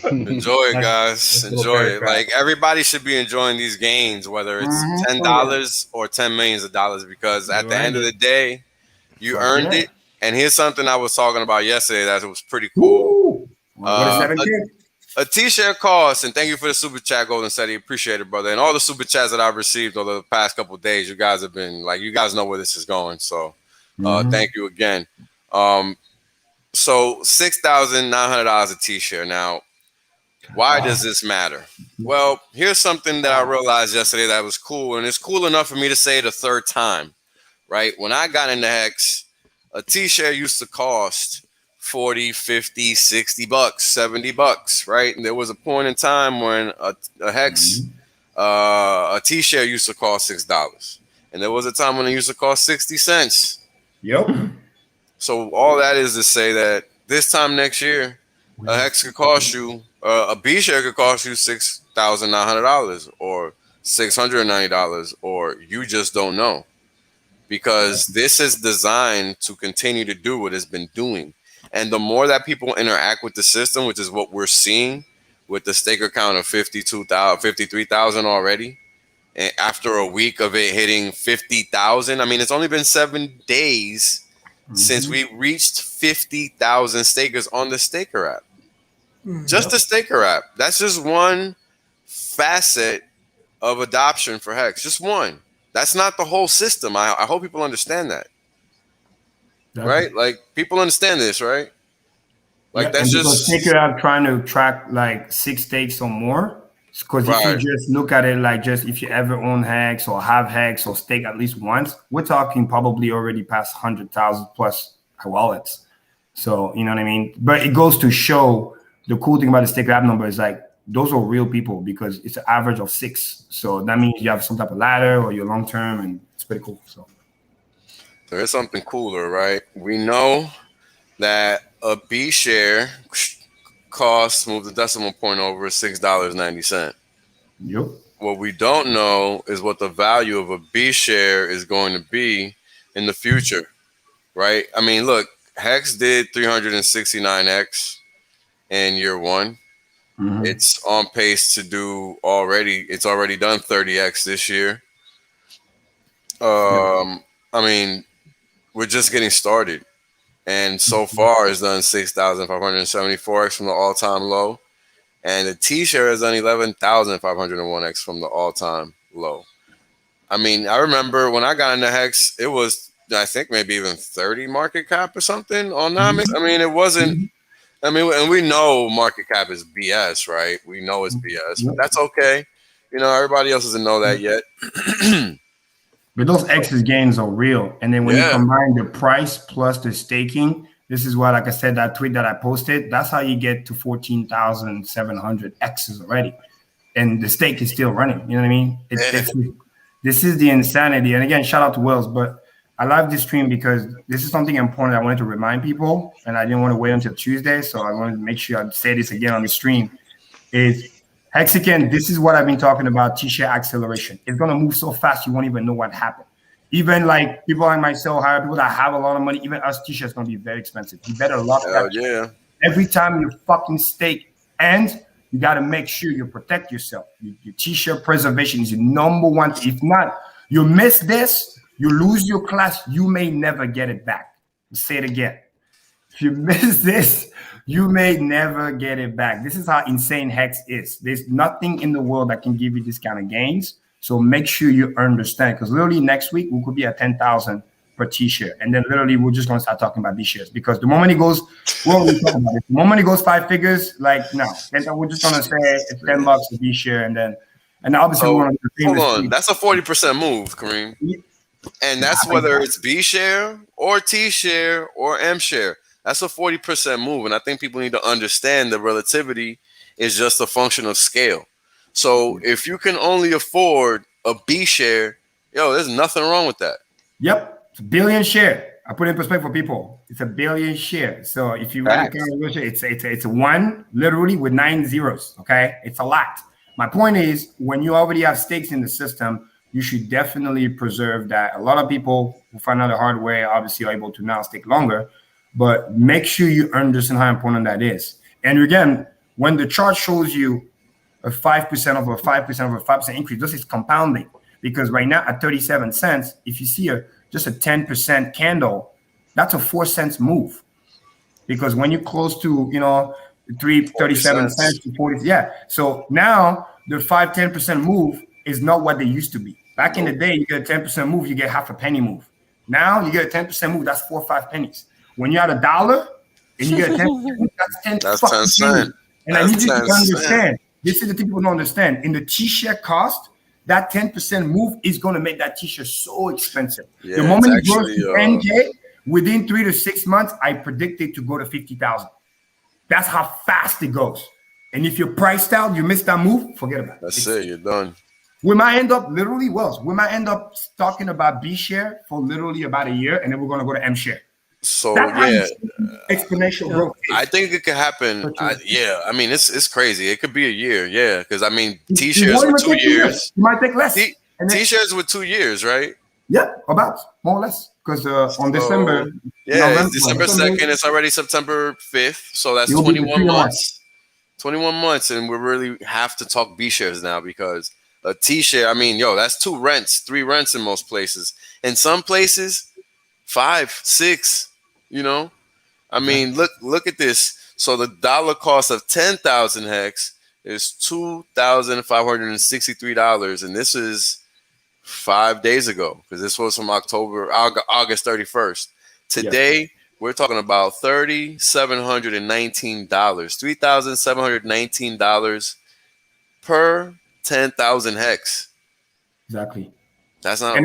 enjoy it, guys. Enjoy it. Like everybody should be enjoying these gains, whether it's $10 or $10 million, because at the end of the day, you earned it. And here's something I was talking about yesterday that was pretty cool. A t-shirt cost, and thank you for the super chat, Golden Seti. Appreciate it, brother. And all the super chats that I've received over the past couple of days, you guys have been like, you guys know where this is going. So thank you again. So $6,900 a t-shirt. Now, why does this matter? Well, here's something that I realized yesterday that was cool, and it's cool enough for me to say it a third time. Right? When I got into Hex, a t-shirt used to cost 40, 50, 60 bucks, 70 bucks, right? And there was a point in time when a Hex, a T-share used to cost $6. And there was a time when it used to cost 60 cents. Yep. So all that is to say that this time next year, a Hex could cost you, a B share could cost you $6,900 or $690, or you just don't know. Because this is designed to continue to do what it's been doing. And the more that people interact with the system, which is what we're seeing with the staker count of 53,000 already, and after a week of it hitting 50,000, I mean, it's only been 7 days since we reached 50,000 stakers on the Staker app. Just the Staker app. That's just one facet of adoption for Hex. Just one. That's not the whole system. I hope people understand that. Right? Like, people understand this, right? Like, that's just Staker app trying to track like 6 stakes or more. Because if you just look at it like just if you ever own Hex or have Hex or stake at least once, we're talking probably already past 100,000 plus wallets. So, you know what I mean? But it goes to show the cool thing about the Staker app number is like those are real people because it's an average of 6. So that means you have some type of ladder or you're long term, and it's pretty cool. So there is something cooler, right? We know that a B share cost, move the decimal point over, $6.90. Yep. What we don't know is what the value of a B share is going to be in the future, right? I mean, look, Hex did 369x in year 1. It's on pace to do it's already done 30x this year. I mean, we're just getting started. And so far it's done 6,574x from the all-time low. And the T-share has done 11,501x from the all-time low. I mean, I remember when I got into Hex, it was, I think, maybe even 30 market cap or something on Nomics. I mean, it wasn't, I mean, and we know market cap is BS, right? We know it's BS, but that's okay. You know, everybody else doesn't know that yet. But those X's gains are real. And then when you combine the price plus the staking, this is why, like I said, that tweet that I posted, that's how you get to 14,700 X's already. And the stake is still running. You know what I mean? This is the insanity. And again, shout out to Wells. But I love this stream because this is something important I wanted to remind people. And I didn't want to wait until Tuesday. So I wanted to make sure I say this again on the stream. Is Hexagon, this is what I've been talking about, T-share acceleration. It's going to move so fast you won't even know what happened. Even like people like myself, hire people that have a lot of money, even us T-share is going to be very expensive. You better lock that. Every time you fucking stake ends, you got to make sure you protect yourself. Your T-share preservation is your #1. If not, you miss this, you lose your class, you may never get it back. I'll say it again. If you miss this, you may never get it back. This is how insane Hex is. There's nothing in the world that can give you this kind of gains. So make sure you understand, because literally next week we could be at 10,000 per T-share, and then literally we're just gonna start talking about B-shares because the moment it goes, what are we talking about? The moment it goes 5 figures, like no, then we're just gonna say it's $10 a B-share, and obviously we want to. Hold on, that's a 40% move, Kareem, and that's whether it's B-share or T-share or M-share. That's a 40% move, and I think people need to understand the relativity is just a function of scale. So if you can only afford a B share, yo, there's nothing wrong with that. Yep, it's a billion share. I put it in perspective for people. It's a billion share. So if you really it's one literally with 9 zeros. Okay, it's a lot. My point is, when you already have stakes in the system, you should definitely preserve that. A lot of people who find out the hard way obviously are able to now stake longer. But make sure you understand how important that is. And again, when the chart shows you a 5% of a 5% of a 5% increase, this is compounding. Because right now at 37 cents, if you see just a 10% candle, that's a 4 cents move. Because when you're close to 37 cents to 40, So now the 5-10% move is not what they used to be. Back in the day, you get a 10% move, you get half a penny move. Now you get a 10% move, that's 4 or 5 pennies. When you're at $1 and you get a 10%, that's 10 cents. And I need you to understand, this is the thing people don't understand. In the T-share cost, that 10% move is going to make that T-share so expensive. The moment it goes to 10K, Within 3 to 6 months, I predict it to go to 50,000. That's how fast it goes. And if you're priced out, you miss that move, forget about it. That's it. You're done. We might end up literally, we might end up talking about B share for literally about a year, and then we're going to go to M share. So that's exponential growth. I think it could happen. Yeah, I mean it's crazy. It could be a year. Yeah, because I mean T shares with 2 years. You might take less. T shares with 2 years, right? Yeah, about more or less. Because on December, it's December 2nd. It's already September 5th, so that's 21 months. 21 months, and we really have to talk B shares now because a T share. I mean, that's 2 rents, 3 rents in most places. In some places, 5, 6. I mean, look at this. So the dollar cost of 10,000 hex is $2,563, and this is 5 days ago because this was from August 31st. Today we're talking about $3,719, $3,719 per 10,000 hex. Exactly. That's not.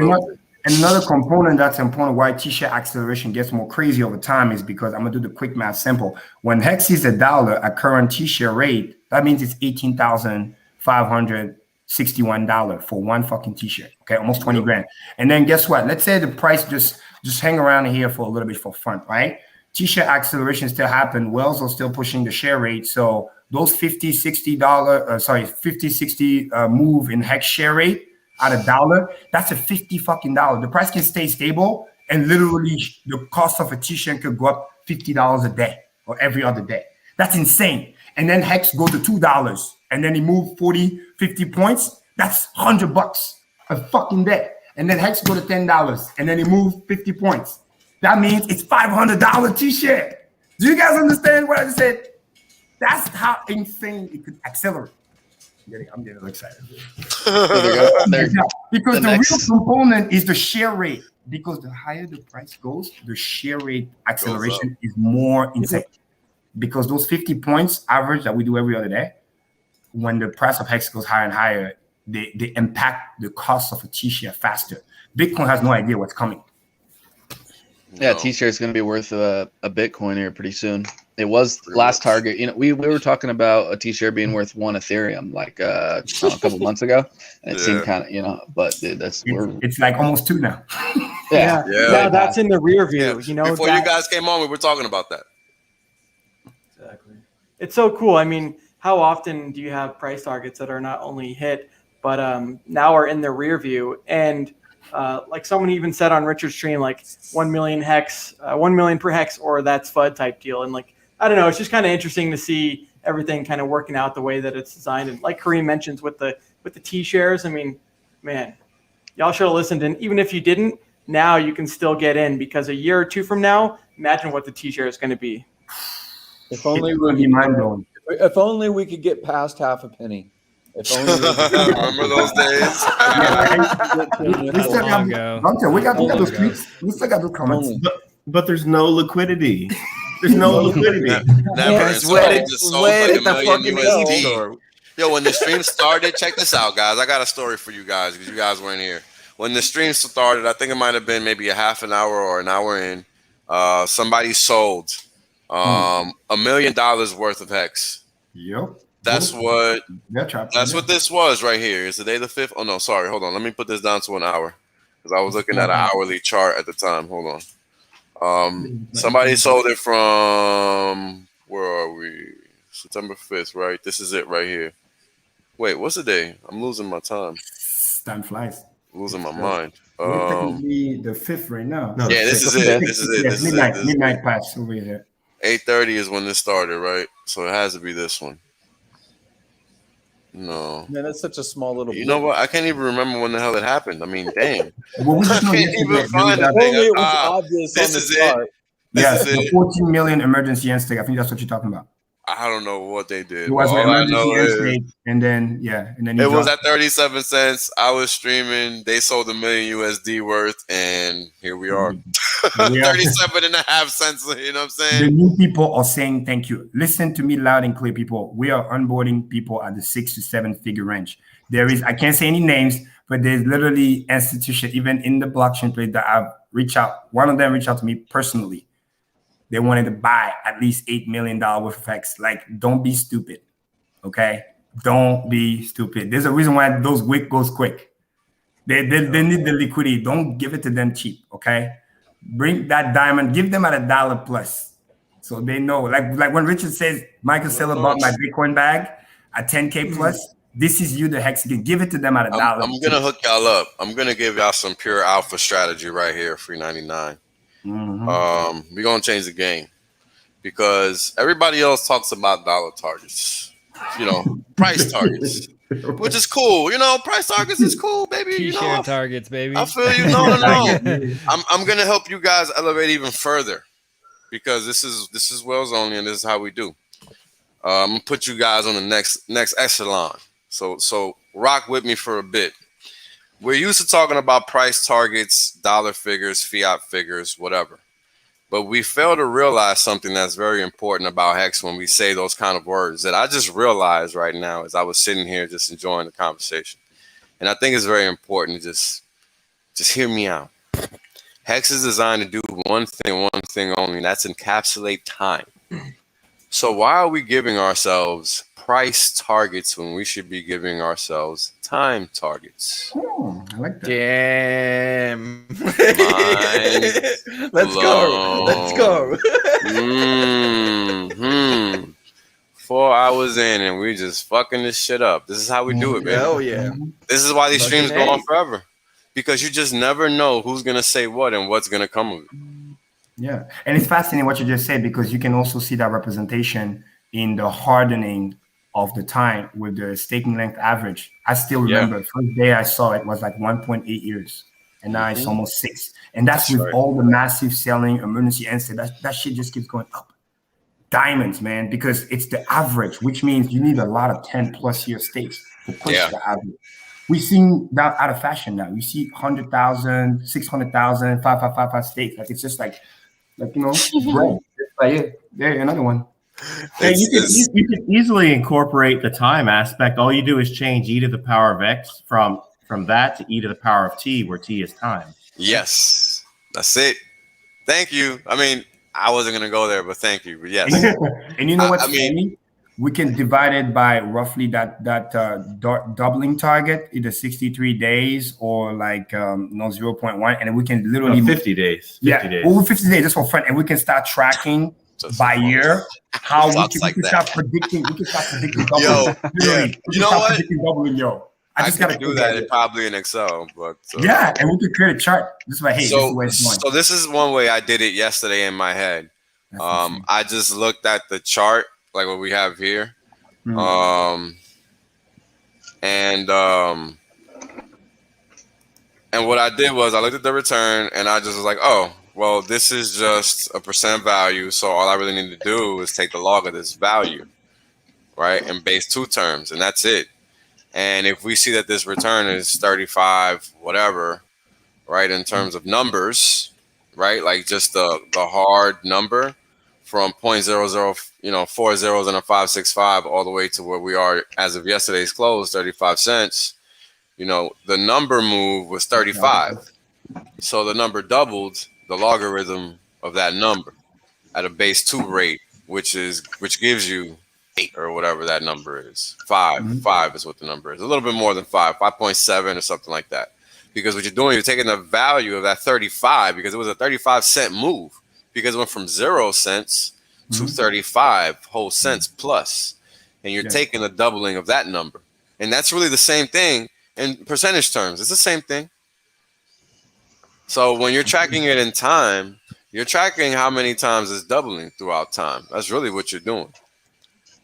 And another component that's important why T-share acceleration gets more crazy over time is because I'm gonna do the quick math simple. When hex is $1 at current T-share rate, that means it's $18,561 for one fucking T-share. Okay, almost 20 grand. And then guess what? Let's say the price just hang around here for a little bit for fun, right? T-share acceleration still happen. Wells are still pushing the share rate. So those $50, $60 move in hex share rate at $1, that's a $50 fucking. The price can stay stable, and literally the cost of a T-share could go up $50 a day or every other day. That's insane. And then hex go to $2, and then he moved 40, 50 points. That's $100 a fucking day. And then hex go to $10, and then he moved 50 points. That means it's $500 T-share. Do you guys understand what I just said? That's how insane it could accelerate. I'm getting excited. Because the real component is the share rate. Because the higher the price goes, the share rate acceleration is more insane. Because those 50 points average that we do every other day, when the price of hex goes higher and higher, they impact the cost of a T-share faster. Bitcoin has no idea what's coming. Yeah, T-share is going to be worth a Bitcoin here pretty soon. It was last target. We were talking about a T-share being worth 1 Ethereum like a couple months ago, and it seemed kind of but dude, it's like almost 2 now. Yeah, that's in the rear view. Before you guys came on, we were talking about that. Exactly. It's so cool. I mean, how often do you have price targets that are not only hit, but now are in the rear view? And like someone even said on Richard's stream, like 1 million hex, 1 million per hex, or that's FUD type deal. And like, I don't know, it's just kind of interesting to see everything kind of working out the way that it's designed. And like Kareem mentions with the T shares, I mean, man, y'all should have listened. And even if you didn't, now you can still get in, because a year or 2 from now, imagine what the T share is going to be. If only we could get past half a penny. If only remember those days. We got those tweets. We still got those comments. But there's no liquidity. There's no liquidity. Never. It's just sold like $1 million USD. Yo, when the stream started, check this out, guys. I got a story for you guys because you guys weren't here. When the stream started, I think it might have been maybe a half an hour or an hour in. Somebody sold $1 million worth of hex. Yep. That's what this was right here. Is today the 5th? Oh no, sorry. Hold on. Let me put this down to an hour because I was looking at an hourly chart at the time. Hold on. Somebody sold it from, where are we? September 5th, right? This is it right here. Wait, what's the day? I'm losing my time. Time flies. Losing my mind. The 5th right now. No, yeah, this is it. This is it. This is it. Midnight pass over here. 8:30 is when this started, right? So it has to be this one. No. Man, that's such a small little. You know what? I can't even remember when the hell it happened. I mean, damn. I can't even find it. This is it. Yes, the 14 million emergency end stake. I think that's what you're talking about. I don't know what they did. It was All an I emergency know is handshake, and then it was at 37 cents. I was streaming. They sold $1 million USD worth, and here we are. 37.5 cents. You know what I'm saying? The new people are saying thank you. Listen to me loud and clear, people. We are onboarding people at the 6 to 7 figure range. There is, I can't say any names, but there's literally institution, even in the blockchain place, that I've reached out. One of them reached out to me personally. They wanted to buy at least $8 million worth of HEX. Like, don't be stupid, okay? Don't be stupid. There's a reason why those wick goes quick. They need the liquidity. Don't give it to them cheap, okay? Bring that diamond. Give them at $1 plus, so they know. Like when Richard says, Michael Saylor bought my Bitcoin bag at 10K plus. This is you, the HEX. You can give it to them at $1. I'm gonna hook y'all up. I'm gonna give y'all some pure alpha strategy right here, free 99. We're gonna change the game because everybody else talks about dollar targets, you know, price targets, which is cool. You know, price targets is cool, baby. T-share targets, baby. I feel you. No. I'm gonna help you guys elevate even further because this is Wells only, and this is how we do. I'm gonna put you guys on the next echelon. So rock with me for a bit. We're used to talking about price targets, dollar figures, fiat figures, whatever. But we fail to realize something that's very important about HEX when we say those kind of words that I just realized right now as I was sitting here just enjoying the conversation. And I think it's very important to just hear me out. HEX is designed to do one thing only, and that's encapsulate time. So why are we giving ourselves price targets when we should be giving ourselves time targets? I like that. Damn. Let's go. 4 hours in and we just fucking this shit up. This is how we do it, man. Hell yeah. This is why these streams go on forever. Because you just never know who's going to say what and what's going to come of it. Yeah. And it's fascinating what you just said, because you can also see that representation in the hardening of the time with the staking length average. I still remember the first day I saw it was like 1.8 years. And now it's almost 6. And that's with all the massive selling, emergency answer. That shit just keeps going up. Diamonds, man, because it's the average, which means you need a lot of 10+ year stakes to push the average. We've seen that out of fashion now. You see 100,000, 600,000, 555 stakes. Like, it's just like you know, bread. Like, yeah, another one. Yeah, you could easily incorporate the time aspect. All you do is change e to the power of x from that to e to the power of t, where t is time. Yes, that's it. Thank you. I mean, I wasn't gonna go there, but thank you. But yes. And you know what's funny? We can divide it by roughly that doubling target, either 63 days or like 0.1, and we can literally 50 days. 50 days. Over 50 days, just for fun, and we can start tracking by year how we can start predicting. We can start predicting doubling. You know what? Doubling, I just gotta do that probably in Excel, but and we could create a chart. This way, hey, so this is one way I did it yesterday in my head. I just looked at the chart like what we have here, and what I did was I looked at the return and I just was like, oh, well, this is just a % value, so all I really need to do is take the log of this value, right, and base 2 terms, and that's it. And if we see that this return is 35, whatever, right, in terms of numbers, right, like just the hard number from 0.00, 4 zeros and a 565 all the way to where we are as of yesterday's close, 35 cents, the number move was 35. So the number doubled the logarithm of that number at a base 2 rate, which gives you 8 or whatever that number is. 5 is what the number is. A little bit more than 5.7 or something like that. Because what you're doing, you're taking the value of that 35, because it was a 35-cent move, because it went from 0 cents to 35 whole cents plus, and you're taking the doubling of that number. And that's really the same thing in percentage terms. It's the same thing. So when you're tracking it in time, you're tracking how many times it's doubling throughout time. That's really what you're doing.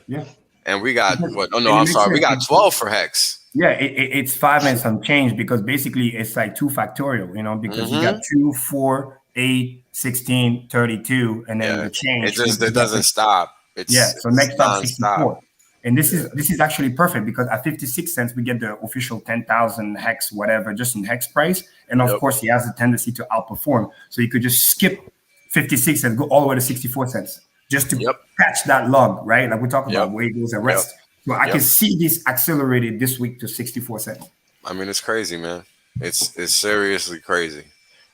Yeah. And we got what? Oh no, I'm sorry. We got 12 for HEX. Yeah, it's 5 and some change, because basically it's like 2 factorial, because you got 2, 4, 8, 16, 32, and then the change. It doesn't stop. It's So next stop non-stop. 64. And this is actually perfect because at 56 cents we get the official 10,000 hex whatever just in hex price, and of course he has a tendency to outperform. So you could just skip 56 and go all the way to 64 cents just to catch that log, right? Like we talk about where it goes and rest. So I can see this accelerated this week to 64 cents. I mean, it's crazy, man. It's seriously crazy.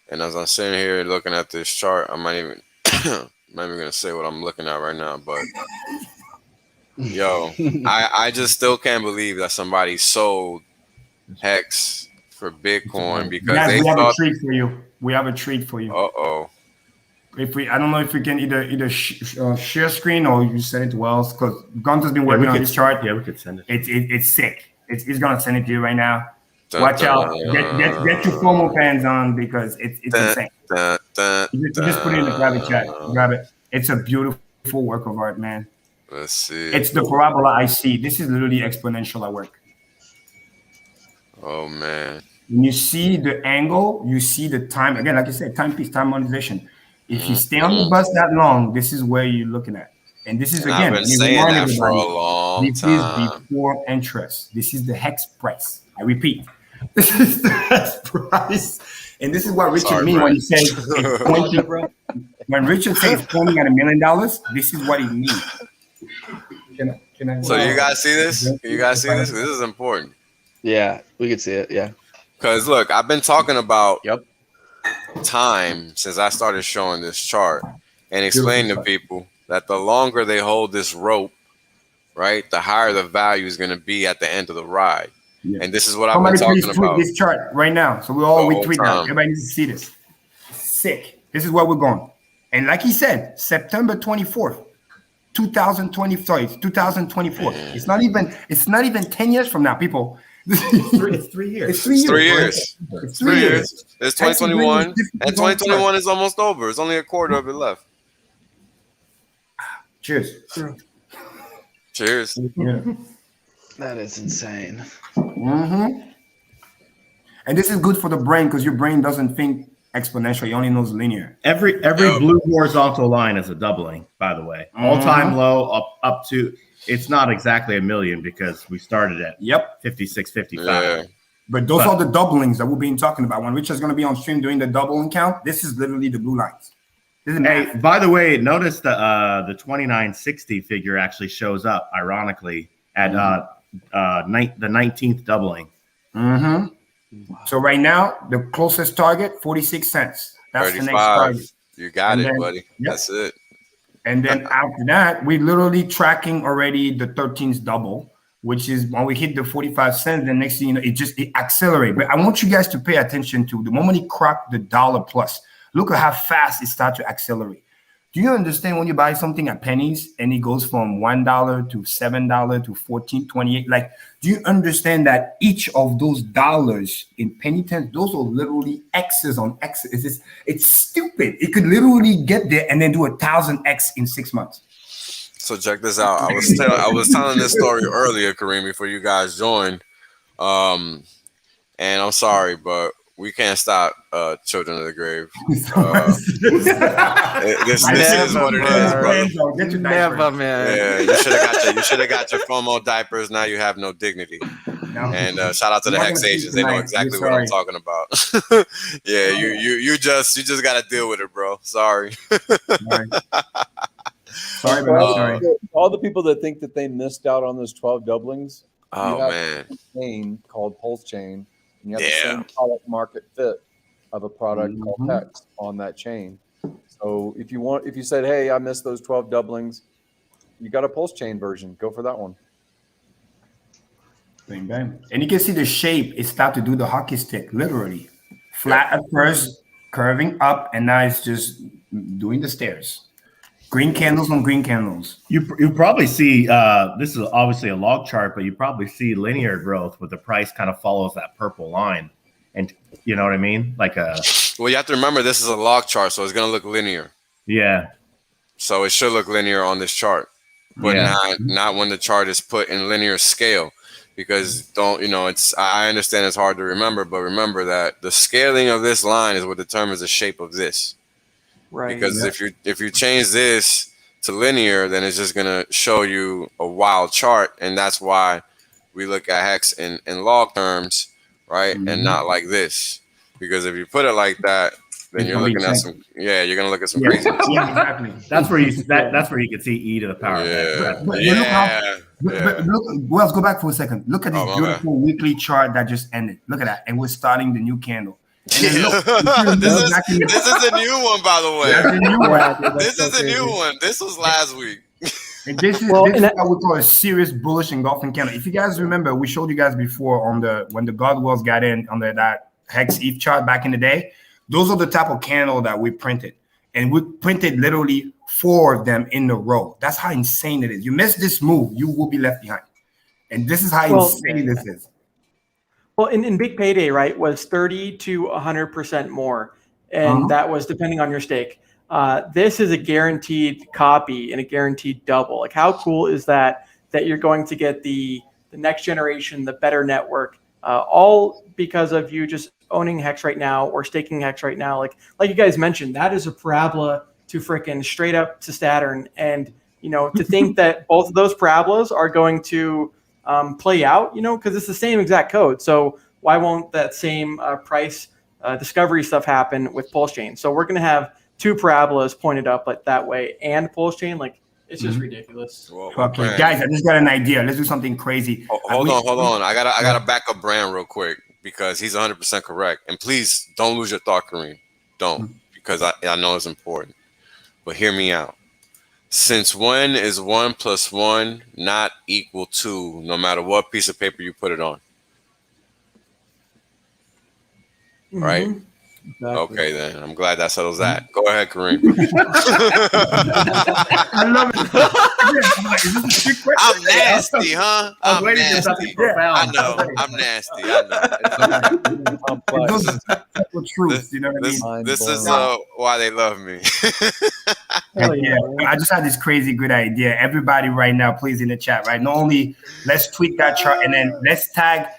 And as I'm sitting here looking at this chart, I'm not even gonna say what I'm looking at right now, but yo, I just still can't believe that somebody sold Hex for Bitcoin because they we have thought. A treat for you. We have a treat for you. I don't know if we can either share screen or you send it to Wells because Gunter's been working on this chart. Yeah, we could send it. It's sick. He's gonna send it to you right now. Watch out. Get your FOMO pants on because it's insane. You just put it in the private chat. Grab it. It's a beautiful work of art, man. Let's see. It's the parabola I see. This is literally exponential at work. Oh man. When you see the angle, you see the time. Again, like I said, timepiece, time monetization. If you stay on the bus that long, this is where you're looking at. And this is I've been saying that for a long time. This is before interest. This is the hex price. I repeat. This is the hex price. And this is what Richard means when he says it's pointing. When Richard says it's pointing at $1 million, this is what he means. Can I so you guys see this? Can you guys see this? This is important. Yeah, we could see it. Yeah. Because look, I've been talking about time since I started showing this chart and explaining to people that the longer they hold this rope, right, the higher the value is going to be at the end of the ride. Yeah. And this is what I've been talking about. This chart right now, so we tweet that. Everybody needs to see this. Sick. This is where we're going. And like he said, September 24th, 2020. Sorry, it's 2024. It's not even 10 years from now, people. It's 3 years. It's 3 years. 3 years. It's 3 years. It's 2021, and 2021 is almost over. It's only a quarter of it left. Cheers. Cheers. Yeah. That is insane. And this is good for the brain because your brain doesn't think exponential. It only knows linear. Every blue horizontal line is a doubling, by the way. All-time low up to, it's not exactly $1 million because we started at 56, 55. Yeah. But those are the doublings that we've been talking about. When Richard's going to be on stream doing the doubling count, this is literally the blue lines. Hey, by the way, notice the 2960 figure actually shows up, ironically, at the 19th doubling. So right now, the closest target, 46 cents. That's 35. The next target. You got it, buddy. That's it. And then after that, we're literally tracking already the 13th double, which is when we hit the 45 cents, the next thing you know, it accelerates. But I want you guys to pay attention to the moment it cracked the dollar plus. Look at how fast it starts to accelerate. Do you understand when you buy something at pennies and it goes from $1 to $7 to $14.28? Like, do you understand that each of those dollars in penny terms, those are literally X's on X's? It's stupid. It could literally get there and then do 1,000X in 6 months. So check this out. I was telling this story earlier, Kareem, before you guys joined. And I'm sorry, but we can't stop Children of the Grave. This is what it is, bro. Never, man. Yeah, you should have got your FOMO diapers. Now you have no dignity. No. And shout out to the Hex agents. They know exactly what I'm talking about. Yeah, you just got to deal with it, bro. Sorry. Sorry, but sorry. All the people that think that they missed out on those 12 doublings. Oh man. A chain called PulseChain. And you have the same product market fit of a product called HEX on that chain. So if you said, hey, I missed those 12 doublings, you got a PulseChain version. Go for that one. Bang, bang. And you can see the shape. It started to do the hockey stick, literally. Flat at first, curving up, and now it's just doing the stairs. Green candles on green candles. You probably see, this is obviously a log chart, but you probably see linear growth where the price kind of follows that purple line. And you know what I mean? Well, you have to remember this is a log chart, so it's going to look linear. Yeah. So it should look linear on this chart, but not when the chart is put in linear scale. Because I understand it's hard to remember, but remember that the scaling of this line is what determines the shape of this. Right. Because if you change this to linear, then it's just gonna show you a wild chart, and that's why we look at Hex in log terms, right, and not like this. Because if you put it like that, then you're looking at some, you're gonna look at some craziness. Yeah, exactly. That's where that's where you can see e to the power of X. But look, Wells, go back for a second. Look at this beautiful weekly chart that just ended. Look at that, and we're starting the new candle. And then look, this is a new one, by the way. That's a new one. This is a new one. This was last week. And this is what we call a serious bullish engulfing candle. If you guys remember, we showed you guys before on when the God Wells got in on that Hex ETH chart back in the day. Those are the type of candle that we printed, and we printed literally 4 of them in a row. That's how insane it is. You miss this move, you will be left behind. And this is how insane this is. Well, in Big Payday, right, was 30 to 100% more, and that was depending on your stake. This is a guaranteed copy and a guaranteed double. Like, how cool is that? That you're going to get the next generation, the better network, all because of you just owning Hex right now or staking Hex right now. Like you guys mentioned, that is a parabola to frickin' straight up to Saturn, and to think that both of those parabolas are going to play out, because it's the same exact code. So why won't that same price discovery stuff happen with PulseChain? So we're going to have 2 parabolas pointed up like that way and PulseChain. Like, it's just ridiculous. Okay, guys, I just got an idea. Let's do something crazy. Hold on. I gotta back up Brand real quick because he's 100% correct. And please don't lose your thought, Kareem. Don't, because I know it's important. But hear me out. Since when is 1 + 1 not equal 2, no matter what piece of paper you put it on? Right? Exactly. Okay, then. I'm glad that settles that. Go ahead, Kareem. I love it. I'm nasty, huh? I'm nasty. I know. I'm nasty. I know. Those are simple truths, you know what I mean? This is why they love me. I just had this crazy good idea. Everybody right now, please, in the chat, right? Not only let's tweak that chart, and then let's tag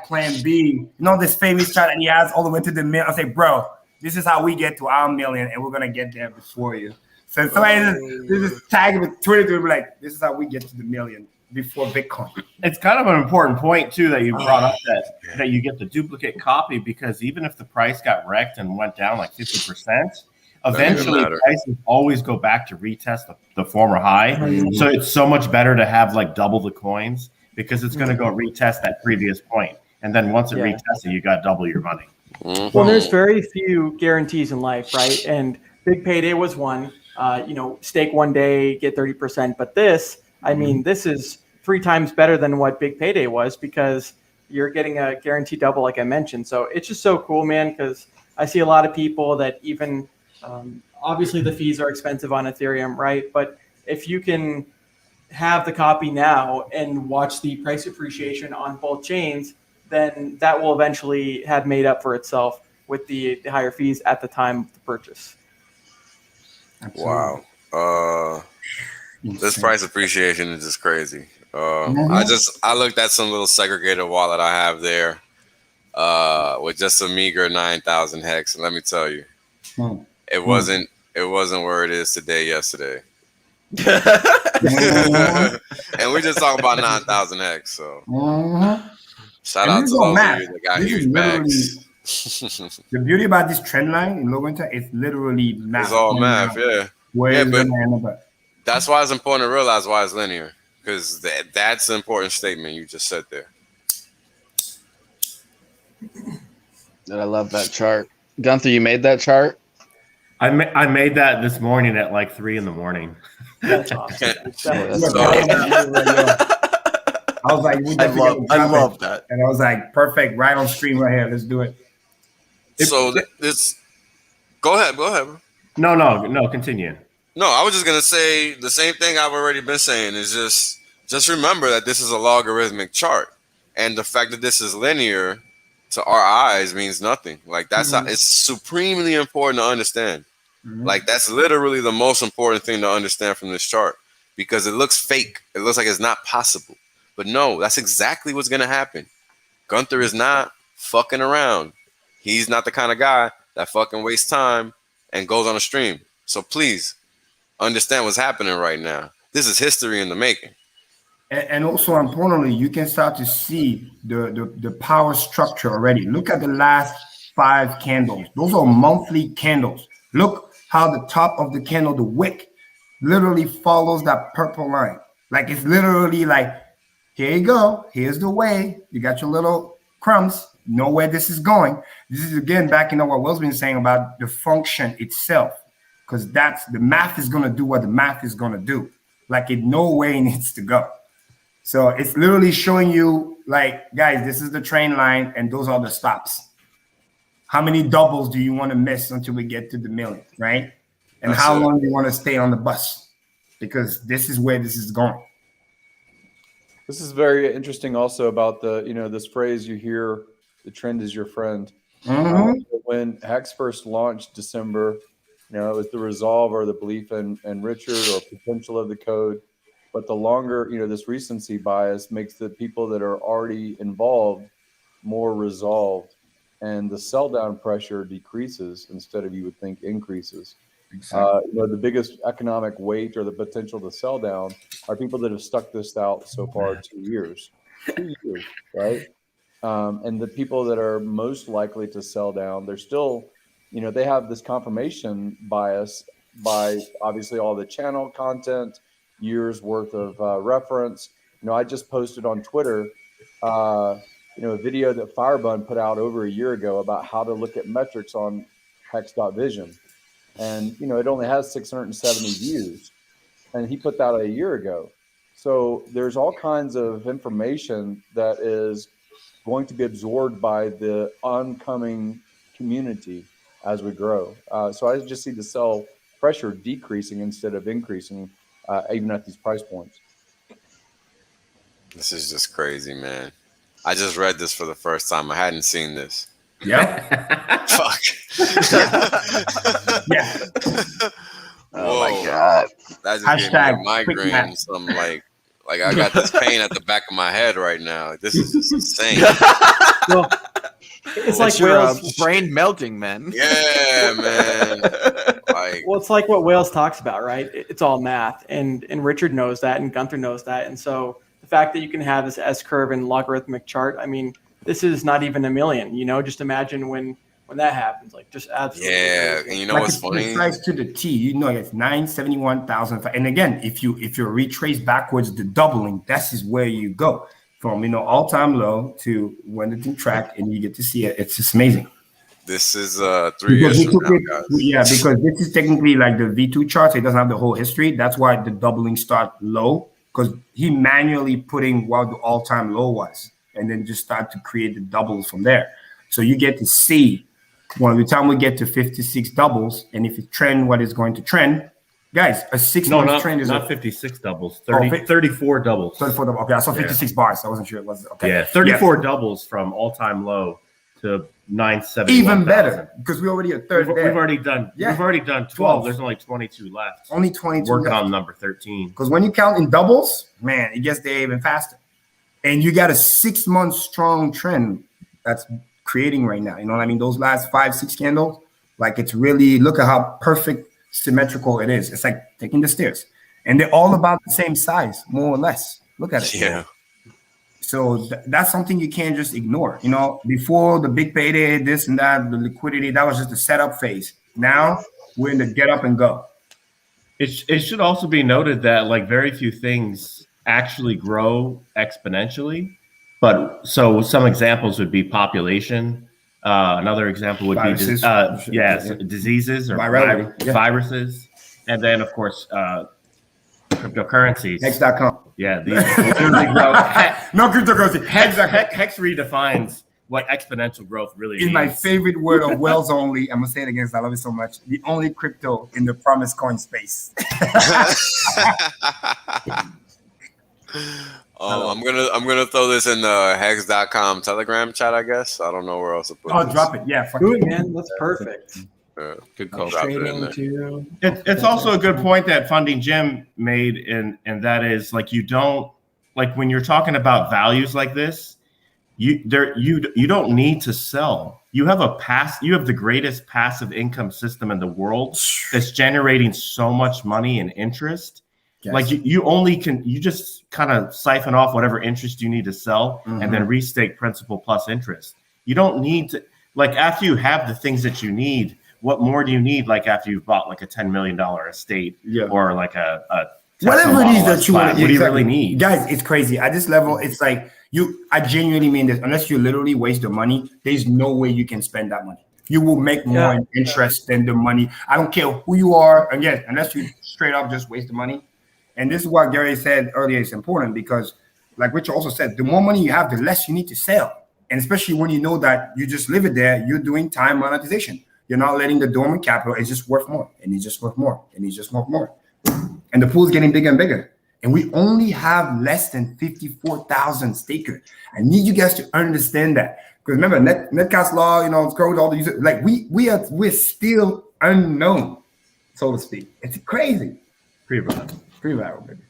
Plan B. This famous chart, and he has all the way to the million. I say, bro, this is how we get to our million, and we're gonna get there before you. So this is tag with Twitter, like, this is how we get to the million before Bitcoin. It's kind of an important point too that you brought up, that you get the duplicate copy, because even if the price got wrecked and went down like 50%, eventually prices always go back to retest the former high. So it's so much better to have like double the coins, because it's going to go retest that previous point. And then once it retests it, you got double your money. Well, there's very few guarantees in life, right? And Big Payday was one. Stake one day, get 30%. But this, I mean, this is 3 times better than what Big Payday was, because you're getting a guaranteed double, like I mentioned. So it's just so cool, man, because I see a lot of people that even, obviously the fees are expensive on Ethereum, right? But if you can have the copy now and watch the price appreciation on both chains, then that will eventually have made up for itself with the higher fees at the time of the purchase. Wow. This price appreciation is just crazy. I looked at some little segregated wallet I have there with just a meager 9,000 hex, and let me tell you, it wasn't where it is yesterday. And we just talking about 9,000 hex. So shout out to all of you that got huge bags. The beauty about this trend line in low winter is literally math. It's all math, but that's why it's important to realize why it's linear, because that's an important statement you just said there. I love that chart. Gunther, you made that chart? I made that this morning at like 3 a.m. That's awesome. I was like, I love that. And I was like, perfect, right on screen right here. Let's do it. So this, go ahead. Bro. No, continue. No, I was just gonna say the same thing I've already been saying. Is just remember that this is a logarithmic chart, and the fact that this is linear to our eyes means nothing. Like, that's how it's supremely important to understand. Like, that's literally the most important thing to understand from this chart, because it looks fake. It looks like it's not possible, but no, that's exactly what's gonna happen. Gunther is not fucking around. He's not the kind of guy that fucking wastes time and goes on a stream. So please, understand what's happening right now. This is history in the making. And also importantly, you can start to see the power structure already. Look at the last 5 candles. Those are monthly candles. Look how the top of the candle, the wick, literally follows that purple line. Like it's literally like, here you go. Here's the way. You got your little crumbs. Know where this is going. This is again backing up what Will's been saying about the function itself, because that's the math is going to do what the math is going to do. Like it no way needs to go. So it's literally showing you, like, guys, this is the train line, and those are the stops. How many doubles do you want to miss until we get to the million, right? And how long do you want to stay on the bus? Because this is where this is going. This is very interesting also about the, this phrase you hear, the trend is your friend. When HEX first launched December, it was the resolve or the belief in Richard or potential of the code. But the longer, this recency bias makes the people that are already involved more resolved, and the sell down pressure decreases instead of, you would think, increases. Exactly. The biggest economic weight or the potential to sell down are people that have stuck this out so far 2 years. 2 years, right? And the people that are most likely to sell down, they're still, they have this confirmation bias by obviously all the channel content, years worth of reference. I just posted on Twitter, a video that Firebun put out over a year ago about how to look at metrics on HEX.VISION. And, it only has 670 views, and he put that a year ago. So there's all kinds of information that is going to be absorbed by the oncoming community as we grow. So I just see the sell pressure decreasing instead of increasing, even at these price points. This is just crazy, man. I just read this for the first time. I hadn't seen this. Yeah. Fuck. Yeah. Oh my God. That just gave me migraines. I'm like I got this pain at the back of my head right now. This is just insane. Well, it's like your Wales brain melting, man. Yeah, man. Well, it's like what Wales talks about, right? It's all math, and Richard knows that, and Gunther knows that, and so the fact that you can have this S curve and logarithmic chart, I mean, this is not even a million. Just imagine when that happens, like just absolutely. Yeah, and you know what's funny? Precise to the T. It's 971,000. And again, if you retrace backwards the doubling, this is where you go from all-time low to when it tracked, and you get to see it. It's just amazing. This is 3 years from now, guys. Yeah, because this is technically like the V2 chart, so it doesn't have the whole history. That's why the doubling start low, because he manually putting what the all-time low was, and then just start to create the doubles from there. So you get to see when the time we get to 56 doubles, and if it trend what is going to trend, guys, a 6 month trend is not 56 doubles, 34 doubles. 34 doubles. Okay, I saw 56 bars. I wasn't sure it was okay. Yeah, 34 doubles from all-time low to 970. Even better, because we already a third. We've already done 12. There's only 22 left. Only 22. Working on number 13. Because when you count in doubles, man, it gets there even faster. And you got a 6 month strong trend that's creating right now. You know what I mean? Those last 5-6 candles, like it's really, look at how perfect symmetrical it is. It's like taking the stairs, and they're all about the same size, more or less. Look at it. Yeah. So that's something you can't just ignore. Before the big payday, this and that, the liquidity, that was just the setup phase. Now we're in the get up and go. It should also be noted that like very few things actually grow exponentially. But so some examples would be population. Another example would be diseases or viruses. And then, of course, cryptocurrencies. Hex.com. Yeah. These literally grow. No cryptocurrency. Hex redefines what exponential growth really is. Means. My favorite word of Wells only. I'm going to say it again because I love it so much. The only crypto in the promised coin space. I'm gonna throw this in the Hex.com Telegram chat, I guess. I don't know where else to put this. Drop it. Yeah, do it, man. That's perfect. Good call. It's also a good point that Funding Jim made, and that is like you don't like when you're talking about values like this, you don't need to sell. You have the greatest passive income system in the world that's generating so much money and interest. Yes. Like you just kind of siphon off whatever interest you need to sell and then restake principal plus interest. You don't need to, like, after you have the things that you need, what more do you need? Like after you've bought like a $10 million estate or like a whatever it is that you want. What do you really need? Guys, it's crazy. At this level, it's like I genuinely mean this. Unless you literally waste the money, there's no way you can spend that money. You will make more in interest than the money. I don't care who you are. Again, unless you straight up just waste the money. And this is what Gary said earlier. It's important because, like Richard also said, the more money you have, the less you need to sell. And especially when you know that you just leave it there, you're doing time monetization. You're not letting the dormant capital. It's just worth more, and it's just worth more, and it's just worth more. And the pool is getting bigger and bigger. And we only have less than 54,000 stakers. I need you guys to understand that. Because remember, Netcast law, it's growing all the users. Like we're still unknown, so to speak. It's crazy. Pretty viral, baby.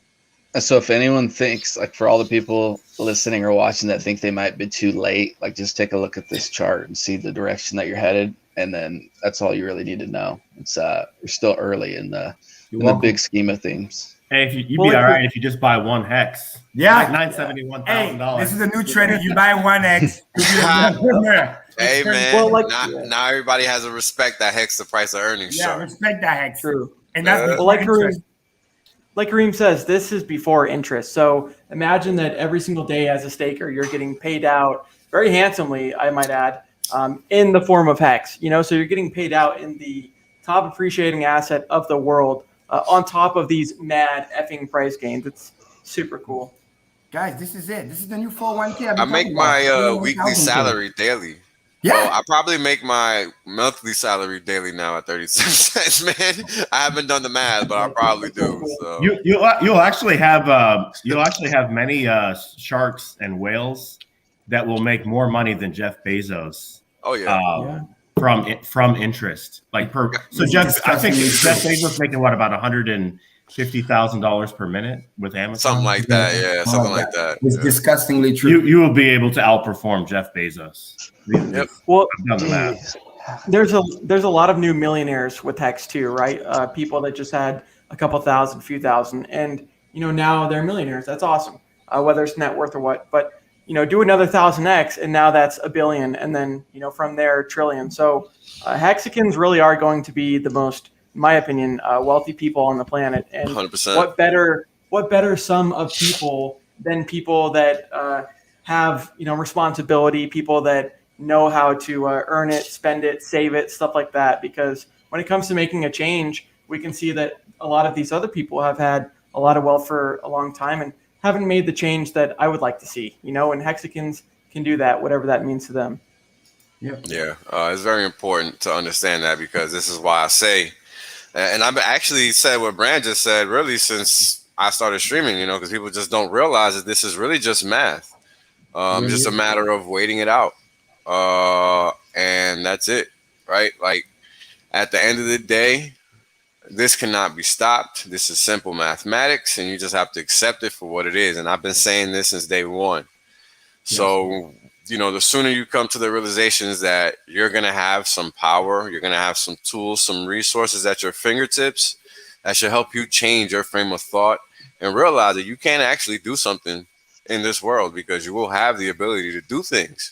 So if anyone thinks, like, for all the people listening or watching that think they might be too late, like, just take a look at this chart and see the direction that you're headed, and then that's all you really need to know. It's we're still early in the big scheme of things. Hey, if you'd be all right if you just buy one hex. Yeah, $971,000. Hey, this is a new trend. You buy one hex. Hey man, now everybody has to respect that hex, the price of earnings. Yeah, respect that hex. True. And that's like Kareem says, this is before interest. So imagine that every single day as a staker, you're getting paid out very handsomely, I might add, in the form of hex. So you're getting paid out in the top appreciating asset of the world on top of these mad effing price gains. It's super cool. Guys, this is it. This is the new 401k. I make my weekly salary daily. Yeah. Well, I probably make my monthly salary daily now at 36 cents, man. I haven't done the math, but I probably do. So you'll actually have many sharks and whales that will make more money than Jeff Bezos. Oh yeah. From interest, like per. So I think Jeff Bezos making what, about $150,000 per minute with Amazon, something like that. Yeah, something like that. It's disgustingly true. You will be able to outperform Jeff Bezos. Yep. Well, I've done the math. There's a lot of new millionaires with Hex too, right? People that just had a couple thousand, few thousand, and now they're millionaires. That's awesome. Whether it's net worth or what, but do another 1,000x, and now that's $1 billion, and then from there $1 trillion. So Hexicans really are going to be the most, in my opinion, wealthy people on the planet. And 100%. What better sum of people than people that have responsibility, people that know how to earn it, spend it, save it, stuff like that. Because when it comes to making a change, we can see that a lot of these other people have had a lot of wealth for a long time and haven't made the change that I would like to see, and Hexicans can do that, whatever that means to them. Yeah. It's very important to understand that, because this is why I say, and I've actually said what Brand just said, really, since I started streaming, because people just don't realize that this is really just math. Just a matter of waiting it out. And that's it, right? Like, at the end of the day, this cannot be stopped. This is simple mathematics, and you just have to accept it for what it is. And I've been saying this since day one. So, the sooner you come to the realizations that you're going to have some power, you're going to have some tools, some resources at your fingertips that should help you change your frame of thought and realize that you can actually do something in this world, because you will have the ability to do things.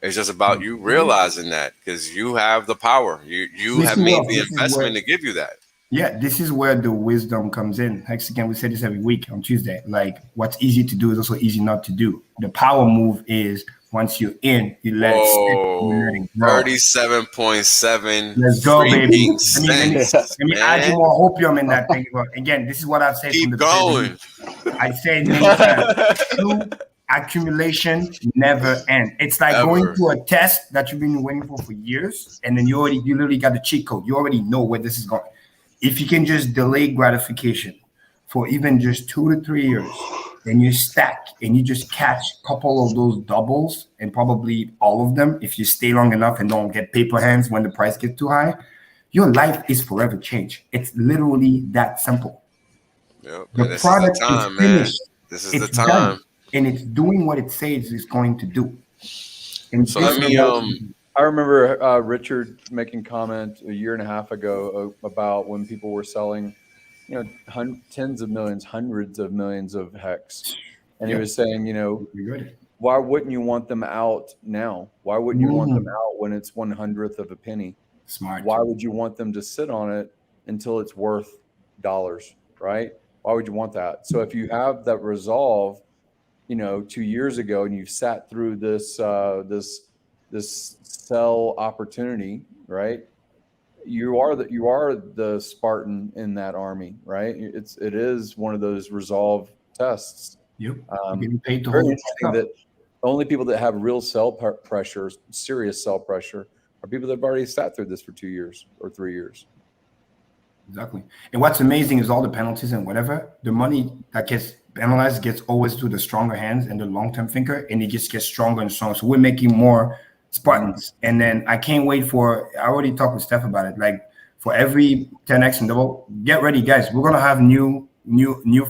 It's just about you realizing that, because you have the power. You have made the investment to give you that. Yeah, this is where the wisdom comes in. Again, we say this every week on Tuesday. Like, what's easy to do is also easy not to do. The power move is, once you're in, you let it sit. 37.7. Let's go, baby. Let me add you more opium in that thing. Again, this is what I've said from the beginning. I say true accumulation never ends. It's like going to a test that you've been waiting for years, and then you literally got the cheat code. You already know where this is going. If you can just delay gratification for even just 2 to 3 years, then you stack and you just catch a couple of those doubles, and probably all of them, if you stay long enough and don't get paper hands when the price gets too high, your life is forever changed. It's literally that simple. Yep. The product is finished. This is the time. Done, and it's doing what it says it's going to do. So let me I remember Richard making comment a year and a half ago about when people were selling, tens of millions, hundreds of millions of hex, and he was saying, why wouldn't you want them out now? Why wouldn't you want them out when it's 1/100th of a penny? Smart. Why would you want them to sit on it until it's worth dollars, right? Why would you want that? So if you have that resolve, 2 years ago, and you've sat through this sell opportunity, right? You are the Spartan in that army, right? It is one of those resolve tests. Yep. Getting paid to Very hold interesting that only people that have real sell pressure, serious sell pressure, are people that have already sat through this for 2 years or 3 years. Exactly. And what's amazing is all the penalties and whatever, the money that gets penalized gets always to the stronger hands and the long-term thinker, and it just gets stronger and stronger. So we're making more Spartans. And then I can't wait I already talked with Steph about it. Like for every 10x and double, get ready, guys. We're gonna have new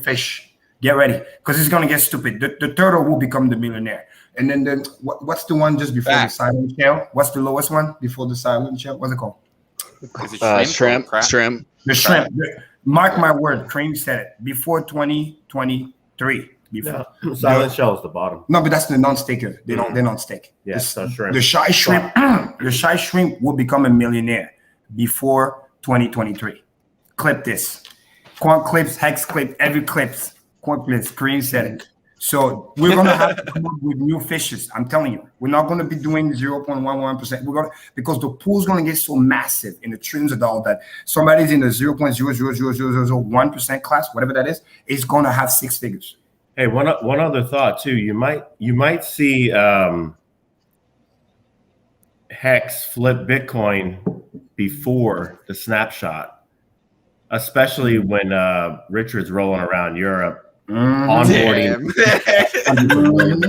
fish. Get ready, because it's gonna get stupid. The turtle will become the millionaire. And then what's the one just before the silent shell? What's the lowest one before the silent shell? What's it called? Shrimp. The shrimp. Mark my word, Cream said it before 2023. Before silent shell is the bottom. No, but that's the non-staker. They don't stake. Yes, that's shrimp. The shy shrimp. The shy shrimp will become a millionaire before 2023. Clip this. Quant clips, hex clip, every clips. Quant clips. Cream said it. So we're gonna have to come up with new fishes. I'm telling you, we're not gonna be doing 0.11%. We're gonna, because the pool's gonna get so massive in the trillions of dollars that somebody's in the 0.00001% class, whatever that is gonna have 6 figures. Hey, one other thought too. You might see Hex flip Bitcoin before the snapshot, especially when Richard's rolling around Europe. Onboarding $100 million.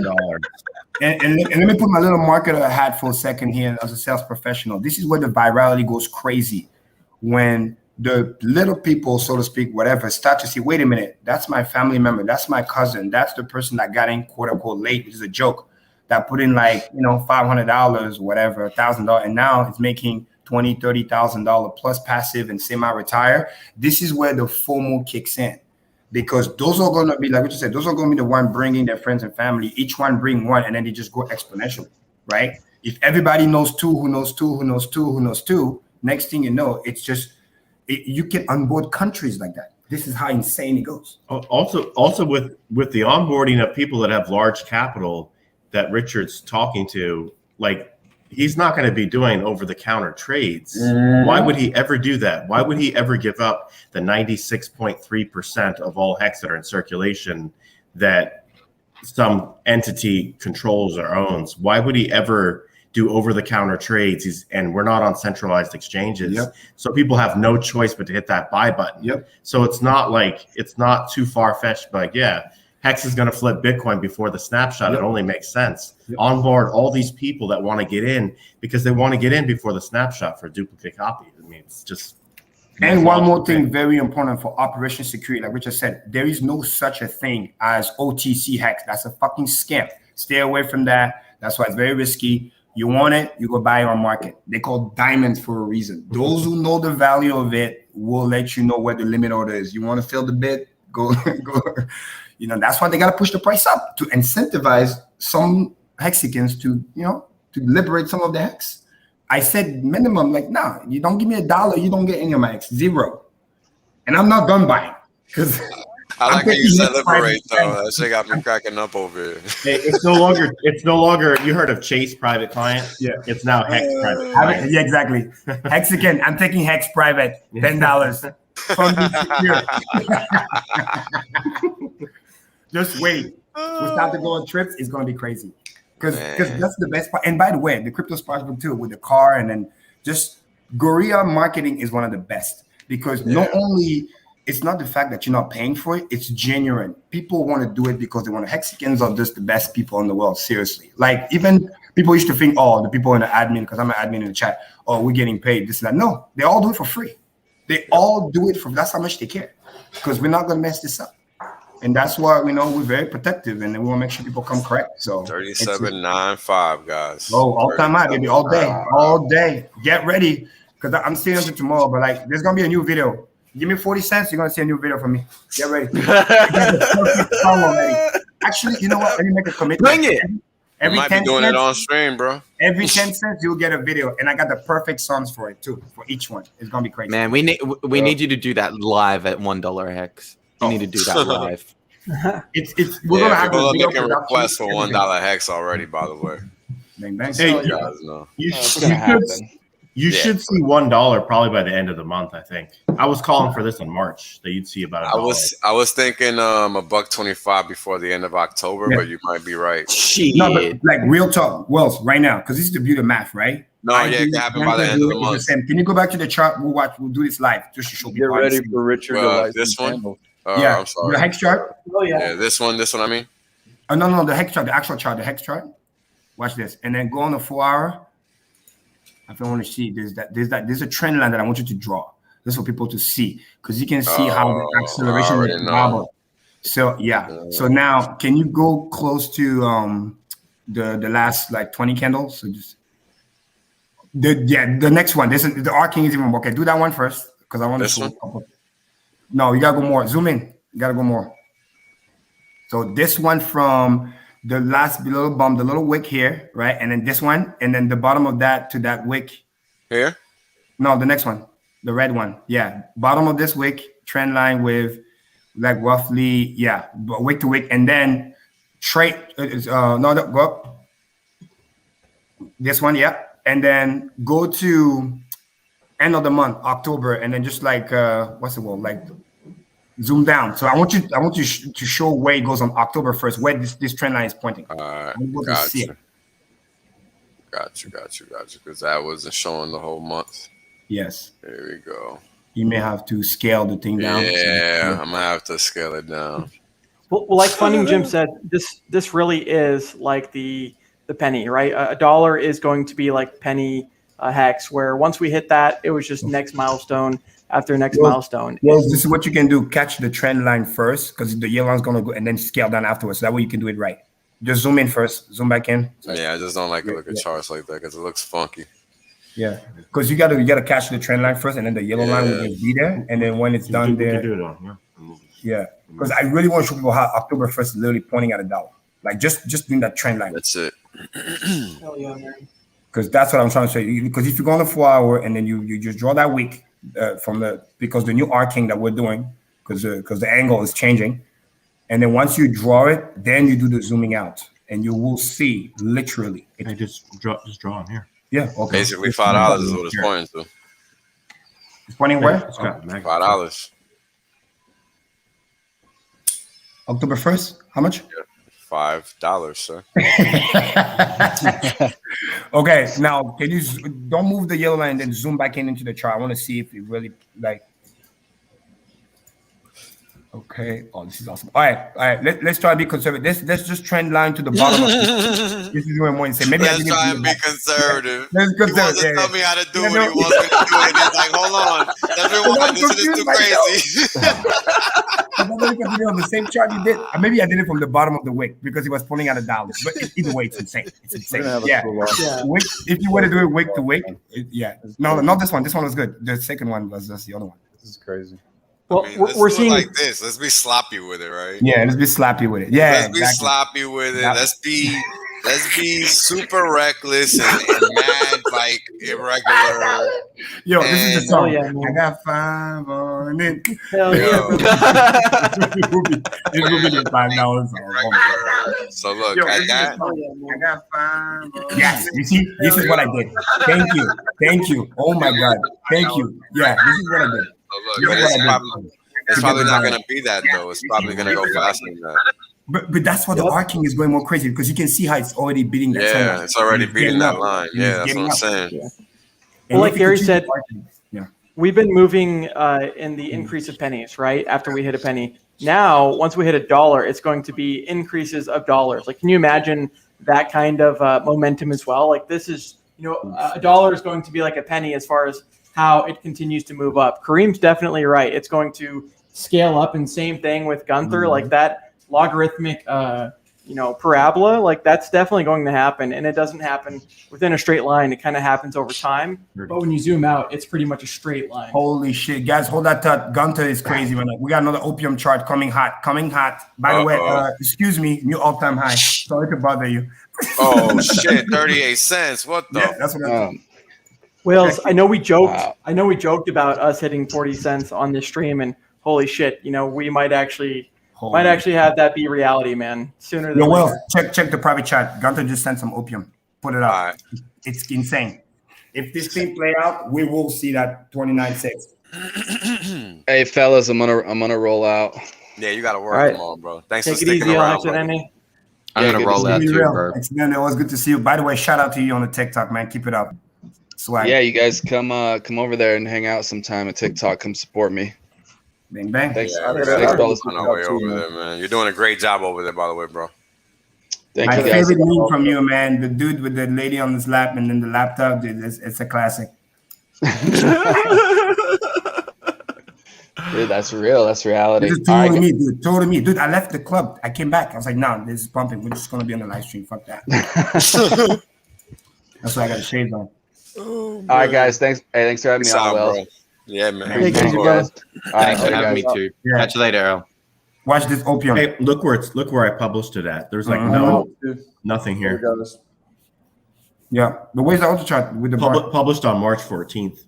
And let me put my little marketer hat for a second here as a sales professional. This is where the virality goes crazy. When the little people, so to speak, whatever, start to see, wait a minute, that's my family member, that's my cousin, that's the person that got in quote unquote late, which is a joke, that put in like, $500, whatever, $1,000, and now it's making $20,000, $30,000 plus passive and semi-retire. This is where the FOMO kicks in. Because those are going to be, like what you said, those are going to be the one bringing their friends and family. Each one bring one, and then they just go exponentially, right? If everybody knows two, who knows two, who knows two, who knows two, next thing you know, it's just, you can onboard countries like that. This is how insane it goes. Also with the onboarding of people that have large capital that Richard's talking to, like, he's not going to be doing over-the-counter trades. Why would he ever do that? Why would he ever give up the 96.3% of all hex that are in circulation that some entity controls or owns? Why would he ever do over-the-counter trades? And we're not on centralized exchanges. So people have no choice but to hit that buy button. So it's not too far-fetched, but yeah, Hex is going to flip Bitcoin before the snapshot. It only makes sense. Onboard all these people that want to get in because they want to get in before the snapshot for duplicate copy. I mean, it's just. And one more thing, very important for operation security, like Richard said, there is no such a thing as OTC Hex. That's a fucking scam. Stay away from that. That's why it's very risky. You want it, you go buy it on market. They call diamonds for a reason. Those who know the value of it will let you know where the limit order is. You want to fill the bid, go. That's why they got to push the price up to incentivize some Hexicans to liberate some of the hex. I said minimum, like, nah, you don't give me $1, you don't get any of my hex, 0. And I'm not done buying because I like how you said liberate though. That shit got me cracking up over here. Hey, it's no longer. You heard of Chase private client? Yeah, it's now Hex private client. Yeah, exactly. Hexican, I'm taking Hex private, $10. Just wait. We start to go on trips. It's going to be crazy because that's the best part. And by the way, the crypto spark book too with the car and then just guerrilla marketing is one of the best because not only it's not the fact that you're not paying for it, it's genuine. People want to do it because they want to. Hexicans are just the best people in the world. Seriously, like even people used to think, oh, the people in the admin, because I'm an admin in the chat, oh, we're getting paid this and that. No, they all do it for free. They all do it for. That's how much they care because we're not going to mess this up. And that's why we know we're very protective, and we want to make sure people come correct. So 37.95, guys. Oh, all time high, baby, all day, all day. Get ready, because I'm staying until tomorrow. But like, there's gonna be a new video. Give me 40 cents. You're gonna see a new video from me. Get ready. Actually, you know what? Let me make a commitment. Bring it. Every might 10 be doing cents, it on stream, bro. Every 10 cents, you'll get a video, and I got the perfect songs for it too. For each one, it's gonna be crazy. Man, we need you to do that live at $1 hex. You need to do that live. We're gonna have people are looking requests for $1 hex already. By the way, bang bang. Hey, you guys know. You should see $1 probably by the end of the month. I think I was calling for this in March that you'd see about $1. I was thinking $1.25 before the end of October, but you might be right. No, but like real talk, Wells, right now, because this is the beauty of math, right? No, yeah, it can happen by the end of the month. Can you go back to the chart? We'll do this live just to show people. Get ready for Richard. This one. Yeah, I'm sorry. The hex chart. Oh yeah. Yeah, this one. I mean. Oh no, the hex chart, the actual chart, the hex chart. Watch this, and then go on the 4 hour. If you want to see, there's a trend line that I want you to draw. This is for people to see, because you can see how the acceleration is wobble. So yeah. So now, can you go close to the last like 20 candles? So just the next one. This is the arcing is even okay. Do that one first, because I want to show. No, you gotta go more. Zoom in. You gotta go more. So this one from the last little bump, the little wick here, right? And then this one, and then the bottom of that to that wick. Here? No, the next one, the red one. Yeah, bottom of this wick, trend line with like roughly, wick to wick, and then trade. Go up. This one, and then go to end of the month, October, and then just like what's the word, like zoom down. So I want you to show where it goes on October 1st, where this trend line is pointing. Got you. Because that wasn't showing the whole month. Yes. There we go. You may have to scale the thing down. Yeah, I'm gonna have to scale it down. Well, like Funding Jim said, this really is like the penny, right? A dollar is going to be like penny hex, where once we hit that, it was just next milestone after next milestone. Well, this is what you can do. Catch the trend line first, because the yellow line's going to go, and then scale down afterwards. So that way you can do it right. Just zoom in first, zoom back in. Yeah, I just don't like to look at charts like that because it looks funky. Yeah, because you gotta catch the trend line first, and then the yellow line will just be there, and then when it's done there. Yeah, because I really want to show people how October 1st is literally pointing at $1. Like just doing that trend line. That's it. Hell yeah, man. Because that's what I'm trying to say. Because if you go on the 4 hour and then you just draw that wick because the new arcing that we're doing, because the angle is changing, and then once you draw it, then you do the zooming out, and you will see literally. I just draw on here. Yeah. Okay. Basically $5 is what it's pointing to. It's pointing where? $5. October 1st. How much? $5, sir. Okay, now can you don't move the yellow line and then zoom back into the chart? I want to see if it really like. Okay. Oh, this is awesome. All right. Let's try to be conservative. Let's just trend line to the bottom. This is what I'm going to say. Maybe let's try and be conservative. Yeah. Let's he wants to tell me how to do what he wants me to do, and he's like, "Hold on, everyone, this is too crazy." On the same chart you did. Maybe I did it from the bottom of the wick because he was pulling out $1. But either way, it's insane. It's insane. Yeah. Wick, if you were to do it wick to wick, no, not this one. This one was good. The second one was just the other one. This is crazy. Well, we're seeing like this. Let's be sloppy with it, right? Yeah, let's be sloppy with it. Yeah, let's be sloppy with it. Let's be super reckless and mad, like irregular. Yo, this is the song. Yeah, I got 5 on it. Hell yeah. This will be $5. So look, I got 5 on it. Yes, you see, this is what I did. Thank you. Oh my God, thank you. Yeah, this is what I did. So look, it's probably not going to be that though. It's probably going to go faster than that. But that's why the arcing is going more crazy, because you can see how it's already beating that. Yeah, it's already beating that line. Yeah, that's what I'm saying. Yeah. Well, like Gary said, we've been moving in the increase of pennies, right? After we hit a penny. Now, once we hit $1, it's going to be increases of dollars. Like, can you imagine that kind of momentum as well? Like, this is, $1 is going to be like a penny as far as how it continues to move up. Kareem's definitely right. It's going to scale up, and same thing with Gunther, like that logarithmic, parabola, like that's definitely going to happen, and it doesn't happen within a straight line. It kind of happens over time, but when you zoom out, it's pretty much a straight line. Holy shit, guys, hold that thought. Gunther is crazy, man. We got another opium chart coming hot. By the way, excuse me, new all-time high. Sorry to bother you. Oh shit, 38 cents. What the? Yeah, that's what Wales, I know we joked. Wow. I know we joked about us hitting 40 cents on this stream, and holy shit, we might actually have that be reality, man. Sooner than later. Check the private chat. Gunther just sent some opium. Put it up. It's insane. If this thing play out, we will see that 29 cents. Hey fellas, I'm gonna roll out. Yeah, you gotta work tomorrow, bro. Thanks for sticking around. I'm gonna roll out too, bro. It was good to see you. By the way, shout out to you on the TikTok, man. Keep it up. Swag. Yeah, you guys come over there and hang out sometime at TikTok. Come support me. Bang bang. Thanks, thanks for listening on our way over there, man. You're doing a great job over there, by the way, bro. My favorite meme from you, man. The dude with the lady on his lap and then the laptop, dude. It's a classic. Dude, that's real. That's reality. This is totally me, dude. Totally me, dude. I left the club. I came back. I was like, "No, this is pumping. We're just gonna be on the live stream. Fuck that." That's why I got the shades on. All right, guys. Thanks. Hey, thanks for having me on, Will. Yeah, man. Thanks, guys. All right, thanks for having me too. Yeah. Catch you later, Errol. Watch this opium. Hey, look where I published it at. There's like nothing here. Yeah, but where's the auto chart with the published on March 14th?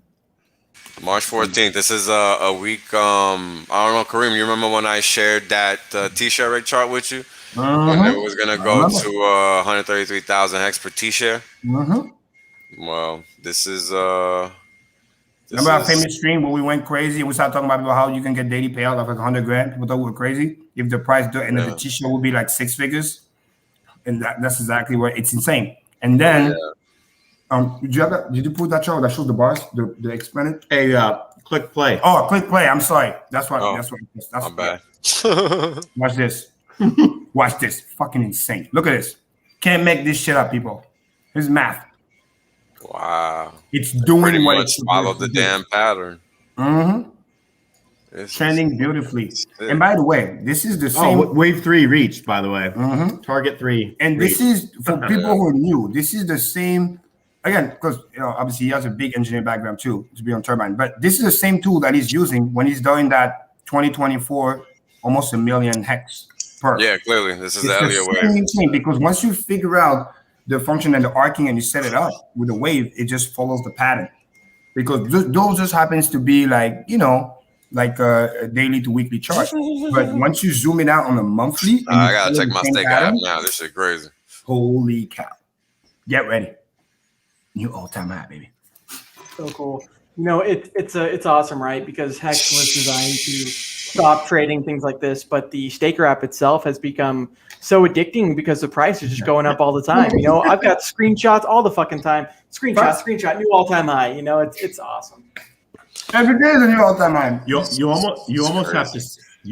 March 14th. This is a week. I don't know, Kareem. You remember when I shared that T-share rate chart with you? When it was gonna go to 133,000 hex per T-share. Well, this is remember our famous stream where we went crazy and we started talking about how you can get daily payout of like 100 grand. People thought we were crazy. If the price and the T-share would be like 6 figures, and that's exactly where it's insane. And then, did you put that chart that shows the bars, the expanded? Hey, click play. Oh, click play. I'm sorry. That's what. That's bad. Watch this. Watch this. Fucking insane. Look at this. Can't make this shit up, people. This is math. Wow. It's doing pretty what much it's follow the damn pattern. It's trending beautifully. And by the way, this is the same. Wave 3 reached, by the way. Target 3. And this is for people who are new. This is the same. Again, because obviously he has a big engineering background too to be on Turbine. But this is the same tool that he's using when he's doing that 2024 almost 1 million hex per. Yeah, clearly this is the Elliott wave. Because once you figure out the function and the arcing and you set it up with the wave, it just follows the pattern. Because those just happens to be like, like a daily to weekly chart. But once you zoom it out on a monthly, I gotta check my STAKER.APP now. This shit crazy. Holy cow! Get ready, new all-time high, baby. So cool. It's awesome, right? Because Hex was designed to stop trading things like this, but the Staker app itself has become so addicting because the price is just going up all the time. I've got screenshots all the fucking time. Screenshot, new all-time high. It's awesome. Every day is a new all-time high. You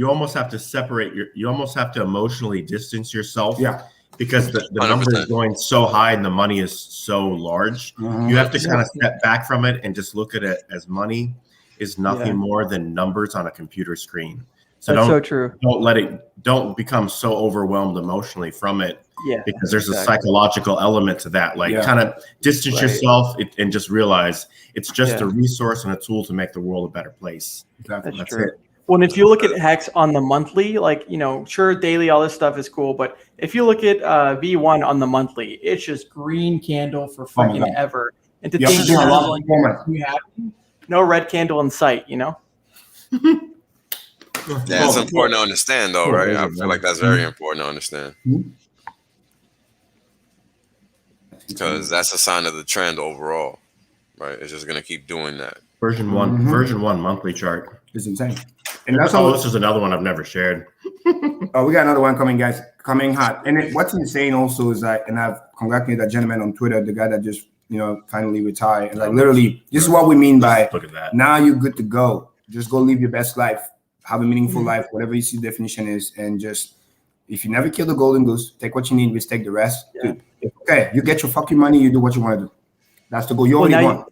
almost have to separate you almost have to emotionally distance yourself. Yeah. Because the number is going so high and the money is so large. You have to kind of step back from it and just look at it as money is nothing more than numbers on a computer screen. So That's so true. Don't become so overwhelmed emotionally from it. Yeah. Because there's a psychological element to that. Kind of distance yourself and just realize it's just a resource and a tool to make the world a better place. That's true. It. Well, and if you look at Hex on the monthly, sure, daily, all this stuff is cool. But if you look at V1 on the monthly, it's just green candle for freaking ever. And to think no red candle in sight, Yeah, it's important to understand, though, right? I feel like that's very important to understand. Because that's a sign of the trend overall, right? It's just going to keep doing that. Version 1 monthly chart is insane. And that's this is another one I've never shared. Oh, we got another one coming, guys. Coming hot. And what's insane also is that, and I've congratulated that gentleman on Twitter, the guy that just, finally retired. And literally, this is what we mean by look at that. Now you're good to go. Just go live your best life. Have a meaningful life, whatever you see the definition is. And just, if you never kill the golden goose, take what you need, mistake the rest. Yeah. Dude, okay, you get your fucking money, you do what you want to do. That's the goal. You only want.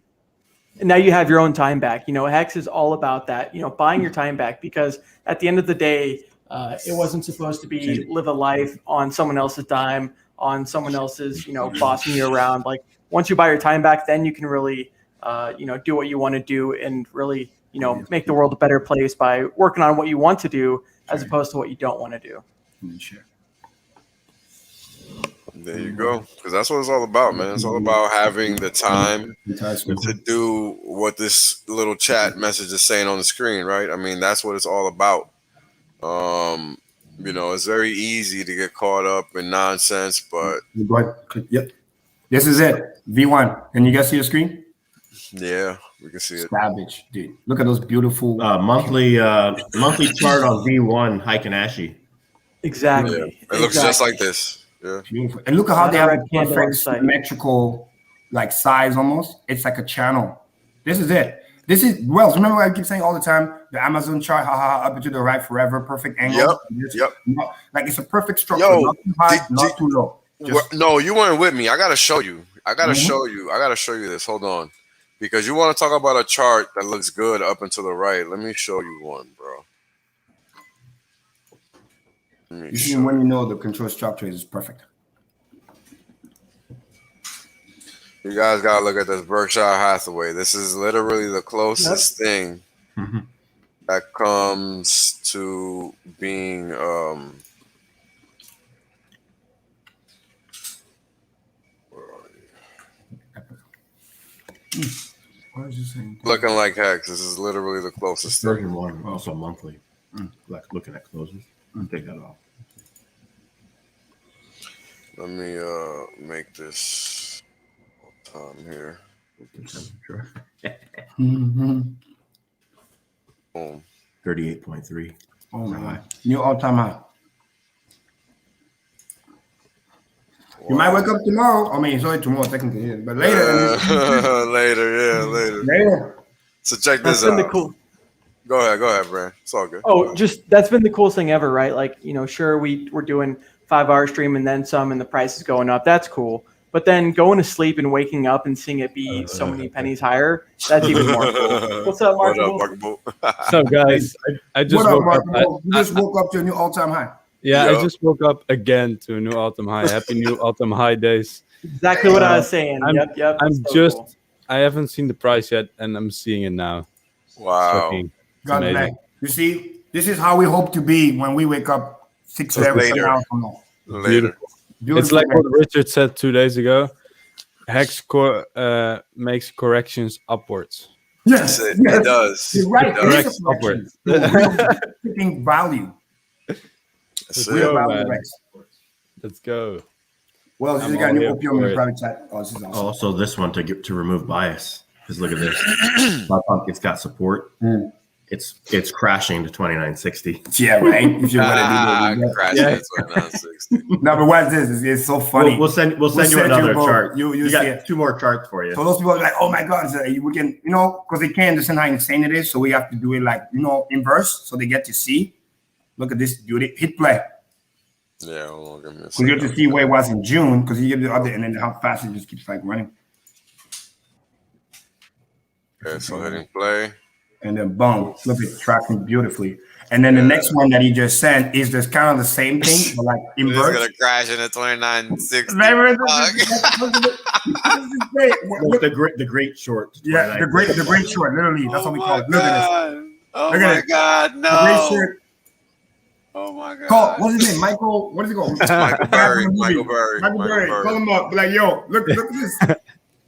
And now you have your own time back. You know, Hex is all about that, you know, buying your time back, because at the end of the day, it wasn't supposed to be live a life on someone else's dime, on someone else's, you know, bossing you around. Like once you buy your time back, then you can really, you know, do what you want to do and really, you know, make the world a better place by working on what you want to do as opposed to what you don't want to do. Sure. There you go. Because that's what it's all about, man. It's all about having the time to do what this little chat message is saying on the screen, right? I mean, that's what it's all about. You know, it's very easy to get caught up in nonsense, but yep, this is it. V1. Can you guys see the screen? Yeah, we can see it. Savage, dude. Look at those beautiful monthly chart on V1 Heiken-Ashi. Exactly. Yeah. It looks just like this. Yeah. Beautiful. And look at how they have a perfect symmetrical like size almost. It's like a channel. This is it. This is Wells. Remember what I keep saying all the time? The Amazon chart, up and to the right forever, perfect angle. Yep. Like it's a perfect structure. Not too high, not too low. No, you weren't with me. I gotta show you. I gotta show you this. Hold on. Because you want to talk about a chart that looks good up and to the right. Let me show you one, bro. You see, when you know the control structure is perfect. You guys gotta look at this Berkshire Hathaway. This is literally the closest thing that comes to being looking like Hex. This is literally the closest thing. Version 1, also monthly. Like looking at closes. Take that off. Let me make this time here. Mm-hmm. Boom. 38.3. Oh my God. New all-time high. Wow. You might wake up tomorrow. I mean, it's only tomorrow technically, but later. Later. So check this out. Go ahead, Brand. It's all good. Oh, just that's been the coolest thing ever, right? Like, you know, sure, we're doing 5-hour stream and then some, and the price is going up. That's cool. But then going to sleep and waking up and seeing it be so many pennies higher, that's even more cool. What's up, Mark? What's up, guys? I just woke up. You just woke up to a new all-time high. Yeah, I just woke up again to a new all-time high. Happy new all-time high days. Exactly what I was saying. Yep. I haven't seen the price yet, and I'm seeing it now. Wow. God bless. You see, this is how we hope to be when we wake up 6 hours from now. Later. It's like what Richard said 2 days ago. Hex makes corrections upwards. Yes, it does. You're right. It is upwards. Picking value. Let's go. Well, you got new opium in the private chat. Oh, this is awesome. Also, this one to remove bias. Because look at this. It's got support. It's crashing to 2960. Yeah, right. If you crashing to 2960. No, but what is this? It's so funny. We'll send you another chart. You got see 2 more charts for you. So those people are like, oh my God, we can, you know, because they can't understand how insane it is. So we have to do it like, you know, inverse, so they get to see. Look at this beauty. Hit play. Yeah, hold on, give me a second. You get to see where it was in June, because you get the other, and then how fast it just keeps like running. Okay, so hitting play. And then boom, look, it's tracking beautifully. And then the next one that he just sent is just kind of the same thing, but like inverse. It's gonna crash in at 2960. The great short. Yeah, the great short. Literally, that's what we call it. Look at this. Oh my God, no. The great short. Oh my God. Call, what's his name? Michael. What is it called? Michael Berry. Michael Berry. Call him up. Be like, yo, look at this.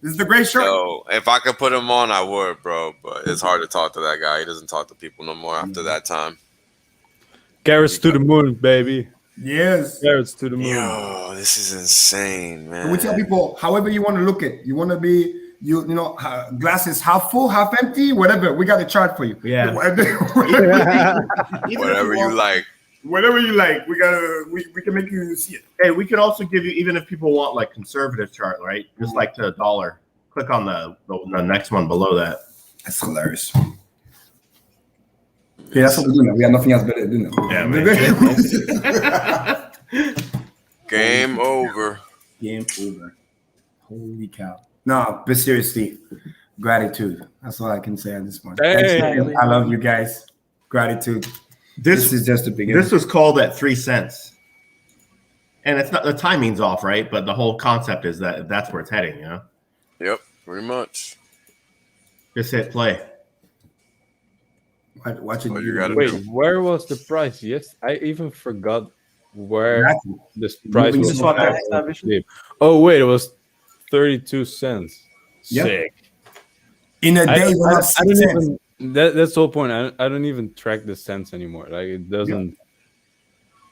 This is the great shirt. So if I could put him on, I would, bro. But it's hard to talk to that guy. He doesn't talk to people no more after that time. Carrots to the moon, baby. Yes. Carrots to the moon. Yo, this is insane, man. We tell people, however you want to look at, you want to be, you know, glasses half full, half empty, whatever. We got a chart for you. Yeah. Whatever you like. Whatever you like, we can make you see it. Hey, we could also give you, even if people want like conservative chart, right? Just like to $1. Click on the next one below that. That's hilarious. Yeah, that's what we do now. We have nothing else better to do now. Yeah, man. Game over. Game over. Holy cow. No, but seriously, Gratitude. That's all I can say at this point. Hey. Thanks, I love you guys. Gratitude. This is just the beginning. This was called at 3 cents. And it's not, the timing's off, right? But the whole concept is that that's where it's heading, you know? Yep, pretty much. Just hit play. Watch it. Wait, where was the price? Yes, I even forgot where this price was. Oh wait, it was 32 cents. Yep. Sick. In a day, I don't 6 cents. even. That's the whole point. I don't even track the cents anymore. Like it doesn't.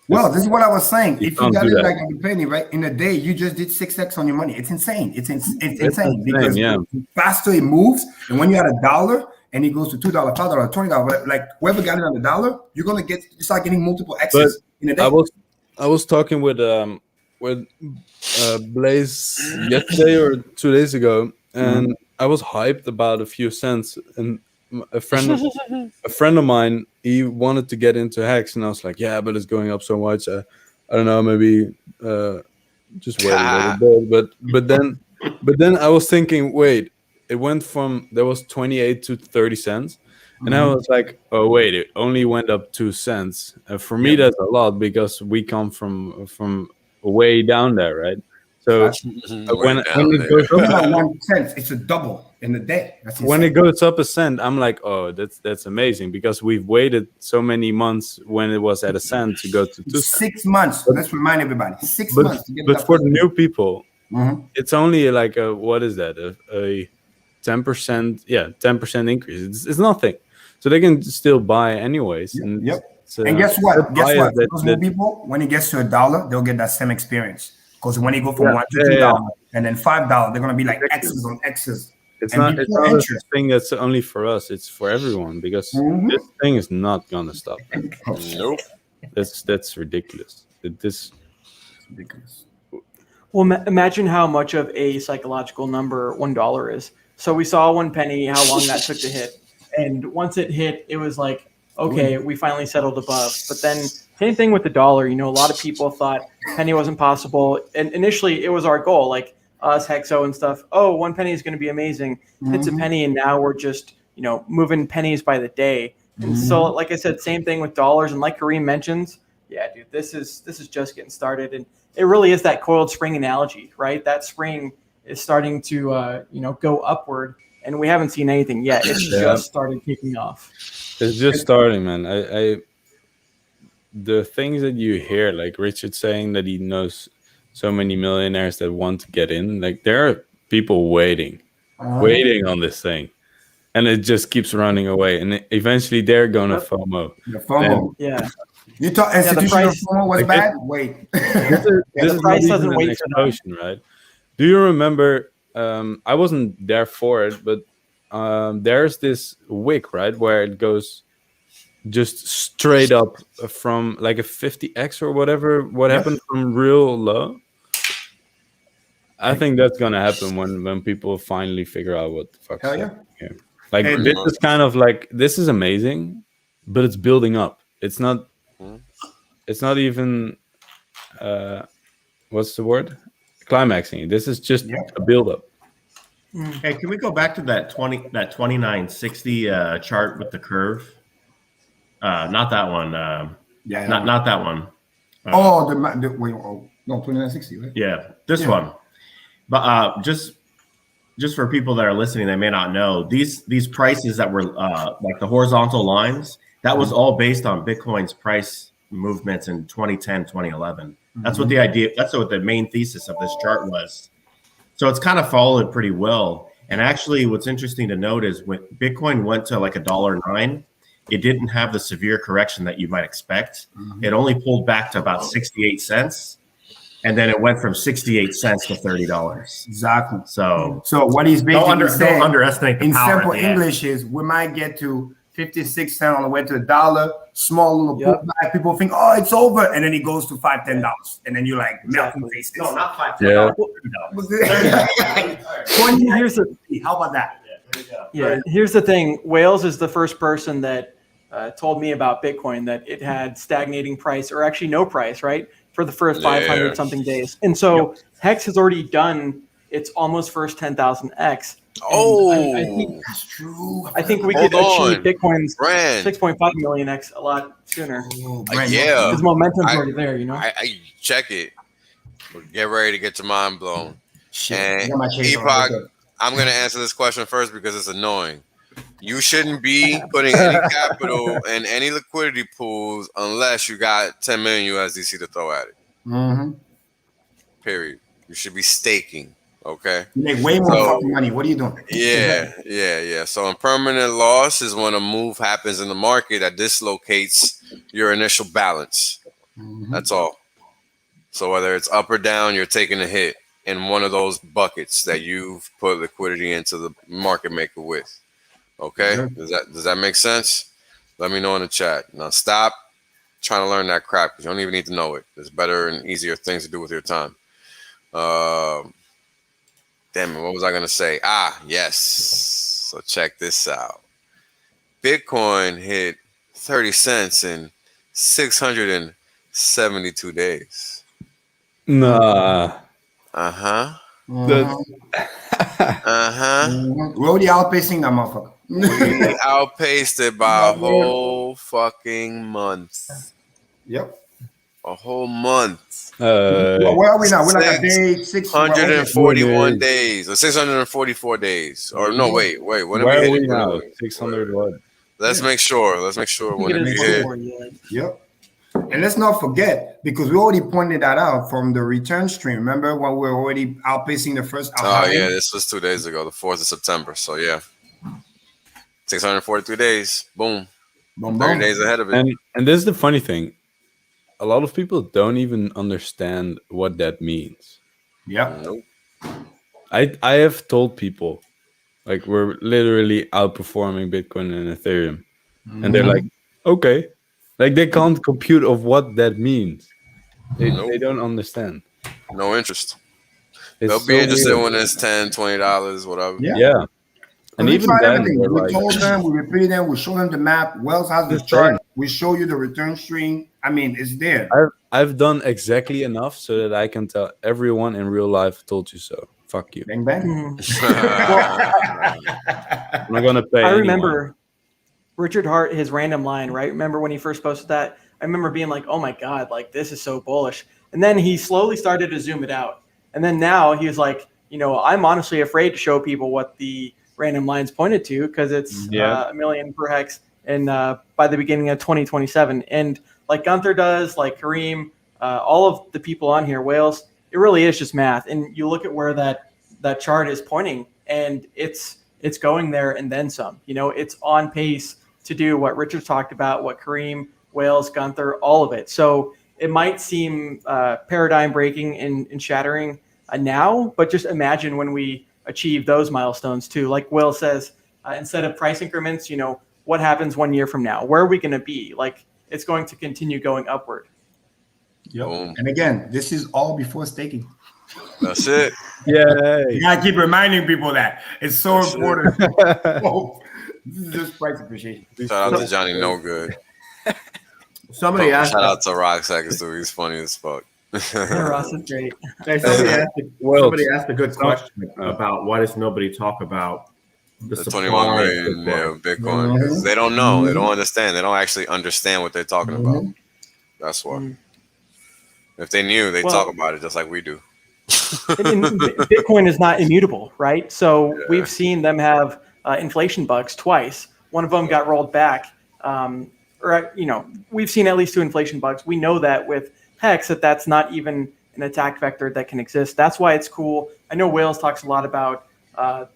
Well, this is what I was saying. You If you can't got do it that. like a penny, right? In a day, you just did 6x on your money. It's insane. It's insane because the faster it moves, and when you're at $1 and it goes to $2, $5, $20, like whoever got it on $1, you're gonna start getting multiple X's in a day. I was talking with Blaze yesterday or 2 days ago, and I was hyped about a few cents. And a friend of mine, he wanted to get into Hex, and I was like, yeah, but it's going up so much. I don't know, maybe just wait a little bit. But then I was thinking, wait, it went from there was 28 to 30 cents. And I was like, oh wait, it only went up 2 cents. For me, that's a lot because we come from way down there, right? So when it goes up, 1 cent, it's a double in a day. That's when insane. it goes up a cent, I'm like, oh, that's amazing because we've waited so many months when it was at a cent to go to 2 cents. 6 months. Let's remind everybody, 6 months. To get But that for first the new people, Mhm. it's only like a what is that? A 10%? Yeah, 10% increase. It's nothing. So they can still buy anyways. And And guess what? Guess what? That, Those new people, when it gets to $1, they'll get that same experience. Because when you go from $1 to $2 and then $5, they're gonna be like X's on X's. It's And not before a interest. thing that's only for us. It's for everyone because this thing is not gonna stop. Nope. That's ridiculous. This ridiculous. Well, imagine how much of a psychological number $1 is. So we saw 1 penny, how long that took to hit. And once it hit, it was like, okay, we finally settled above. But then same thing with the dollar. You know, a lot of people thought penny wasn't possible. And initially it was our goal, like us, Hexo and stuff. Oh, 1 penny is going to be amazing. Hits a penny. And now we're just, you know, moving pennies by the day. And so, like I said, same thing with dollars. And like Kareem mentions, yeah, dude, this is just getting started. And it really is that coiled spring analogy, right? That spring is starting to, you know, go upward. And we haven't seen anything yet. It's just started kicking off. It's just starting, man. The things that you hear, like Richard saying that he knows so many millionaires that want to get in, like there are people waiting on this thing, and it just keeps running away, and eventually they're gonna FOMO. The FOMO, You thought the institutional price- FOMO was bad? Wait, This the is price not doesn't even wait an for them. explosion, right? Do you remember? I wasn't there for it, but there's this wick, right, where it goes just straight up from like a 50x or whatever. What happened from real low? I think that's gonna happen when people finally figure out what the fuck's Hell happening here. Like And- this is kind of like this is amazing, but it's building up. It's not even what's the word? Climaxing. This is just a build up. Hey, can we go back to that 2960 chart with the curve? Not that one. Not that one. Wait, no, 2960, right? Yeah, this one. But just for people that are listening, they may not know these prices that were like the horizontal lines. That was all based on Bitcoin's price movements in 2010, 2011. That's what the idea. That's what the main thesis of this chart was. So it's kind of followed pretty well. And actually, what's interesting to note is when Bitcoin went to like $1.09, it didn't have the severe correction that you might expect. It only pulled back to about 68 cents. And then it went from 68 cents to $30. Exactly. So what he's basically saying, don't underestimate the in power simple at the end. English is we might get to 56 cents on the way to $1, small little pullback. People think, oh, it's over. And then it goes to $5, $10. And then you're like, melting faces. No, not $5, Yeah. Here's the How about that? here's the thing. Wales is the first person that told me about Bitcoin, that it had stagnating price or actually no price, right, for the first 500 something days. And so Hex has already done its almost first 10,000x. Oh, that's true. I think we could achieve Bitcoin's Brand. 6.5 million X a lot sooner. Yeah, because momentum's already there. You know. I check it. Get ready to get your mind blown. Shit, And I got my shades on. Epoch, Okay. I'm gonna answer this question first because it's annoying. You shouldn't be putting any capital in any liquidity pools unless you got 10 million USDC to throw at it. Mm-hmm. Period. You should be staking. Okay. You make way more fucking money. What are you doing? Yeah. So impermanent loss is when a move happens in the market that dislocates your initial balance. Mm-hmm. That's all. So whether it's up or down, you're taking a hit in one of those buckets that you've put liquidity into the market maker with. Okay, does that make sense? Let me know in the chat. Now stop trying to learn that crap because you don't even need to know it. There's better and easier things to do with your time. Damn it, what was I gonna say? Yes. So check this out. Bitcoin hit 30 cents in 672 days. Nah. Uh-huh. We're already outpacing that motherfucker. We outpaced it by a whole fucking month. Yep. A whole month. Where are we now? We're like a day 641 days or 644 days. Or no, wait. When where are we now? 600 what? Let's make sure. When we hit. Yep. And let's not forget, because we already pointed that out from the return stream. Remember when we were already outpacing the first? Oh yeah, this was 2 days ago, the 4th of September. So yeah, 643 days. Boom. 30 days ahead of it. And this is the funny thing. A lot of people don't even understand what that means. Yeah. Nope. I have told people, like, we're literally outperforming Bitcoin and Ethereum. And they're like, okay. Like, they can't compute of what that means. They don't understand. No interest. It's They'll be interested when it's $10, $20, whatever. Yeah. And we even tried then, everything. we're We like, told them, we repeated them, we show them the map. Wells has the chart. We show you the return stream. I mean, it's there. I've done exactly enough so that I can tell everyone in real life, told you so. Fuck you. Bang, bang. I'm not going to pay I anyone. remember Richard Hart, his random line, right? Remember when he first posted that? I remember being like, oh my God, like this is so bullish. And then he slowly started to zoom it out. And then now he's like, I'm honestly afraid to show people what the random lines pointed to because it's a million per hex and by the beginning of 2027. And like Gunther does, like Kareem, all of the people on here, Wales, it really is just math. And you look at where that chart is pointing and it's going there and then some. It's on pace to do what Richard talked about, what Kareem, Wales, Gunther, all of it. So it might seem paradigm breaking and shattering now, but just imagine when we achieve those milestones too. Like Will says, instead of price increments, what happens 1 year from now? Where are we going to be? Like it's going to continue going upward. Yep. And again, this is all before staking. That's it. Yeah. You gotta keep reminding people that it's so important. This is just price appreciation. Shout out to Johnny No Good. Somebody asked. Shout out to RockX too. He's funny as fuck. Ross is great. Hey, somebody asked a good question about why does nobody talk about the 21 million Bitcoin? Because they don't know. They don't understand. They don't actually understand what they're talking about. That's why. If they knew, they'd talk about it just like we do. Bitcoin is not immutable, right? So we've seen them have inflation bugs twice. One of them got rolled back. We've seen at least 2 inflation bugs. We know that with Hex that's not even an attack vector that can exist. That's why it's cool. I know Wales talks a lot about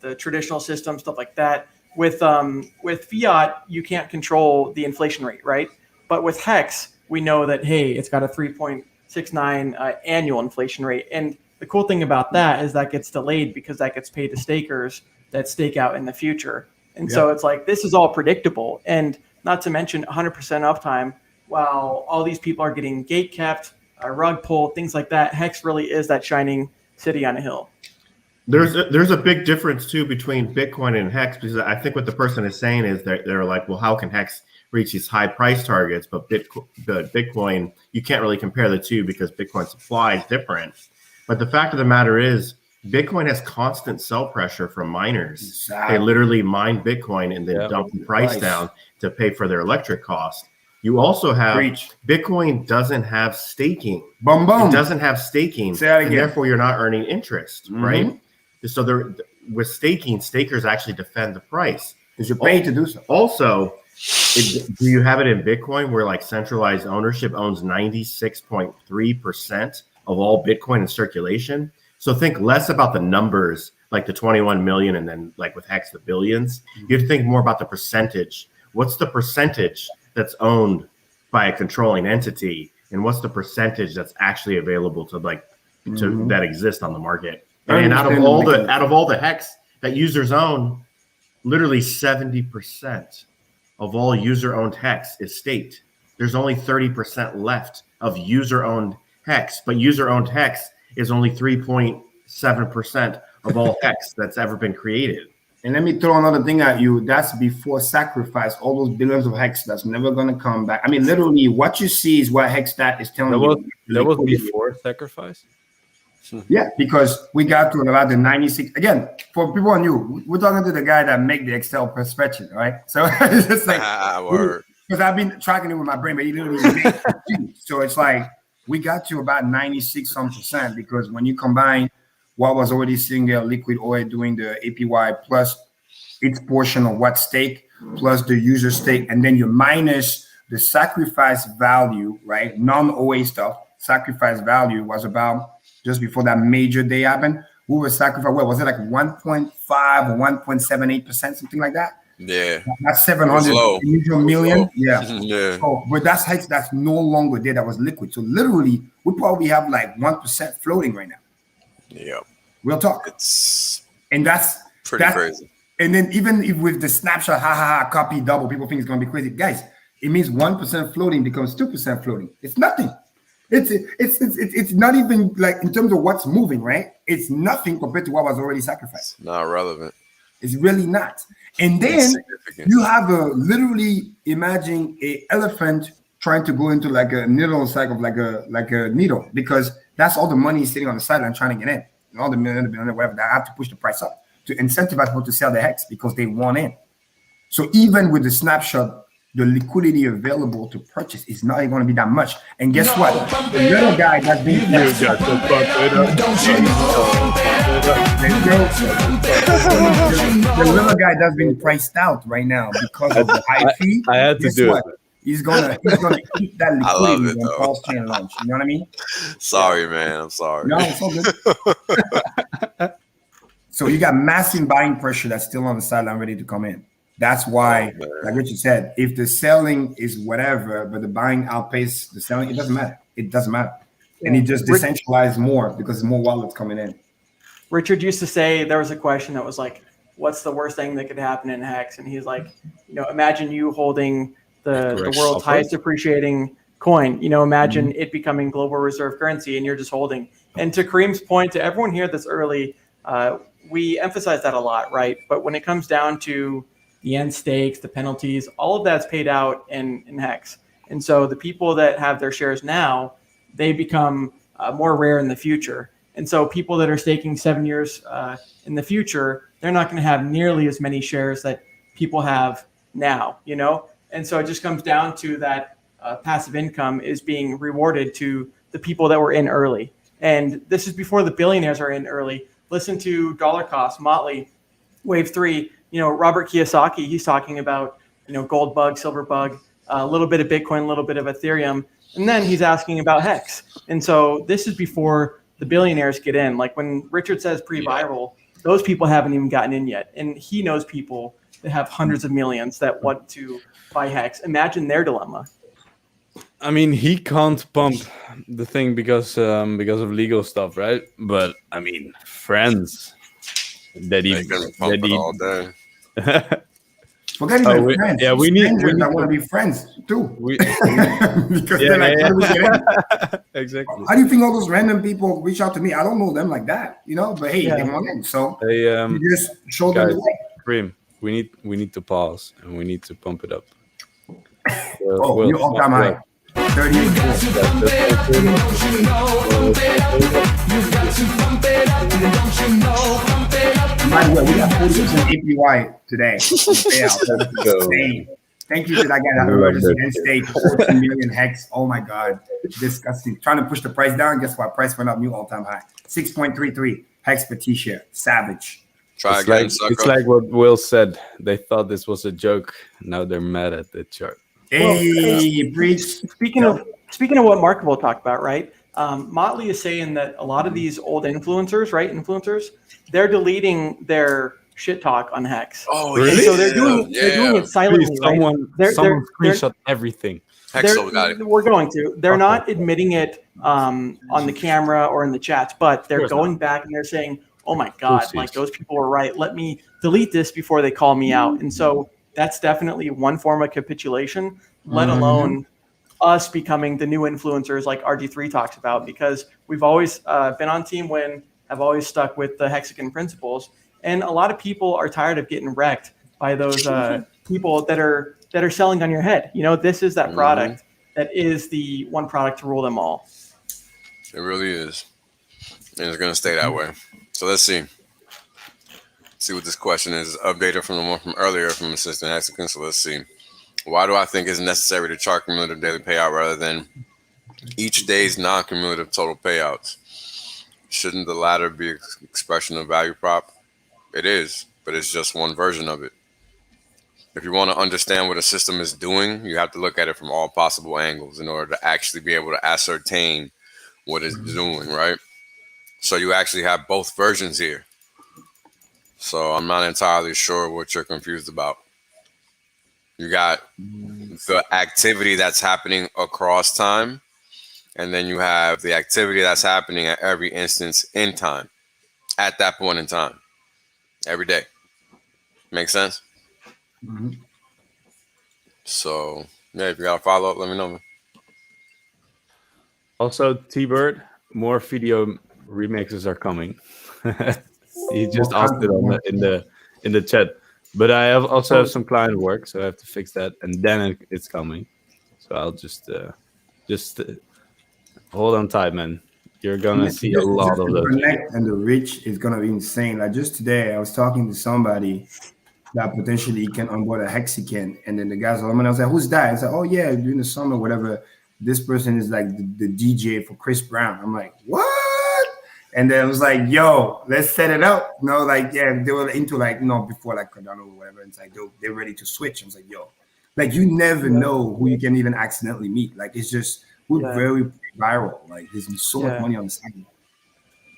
the traditional system, stuff like that. With fiat, you can't control the inflation rate, right? But with Hex, we know that, hey, it's got a 3.69 annual inflation rate. And the cool thing about that is that gets delayed because that gets paid to stakers that stake out in the future. And so it's like, this is all predictable. And not to mention 100% uptime, while all these people are getting gate kept, rug pull, things like that. Hex really is that shining city on a hill. There's a big difference too between Bitcoin and Hex, because I think what the person is saying is that they're like, well, how can Hex reach these high price targets, but Bitcoin, you can't really compare the two because Bitcoin supply is different. But the fact of the matter is Bitcoin has constant sell pressure from miners. Exactly. They literally mine Bitcoin and then dump the price down to pay for their electric cost. You also have Bitcoin doesn't have staking. Boom, boom. It doesn't have staking, Say that again. and therefore you're not earning interest, right? So there, with staking, stakers actually defend the price because you're paid to do so. Also, do you have it in Bitcoin where like centralized ownership owns 96.3% of all Bitcoin in circulation? So think less about the numbers, like the 21 million, and then like with Hex, the billions. You have to think more about the percentage. What's the percentage that's owned by a controlling entity, and what's the percentage that's actually available to like that exist on the market? And out of all the Hex that users own, literally 70% of all user-owned Hex is staked. There's only 30% left of user-owned Hex, but user-owned Hex is only 3.7% of all Hex that's ever been created. And let me throw another thing at you. That's before sacrifice, all those billions of Hex that's never going to come back. I mean, literally, what you see is what HEXstat is telling you. That was before sacrifice? Yeah, because we got to about the 96. Again, for people on you, we're talking to the guy that make the Excel spreadsheet, right? So it's just like, because I've been tracking it with my brain, but he literally makes it. So it's like, we got to about 96% because when you combine what was already sitting there, liquid oil doing the APY plus its portion of what stake plus the user stake, and then you minus the sacrifice value, right? Non-OA stuff. Sacrifice value was about just before that major day happened. We were sacrificing, what was it, like 1.5 or 1.78%, something like that? Yeah. That's 700 million. Yeah. Yeah. So, but that's Hex that's no longer there. That was liquid. So literally, we probably have like 1% floating right now. Yeah. Real talk. And that's pretty crazy. And then even if with the snapshot, copy double, people think it's gonna be crazy. Guys, it means 1% floating becomes 2% floating. It's nothing. It's not even like in terms of what's moving, right? It's nothing compared to what was already sacrificed. Not relevant. It's really not. And then you have literally imagine a elephant trying to go into like a needle cycle, like a needle, because that's all the money sitting on the sideline trying to get in. And all the million, whatever, that have to push the price up to incentivize people to sell the Hex because they want in. So even with the snapshot, the liquidity available to purchase is not going to be that much. And guess what? The little guy that's being the little guy that's being priced out right now because of the high fee. I had to do it. He's gonna keep that liquidity when PulseChain launch. You know what I mean? Sorry, man. I'm sorry. No, it's all good. So you got massive buying pressure that's still on the sideline ready to come in. That's why, like Richard said, if the selling is whatever, but the buying outpaces the selling, it doesn't matter. It doesn't matter. And it just decentralized more because more wallets coming in. Richard used to say there was a question that was like, what's the worst thing that could happen in Hex? And he's like, imagine you holding the world's highest appreciating coin. Imagine it becoming global reserve currency and you're just holding. And to Kareem's point, to everyone here that's early, we emphasize that a lot, right? But when it comes down to the end stakes, the penalties, all of that's paid out in Hex. And so the people that have their shares now, they become more rare in the future. And so people that are staking 7 years in the future, they're not going to have nearly as many shares that people have now, And so it just comes down to that passive income is being rewarded to the people that were in early. And this is before the billionaires are in early. Listen to Dollar Cost, Motley, Wave 3, Robert Kiyosaki, he's talking about, gold bug, silver bug, a little bit of Bitcoin, a little bit of Ethereum. And then he's asking about Hex. And so this is before the billionaires get in. Like when Richard says pre-viral, those people haven't even gotten in yet. And he knows people that have hundreds of millions that want to buy Hex. Imagine their dilemma. I mean, he can't pump the thing because of legal stuff, right? But I mean, friends that he all day. Forget even friends. Yeah, we need I want to be friends too. Because they're like, exactly. How do you think all those random people reach out to me? I don't know them like that, But hey, they want in, so you just show them the way. Kareem, we need to pause and we need to pump it up. You're all time high. By the way, we got 40% APY today. Payout. Thank you to that guy that emergency end state 14 million hex. Oh my God. Disgusting. Trying to push the price down. Guess what? Price went up, new all-time high. 6.33 hex per T-share. Savage. Try it's again, like, sucker. it's like what Will said. They thought this was a joke. Now they're mad at the chart. Hey, preach. Speaking of what Mark will talk about, right? Motley is saying that a lot of these old influencers, right? Influencers, they're deleting their shit talk on Hex. Oh, really? And so they're doing it silently, Please, right? Someone screenshot everything. We're going to. They're not admitting it on the camera or in the chats, but they're going back and they're saying, "Oh my God, like those people were right. Let me delete this before they call me out." And so that's definitely one form of capitulation, let alone us becoming the new influencers like RG3 talks about, because we've always been on Team Win, have always stuck with the Hexagon principles. And a lot of people are tired of getting wrecked by those people that are selling on your head. You know, this is that product that is the one product to rule them all. It really is. And it's going to stay that way. So let's see. See what this question is. Updated from the one from earlier from Assistant Hexagon. So let's see. Why do I think it's necessary to chart cumulative daily payout rather than each day's non-cumulative total payouts? Shouldn't the latter be an expression of value prop? It is, but it's just one version of it. If you want to understand what a system is doing, you have to look at it from all possible angles in order to actually be able to ascertain what it's doing, right? So you actually have both versions here. So I'm not entirely sure what you're confused about. You got the activity that's happening across time, and then you have the activity that's happening at every instance in time, at that point in time, every day. Make sense? So, yeah, if you got a follow-up, let me know, man. Also, T-Bird, more video remixes are coming. He just asked it in the chat. But I also have some client work, so I have to fix that, and then it's coming. So I'll just hold on tight, man. You're gonna see a lot of those. And the reach is gonna be insane. Like just today, I was talking to somebody that potentially can onboard a Hexagon, and then the guys, I was like, "Who's that?" I said, "Oh yeah, during the summer, whatever. This person is like the DJ for Chris Brown." I'm like, "What?" And then it was like, "Yo, let's set it up." You know, like yeah, they were into like before like Cardano or whatever. It's like they're ready to switch. I was like, "Yo, like you never know who you can even accidentally meet. Like it's just we're very viral. Like there's so much money on the side."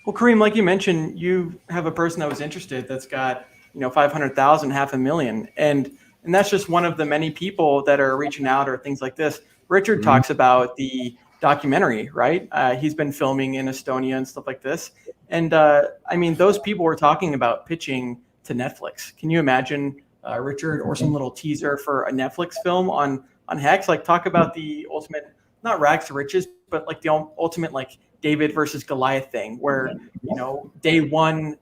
Well, Kareem, like you mentioned, you have a person that was interested that's got 500,000, $500,000, and that's just one of the many people that are reaching out or things like this. Richard talks about the documentary, right? He's been filming in Estonia and stuff like this. And I mean, those people were talking about pitching to Netflix. Can you imagine Richard or some little teaser for a Netflix film on Hex? Like talk about the ultimate, not rags to riches, but like the ultimate like David versus Goliath thing where, day one,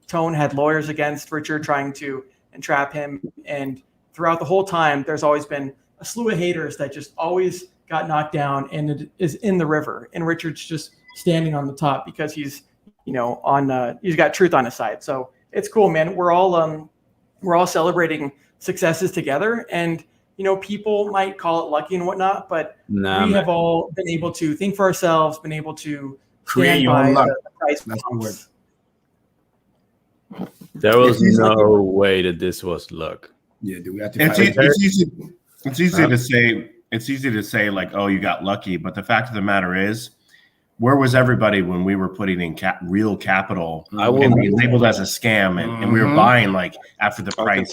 Tone had lawyers against Richard trying to entrap him. And throughout the whole time, there's always been a slew of haters that just always got knocked down and it is in the river. And Richard's just standing on the top because he's, he's got truth on his side. So it's cool, man. We're all celebrating successes together. And, people might call it lucky and whatnot, but we have all been able to think for ourselves, been able to stand by the price bumps. There was no way that this was luck. Yeah, do we have to? It's easy to say. It's easy to say like, "Oh, you got lucky," but the fact of the matter is, where was everybody when we were putting in real capital and being labeled as a scam, and we were buying like after the price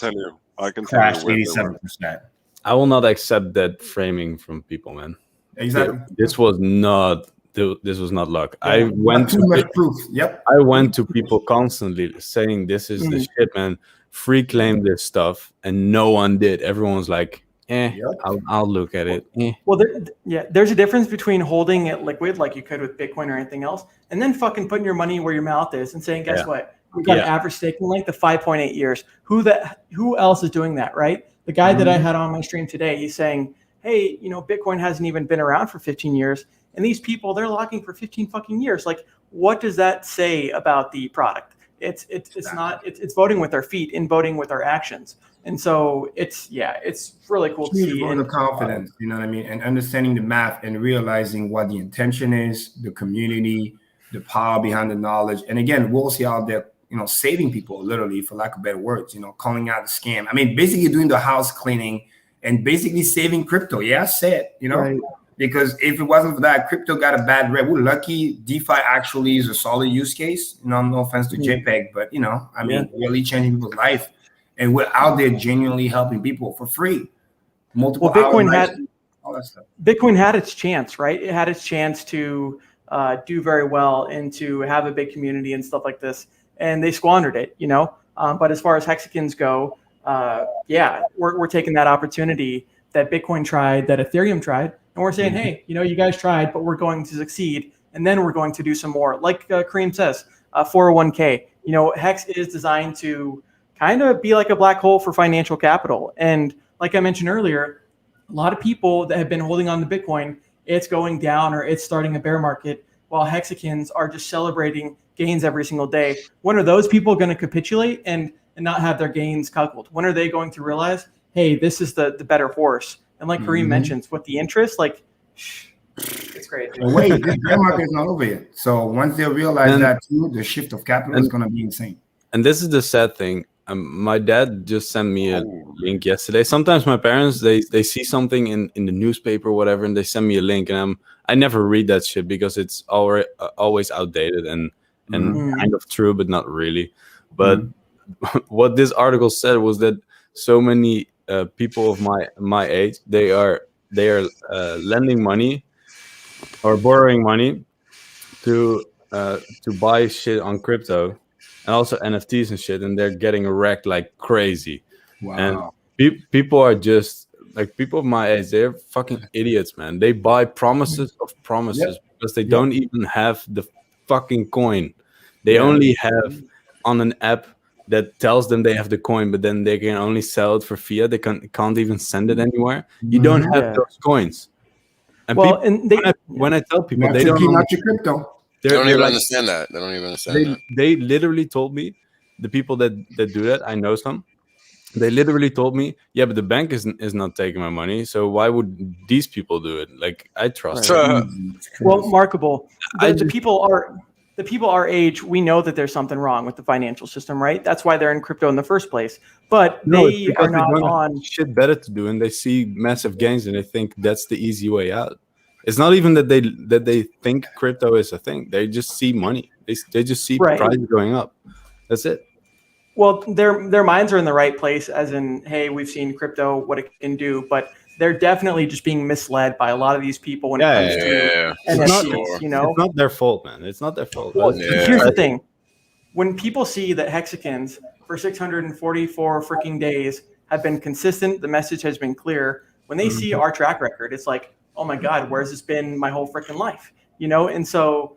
crashed 87%? I will not accept that framing from people, man. Exactly. This was not luck. Yeah, I went too much proof. Yep. I went to people constantly saying this is the shit, man. Free claim this stuff, and no one did. Everyone was like, I'll look at it. Well, there's a difference between holding it liquid like you could with Bitcoin or anything else, and then fucking putting your money where your mouth is and saying, guess what? We got an average staking length of 5.8 years. Who else is doing that, right? The guy that I had on my stream today, he's saying, hey, Bitcoin hasn't even been around for 15 years. And these people, they're locking for 15 fucking years. Like, what does that say about the product? It's voting with our feet and voting with our actions. And so it's really cool to see. And the confidence, you know what I mean? And understanding the math and realizing what the intention is, the community, the power behind the knowledge. And again, we'll see out there, saving people literally, for lack of better words, calling out the scam. I mean, basically doing the house cleaning and basically saving crypto. Yeah, I said, Right. Because if it wasn't for that, crypto got a bad rep. We're lucky DeFi actually is a solid use case. No offense to JPEG, but really changing people's life. And we're out there genuinely helping people for free. Multiple Bitcoin hours, all that stuff. Bitcoin had its chance, right? It had its chance to do very well and to have a big community and stuff like this. And they squandered it, But as far as Hexicans go, we're taking that opportunity that Bitcoin tried, that Ethereum tried. And we're saying, hey, you guys tried, but we're going to succeed. And then we're going to do some more. Like Kareem says, 401k. Hex is designed to kind of be like a black hole for financial capital. And like I mentioned earlier, a lot of people that have been holding on to Bitcoin, it's going down or it's starting a bear market, while Hexicans are just celebrating gains every single day. When are those people going to capitulate and not have their gains cuckolded? When are they going to realize, hey, this is the better horse? And like Kareem mentions, with the interest, it's great. Wait, this bear market is not over yet. So once they realize that too, the shift of capital is going to be insane. And this is the sad thing. My dad just sent me a link yesterday. Sometimes my parents, they see something in the newspaper or whatever, and they send me a link, and I never read that shit because it's always outdated and kind of true, but not really. But what this article said was that so many people of my age, they are lending money or borrowing money to buy shit on crypto and also NFTs and shit, and they're getting wrecked like crazy. Wow. And people are just like, people of my age, they're fucking idiots, man. They buy promises of promises because they don't even have the fucking coin. They only have on an app that tells them they have the coin, but then they can only sell it for fiat. They can't even send it anywhere. You don't have those coins. And when I tell people, they don't keep out your crypto. They don't even understand that. They don't even understand that. They literally told me, the people that do that, I know some. They literally told me, yeah, but the bank is not taking my money, so why would these people do it? Like, I trust them. Well, Markable, the people our age, we know that there's something wrong with the financial system, right? That's why they're in crypto in the first place. But they are not on shit better to do, and they see massive gains, and they think that's the easy way out. It's not even that they think crypto is a thing. They just see money. They just see prices going up. That's it. Well, their minds are in the right place, as in, hey, we've seen crypto, what it can do, but they're definitely just being misled by a lot of these people when it comes to NFTs, It's not their fault, man. It's not their fault. Well, here's the thing. When people see that Hexicans for 644 freaking days have been consistent, the message has been clear. When they see our track record, it's like, oh my God, where's this been my whole freaking life? And so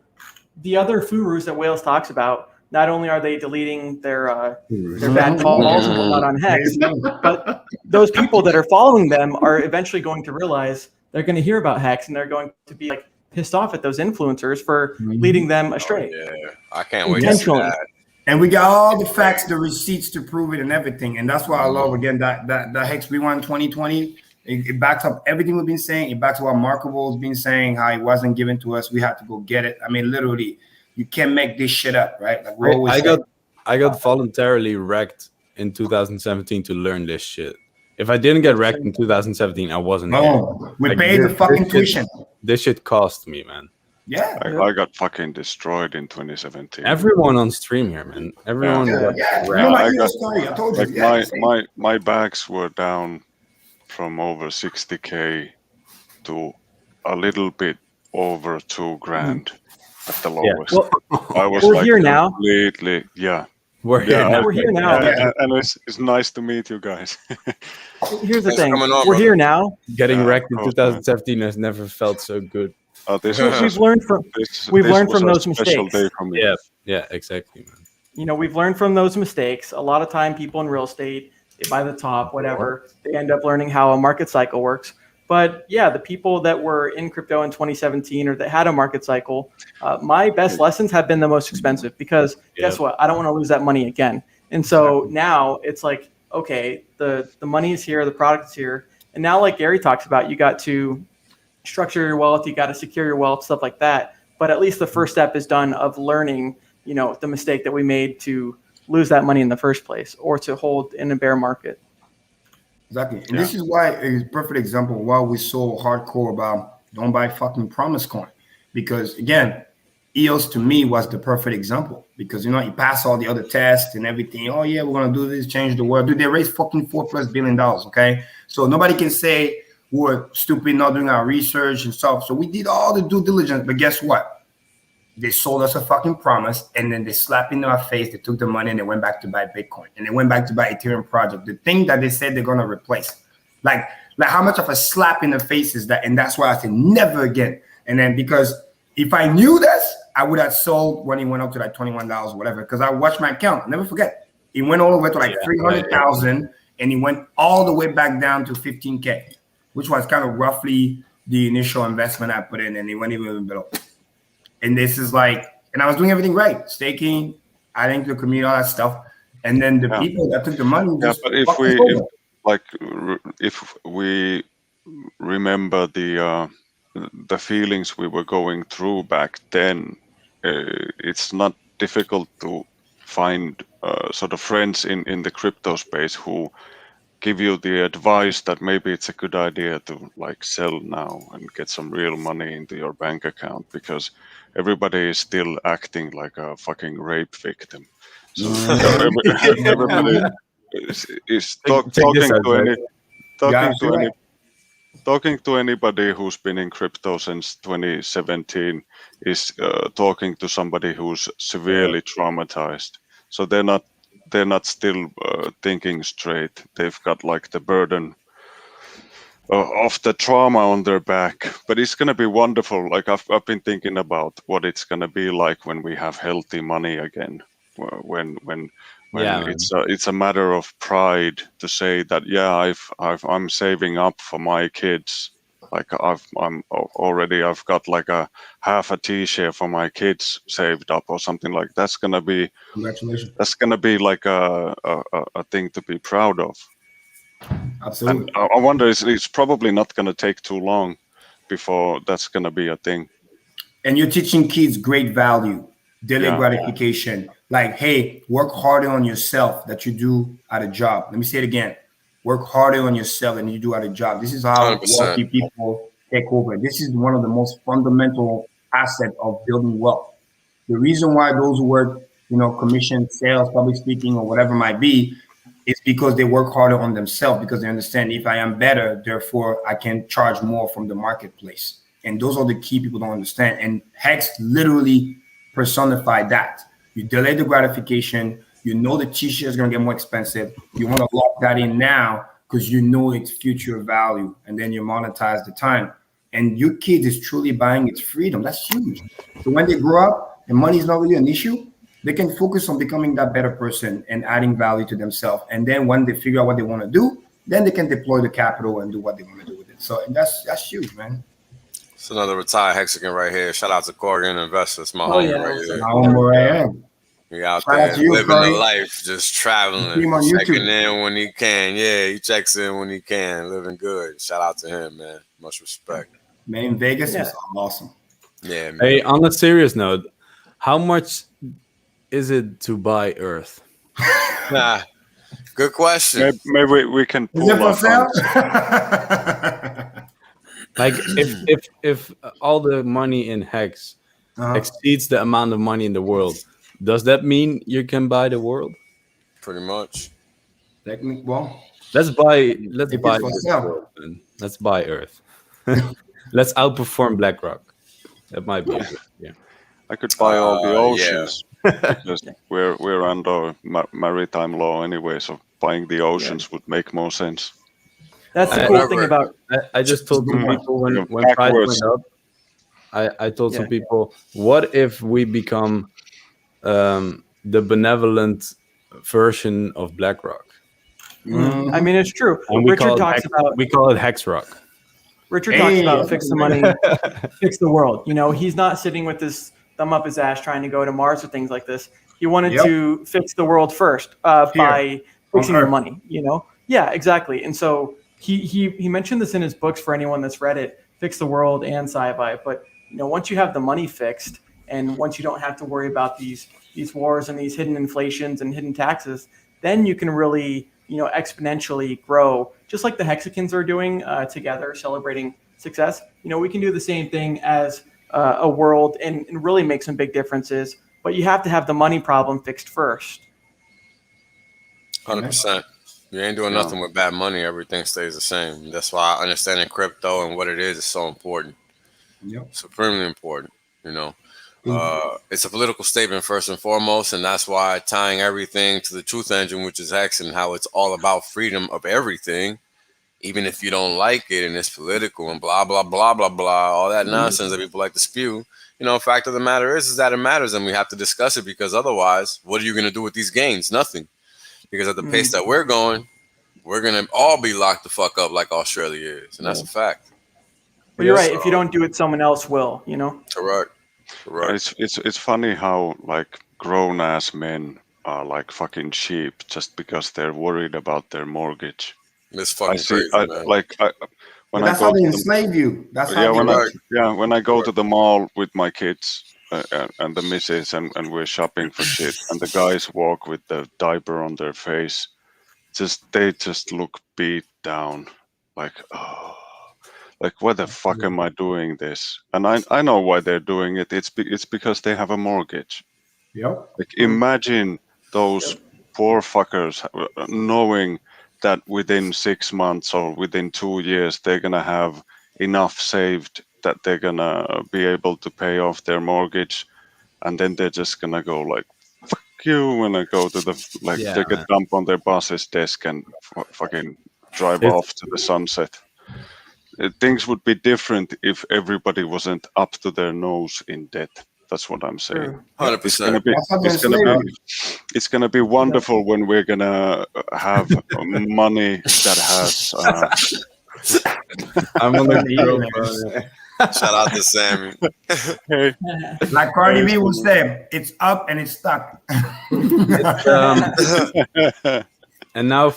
the other furus that Wales talks about, not only are they deleting their bad calls and whatnot on Hex, but those people that are following them are eventually going to realize they're going to hear about Hex and they're going to be like pissed off at those influencers for leading them astray. I can't wait to see that. And we got all the facts, the receipts to prove it and everything. And that's why I love, again, that Hex Rewind 2020. It backs up everything we've been saying. It backs up what Markable has been saying, how it wasn't given to us. We had to go get it. I mean, literally, you can't make this shit up, right? Like I got voluntarily wrecked in 2017 to learn this shit. If I didn't get wrecked in 2017, I wasn't here. We paid the fucking tuition. This shit cost me, man. Yeah. I got fucking destroyed in 2017. Everyone on stream here, man. Everyone my bags were down from over 60K to a little bit over 2 grand at the lowest. Well, I was we're here now. Completely, We're here now. And it's nice to meet you guys. Here's the thing. We're here now. Getting wrecked in 2017 has never felt so good. We've learned from those mistakes. Yeah, exactly, man. We've learned from those mistakes. A lot of time people in real estate, they buy the top, whatever. They end up learning how a market cycle works. But yeah, the people that were in crypto in 2017 or that had a market cycle, my best lessons have been the most expensive because guess what? I don't want to lose that money again. And so now it's like, okay, the money is here, the product is here. And now, like Gary talks about, you got to structure your wealth, you got to secure your wealth, stuff like that. But at least the first step is done of learning, you know, the mistake that we made to lose that money in the first place or to hold in a bear market. Exactly. And this is why a perfect example why we're so hardcore about don't buy fucking promise coin. Because again, EOS to me was the perfect example because, you know, you pass all the other tests and everything. Oh yeah, we're going to do this, change the world. Dude, they raised fucking $4+ billion. Okay. So nobody can say we're stupid, not doing our research and stuff. So we did all the due diligence, but guess what? They sold us a fucking promise, and then they slapped in our face. They took the money and they went back to buy Bitcoin, and they went back to buy Ethereum project, the thing that they said they're gonna replace. Like how much of a slap in the face is that? And that's why I said never again. And then because if I knew this, I would have sold when it went up to like $21 or whatever. Because I watched my account. I'll never forget. It went all the way to like 300,000, and it went all the way back down to 15K, which was kind of roughly the initial investment I put in, and it went even below. And this is like, and I was doing everything right, staking, adding to the community, all that stuff. And then the people that took the money. Yeah, but if we remember the feelings we were going through back then, it's not difficult to find sort of friends in the crypto space who give you the advice that maybe it's a good idea to like sell now and get some real money into your bank account, because everybody is still acting like a fucking rape victim. So everybody is talking to anybody who's been in crypto since 2017 is talking to somebody who's severely traumatized. So they're not still thinking straight. They've got like the burden of the trauma on their back. But it's going to be wonderful. Like I've been thinking about what it's going to be like when we have healthy money again. When it's a matter of pride to say that I'm saving up for my kids. Like I've got like a half a T-share for my kids saved up or something like that's gonna be. Congratulations. That's gonna be like a thing to be proud of. Absolutely. And I wonder, it's probably not gonna take too long before that's gonna be a thing. And you're teaching kids great value, delayed gratification. Like, hey, work harder on yourself that you do at a job. Let me say it again. Work harder on yourself than you do at a job. This is how 100%. Wealthy people take over. This is one of the most fundamental assets of building wealth. The reason why those who work, commission, sales, public speaking, or whatever it might be, is because they work harder on themselves, because they understand if I am better, therefore I can charge more from the marketplace. And those are the key people don't understand. And Hex literally personified that. You delay the gratification. You know the T-shirt is going to get more expensive. You want to lock that in now because you know its future value, and then you monetize the time. And your kid is truly buying its freedom. That's huge. So when they grow up and money is not really an issue, they can focus on becoming that better person and adding value to themselves. And then when they figure out what they want to do, then they can deploy the capital and do what they want to do with it. So that's huge, man. It's another retired Hexagon right here. Shout out to Corrigan Investors, my homie right here. My homie right here. He out there living the life, just traveling, checking in when he can. Yeah, he checks in when he can, living good. Shout out to him, man. Much respect. Man, in Vegas is awesome. Yeah, man. Hey, on a serious note, how much is it to buy Earth? Good question. Maybe we can pull up. Like if all the money in Hex exceeds the amount of money in the world, does that mean you can buy the world? Pretty much. Well, let's buy this world, then. Let's buy Earth. Let's outperform BlackRock. That might be good. Yeah. I could buy all the oceans because we're under maritime law anyway, so buying the oceans would make more sense. That's the cool thing about. I just told some people when price went up. I told some people, what if we become the benevolent version of BlackRock? I mean, it's true. And we call it Hex.Rock. Richard talks about fix the money, fix the world. You know, he's not sitting with his thumb up his ass trying to go to Mars or things like this. He wanted to fix the world first by fixing the money, you know? Yeah, exactly. And so he mentioned this in his books for anyone that's read it, Fix the World and Sci-Fi. But, you know, once you have the money fixed and once you don't have to worry about these wars and these hidden inflations and hidden taxes, then you can really, you know, exponentially grow, just like the Hexicans are doing together, celebrating success. You know, we can do the same thing as a world and really make some big differences, but you have to have the money problem fixed first. 100%. You ain't doing nothing with bad money. Everything stays the same. That's why understanding crypto and what it is so important. Supremely important, you know. It's a political statement first and foremost, and that's why tying everything to the truth engine, which is Hex, and how it's all about freedom of everything, even if you don't like it and it's political and blah, blah, blah, blah, blah, all that nonsense that people like to spew. You know, fact of the matter is that it matters, and we have to discuss it, because otherwise, what are you going to do with these gains? Nothing. Because at the pace that we're going, we're going to all be locked the fuck up like Australia is, and that's a fact. But you're right. If you don't do it, someone else will, you know? Correct. It's funny how like grown ass men are like fucking sheep just because they're worried about their mortgage. It's fucking crazy, man. When that's how they enslave you. That's how when I go to the mall with my kids and the missus and we're shopping for shit, and the guys walk with the diaper on their face, they just look beat down, like, oh. Like, why the fuck am I doing this? And I know why they're doing it. It's because they have a mortgage. Like, imagine those poor fuckers knowing that within 6 months or within 2 years they're gonna have enough saved that they're gonna be able to pay off their mortgage, and then they're just gonna go like, fuck you, when I go to they get dumped on their boss's desk and fucking drive off to the sunset. Things would be different if everybody wasn't up to their nose in debt. That's what I'm saying. 100%. It's gonna be wonderful when we're gonna have money that has. I'm on the Shout out to Sammy. Hey. Like Cardi B would say, it's up and it's stuck. And now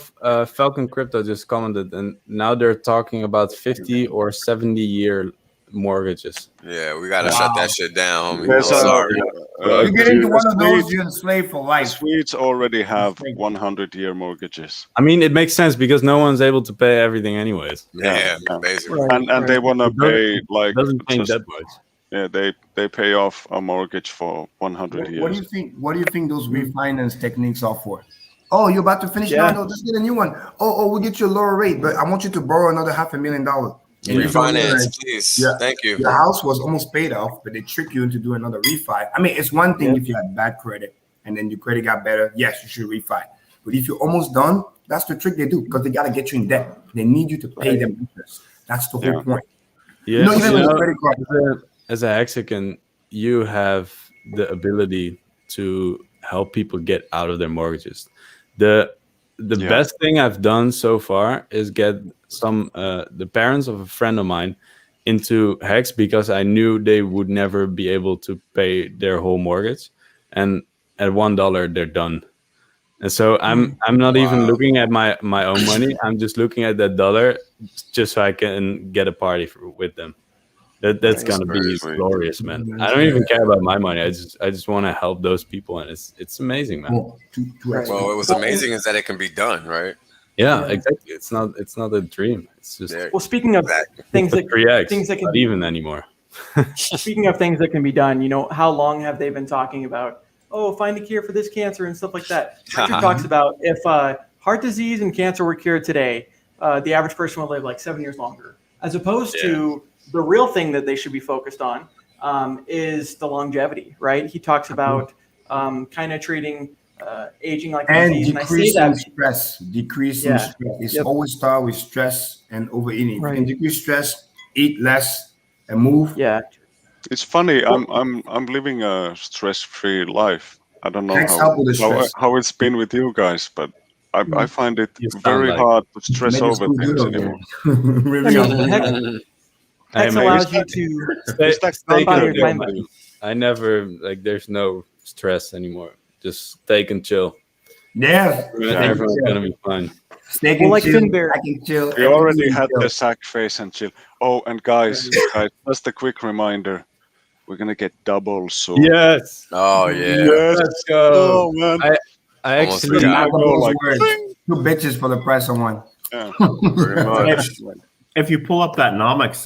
Falcon Crypto just commented, and now they're talking about 50 or 70-year mortgages. Yeah, we gotta shut that shit down, homie. There's sorry. You get into one of those, you're enslaved for life. Swedes already have 100-year mortgages. I mean, it makes sense because no one's able to pay everything anyways. Yeah. Basically. And they want to pay like doesn't change that much. Yeah, they pay off a mortgage for 100 years. What do you think those refinance techniques are for? Oh, you're about to finish? No, just get a new one. Oh, we'll get you a lower rate, but I want you to borrow another $500,000. Refinance, please. Yeah. Thank you. Your house was almost paid off, but they trick you into doing another refi. I mean, it's one thing if you had bad credit and then your credit got better. Yes, you should refi. But if you're almost done, that's the trick they do, because they got to get you in debt. They need you to pay them interest. That's the whole point. Yeah. No, even with credit card. As a Hexican, you have the ability to help people get out of their mortgages. The best thing I've done so far is get the parents of a friend of mine into Hex, because I knew they would never be able to pay their whole mortgage, and at $1 they're done. And so I'm not even looking at my own money. I'm just looking at that dollar just so I can get a party with them. That's gonna be glorious, man. I don't even care about my money. I just want to help those people, and it's amazing, man. Well, it was amazing is that it can be done, right? Yeah, exactly. It's not a dream. It's just speaking of things that can not even anymore. Speaking of things that can be done, you know, how long have they been talking about? Oh, find a cure for this cancer and stuff like that. Richard talks about if heart disease and cancer were cured today, the average person would live like 7 years longer, as opposed to the real thing that they should be focused on is the longevity, right? He talks about kind of treating aging like and disease. Decreasing stress. Decreasing stress. It's always start with stress and overeating. Right. You can decrease stress, eat less, and move. Yeah. It's funny. I'm living a stress-free life. I don't know how it's been with you guys, but I find it very hard to stress over things anymore. Hex allows you to compound your time back. I never like. There's no stress anymore. Just stake and chill. Yeah, everyone's gonna be fine. Stake and chill. We already had the sack phase and chill. Oh, and guys, just a quick reminder. We're gonna get double soon. Yes. Oh yeah. Yes. Let's go. Oh man. I actually like 2 bitches for the price of one. Yeah. Very much. If you pull up that nomics,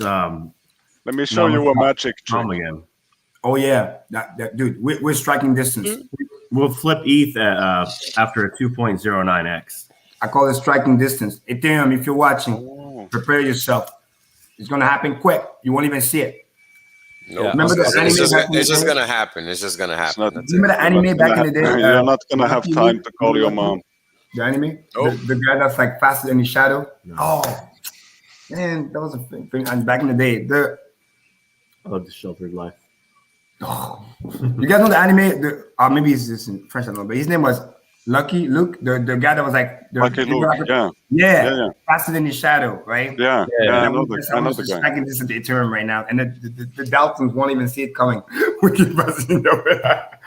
let me show you a magic trick again. Oh yeah, dude, we're striking distance. We'll flip ETH after a 2.09x. I call it striking distance. Ethereum, if you're watching, prepare yourself. It's gonna happen quick. You won't even see it. Nope. Remember the anime? It's just gonna happen. It's just gonna happen. Remember the anime back in the day? You're not gonna have time to call your mom. The anime? The guy that's like faster than the shadow? No. Oh, man, that was a thing. And back in the day, I love the sheltered life. Oh. You guys know the anime? Maybe it's just in French, I don't know, but his name was Lucky Luke, the guy that was like Lucky Luke, yeah, faster than the shadow, right? Yeah. I know the guy. I can listen to Ethereum right now, and the Daltons won't even see it coming. We keep buzzing over that.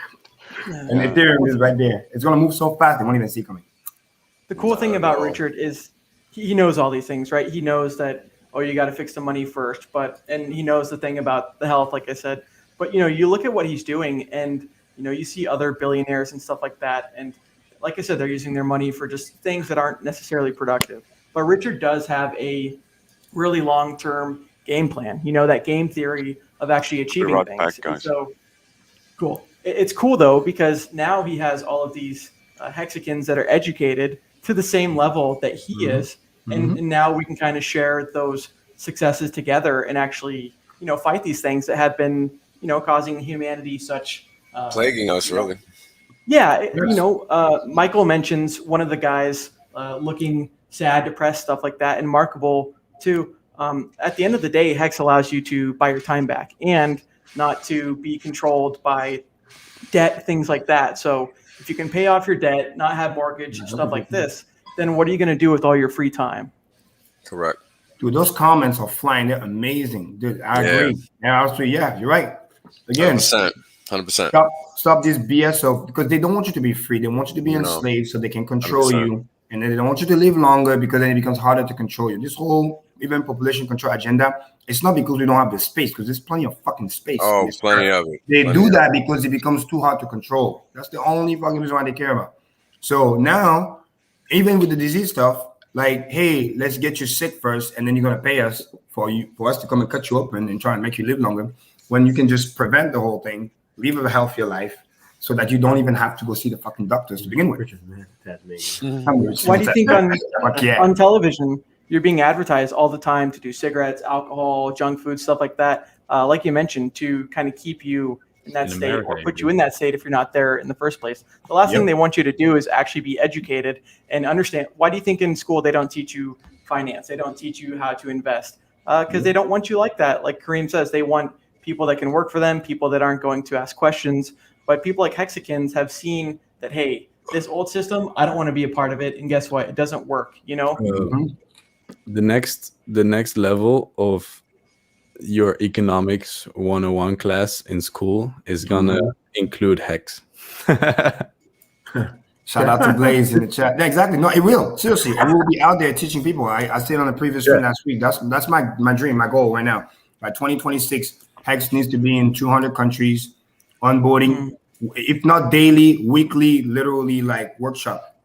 And Ethereum is right there. It's gonna move so fast they won't even see it coming. The cool thing about Richard is he knows all these things, right? He knows that you got to fix the money first, and he knows the thing about the health, like I said. But you look at what he's doing, and you see other billionaires and stuff like that, and like I said, they're using their money for just things that aren't necessarily productive. But Richard does have a really long-term game plan. That game theory of actually achieving things. So cool. It's cool though, because now he has all of these Hexicans that are educated to the same level that he is, and now we can kind of share those successes together and actually fight these things that have been causing humanity such plaguing us really. Yeah, Michael mentions one of the guys looking sad, depressed, stuff like that, and Markable too. At the end of the day, Hex allows you to buy your time back and not to be controlled by debt, things like that. So if you can pay off your debt, not have mortgage, stuff like this, then what are you going to do with all your free time? Correct. Dude, those comments are flying. They're amazing. Dude, I agree. Yeah, you're right. Again, 100%. Stop this BS because they don't want you to be free. They want you to be enslaved so they can control 100%. You. And then they don't want you to live longer because then it becomes harder to control you. This whole even population control agenda, it's not because we don't have the space, because there's plenty of fucking space. Oh, plenty of it. They do that because it becomes too hard to control. That's the only fucking reason why they care about. So now, even with the disease stuff, like, hey, let's get you sick first, and then you're gonna pay us for us to come and cut you open and try and make you live longer, when you can just prevent the whole thing, live a healthier life, so that you don't even have to go see the fucking doctors to begin with. Why do you think on television you're being advertised all the time to do cigarettes, alcohol, junk food, stuff like that? Like you mentioned, to kind of keep you in that state or put you in that state if you're not there in the first place. The last thing they want you to do is actually be educated and understand. Why do you think in school they don't teach you finance? They don't teach you how to invest because they don't want you like that. Like Kareem says, they want people that can work for them, people that aren't going to ask questions. But people like Hexicans have seen that, hey, this old system, I don't want to be a part of it. And guess what? It doesn't work, The next level of your economics 101 class in school is gonna include Hex. Shout out to Blaze in the chat. Yeah, exactly. No, it will. Seriously, I will be out there teaching people. I said on the previous stream last week. That's my dream, my goal right now. By 2026, Hex needs to be in 200 countries, onboarding, if not daily, weekly, literally like workshop.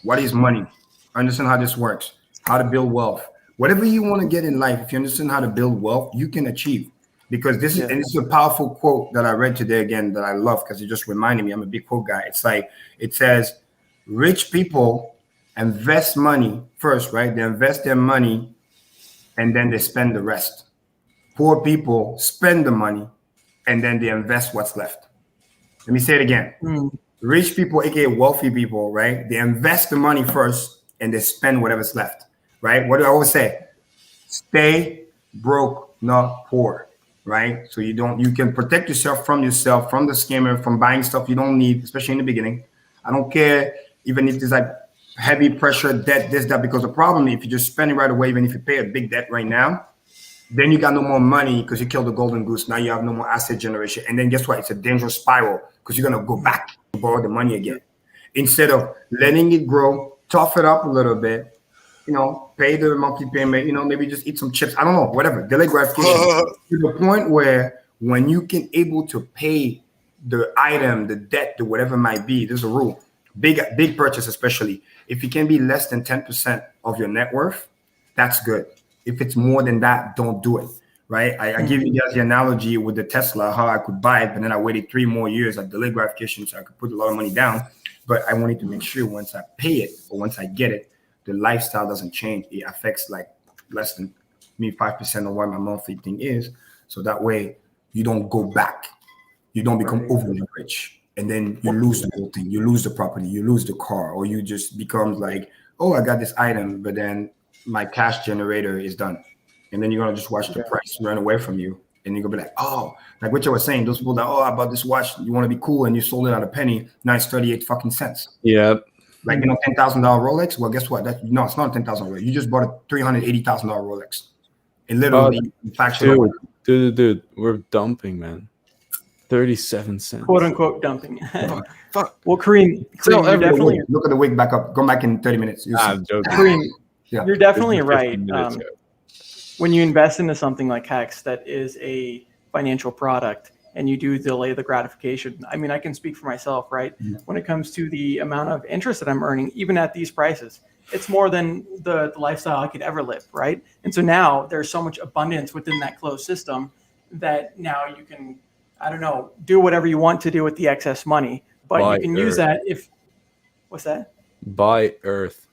What is money? Understand how this works. How to build wealth. Whatever you want to get in life, if you understand how to build wealth, you can achieve. Because this is a powerful quote that I read today again that I love because it just reminded me. I'm a big quote guy. It's like, it says, rich people invest money first, right? They invest their money and then they spend the rest. Poor people spend the money and then they invest what's left. Let me say it again. Rich people, aka wealthy people, right? They invest the money first and they spend whatever's left. Right? What do I always say? Stay broke, not poor. Right? So you can protect yourself, from the scammer, from buying stuff you don't need, especially in the beginning. I don't care even if there's like heavy pressure, debt, this, that, because the problem, if you just spend it right away, even if you pay a big debt right now, Then you got no more money because you killed the golden goose. Now you have no more asset generation. And then guess what? It's a dangerous spiral because you're going to go back to borrow the money again. Instead of letting it grow, tough it up a little bit, you know, pay the monthly payment, you know, maybe just eat some chips. I don't know, whatever. Delay gratification to the point where when you can able to pay the item, the debt, the whatever it might be, there's a rule. Big purchase, especially if it can be less than 10% of your net worth, that's good. If it's more than that, don't do it. Right? I give you guys the analogy with the Tesla, how I could buy it, but then I waited 3 more years at delay gratification so I could put a lot of money down. But I wanted to make sure once I pay it or once I get it, the lifestyle doesn't change. It affects like less than 5% of what my monthly thing is. So that way you don't go back. You don't become overly rich. And then you lose the whole thing. You lose the property, you lose the car, or you just become like, oh, I got this item, but then my cash generator is done. And then you're going to just watch the price run away from you. And you're going to be like, oh, like what you were saying, those people that, oh, I bought this watch, you want to be cool, and you sold it at a penny, now it's 38 fucking cents. Yeah. Like, you know, $10,000 Rolex. Well, guess what? No, it's not $10,000 Rolex. You just bought a $380,000 Rolex. It literally, dude, we're dumping, man. 37 cents. Quote unquote dumping. Fuck. Well, Kareem, you're definitely look at the wig back up. Go back in 30 minutes. I'm joking. Kareem, you're definitely right. When you invest into something like HEX that is a financial product and you do delay the gratification, I mean, I can speak for myself, right? When it comes to the amount of interest that I'm earning, even at these prices, it's more than the lifestyle I could ever live, right? And so now there's so much abundance within that closed system that now you can, I don't know, do whatever you want to do with the excess money, but you can use that if, what's that? Buy Earth.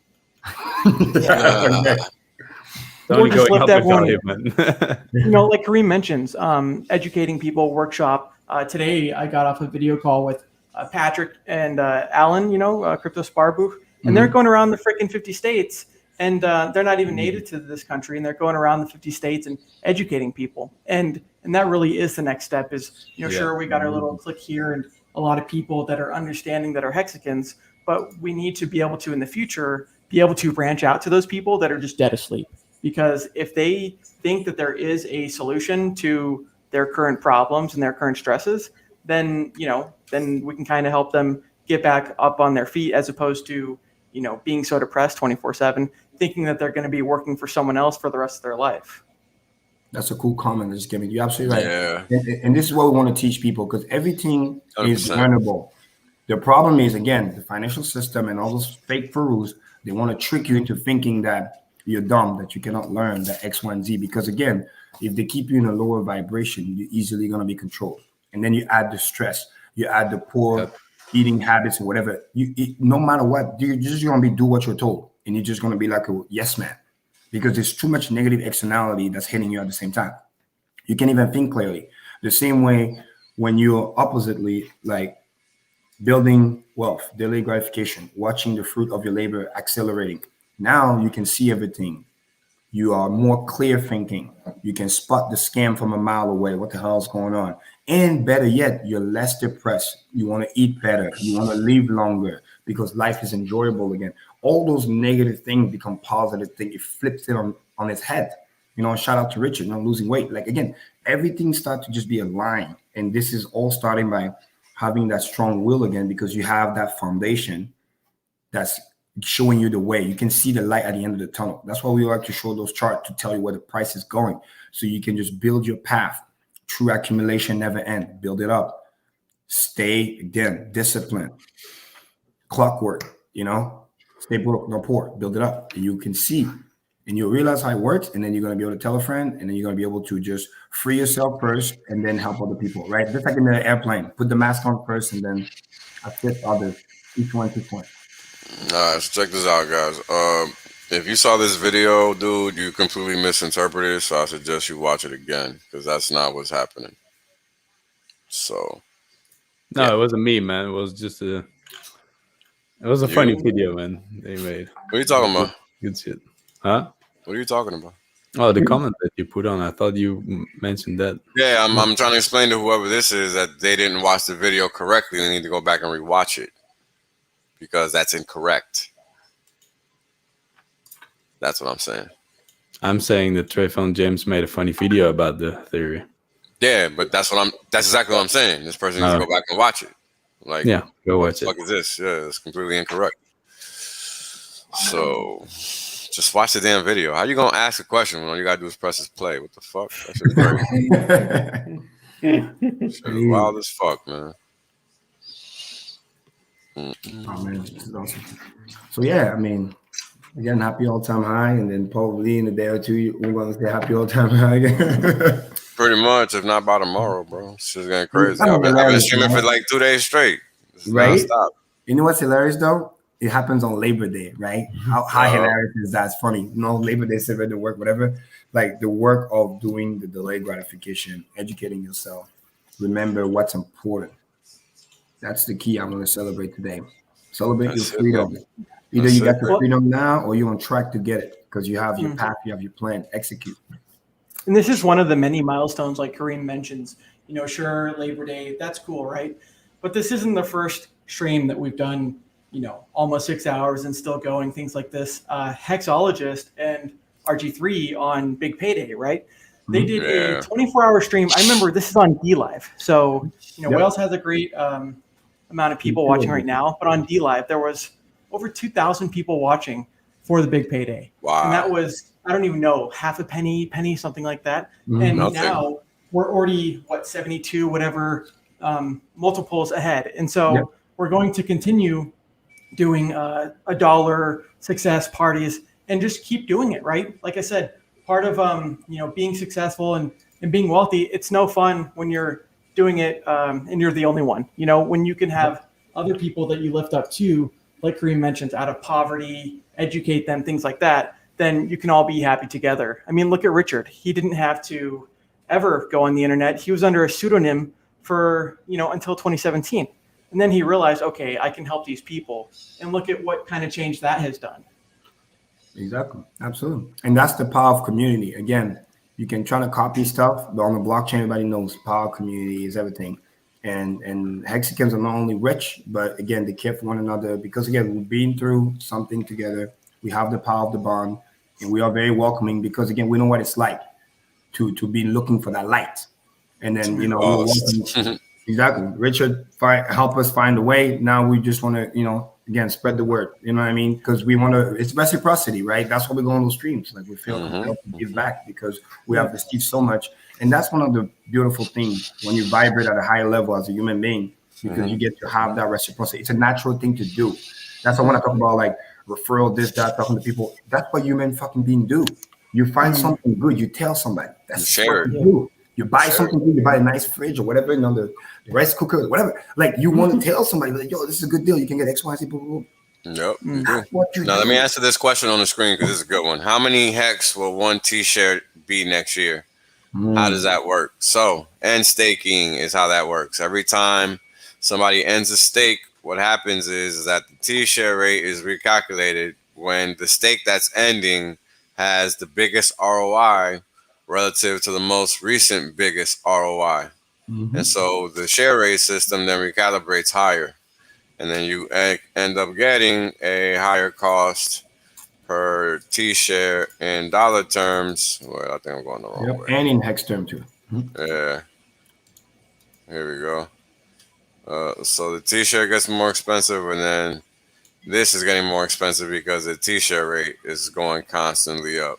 Or just lift that one. You know, like Kareem mentions, educating people, workshop. Today, I got off a video call with Patrick and Alan, you know, Crypto Spar booth, and they're going around the freaking 50 states, and they're not even native to this country, and they're going around the 50 states and educating people. And that really is the next step is, you know, sure, we got our little clique here and a lot of people that are understanding that are Hexicans, but we need to be able to, in the future, be able to branch out to those people that are just dead asleep. Because if they think that there is a solution to their current problems and their current stresses, then, you know, then we can kind of help them get back up on their feet as opposed to, you know, being so depressed 24/7, thinking that they're going to be working for someone else for the rest of their life. That's a cool comment, just giving you absolutely right. Yeah. And this is what we want to teach people because everything 100%. Is learnable. The problem is, again, the financial system and all those fake furrows, they want to trick you into thinking that you're dumb, that you cannot learn the X, Y, and Z. Because again, if they keep you in a lower vibration, you're easily going to be controlled. And then you add the stress, you add the poor eating habits or whatever. No matter what, you're just going to do what you're told. And you're just going to be like a yes man. Because there's too much negative externality that's hitting you at the same time. You can't even think clearly. The same way when you're oppositely like building wealth, daily gratification, watching the fruit of your labor accelerating. Now you can see everything. You are more clear thinking. You can spot the scam from a mile away. What the hell is going on? And better yet, you're less depressed. You want to eat better. You want to live longer because life is enjoyable again. All those negative things become positive things. It flips it on its head. You know, shout out to Richard, you know, losing weight. Like, again, everything starts to just be aligned. And this is all starting by having that strong will again because you have that foundation that's showing you the way. You can see the light at the end of the tunnel. That's why we like to show those charts to tell you where the price is going. So you can just build your path. True accumulation never end. Build it up. Stay, again, discipline. Clockwork, you know. Stay broke, no poor. Build it up. And you can see. And you'll realize how it works. And then you're going to be able to tell a friend. And then you're going to be able to just free yourself first and then help other people, right? Just like in the airplane. Put the mask on first and then assist others. Each one to point. All right, so check this out, guys. If you saw this video, dude, you completely misinterpreted it, so I suggest you watch it again because that's not what's happening. So, no, it wasn't me, man. It was just it was a funny video, man. They made. What are you talking about? Good shit, huh? What are you talking about? Oh, the comment that you put on. I thought you mentioned that. Yeah, I'm trying to explain to whoever this is that they didn't watch the video correctly. They need to go back and rewatch it. Because that's incorrect. That's what I'm saying. I'm saying that Trayvon James made a funny video about the theory. Yeah, but that's exactly what I'm saying. This person needs to go back and watch it. Like, yeah, go what watch the fuck is this? Yeah, it's completely incorrect. So just watch the damn video. How you gonna ask a question when all you gotta do is press this play? What the fuck? That shit's crazy. Shit is wild as fuck, man. Oh man, this is awesome. So yeah, I mean, again, happy all-time high, and then probably in a day or two we're gonna say happy all-time high again. Pretty much, if not by tomorrow, bro. It's just getting crazy. I've been streaming for like 2 days straight. Right? Nonstop. You know what's hilarious though? It happens on Labor Day, right? How hilarious is that? It's funny. You know, Labor Day, celebrate work, whatever. Like the work of doing the delayed gratification, educating yourself. Remember what's important. That's the key I want to celebrate today. Celebrate your freedom. Either you got your freedom now or you're on track to get it because you have your path, you have your plan, execute. And this is one of the many milestones, like Kareem mentions. You know, sure, Labor Day, that's cool, right? But this isn't the first stream that we've done, you know, almost 6 hours and still going, things like this. Hexologist and RG3 on Big Payday, right? They did a 24-hour stream. I remember this is on D-Live. So, you know, Wales has a great amount of people watching right now. But on D-Live, there was over 2,000 people watching for the Big Payday. Wow. And that was, I don't even know, half a penny, something like that. And now we're already, 72, whatever, multiples ahead. And so we're going to continue doing $1 success parties and just keep doing it, right? Like I said, part of you know, being successful and being wealthy, it's no fun when you're doing it and you're the only one. You know, when you can have other people that you lift up to, like Kareem mentions, out of poverty, educate them, things like that, then you can all be happy together. I mean, look at Richard. He didn't have to ever go on the internet. He was under a pseudonym for, you know, until 2017. And then he realized, okay, I can help these people. And look at what kind of change that has done. Exactly. Absolutely. And that's the power of community. Again, you can try to copy stuff, but on the blockchain, everybody knows power of community is everything. And Hexicans are not only rich, but again, they care for one another because again, we've been through something together. We have the power of the bond, and we are very welcoming because again, we know what it's like to be looking for that light. And then, you know, exactly. Richard help us find a way. Now we just want to, you know, again, spread the word. You know what I mean? Because we want to, it's reciprocity, right? That's why we go on those streams. Like we feel compelled to give back because we have received so much. And that's one of the beautiful things when you vibrate at a higher level as a human being, because you get to have that reciprocity. It's a natural thing to do. That's why when I talk about like referral, this, that, talking to people, that's what human fucking beings do. You find something good, you tell somebody. That's what you do. You buy something good, you buy a nice fridge or whatever, you know, the rice cooker, whatever. Like you want to tell somebody, like, yo, this is a good deal. You can get X, Y, Z, boom, boom. Yep. Now let me answer this question on the screen because this is a good one. How many hex will one T-share be next year? How does that work? So end staking is how that works. Every time somebody ends a stake, what happens is that the T-share rate is recalculated when the stake that's ending has the biggest ROI relative to the most recent biggest ROI. And so the share rate system then recalibrates higher. And then you end up getting a higher cost per T-share in dollar terms. Well, I think I'm going the wrong way. And in hex term too. Yeah. Here we go. So the T-share gets more expensive, and then this is getting more expensive because the T-share rate is going constantly up.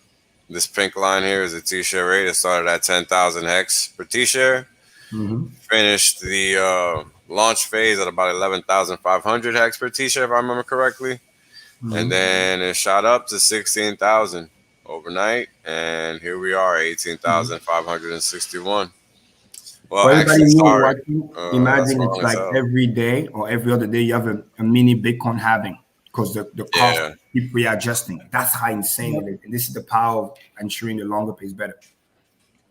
This pink line here is the T-share rate. It started at 10,000 hex per T-share. Finished the launch phase at about 11,500 hex per T-share, if I remember correctly. And then it shot up to 16,000 overnight. And here we are, 18,561. Well, for everybody actually, new sorry. watching, imagine it's like every day or every other day you have a mini Bitcoin halving because the cost keep readjusting. That's how insane it is. And this is the power of ensuring the longer pays better.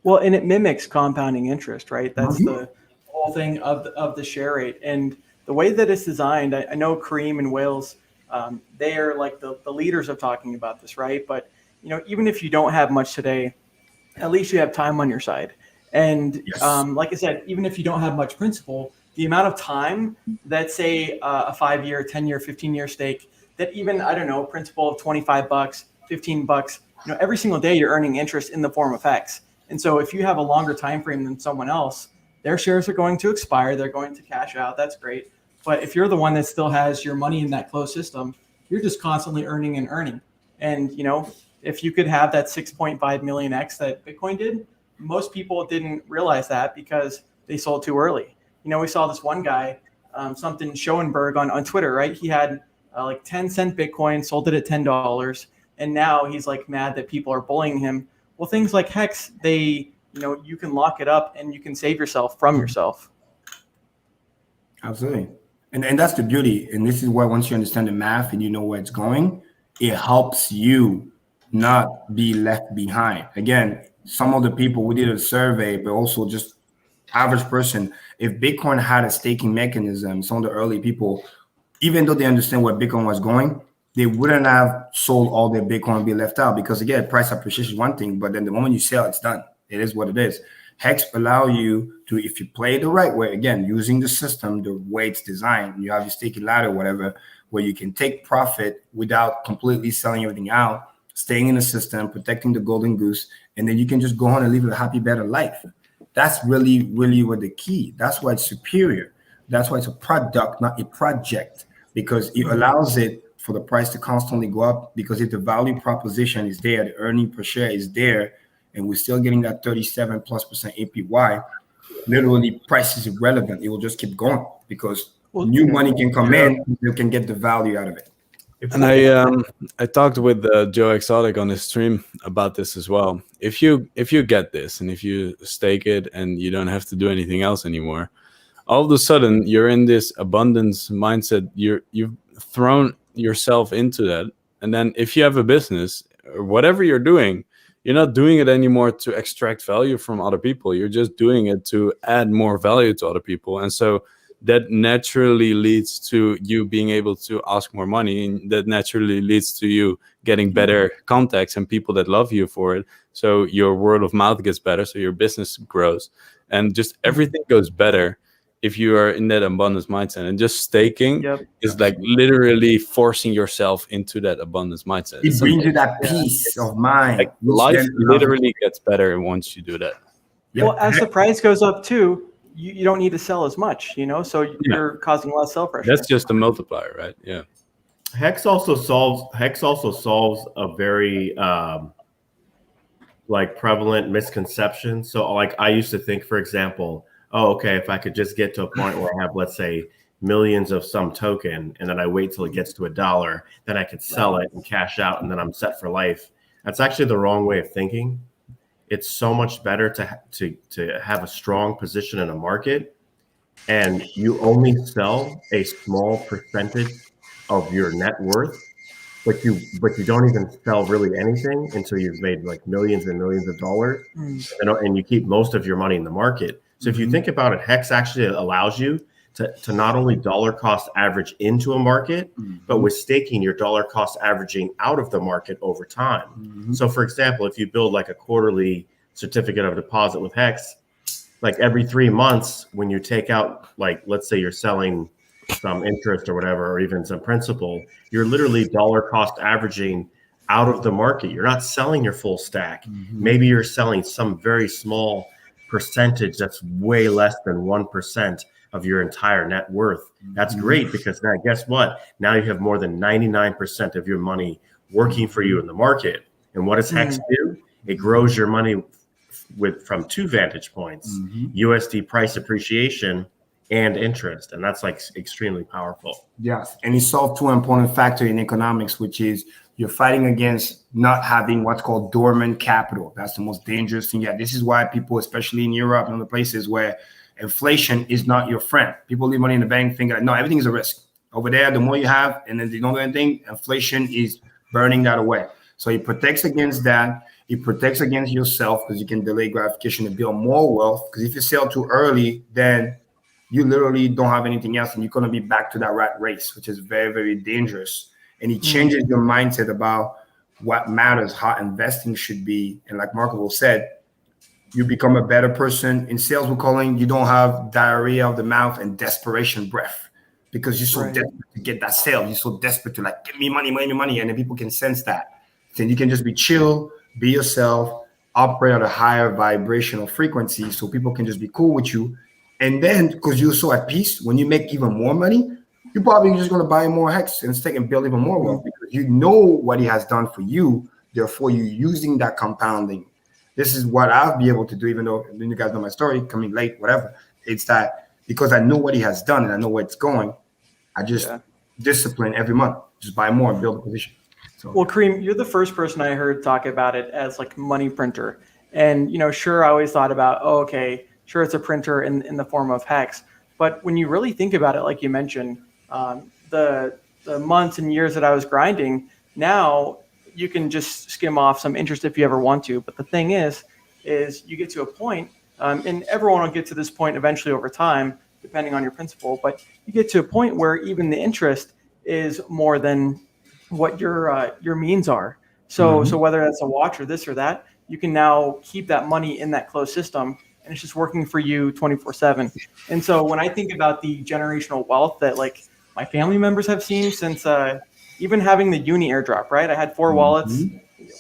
Well, and it mimics compounding interest, right? That's the whole thing of the share rate. And the way that it's designed, I know Kareem and Wales, they are like the leaders of talking about this, right? But, you know, even if you don't have much today, at least you have time on your side. And like I said, even if you don't have much principal, the amount of time that, say, a 5-year, 10-year, 15-year stake, that even, I don't know, principal of $25, $15, every single day you're earning interest in the form of HEX. And so if you have a longer time frame than someone else, their shares are going to expire. They're going to cash out. That's great. But if you're the one that still has your money in that closed system, you're just constantly earning and earning. And, if you could have that 6.5 million X that Bitcoin did, most people didn't realize that because they sold too early. We saw this one guy, something Schoenberg on Twitter, right? He had like 10-cent Bitcoin, sold it at $10. And now he's like mad that people are bullying him. Well, things like HEX, you can lock it up and you can save yourself from yourself. Absolutely. And that's the beauty. And this is where once you understand the math and you know where it's going, it helps you not be left behind. Again, some of the people, we did a survey, but also just average person, if Bitcoin had a staking mechanism, some of the early people, even though they understand where Bitcoin was going, they wouldn't have sold all their Bitcoin and be left out because, again, price appreciation is one thing, but then the moment you sell, it's done. It is what it is. HEX allow you to, if you play the right way, again, using the system, the way it's designed, you have your staking ladder, whatever, where you can take profit without completely selling everything out, staying in the system, protecting the golden goose, and then you can just go on and live a happy, better life. That's really, really what the key. That's why it's superior. That's why it's a product, not a project, because it allows it for the price to constantly go up, because if the value proposition is there, the earning per share is there, and we're still getting that 37+% APY, literally price is irrelevant. It will just keep going because new money can come in, you can get the value out of it. And I talked with Joe Exotic on his stream about this as well. If you get this and if you stake it and you don't have to do anything else anymore, all of a sudden you're in this abundance mindset. You've thrown yourself into that, and then if you have a business or whatever you're doing, you're not doing it anymore to extract value from other people. You're just doing it to add more value to other people, and so that naturally leads to you being able to ask more money, and that naturally leads to you getting better contacts and people that love you for it. So your word of mouth gets better, so your business grows, and just everything goes better if you are in that abundance mindset. And just staking is like literally forcing yourself into that abundance mindset. It brings you that peace of mind. Like life literally gets better once you do that. Well, as the price goes up too, you don't need to sell as much, so you're causing less sell pressure. That's just a multiplier, right? Yeah. HEX also solves a very prevalent misconception. So like I used to think, for example, okay, if I could just get to a point where I have, let's say, millions of some token, and then I wait till it gets to $1, then I could sell it and cash out, and then I'm set for life. That's actually the wrong way of thinking. It's so much better to have a strong position in a market, and you only sell a small percentage of your net worth, but you don't even sell really anything until you've made like millions and millions of dollars, and you keep most of your money in the market. So if you think about it, HEX actually allows you to not only dollar cost average into a market, but with staking, you're dollar cost averaging out of the market over time. So for example, if you build like a quarterly certificate of deposit with HEX, like every 3 months when you take out, like, let's say you're selling some interest or whatever, or even some principal, you're literally dollar cost averaging out of the market. You're not selling your full stack. Maybe you're selling some very small percentage that's way less than 1% of your entire net worth. That's great, because now guess what? Now you have more than 99% of your money working for you in the market. And what does HEX do? It grows your money from 2 vantage points, USD price appreciation and interest. And that's like extremely powerful. Yes. And it solved 2 important factors in economics, which is you're fighting against not having what's called dormant capital. That's the most dangerous thing. Yeah, this is why people, especially in Europe and other places where inflation is not your friend. People leave money in the bank thinking, no, everything is a risk. Over there, the more you have, and then they don't do anything, inflation is burning that away. So it protects against that. It protects against yourself, because you can delay gratification and build more wealth. Because if you sell too early, then you literally don't have anything else, and you're going to be back to that rat race, which is very, very dangerous. And it changes your mindset about what matters, how investing should be. And like Marco said, you become a better person. In sales, we're calling, you don't have diarrhea of the mouth and desperation breath, because you're so desperate to get that sale. You're so desperate to like, give me money, money, money. And then people can sense that. Then you can just be chill, be yourself, operate at a higher vibrational frequency so people can just be cool with you. And then, because you're so at peace, when you make even more money, you're probably just going to buy more Hex and stake and build even more wealth because you know what he has done for you. Therefore, you're using that compounding. This is what I'll be able to do, even though you guys know my story, coming late, whatever. It's that because I know what he has done and I know where it's going, I just discipline every month, just buy more and build a position. So. Well, Kareem, you're the first person I heard talk about it as like money printer. And, you know, sure, I always thought about, oh, okay, sure, it's a printer in the form of Hex. But when you really think about it, like you mentioned, the months and years that I was grinding, now you can just skim off some interest if you ever want to. But the thing is you get to a point, and everyone will get to this point eventually over time, depending on your principal. But you get to a point where even the interest is more than what your means are. So so whether that's a watch or this or that, you can now keep that money in that closed system, and it's just working for you 24/7. And so when I think about the generational wealth that like my family members have seen since even having the uni airdrop, right? I had 4 wallets,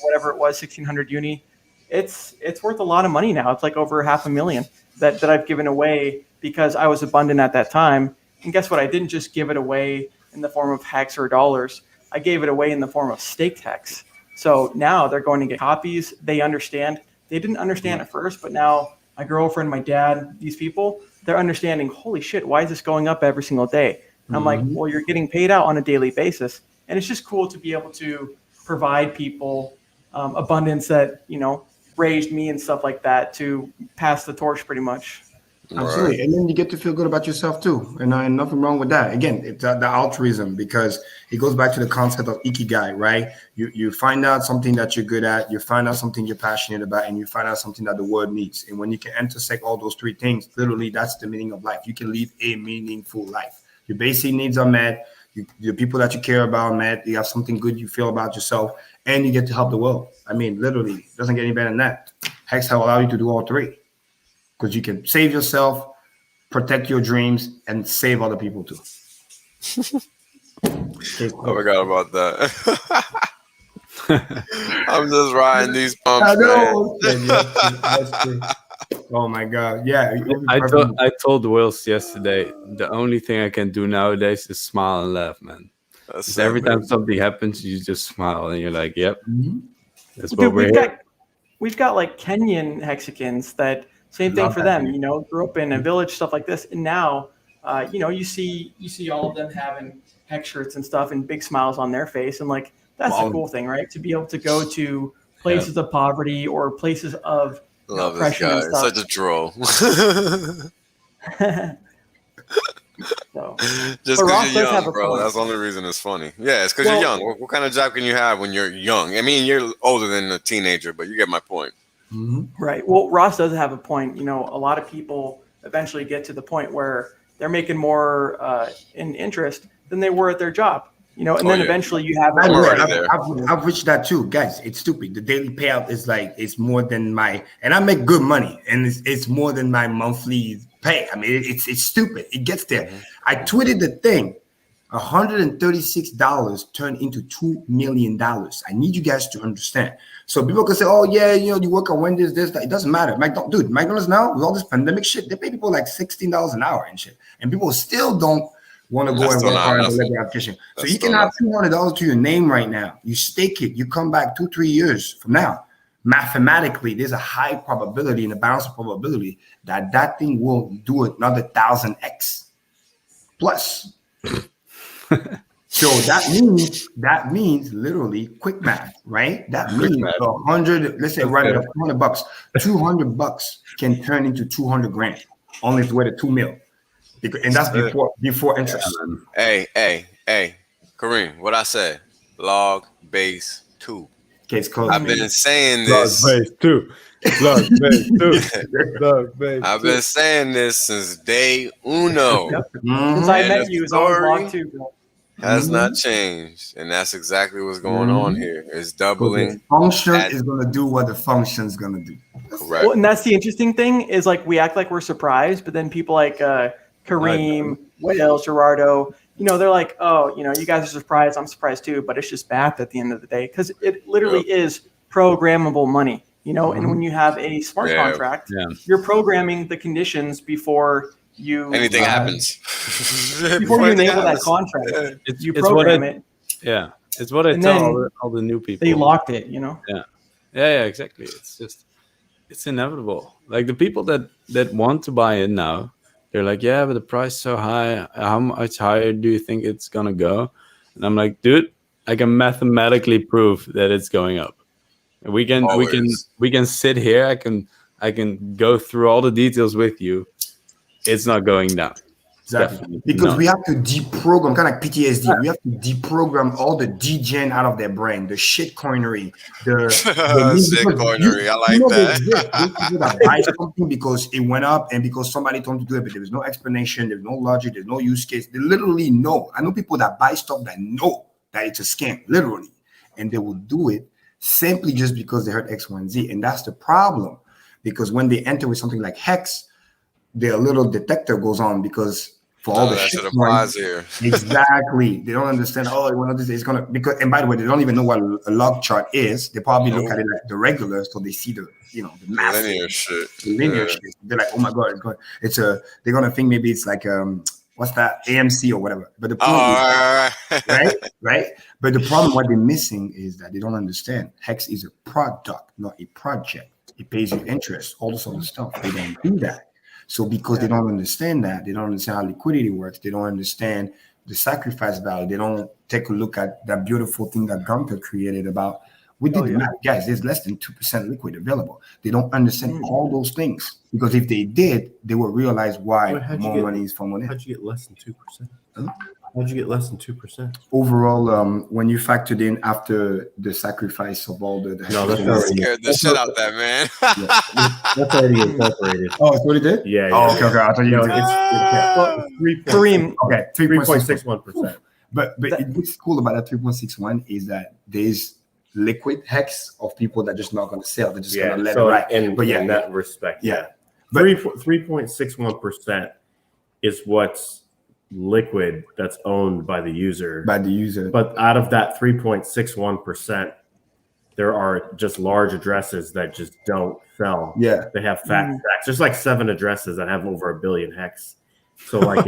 whatever it was, 1,600 uni. It's worth a lot of money now. It's like over $500,000 that I've given away because I was abundant at that time. And guess what? I didn't just give it away in the form of Hex or dollars. I gave it away in the form of staked Hex. So now they're going to get copies. They understand. They didn't understand at first, but now my girlfriend, my dad, these people, they're understanding, holy shit, why is this going up every single day? And I'm like, well, you're getting paid out on a daily basis. And it's just cool to be able to provide people abundance that, you know, raised me and stuff like that to pass the torch pretty much. Absolutely. And then you get to feel good about yourself too. And nothing wrong with that. Again, it's the altruism, because it goes back to the concept of ikigai, right? You find out something that you're good at, you find out something you're passionate about, and you find out something that the world needs. And when you can intersect all those 3 things, literally that's the meaning of life. You can live a meaningful life. Your basic needs are met. The people that you care about are met. You have something good you feel about yourself, and you get to help the world. I mean, literally, it doesn't get any better than that. Hex will allow you to do all 3. Because you can save yourself, protect your dreams, and save other people too. I forgot about that. I'm just riding these pumps, I know. man. Oh my God. Yeah. I told Wills yesterday, the only thing I can do nowadays is smile and laugh, man. Every time something happens, you just smile and you're like, yep, that's what we're here. We've got like Kenyan Hexicans that same thing for them, you know, grew up in a village, stuff like this. And now, you know, you see all of them having Hex shirts and stuff and big smiles on their face. And like, that's the cool thing, right? To be able to go to places of poverty or places of love this guy. It's such a troll. So, just because you're young, bro. That's the only reason it's funny. Yeah, it's because you're young. What kind of job can you have when you're young? I mean, you're older than a teenager, but you get my point. Right. Well, Ross does have a point. You know, a lot of people eventually get to the point where they're making more in interest than they were at their job. You know, and then eventually you have. I've reached that too, guys. It's stupid. The daily payout is like it's more than my, and I make good money, and it's more than my monthly pay. I mean, it's stupid. It gets there. I tweeted the thing. $136 turned into $2 million. I need you guys to understand. So people can say, "Oh yeah, you know, you work on Wendy's, this, that." It doesn't matter. McDonald's now with all this pandemic shit, they pay people like $16 an hour and shit, and people still don't want to go and work on a regular application. So you can have $200 to your name right now. You stake it. You come back 2-3 years from now. Mathematically, there's a high probability and a balance of probability that that thing will do another 1,000x plus. So that means literally quick math, right? That means 100. Let's say right at $200. $200 can turn into 200 grand. Only if we're at 2 mil, and that's before interest. Hey, Kareem, what I said? Log base 2. Case closed. I've been saying this. Log base 2. Log base 2. Log base 2. I've been saying this since day uno. Since I met you, it's always log 2, bro. Has not changed, and that's exactly what's going on here. It's doubling. The function is going to do what the function is going to do. Correct. Well, and that's the interesting thing is like we act like we're surprised, but then people like Kareem, Wales, Gerardo, they're like, oh, you guys are surprised. I'm surprised too, but it's just math at the end of the day because it literally is programmable money, and when you have a smart contract, you're programming the conditions before anything happens. Before you enable that contract, you program it. Yeah, it's what I And tell then all the new people. They locked it, Yeah, exactly. It's inevitable. Like the people that want to buy it now, they're like, yeah, but the price is so high. How much higher do you think it's gonna go? And I'm like, dude, I can mathematically prove that it's going up. And we can sit here. I can go through all the details with you. It's not going down. Exactly. Because we have to deprogram, kind of like PTSD. We have to deprogram all the degen out of their brain, the shitcoinery, the shitcoinery. I like that. Those people that buy something because it went up and because somebody told them to do it, but there was no explanation, there's no logic, there's no use case. They literally know. I know people that buy stuff that know that it's a scam, literally, and they will do it simply just because they heard X, Y, and Z. And that's the problem, because when they enter with something like Hex, their little detector goes on because for all the shit applies here. Exactly. They don't understand, one of these days it's gonna, because, and by the way, they don't even know what a log chart is. They probably look at it like the regular, so they see the the massive linear shit. Linear shit. They're like, oh my god, they're gonna think maybe it's like what's that, AMC or whatever. But the problem right? But the problem, what they're missing is that they don't understand Hex is a product, not a project. It pays you interest, all this other stuff. They don't do that. So because they don't understand that, they don't understand how liquidity works, they don't understand the sacrifice value, they don't take a look at that beautiful thing that Gunther created about, we did the math, guys, there's less than 2% liquid available. They don't understand all those things, because if they did, they would realize why more money is from within. How'd you get less than 2%? How'd you get less than 2%? Overall, when you factored in after the sacrifice of all the no, that's already scared the shit out that man. That's already incorporated. Oh, that's what it did? Yeah. Oh, okay. I thought you did. It's Kareem. Okay, 3.61%. But what's cool about that 3.61 is that there's liquid hex of people that just not going to sell. They're just going to let it ride. In that respect, But 3.61% is what's liquid that's owned by the user. But out of that 3.61%, there are just large addresses that just don't sell. Yeah. They have fat stacks. There's like 7 addresses that have over 1 billion hex. So like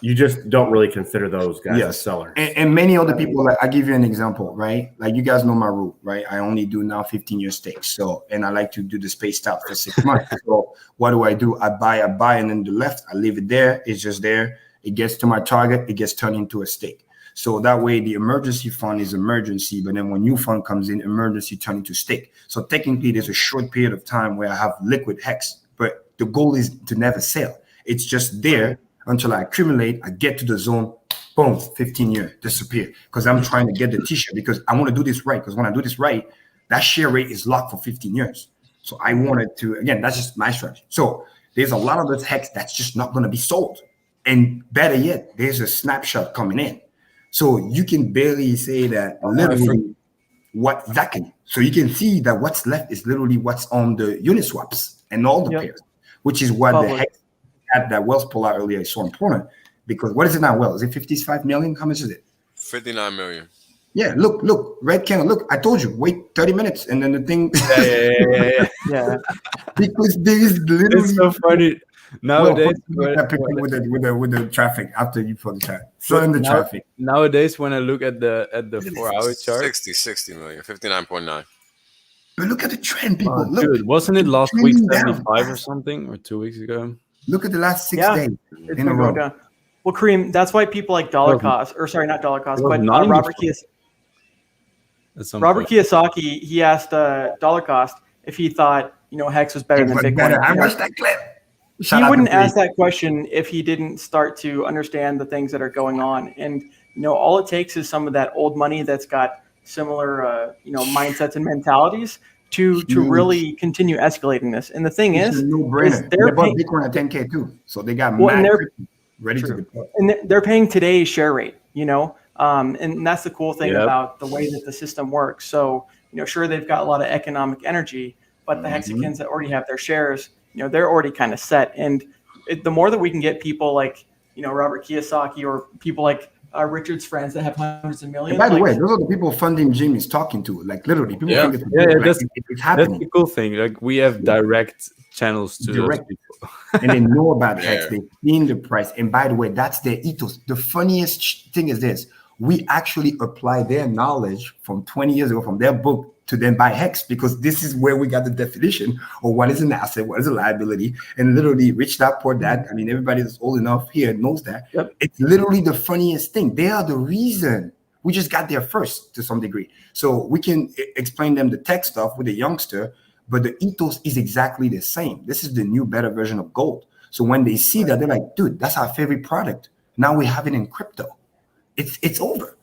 you just don't really consider those guys as sellers. And many other people, like I give you an example, right? Like you guys know my rule, right? I only do now 15-year stakes. So, and I like to do the spaced out for 6 months. So what do? I buy, and then the left, I leave it there. It's just there. It gets to my target. It gets turned into a stake. So that way the emergency fund is emergency, but then when new fund comes in, emergency turn into stake. So technically there's a short period of time where I have liquid hex, but the goal is to never sell. It's just there until I accumulate, I get to the zone, boom, 15-year, disappear. Because I'm trying to get the t-shirt, because I want to do this right. Because when I do this right, that share rate is locked for 15 years. So I wanted to, again, that's just my strategy. So there's a lot of this hex that's just not going to be sold. And better yet, there's a snapshot coming in. So you can barely say that literally what that can. So you can see that what's left is literally what's on the Uniswaps and all the pairs, which is what the hex had that Wells pull out earlier is so important. Because what is it now, Wells? Is it 55 million? How much is it? 59 million. Yeah, look, red candle. Look, I told you, wait 30 minutes, and then the thing. Yeah. Because there is literally. It's so funny. Nowadays, with the traffic after you put the traffic. So in the traffic. Nowadays, when I look at the 4-hour chart, 60 million, 59.9. But look at the trend, people. Look, dude, wasn't it last week 75 or something, or 2 weeks ago? Look at the last 6 days in a row. Well, Kareem, that's why people like Dollar Cost, or sorry, not Dollar Cost, but Robert Kiyosaki. He asked Dollar Cost if he thought Hex was better than Bitcoin. I watched that clip. He wouldn't ask that question if he didn't start to understand the things that are going on. And, all it takes is some of that old money that's got similar, mindsets and mentalities to really continue escalating this. And the thing is they're bought Bitcoin at 10K too. So they got ready to deploy. And they're paying today's share rate, and that's the cool thing about the way that the system works. So, sure, they've got a lot of economic energy, but the Hexicans that already have their shares, they're already kind of set. And the more that we can get people like, Robert Kiyosaki or people like Richard's friends that have hundreds of millions. And by the way, those are the people funding Jim is talking to. Like literally, people think it's it's happening. That's the cool thing. Like we have direct channels to those people. And they know about Hex. They've seen the price. And by the way, that's their ethos. The funniest thing is this. We actually apply their knowledge from 20 years ago from their book to then buy Hex, because this is where we got the definition of what is an asset, what is a liability, and literally rich dad, poor dad. I mean, everybody that's old enough here knows that. It's literally the funniest thing. They are the reason we just got there first to some degree. So we can explain them the tech stuff with a youngster, but the ethos is exactly the same. This is the new, better version of gold. So when they see that, they're like, dude, that's our favorite product. Now we have it in crypto. It's over.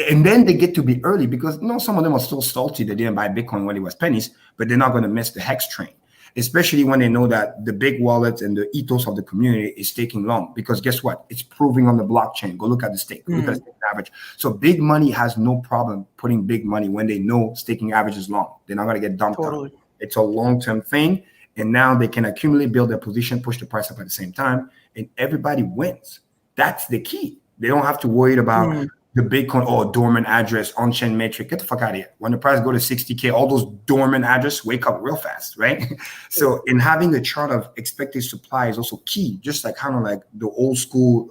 And then they get to be early because some of them are still salty they didn't buy Bitcoin when it was pennies, but they're not going to miss the Hex train, especially when they know that the big wallets and the ethos of the community is taking long. Because guess what? It's proving on the blockchain. Go look at the stake. Look at the staking average. So big money has no problem putting big money when they know staking average is long. They're not going to get dumped out. It's a long-term thing. And now they can accumulate, build their position, push the price up at the same time, and everybody wins. That's the key. They don't have to worry about the Bitcoin or dormant address, on-chain metric. Get the fuck out of here. When the price go to 60K, all those dormant address wake up real fast, right? So in having a chart of expected supply is also key. Just like kind of like the old school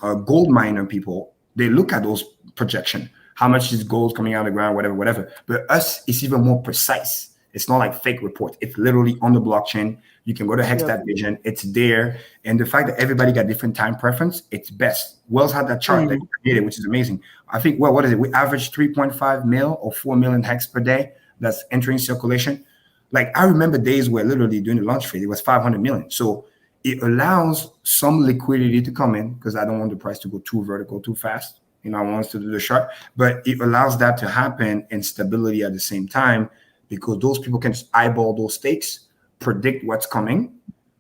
gold miner people, they look at those projection. How much is gold coming out of the ground, whatever. But us, it's even more precise. It's not like fake reports. It's literally on the blockchain. You can go to HEX.VISION. It's there. And the fact that everybody got different time preference, it's best. Wells had that chart that did it, which is amazing. I think, well, what is it? We average 3.5 mil or 4 million Hex per day that's entering circulation. Like I remember days where literally during the launch phase, it was 500 million. So it allows some liquidity to come in because I don't want the price to go too vertical, too fast. I want us to do the chart, but it allows that to happen and stability at the same time, because those people can just eyeball those stakes, predict what's coming,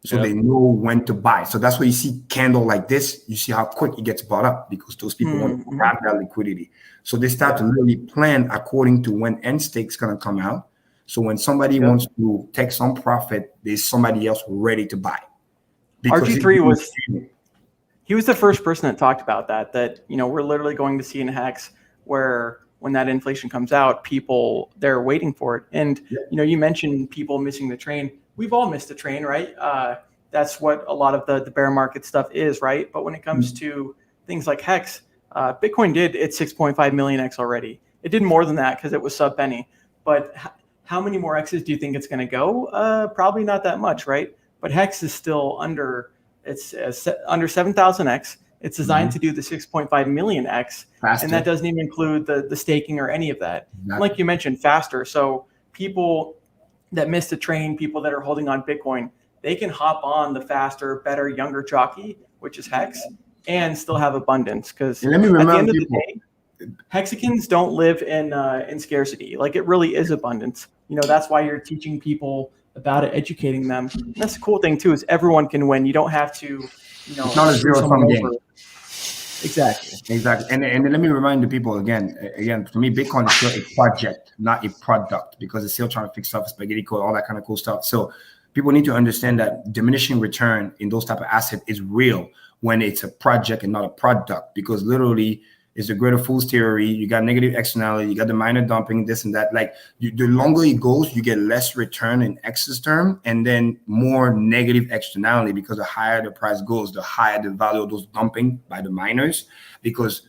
so they know when to buy. So that's why you see candle like this, you see how quick it gets bought up because those people want to grab that liquidity. So they start to really plan according to when end stake's going to come out. So when somebody wants to take some profit, there's somebody else ready to buy. RG3 was the first person that talked about that we're literally going to see in Hex where when that inflation comes out, people, they're waiting for it. And, you mentioned people missing the train. We've all missed the train, right? That's what a lot of the bear market stuff is, right? But when it comes to things like Hex, Bitcoin did its 6.5 million X already. It did more than that because it was sub penny. But how many more X's do you think it's going to go? Probably not that much, right? But Hex is still under 7,000 X. It's designed to do the 6.5 million X, and that doesn't even include the staking or any of that. Like you mentioned, faster. So people that missed the train, people that are holding on Bitcoin, they can hop on the faster, better, younger jockey, which is Hex, and still have abundance. Because at the end of the day, Hexicans don't live in scarcity. Like it really is abundance. That's why you're teaching people about it, educating them. And that's the cool thing too, is everyone can win. You don't have to, it's not a zero-sum game. Exactly. And let me remind the people again, for me, Bitcoin is still a project, not a product, because it's still trying to fix stuff, spaghetti code, all that kind of cool stuff. So people need to understand that diminishing return in those type of assets is real when it's a project and not a product, because literally it's the greater fool's theory. You got negative externality, you got the minor dumping, this and that. Like the longer it goes, you get less return in X's term and then more negative externality, because the higher the price goes, the higher the value of those dumping by the miners. Because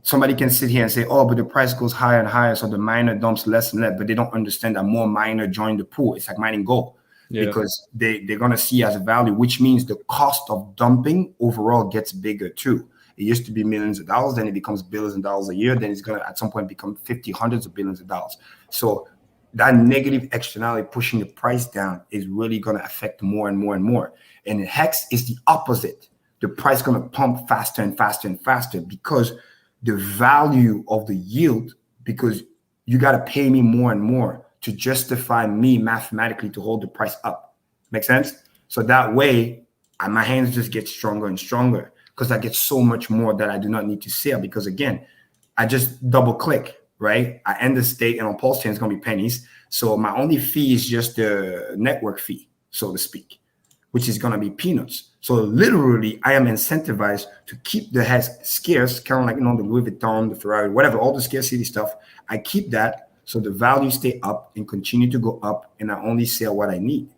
somebody can sit here and say, oh, but the price goes higher and higher, so the miner dumps less and less, but they don't understand that more miner join the pool. It's like mining gold. Because they're going to see as a value, which means the cost of dumping overall gets bigger too. It used to be millions of dollars, then it becomes billions of dollars a year. Then it's going to, at some point, become 50, hundreds of billions of dollars. So that negative externality pushing the price down is really going to affect more and more and more. And Hex is the opposite. The price is going to pump faster and faster and faster because the value of the yield, because you got to pay me more and more to justify me mathematically to hold the price up. Make sense? So that way, my hands just get stronger and stronger, because I get so much more that I do not need to sell. Because again, I just double click, right? I end the stake, and on PulseChain it's going to be pennies. So my only fee is just the network fee, so to speak. which is going to be peanuts. So literally, I am incentivized to keep the HEX scarce, kind of like, the Louis Vuitton, the Ferrari, whatever, all the scarcity stuff. I keep that so the value stay up and continue to go up, and I only sell what I need.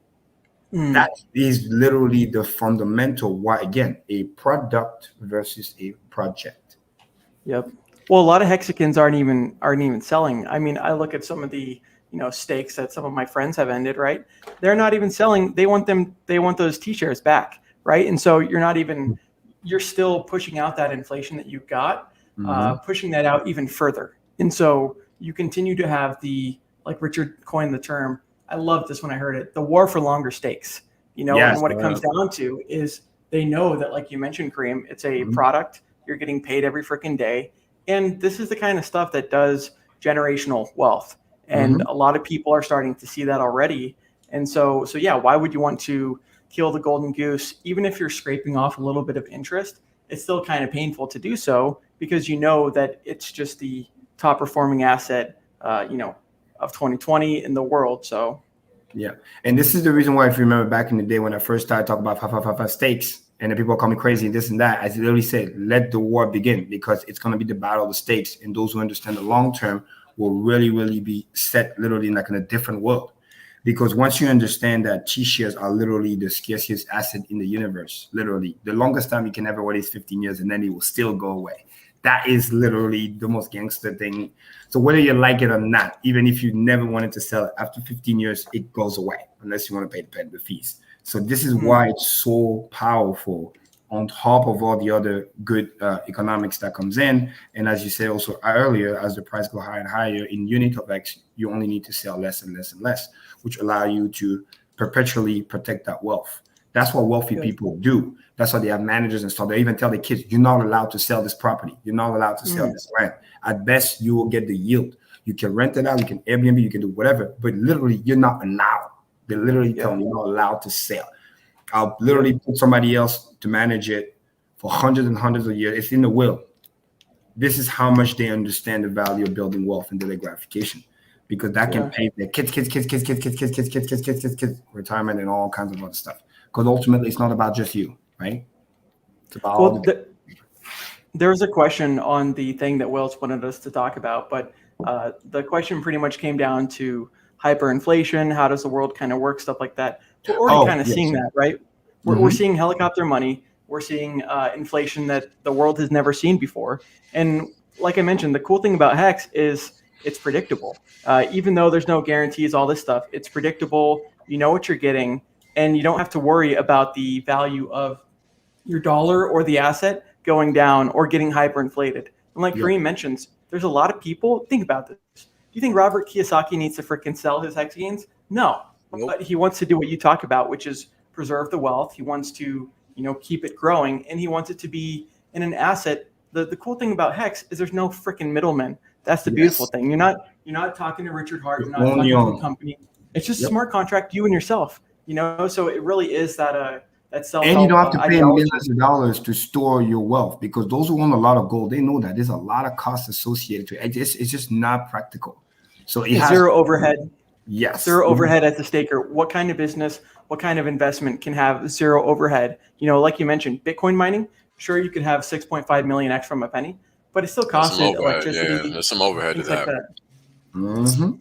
That is literally the fundamental why, again, a product versus a project. Yep. Well, a lot of hexagons aren't even selling. I mean, I look at some of the stakes that some of my friends have ended, right? They're not even selling. They want those T-shares back, right? And so you're still pushing out that inflation that you've got, pushing that out even further. And so you continue to have like Richard coined the term, I love this when I heard it, the war for longer stakes, Yes, and what it comes down to is they know that, like you mentioned, Kareem, it's a product. You're getting paid every freaking day. And this is the kind of stuff that does generational wealth. And a lot of people are starting to see that already. And so yeah, why would you want to kill the golden goose? Even if you're scraping off a little bit of interest, it's still kind of painful to do so because you know that it's just the top performing asset, of 2020 in the world. So yeah, and this is the reason why, if you remember back in the day when I first started talking about stakes, and the people call me crazy, this and that, I literally said, let the war begin, because it's going to be the battle of the stakes, and those who understand the long term will really, really be set literally like in a different world. Because once you understand that T-shares are literally the scarcest asset in the universe, literally the longest time you can ever wait is 15 years, and then it will still go away. That is literally the most gangster thing. So whether you like it or not, even if you never wanted to sell it, after 15 years, it goes away unless you want to pay the fees. So this is why it's so powerful on top of all the other good economics that comes in. And as you said also earlier, as the price go higher and higher in unit of X, you only need to sell less and less and less, which allow you to perpetually protect that wealth. That's what wealthy people do. That's why they have managers and stuff. They even tell the kids, you're not allowed to sell this property. You're not allowed to sell this land. At best, you will get the yield. You can rent it out. You can Airbnb. You can do whatever. But literally, you're not allowed. They literally tell me you're not allowed to sell. I'll literally put somebody else to manage it for hundreds and hundreds of years. It's in the will. This is how much they understand the value of building wealth and delayed gratification, because that can pay their kids, retirement and all kinds of other stuff. Because ultimately, it's not about just you, right? It's about all there was a question on the thing that Wells wanted us to talk about, but the question pretty much came down to hyperinflation. How does the world kind of work? Stuff like that. We're already kind of seeing that, right? We're seeing helicopter money. We're seeing inflation that the world has never seen before. And like I mentioned, the cool thing about HEX is it's predictable. Even though there's no guarantees, all this stuff, it's predictable. You know what you're getting, and you don't have to worry about the value of your dollar or the asset going down or getting hyperinflated. And like Kareem mentions, there's a lot of people, think about this. Do you think Robert Kiyosaki needs to freaking sell his HEX gains? No. But he wants to do what you talk about, which is preserve the wealth. He wants to, keep it growing, and he wants it to be in an asset. The cool thing about HEX is there's no freaking middleman. That's the beautiful thing. You're not talking to Richard Hart. You're not talking to a company. It's just a smart contract, you and yourself. So it really is that self. And you don't have to pay millions of dollars to store your wealth, because those who own a lot of gold, they know that there's a lot of costs associated to it. It's just not practical. So it has zero overhead. Yes. Zero overhead as a staker. What kind of business, what kind of investment can have zero overhead? Like you mentioned, Bitcoin mining, sure, you could have 6.5 million X from a penny, but it still costs electricity. Yeah, there's some overhead to that.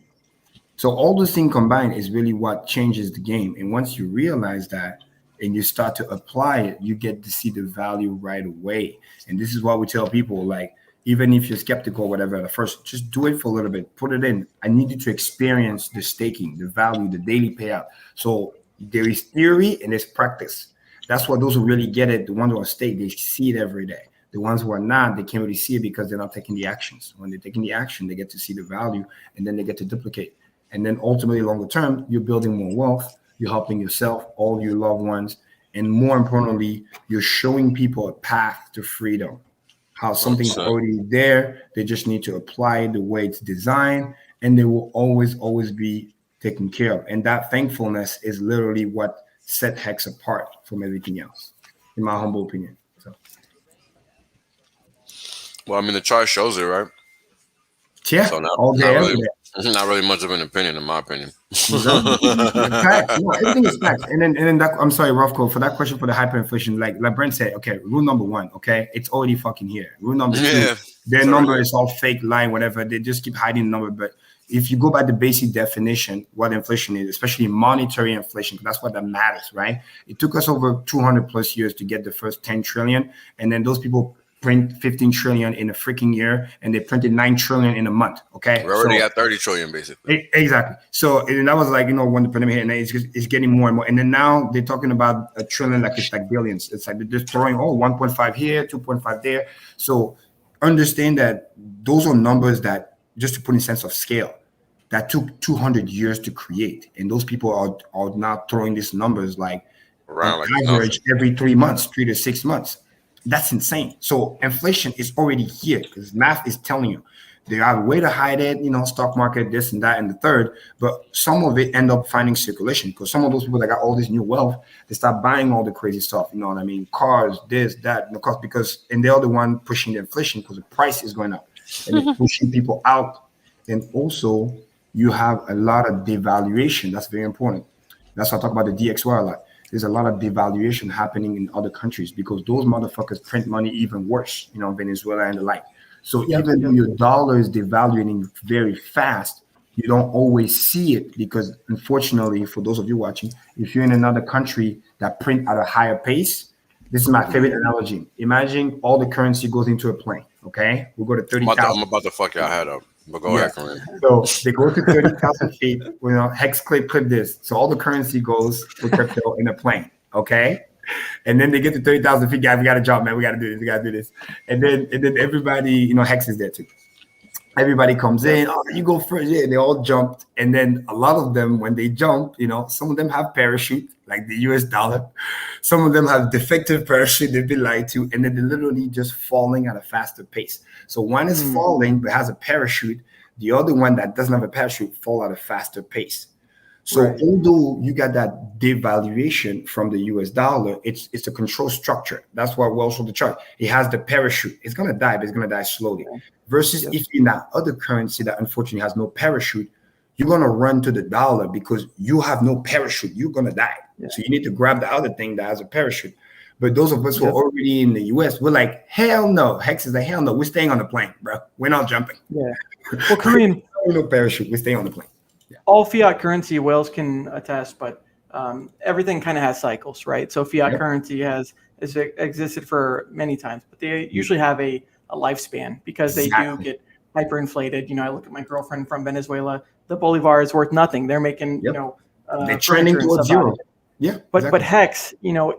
So all those things combined is really what changes the game. And once you realize that and you start to apply it, you get to see the value right away. And this is what we tell people, like, even if you're skeptical or whatever at first, just do it for a little bit, put it in. I need you to experience the staking, the value, the daily payout. So there is theory and there's practice. That's what those who really get it, the ones who are stake, they see it every day. The ones who are not, they can't really see it because they're not taking the actions. When they're taking the action, they get to see the value, and then they get to duplicate. And then ultimately, longer term, you're building more wealth, you're helping yourself, all your loved ones, and more importantly, you're showing people a path to freedom. How something's already there, they just need to apply it the way it's designed, and they will always be taken care of. And that thankfulness is literally what set HEX apart from everything else, in my humble opinion. So. Well, I mean, the chart shows it, right? Yeah, so all day, not really much of an opinion, in my opinion. Exactly. Facts. No, everything is facts. And then that, I'm sorry, Rofko, for that question for the hyperinflation, like Brent said, okay, rule number 1, okay, it's already fucking here. Rule number 2, their number is all fake, lying, whatever. They just keep hiding the number. But if you go by the basic definition, what inflation is, especially monetary inflation, that's what that matters, right? It took us over 200 plus years to get the first 10 trillion. And then those people print 15 trillion in a freaking year, and they printed 9 trillion in a month. Okay, we already got 30 trillion basically. Exactly. So and that was like, you know, when the pandemic hit, and it's getting more and more. And then now they're talking about a trillion, like it's like billions. It's like they're just throwing 1.5 here, 2.5 there. So understand that those are numbers that, just to put in sense of scale, that took 200 years to create, and those people are now throwing these numbers like around, like average every 3 months, 3 to 6 months. That's insane. So inflation is already here because math is telling you they have a way to hide it, you know, stock market, this and that and the third, but some of it end up finding circulation because some of those people that got all this new wealth, they start buying all the crazy stuff, you know what I mean? Cars, this, that, and they're the one pushing the inflation because the price is going up and it's pushing people out. And also you have a lot of devaluation. That's very important. That's why I talk about the DXY a lot. There's a lot of devaluation happening in other countries because those motherfuckers print money even worse, you know, Venezuela and the like. So even though your dollar is devaluing very fast, you don't always see it because, unfortunately, for those of you watching, if you're in another country that print at a higher pace, this is my favorite analogy. Imagine all the currency goes into a plane, okay? We'll go to 30,000. I'm about to fuck your head up. But go ahead, Kareem. So they go to 30,000 feet, you know, hex clip this. So all the currency goes for crypto in a plane, okay? And then they get to 30,000 feet, guys, we got to jump, man. We got to do this. We got to do this. And then everybody, you know, Hex is there too. Everybody comes in. Oh, you go first. Yeah, they all jumped. And then a lot of them, when they jump, you know, some of them have parachute, like the US dollar. Some of them have defective parachute. They've been lied to. And then they're literally just falling at a faster pace. So one is falling but has a parachute. The other one that doesn't have a parachute fall at a faster pace. So although you got that devaluation from the US dollar, it's a control structure. That's why we also the chart. It has the parachute. It's gonna die, but it's gonna die slowly. Versus if in that other currency that unfortunately has no parachute, you're gonna run to the dollar because you have no parachute. You're gonna die. So you need to grab the other thing that has a parachute. But those of us who are already in the US, we're like, hell no. Hex is like, hell no. We're staying on the plane, bro. We're not jumping. Yeah. Well, Kareem, no parachute. We're staying on the plane. All fiat currency, Wales can attest, but everything kind of has cycles, right? So fiat currency has existed for many times, but they usually have a lifespan because they do get hyperinflated. You know, I look at my girlfriend from Venezuela. The bolivar is worth nothing. They're making, you know, they're trending towards zero. Yeah, but Hex, you know,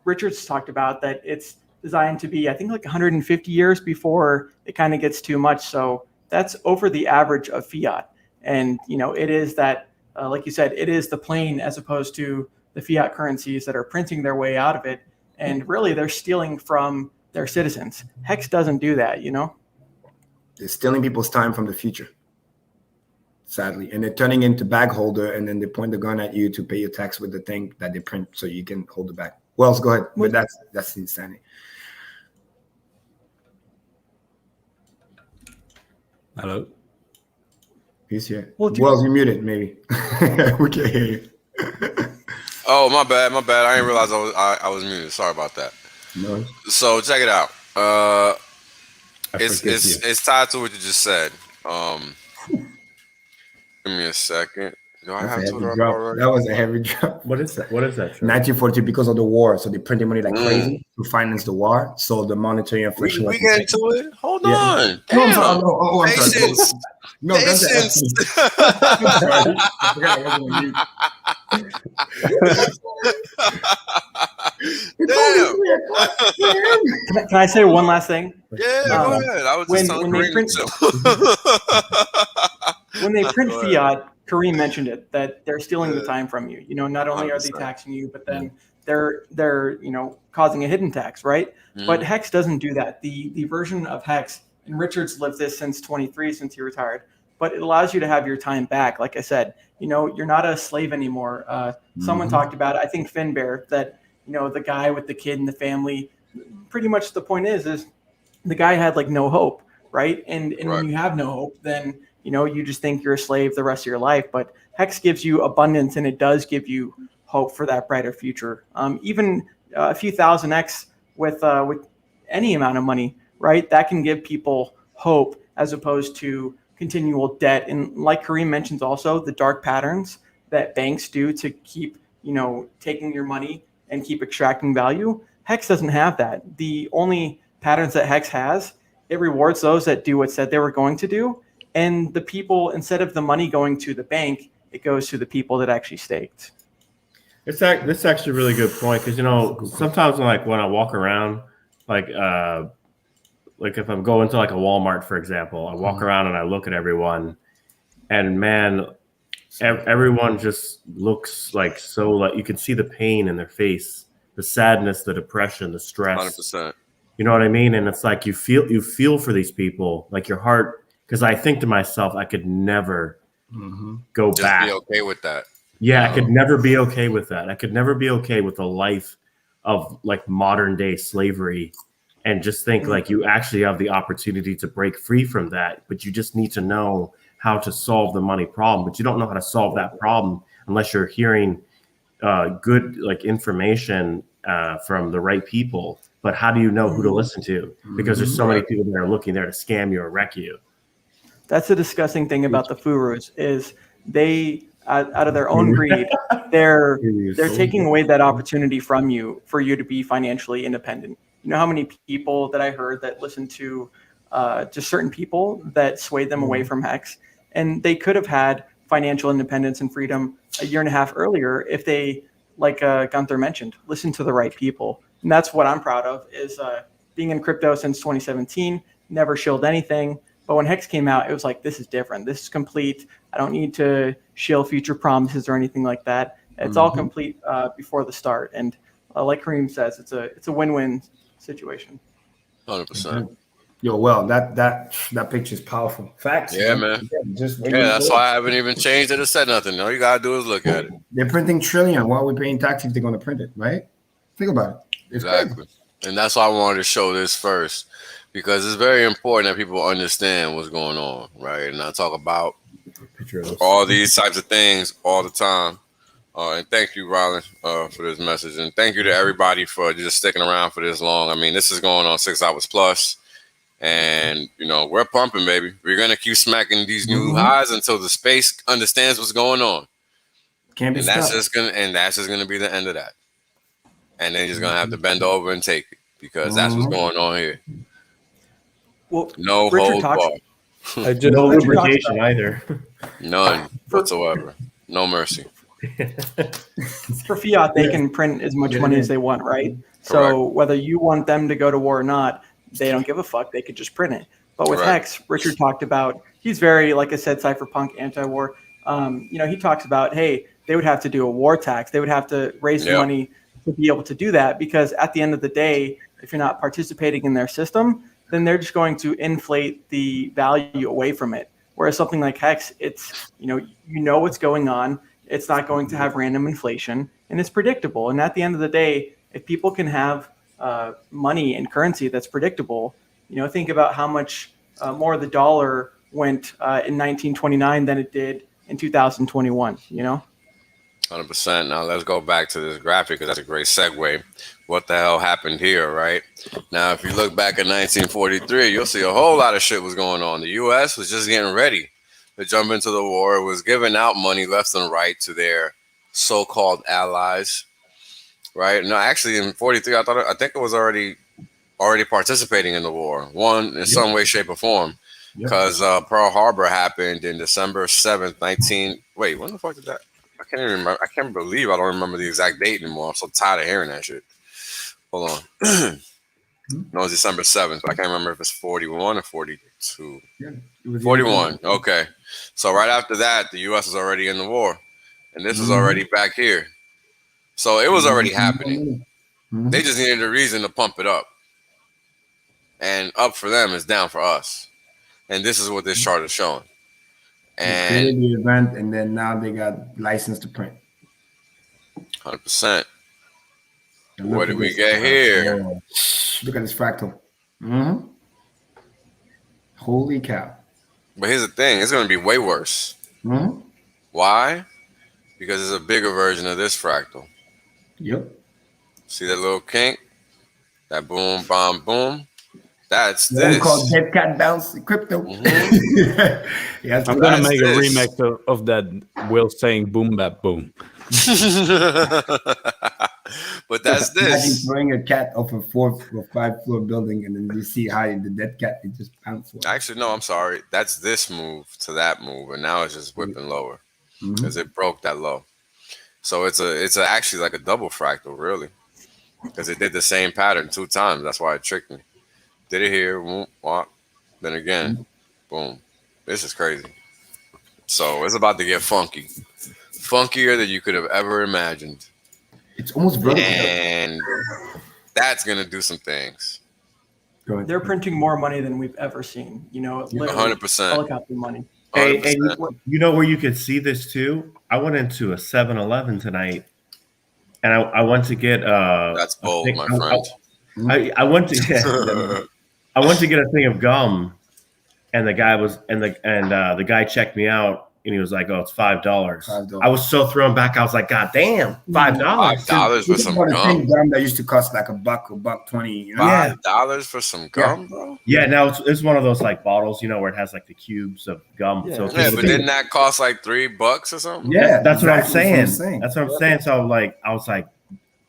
Richard's talked about that it's designed to be, I think, like 150 years before it kind of gets too much. So that's over the average of fiat. And, you know, it is that, like you said, it is the plane as opposed to the fiat currencies that are printing their way out of it. And really, they're stealing from their citizens. Hex doesn't do that, you know? They're stealing people's time from the future, sadly. And they're turning into bag holder, and then they point the gun at you to pay your tax with the thing that they print so you can hold the bag. Wells, go ahead. But that's insanity. Hello. He's here. Wells, you muted, maybe. We can't hear you. Oh, my bad. I didn't realize I was muted. Sorry about that. No. So check it out. It's tied to what you just said. Give me a second. Do I have Twitter up already? That was a heavy drop. What is that? 1942, because of the war. So they printed money like crazy to finance the war. So the monetary inflation. We get into it. Hold on. No, I'm sorry. Patience. No, Patience. Damn. Can I say one last thing? Yeah, go ahead. I was just telling when they print fiat, Kareem mentioned it, that they're stealing the time from you. You know, not only are they taxing you, but then they're you know, causing a hidden tax, right? But Hex doesn't do that. The version of Hex, and Richard's lived this since 23, since he retired, but it allows you to have your time back. Like I said, you know, you're not a slave anymore. Someone talked about, I think Finbear, that, you know, the guy with the kid and the family, pretty much the point is the guy had like no hope, right? And when you have no hope, then, you know, you just think you're a slave the rest of your life. But Hex gives you abundance, and it does give you hope for that brighter future. Even a few thousand X with any amount of money, right? That can give people hope as opposed to continual debt. And like Kareem mentions also, the dark patterns that banks do to keep, taking your money and keep extracting value. Hex doesn't have that. The only patterns that Hex has, it rewards those that do what said they were going to do. And the people, instead of the money going to the bank, it goes to the people that actually staked. This is actually a really good point, because sometimes when I walk around, like if I'm going to like a Walmart, for example, I walk around and I look at everyone, and man, everyone just looks like you can see the pain in their face, the sadness, the depression, the stress. 100%. You know what I mean? And it's like you feel for these people, like your heart. Because I think to myself, I could never go Just back. be okay with that. Yeah, I could never be okay with that. I could never be okay with a life of like modern day slavery, and just think like you actually have the opportunity to break free from that. But you just need to know how to solve the money problem. But you don't know how to solve that problem unless you're hearing good like information from the right people. But how do you know who to listen to? Because there's so many people that are looking there to scam you or wreck you. That's the disgusting thing about the Furus is they, out of their own greed, they're taking away that opportunity from you for you to be financially independent. You know how many people that I heard that listened to just certain people that swayed them away from Hex, and they could have had financial independence and freedom a year and a half earlier if they, like Gunther mentioned, listened to the right people. And that's what I'm proud of, is being in crypto since 2017, never shilled anything. But when Hex came out, it was like, this is different. This is complete. I don't need to shill future promises or anything like that. It's all complete before the start. And like Kareem says, it's a win-win situation. 100%. Yo, well, that picture is powerful. Facts. Yeah, man. That's why I haven't even changed it or said nothing. All you gotta do is look at it. They're printing trillion. Why are we paying tax if they're going to print it, right? Think about it. It's exactly. Crazy. And that's why I wanted to show this first, because it's very important that people understand what's going on, right? And I talk about all these types of things all the time. And thank you, Rylan, for this message. And thank you to everybody for just sticking around for this long. I mean, this is going on 6 hours plus. And, we're pumping, baby. We're going to keep smacking these new highs until the space understands what's going on. Can't be and that's just gonna be the end of that. And they're just going to have to bend over and take it, because that's what's going on here. Well, no hold bar. No lubrication either. None whatsoever. No mercy. For fiat, they can print as much money as they want, right? So whether you want them to go to war or not, they don't give a fuck. They could just print it. But with Hex, Richard talked about, he's very, like I said, cypherpunk, anti-war. He talks about, hey, they would have to do a war tax. They would have to raise the money to be able to do that, because at the end of the day, if you're not participating in their system, then they're just going to inflate the value away from it. Whereas something like Hex, it's, what's going on. It's not going to have random inflation, and it's predictable. And at the end of the day, if people can have money and currency that's predictable, think about how much more the dollar went in 1929 than it did in 2021, 100%. Now let's go back to this graphic, because that's a great segue. What the hell happened here, right? Now, if you look back at 1943, you'll see a whole lot of shit was going on. The U.S. was just getting ready to jump into the war. It was giving out money left and right to their so-called allies, right? No, actually, in 43, I think it was already participating in the war, in some way, shape, or form, because Pearl Harbor happened in December 7th, Wait, when the fuck did that? I can't even remember. I can't believe I don't remember the exact date anymore. I'm so tired of hearing that shit. Hold on. No, it's December 7th. But I can't remember if it's 41 or 42. 41. Okay. So right after that, the U.S. was already in the war. And this was already back here. So it was already happening. They just needed a reason to pump it up. And up for them is down for us. And this is what this chart is showing. And the event, and then now they got license to print. 100%. What did we get here? Look at this fractal. Holy cow. But here's the thing. It's going to be way worse. Why? Because it's a bigger version of this fractal. Yep. See that little kink? That boom, bomb, boom. That's What we call this. dead cat bounce crypto. Yes, I'm gonna make a remix of that Will saying boom bap boom. But that's Imagine this. throwing a cat off a 4 or 5 floor building, and then you see how the dead cat it just bounces. Actually, no, I'm sorry. That's this move to that move, and now it's just whipping lower because it broke that low. So it's actually like a double fractal, really, because it did the same pattern 2 times. That's why it tricked me. Did it here, boom, walk, then again, boom. This is crazy. So it's about to get funky, funkier than you could have ever imagined. It's almost vertical, and that's gonna do some things. They're printing more money than we've ever seen. You know, 100%. Helicopter money. Hey, you know where you could see this too? I went into a 7-Eleven tonight, and I went to get that's bold, my friend. I went to I went to get a thing of gum, and the guy checked me out, and he was like, "Oh, it's $5." I was so thrown back. I was like, "God damn, $5! $5 for some gum? Gum that used to cost like $1.20. You know? $5 for some gum, bro? Yeah, now it's one of those like bottles, you know, where it has like the cubes of gum. Yeah, So but didn't that cost like $3 or something? Yeah, that's what I'm exactly saying. That's what I'm saying. So I was like,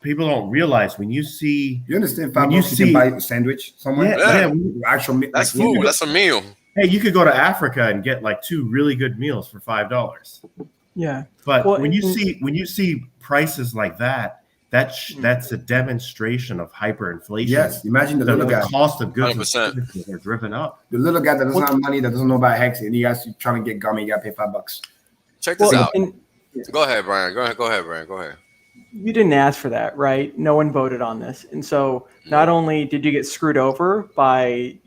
people don't realize when you see. You understand? $5 you can buy a sandwich somewhere. Yeah. Actual. That's food. That's a meal. Hey, you could go to Africa and get like 2 really good meals for $5. Yeah. But Well, when you see prices like that, that's a demonstration of hyperinflation. Yes, imagine the little guy. Cost of goods 100%. are driven up. The little guy that doesn't have money, that doesn't know about Hex, and you guys trying to get gummy, you got to pay $5. Check this out. Go ahead, Brian. Go ahead, Brian. Go ahead. You didn't ask for that, right? No one voted on this, and so not only did you get screwed over by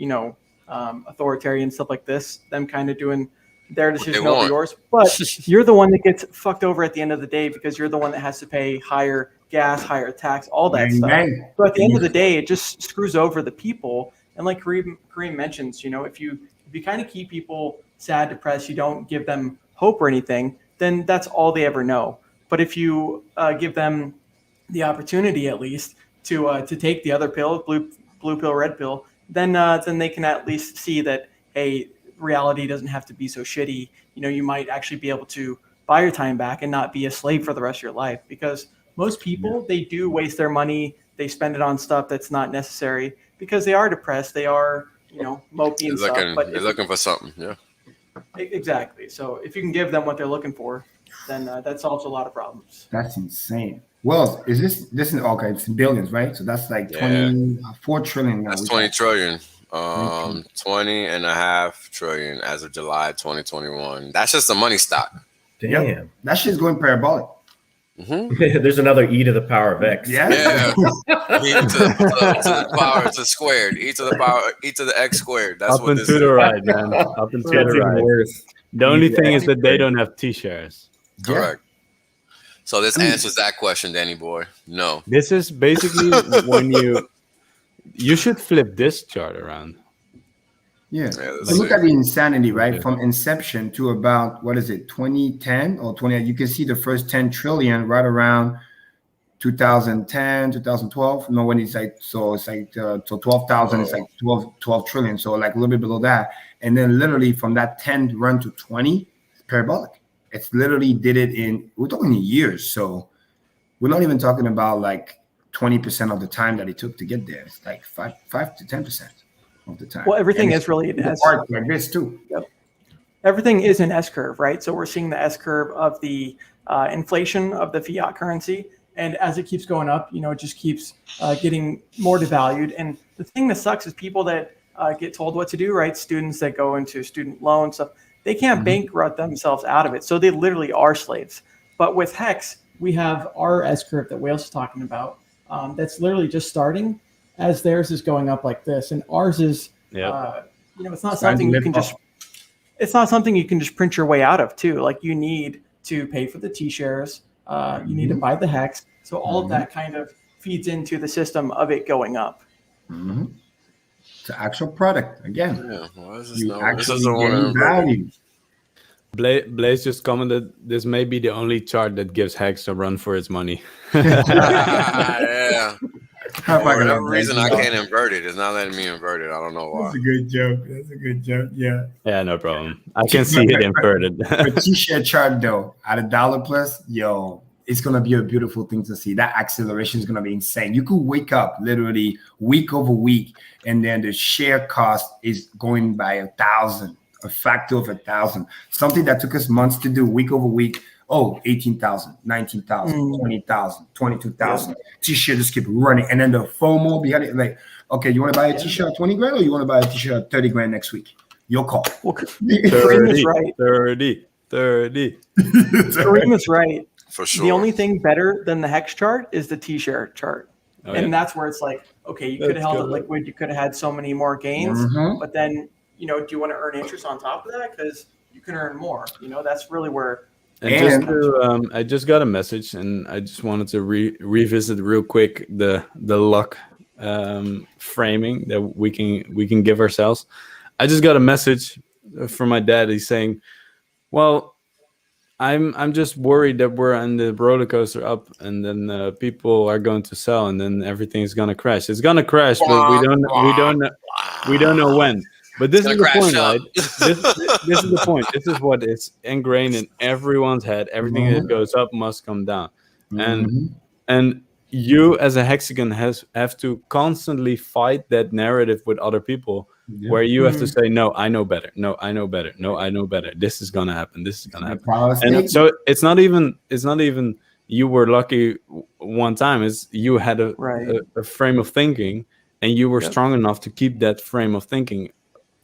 authoritarian stuff like this, them kind of doing their decision over yours, but you're the one that gets fucked over at the end of the day because you're the one that has to pay higher gas, higher tax, all that stuff. So at the end of the day, it just screws over the people. And like Kareem mentions, if you kind of keep people sad, depressed, you don't give them hope or anything, then that's all they ever know. But if you give them the opportunity at least to take the other pill, blue pill, red pill, then they can at least see that, hey, reality doesn't have to be so shitty. You might actually be able to buy your time back and not be a slave for the rest of your life. Because most people, they do waste their money. They spend it on stuff that's not necessary because they are depressed. They are, mopey and stuff. But they're looking for something. Yeah. Exactly. So if you can give them what they're looking for, then that solves a lot of problems. That's insane. Well, is this is okay? It's billions, right? So that's like 24 trillion. That's 20 trillion. 20.5 trillion as of July 2021. That's just the money stock. Damn, that shit's going parabolic. There's another E to the power of X. Yeah. E to the power to squared. E to the power. E to the X squared. That's up what and this to is. the right, man. Up and to the right. The only thing is that they don't have T-shares. Correct. So this answers that question, Danny boy. No. This is basically when you should flip this chart around. Yeah. So look at the insanity, right? From inception to about, 2010 or 20, you can see the first 10 trillion right around 2010, 2012. No, when it's like, so 12,000, it's like 12 trillion. So like a little bit below that. And then literally from that 10 run to 20, it's parabolic. It's literally did it we're talking in years. So we're not even talking about like 20% of the time that it took to get there. It's like 5 to 10% of the time. Well, everything is really an S curve. Like this too. Yep. Everything is an S curve, right? So we're seeing the S curve of the inflation of the fiat currency. And as it keeps going up, it just keeps getting more devalued. And the thing that sucks is people that get told what to do, right? Students that go into student loan stuff, they can't bankrupt themselves out of it. So they literally are slaves. But with Hex, we have our S curve that Wales is talking about. That's literally just starting as theirs is going up like this. And ours is, it's not something you can just, it's not something you can just print your way out of too. Like you need to pay for the T-shares. You need to buy the Hex. So all of that kind of feeds into the system of it going up. It's an actual product again. Yeah. Well, you actually getting value. Blaze just commented, this may be the only chart that gives Hex a run for its money. Yeah. For whatever reason, I can't invert it. It's not letting me invert it. I don't know why. That's a good joke. That's a good joke. Yeah. Yeah, no problem. I can see it inverted. But T-shirt chart though, at $1 plus, yo, it's gonna be a beautiful thing to see. That acceleration is gonna be insane. You could wake up literally week over week, and then the share cost is going by 1,000, a factor of 1,000. Something that took us months to do week over week. Oh, 18,000, 19,000, 20,000, 22,000. T-shirt just keep running. And then the FOMO behind it, like, okay, you want to buy a T-shirt at 20 grand or you want to buy a T-shirt at 30 grand next week? Your call. Well, Kareem is right. 30. Kareem is right. For sure. The only thing better than the Hex chart is the T-shirt chart. Oh, and yeah. that's where it's like, okay, you could have held it liquid. You could have had so many more gains. But then, you know, do you want to earn interest on top of that? Because you can earn more. You know, that's really where... And just to, I just got a message, and I just wanted to revisit real quick the luck framing that we can give ourselves. I just got a message from my dad. He's saying, "Well, I'm just worried that we're on the roller coaster up, and then people are going to sell, and then everything's gonna crash. It's gonna crash, but we don't know when." But this is the point, right? This is the point. This is what is ingrained in everyone's head. Everything that goes up must come down. And you as a hexagon have to constantly fight that narrative with other people, where you have to say, no, I know better. No, I know better. No, I know better. This is gonna happen. This is gonna happen. And so it's not even you were lucky one time. It's you had a frame of thinking, and you were strong enough to keep that frame of thinking,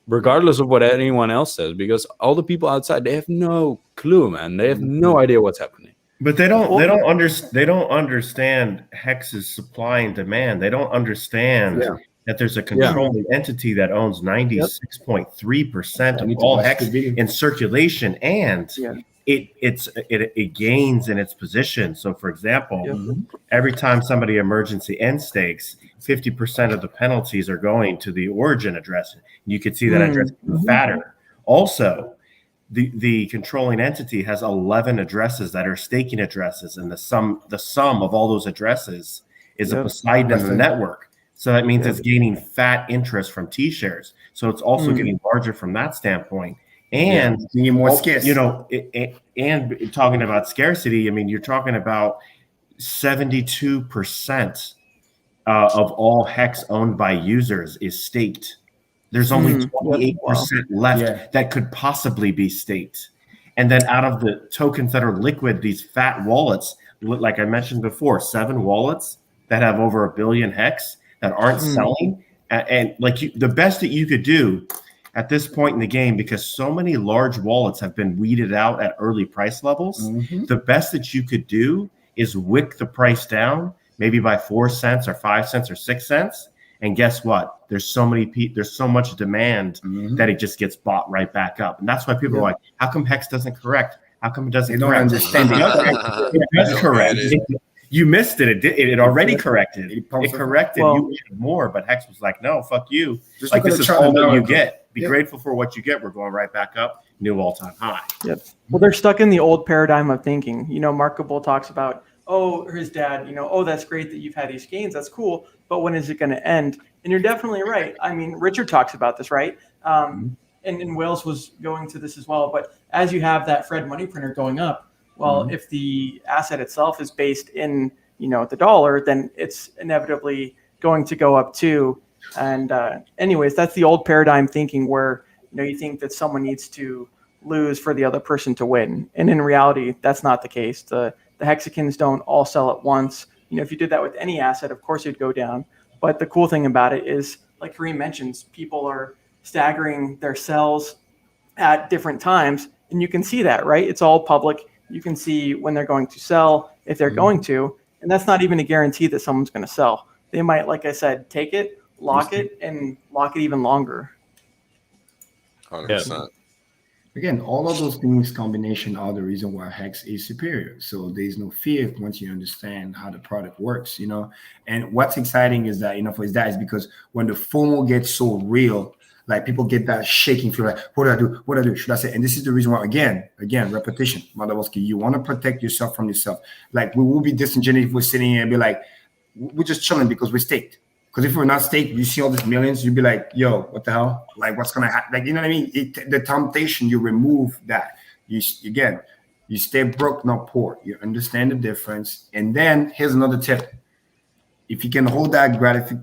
regardless of what anyone else says, because all the people outside, they have no clue, man. They have no idea what's happening. But they don't understand Hex's supply and demand. They don't understand that there's a controlling entity that owns 96.3% of all Hex in circulation, and it gains in its position. So, for example, every time somebody emergency end stakes, 50% of the penalties are going to the origin address. You could see that address fatter. Also, the controlling entity has 11 addresses that are staking addresses, and the sum of all those addresses is a Poseidon in the network. So that means it's gaining fat interest from T-shares. So it's also getting larger from that standpoint. And you more scarce. You know, and talking about scarcity, I mean, you're talking about 72% of all Hex owned by users is staked. There's only 28% left that could possibly be staked. And then out of the tokens that are liquid, these fat wallets, like I mentioned before, 7 wallets that have over 1 billion Hex that aren't selling. And like the best that you could do at this point in the game, because so many large wallets have been weeded out at early price levels, the best that you could do is wick the price down, maybe by 4 cents or 5 cents or 6 cents. And guess what? There's so much demand that it just gets bought right back up. And that's why people are like, how come Hex doesn't correct? How come it doesn't correct? They don't understand it does correct. You missed it. It already corrected. It corrected. You wanted more, but Hex was like, no, fuck you. Like, this is all that you get. Be grateful for what you get. We're going right back up. New all-time high. Well, they're stuck in the old paradigm of thinking. You know, Mark Gabel talks about, or his dad, you know, oh, that's great that you've had these gains. That's cool. But when is it going to end? And you're definitely right. I mean, Richard talks about this, right? And Wales was going to this as well. But as you have that Fred money printer going up, well, if the asset itself is based in, you know, the dollar, then it's inevitably going to go up too. And anyways, that's the old paradigm thinking where, you know, you think that someone needs to lose for the other person to win. And in reality, that's not the case. The hexagons don't all sell at once. You know, if you did that with any asset, of course it'd go down. But the cool thing about it is, like Kareem mentions, people are staggering their sells at different times. And you can see that, right? It's all public. You can see when they're going to sell, if they're going to. And that's not even a guarantee that someone's going to sell. They might, like I said, take it, lock it, and lock it even longer. 100%. Again, all of those things combination are the reason why Hex is superior. So there's no fear once you understand how the product works, you know. And what's exciting is that, you know, for his dad, is because when the FOMO gets so real, Like people get that shaking feel like, what do I do? What do I do? Should I say? And this is the reason why, again, repetition. Motherwowski, you want to protect yourself from yourself. Like we will be disingenuous if we're sitting here and be like, we're just chilling because we're staked. Because if we're not staked, you see all these millions, you'd be like, yo, what the hell? Like what's gonna happen? Like, you know what I mean? The temptation, you remove that. You stay broke, not poor. You understand the difference. And then here's another tip. If you can hold that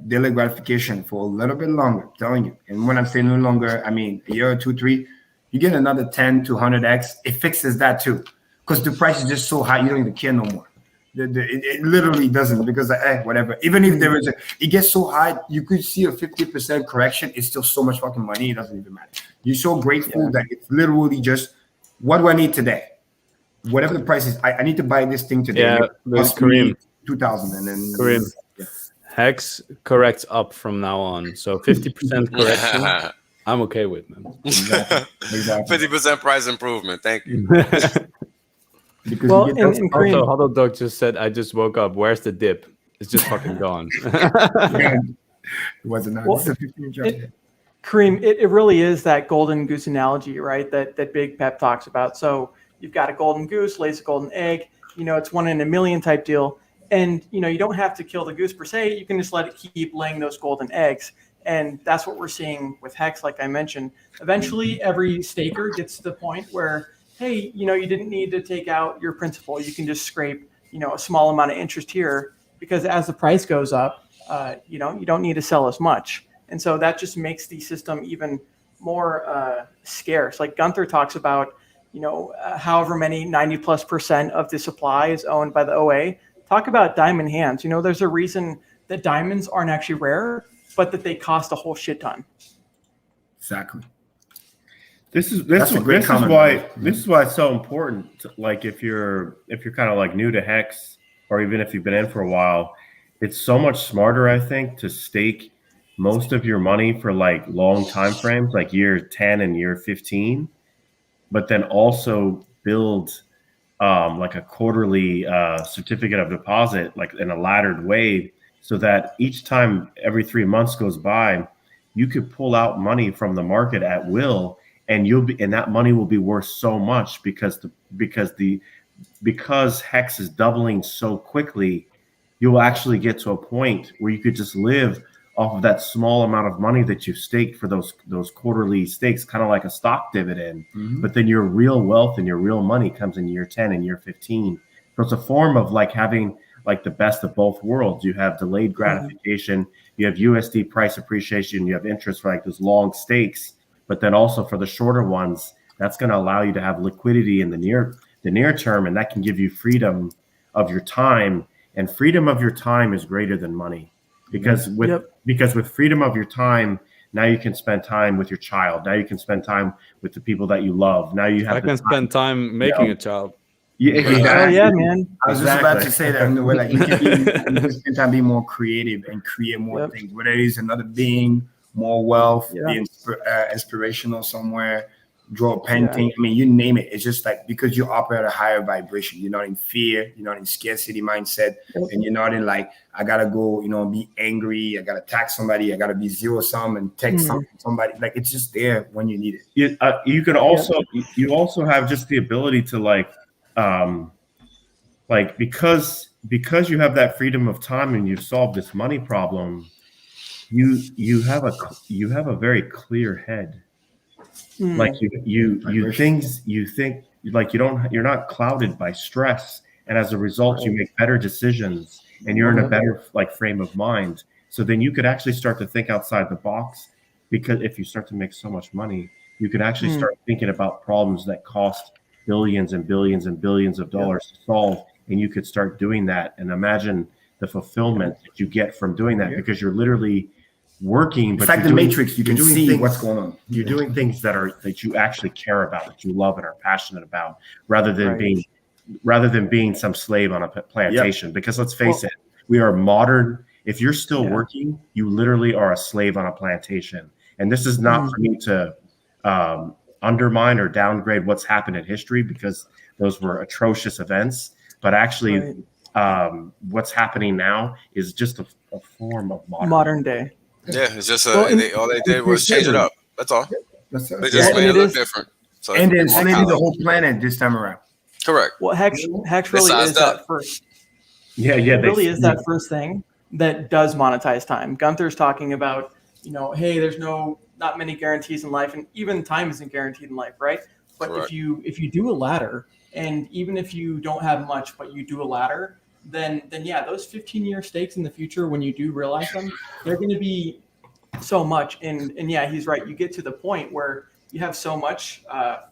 daily gratification for a little bit longer, I'm telling you, and when I'm saying no longer, I mean a year or 2, 3, you get another 10 to 100x. It fixes that too, because the price is just so high, you don't even care no more. It literally doesn't, because whatever. Even if there is it gets so high, you could see a 50% correction. It's still so much fucking money. It doesn't even matter. You're so grateful that it's literally just, what do I need today? Whatever the price is, I need to buy this thing today. Yeah, there's Kareem. 2,000 and then Kareem. Hex corrects up from now on, so 50% correction. I'm okay with, man. Exactly. 50% price improvement. Thank you. Well, and Kareem, also, Huddle Dog just said, "I just woke up. Where's the dip? It's just fucking gone." It wasn't. Kareem, it really is that golden goose analogy, right? That Big Pep talks about. So you've got a golden goose, lays a golden egg. You know, it's 1 in a million type deal. And, you know, you don't have to kill the goose per se. You can just let it keep laying those golden eggs. And that's what we're seeing with Hex, like I mentioned. Eventually, every staker gets to the point where, hey, you know, you didn't need to take out your principal. You can just scrape, you know, a small amount of interest here, because as the price goes up, you know, you don't need to sell as much. And so that just makes the system even more scarce. Like Gunther talks about, you know, however many 90+% of the supply is owned by the OA. Talk about diamond hands. You know, there's a reason that diamonds aren't actually rare, but that they cost a whole shit ton. Exactly. This is why it's so important to, like, if you're kind of like new to Hex, or even if you've been in for a while, it's so much smarter, I think, to stake most of your money for like long time frames, like year 10 and year 15, but then also build like a quarterly certificate of deposit, like in a laddered way, so that each time every 3 months goes by, you could pull out money from the market at will, and that money will be worth so much because Hex is doubling so quickly. You'll actually get to a point where you could just live off of that small amount of money that you've staked for those quarterly stakes, kind of like a stock dividend. But then your real wealth and your real money comes in year 10 and year 15. So it's a form of like having like the best of both worlds. You have delayed gratification, you have USD price appreciation, you have interest for like those long stakes, but then also for the shorter ones, that's going to allow you to have liquidity in the near term, and that can give you freedom of your time. And freedom of your time is greater than money. Because with freedom of your time, now you can spend time with your child. Now you can spend time with the people that you love. Now you have. I can spend time making a child. Yeah, exactly. Yeah, man. I was just about to say that in the way, like you can spend time being more creative and create more things. Whether it is another being, more wealth, be inspirational somewhere, draw a painting. I mean, you name it. It's just like because you operate at a higher vibration. You're not in fear. You're not in scarcity mindset, and you're not in like I gotta go, you know, be angry. I gotta tax somebody. I gotta be zero sum and text somebody. Like it's just there when you need it. You can also you also have just the ability to like because you have that freedom of time and you've solved this money problem, you have a very clear head. Like you think like you're not clouded by stress, and as a result you make better decisions and you're in a better like frame of mind. So then you could actually start to think outside the box, because if you start to make so much money, you can actually start thinking about problems that cost billions and billions and billions of dollars to solve, and you could start doing that. And imagine the fulfillment that you get from doing that, because you're literally working. It's like the Matrix. You can see what's going on. You're doing things that you actually care about, that you love and are passionate about, rather than being some slave on a plantation. Because let's face it, we are modern. If you're still working, you literally are a slave on a plantation. And this is not for me to undermine or downgrade what's happened in history, because those were atrocious events. But actually, what's happening now is just a form of modern day. Yeah, it's just all they did was change it up. That's all. That's They just made it look different. So and then enslaving the whole planet this time around. Correct. Well, Hex really is that first. Yeah, It really is that first thing that does monetize time. Gunther's talking about, hey, there's not many guarantees in life, and even time isn't guaranteed in life, right? But Correct. if you do a ladder, and even if you don't have much, but you do a ladder, then yeah, those 15-year stakes in the future, when you do realize them, they're going to be so much. And yeah, he's right. You get to the point where you have so much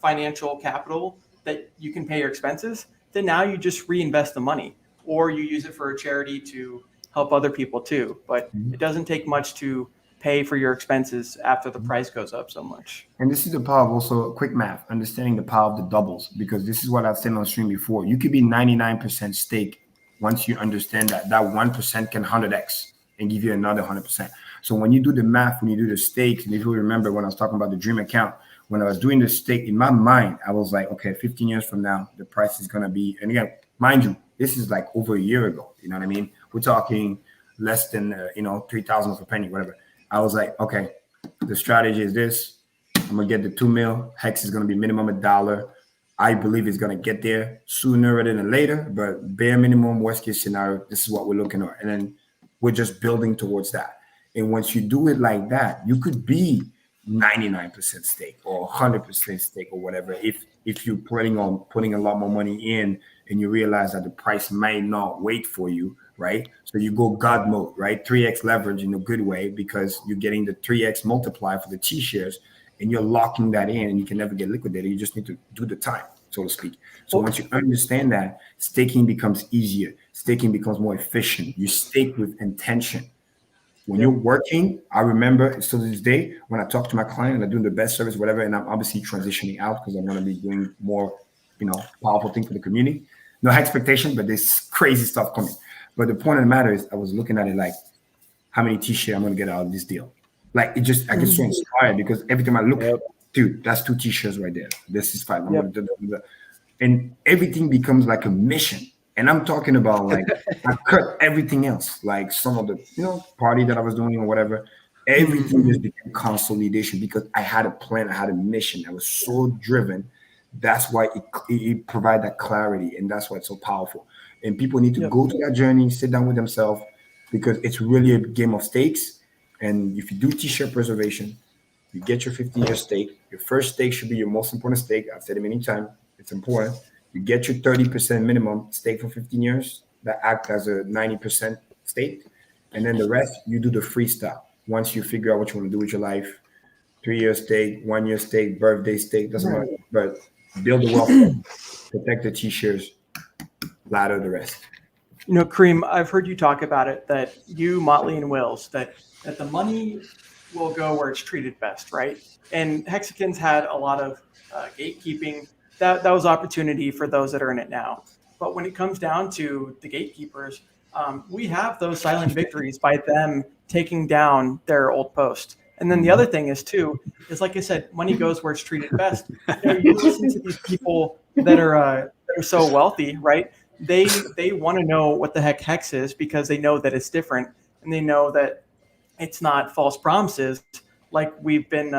financial capital that you can pay your expenses, then now you just reinvest the money, or you use it for a charity to help other people too. But it doesn't take much to pay for your expenses after the price goes up so much. And this is the power of also quick math, understanding the power of the doubles, because this is what I've said on stream before. You could be 99% stake once you understand that 1% can 100x and give you another 100%. So when you do the math, when you do the stakes, and if you remember when I was talking about the dream account, when I was doing the stake, in my mind, I was like, okay, 15 years from now, the price is going to be, and again, mind you, this is like over a year ago. You know what I mean? We're talking less than, 3,000 for a penny, whatever. I was like, okay, the strategy is this. I'm going to get the 2 mil. Hex is going to be minimum $1. I believe it's going to get there sooner rather than later, but bare minimum, worst case scenario, this is what we're looking at. And then we're just building towards that. And once you do it like that, you could be 99% stake or 100% stake or whatever. If you're planning on putting a lot more money in and you realize that the price might not wait for you, right? So you go God mode, right? 3x leverage in a good way, because you're getting the 3x multiplier for the T shares and you're locking that in, and you can never get liquidated. You just need to do the time, so to speak. So once you understand that, staking becomes easier. Staking becomes more efficient. You stake with intention. When you're working, I remember still to this day, when I talk to my client and I'm doing the best service, whatever, and I'm obviously transitioning out because I'm going to be doing more, powerful thing for the community. No expectation, but there's crazy stuff coming. But the point of the matter is, I was looking at it like, how many T-shirts I'm going to get out of this deal? Like, I get so inspired, because every time I look, dude, that's 2 T-shirts right there. This is 5. And everything becomes like a mission. And I'm talking about, like, I cut everything else, like some of the, party that I was doing or whatever. Everything just became consolidation, because I had a plan, I had a mission. I was so driven. That's why it provides that clarity, and that's why it's so powerful. And people need to go to that journey, sit down with themselves, because it's really a game of stakes. And if you do T-shirt preservation, you get your 15-year stake. Your first stake should be your most important stake. I've said it many times. It's important. You get your 30% minimum stake for 15 years. That acts as a 90% stake. And then the rest, you do the freestyle. Once you figure out what you want to do with your life, 3-year stake, 1-year stake, birthday stake, doesn't matter. But build the wealth, protect the T-shares, ladder the rest. Kareem, I've heard you talk about it, that you, Motley, and Wills, that the money will go where it's treated best, right? And Hexicans had a lot of gatekeeping. That was opportunity for those that are in it now. But when it comes down to the gatekeepers, we have those silent victories by them taking down their old post. And then the other thing is like I said, money goes where it's treated best. You listen to these people that are so wealthy, right? They want to know what the heck Hex is, because they know that it's different, and they know that it's not false promises like we've been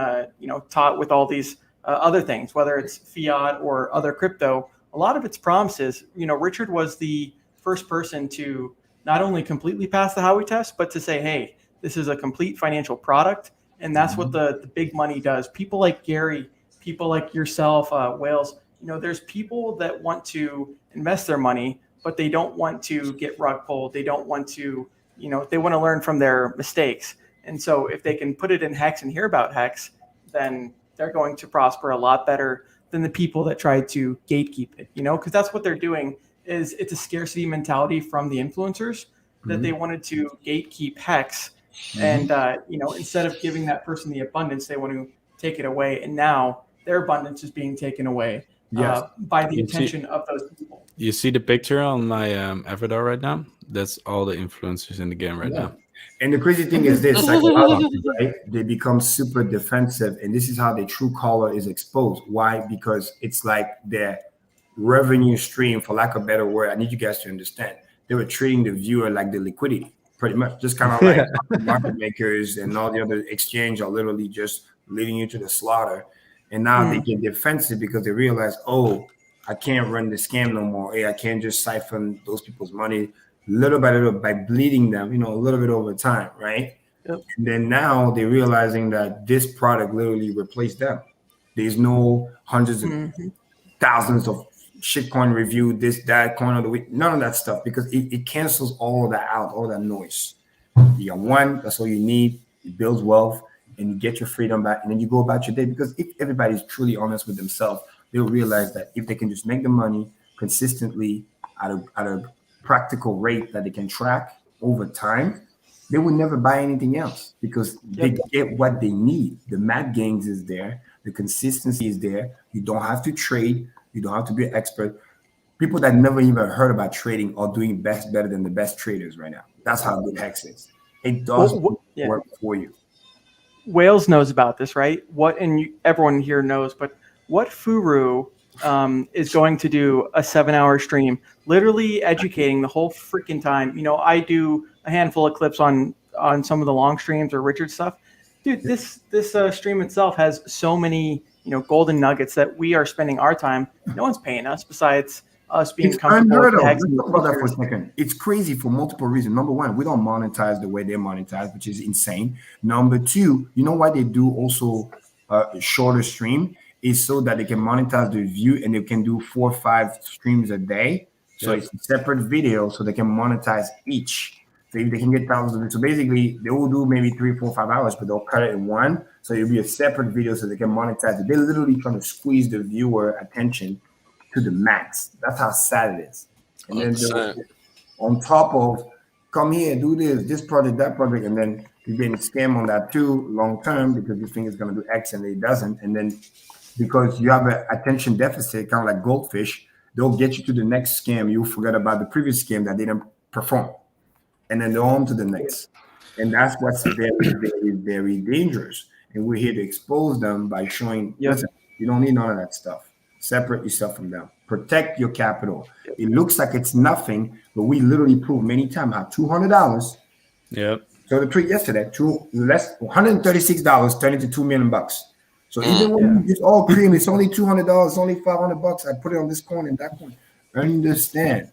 taught with all these other things, whether it's fiat or other crypto. A lot of it's promises. Richard was the first person to not only completely pass the Howey test, but to say, hey, this is a complete financial product. And that's what the big money does. People like Gary, people like yourself, Wales, there's people that want to invest their money, but they don't want to get rug pulled. They don't want to, they want to learn from their mistakes. And so if they can put it in Hex and hear about Hex, then they're going to prosper a lot better than the people that try to gatekeep it, because that's what they're doing. Is it's a scarcity mentality from the influencers that they wanted to gatekeep Hex. And, instead of giving that person the abundance, they want to take it away. And now their abundance is being taken away by the attention of those people. You see the picture on my avatar right now? That's all the influencers in the game right now. And the crazy thing is this, psychologically, right? They become super defensive, and this is how their true color is exposed. Why? Because it's like their revenue stream, for lack of a better word. I need you guys to understand. They were treating the viewer like the liquidity, pretty much. Just kind of like market makers and all the other exchange are literally just leading you to the slaughter. And now they get defensive because they realize, oh, I can't run the scam no more. Hey, I can't just siphon those people's money little by little by bleeding them, a little bit over time, right? Yep. And then now they're realizing that this product literally replaced them. There's no hundreds of thousands of shitcoin review, this, that, coin of the week, none of that stuff, because it cancels all of that out, all that noise. You got one, that's all you need. It builds wealth, and you get your freedom back, and then you go about your day. Because if everybody's truly honest with themselves, they'll realize that if they can just make the money consistently at a practical rate that they can track over time, they would never buy anything else because they get what they need. The math gains is there. The consistency is there. You don't have to trade. You don't have to be an expert. People that never even heard about trading are doing better than the best traders right now. That's how good Hex is. It does work for you. Wales knows about this, right? Everyone here knows, but what Furu is going to do a 7-hour stream, literally educating the whole freaking time. I do a handful of clips on some of the long streams or Richard stuff. Dude, this stream itself has so many golden nuggets that we are spending our time. No one's paying us besides us being comfortable with the Hex. Let's talk about that for a second. It's crazy for multiple reasons. Number one, we don't monetize the way they monetize, which is insane. Number two, you know why they do also a shorter stream is so that they can monetize the view and they can do 4 or 5 streams a day. So it's a separate video so they can monetize each. So if they can get thousands of it. So basically they will do maybe 3, 4, 5 hours, but they'll cut it in one. So it'll be a separate video so they can monetize it. They're literally trying to squeeze the viewer attention to the max. That's how sad it is. And then on top of come here, do this project, that project, and then you're getting scammed on that too long term because you think it's going to do X and it doesn't. And then because you have an attention deficit, kind of like goldfish, they'll get you to the next scam. You forget about the previous scam that didn't perform. And then they're on to the next. And that's what's very, very, very dangerous. And we're here to expose them by showing, listen, you don't need none of that stuff. Separate yourself from them. Protect your capital. It looks like it's nothing, but we literally proved many times how $200. Yep. So the tweet yesterday, $136 turned into $2 million. So even when it's all cream, it's only $200, it's only $500. I put it on this coin and that coin. Understand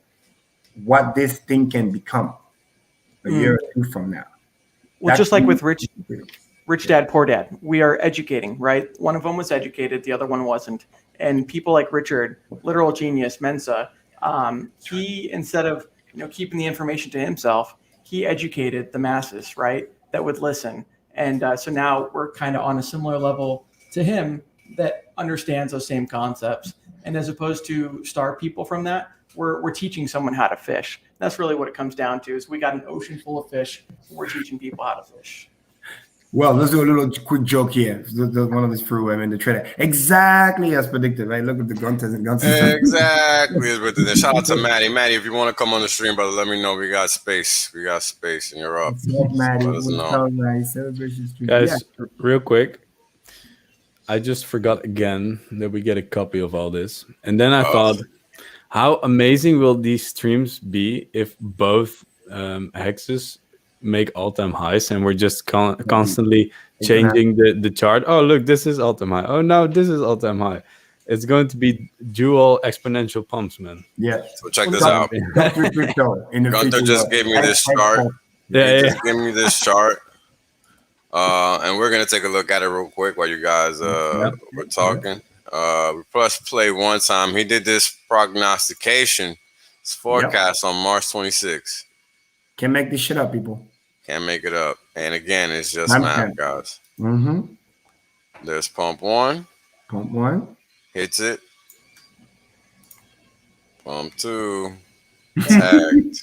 what this thing can become a year or two from now. Well, just like with Rich Dad, Poor Dad, we are educating, right? One of them was educated, the other one wasn't. And people like Richard, literal genius, Mensa, he, instead of keeping the information to himself, he educated the masses, right, that would listen. And so now we're kind of on a similar level to him that understands those same concepts. And as opposed to starve people from that, we're teaching someone how to fish. That's really what it comes down to, is we got an ocean full of fish. We're teaching people how to fish. Well, let's do a little quick joke here. One of these free women, the trader. Exactly as predicted, right? Look at the guns and guns. Exactly as predicted. Shout out to Maddie. Maddie, if you want to come on the stream, brother, let me know. We got space. We got space, and you're up. Maddie, let us know. Guys, real quick. I just forgot again that we get a copy of all this. And then I thought, how amazing will these streams be if both hexes make all-time highs and we're just constantly changing the chart? Oh, look, this is all-time high. Oh, no, this is all-time high. It's going to be dual exponential pumps, man. Yeah. So check this out. Gunther just gave me this chart. Just gave me this chart. And we're going to take a look at it real quick while you guys were talking. We press play one time. He did this prognostication, this forecast on March 26th. Can't make this shit up, people. Can't make it up. And again, it's just math, guys. There's pump one. Pump one. Hits it. Pump two. Tagged.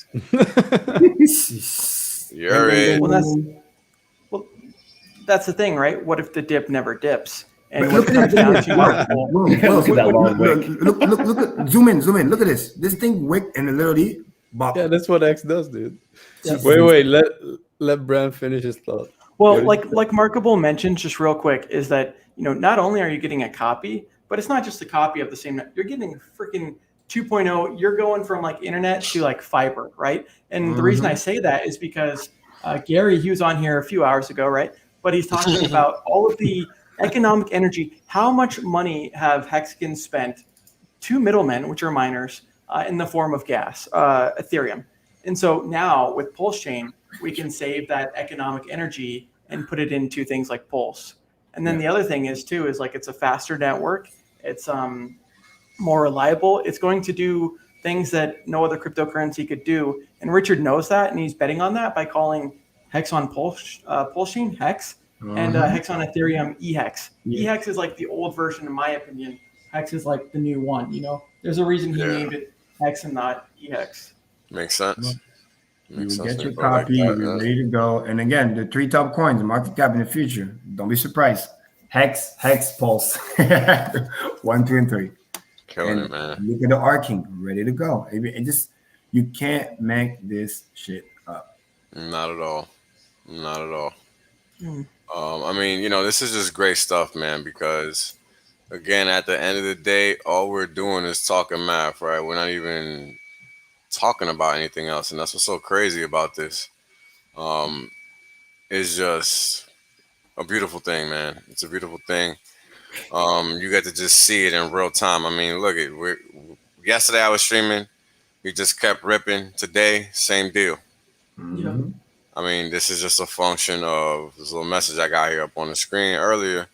You're it. Well, that's the thing, right? What if the dip never dips? And look at zoom in. Look at this. This thing wicked and literally bop. Yeah, that's what X does, dude. Wait. Let Bram finish his thought. Well, like Markable mentioned, just real quick, is that not only are you getting a copy, but it's not just a copy of the same. You're getting freaking 2.0. You're going from like internet to like fiber, right? And the reason I say that is because Gary, he was on here a few hours ago, right? But he's talking about all of the economic energy. How much money have Hexkins spent to middlemen, which are miners, in the form of gas, Ethereum? And so now with PulseChain, we can save that economic energy and put it into things like Pulse. And then the other thing is too, is like it's a faster network. It's more reliable. It's going to do things that no other cryptocurrency could do. And Richard knows that, and he's betting on that by calling Hex on PulseChain Hex, and Hex on Ethereum EHEX. EHEX is like the old version, in my opinion. Hex is like the new one. You know, there's a reason he named it Hex and not EHEX. Makes sense. You get your copy, you're ready to go. And again, the 3 top coins, market cap in the future. Don't be surprised. Hex, Pulse. 1, 2, and 3. Killing it, man. Look at the arcing, ready to go. It just, you can't make this shit up. Not at all. Not at all. I mean, you know, this is just great stuff, man, because again, at the end of the day, all we're doing is talking math, right? We're not even talking about anything else. And that's what's so crazy about this. It's just a beautiful thing, man. It's a beautiful thing. You get to just see it in real time. I mean, look at yesterday I was streaming. We just kept ripping. Today, same deal. I mean, this is just a function of this little message I got here up on the screen earlier.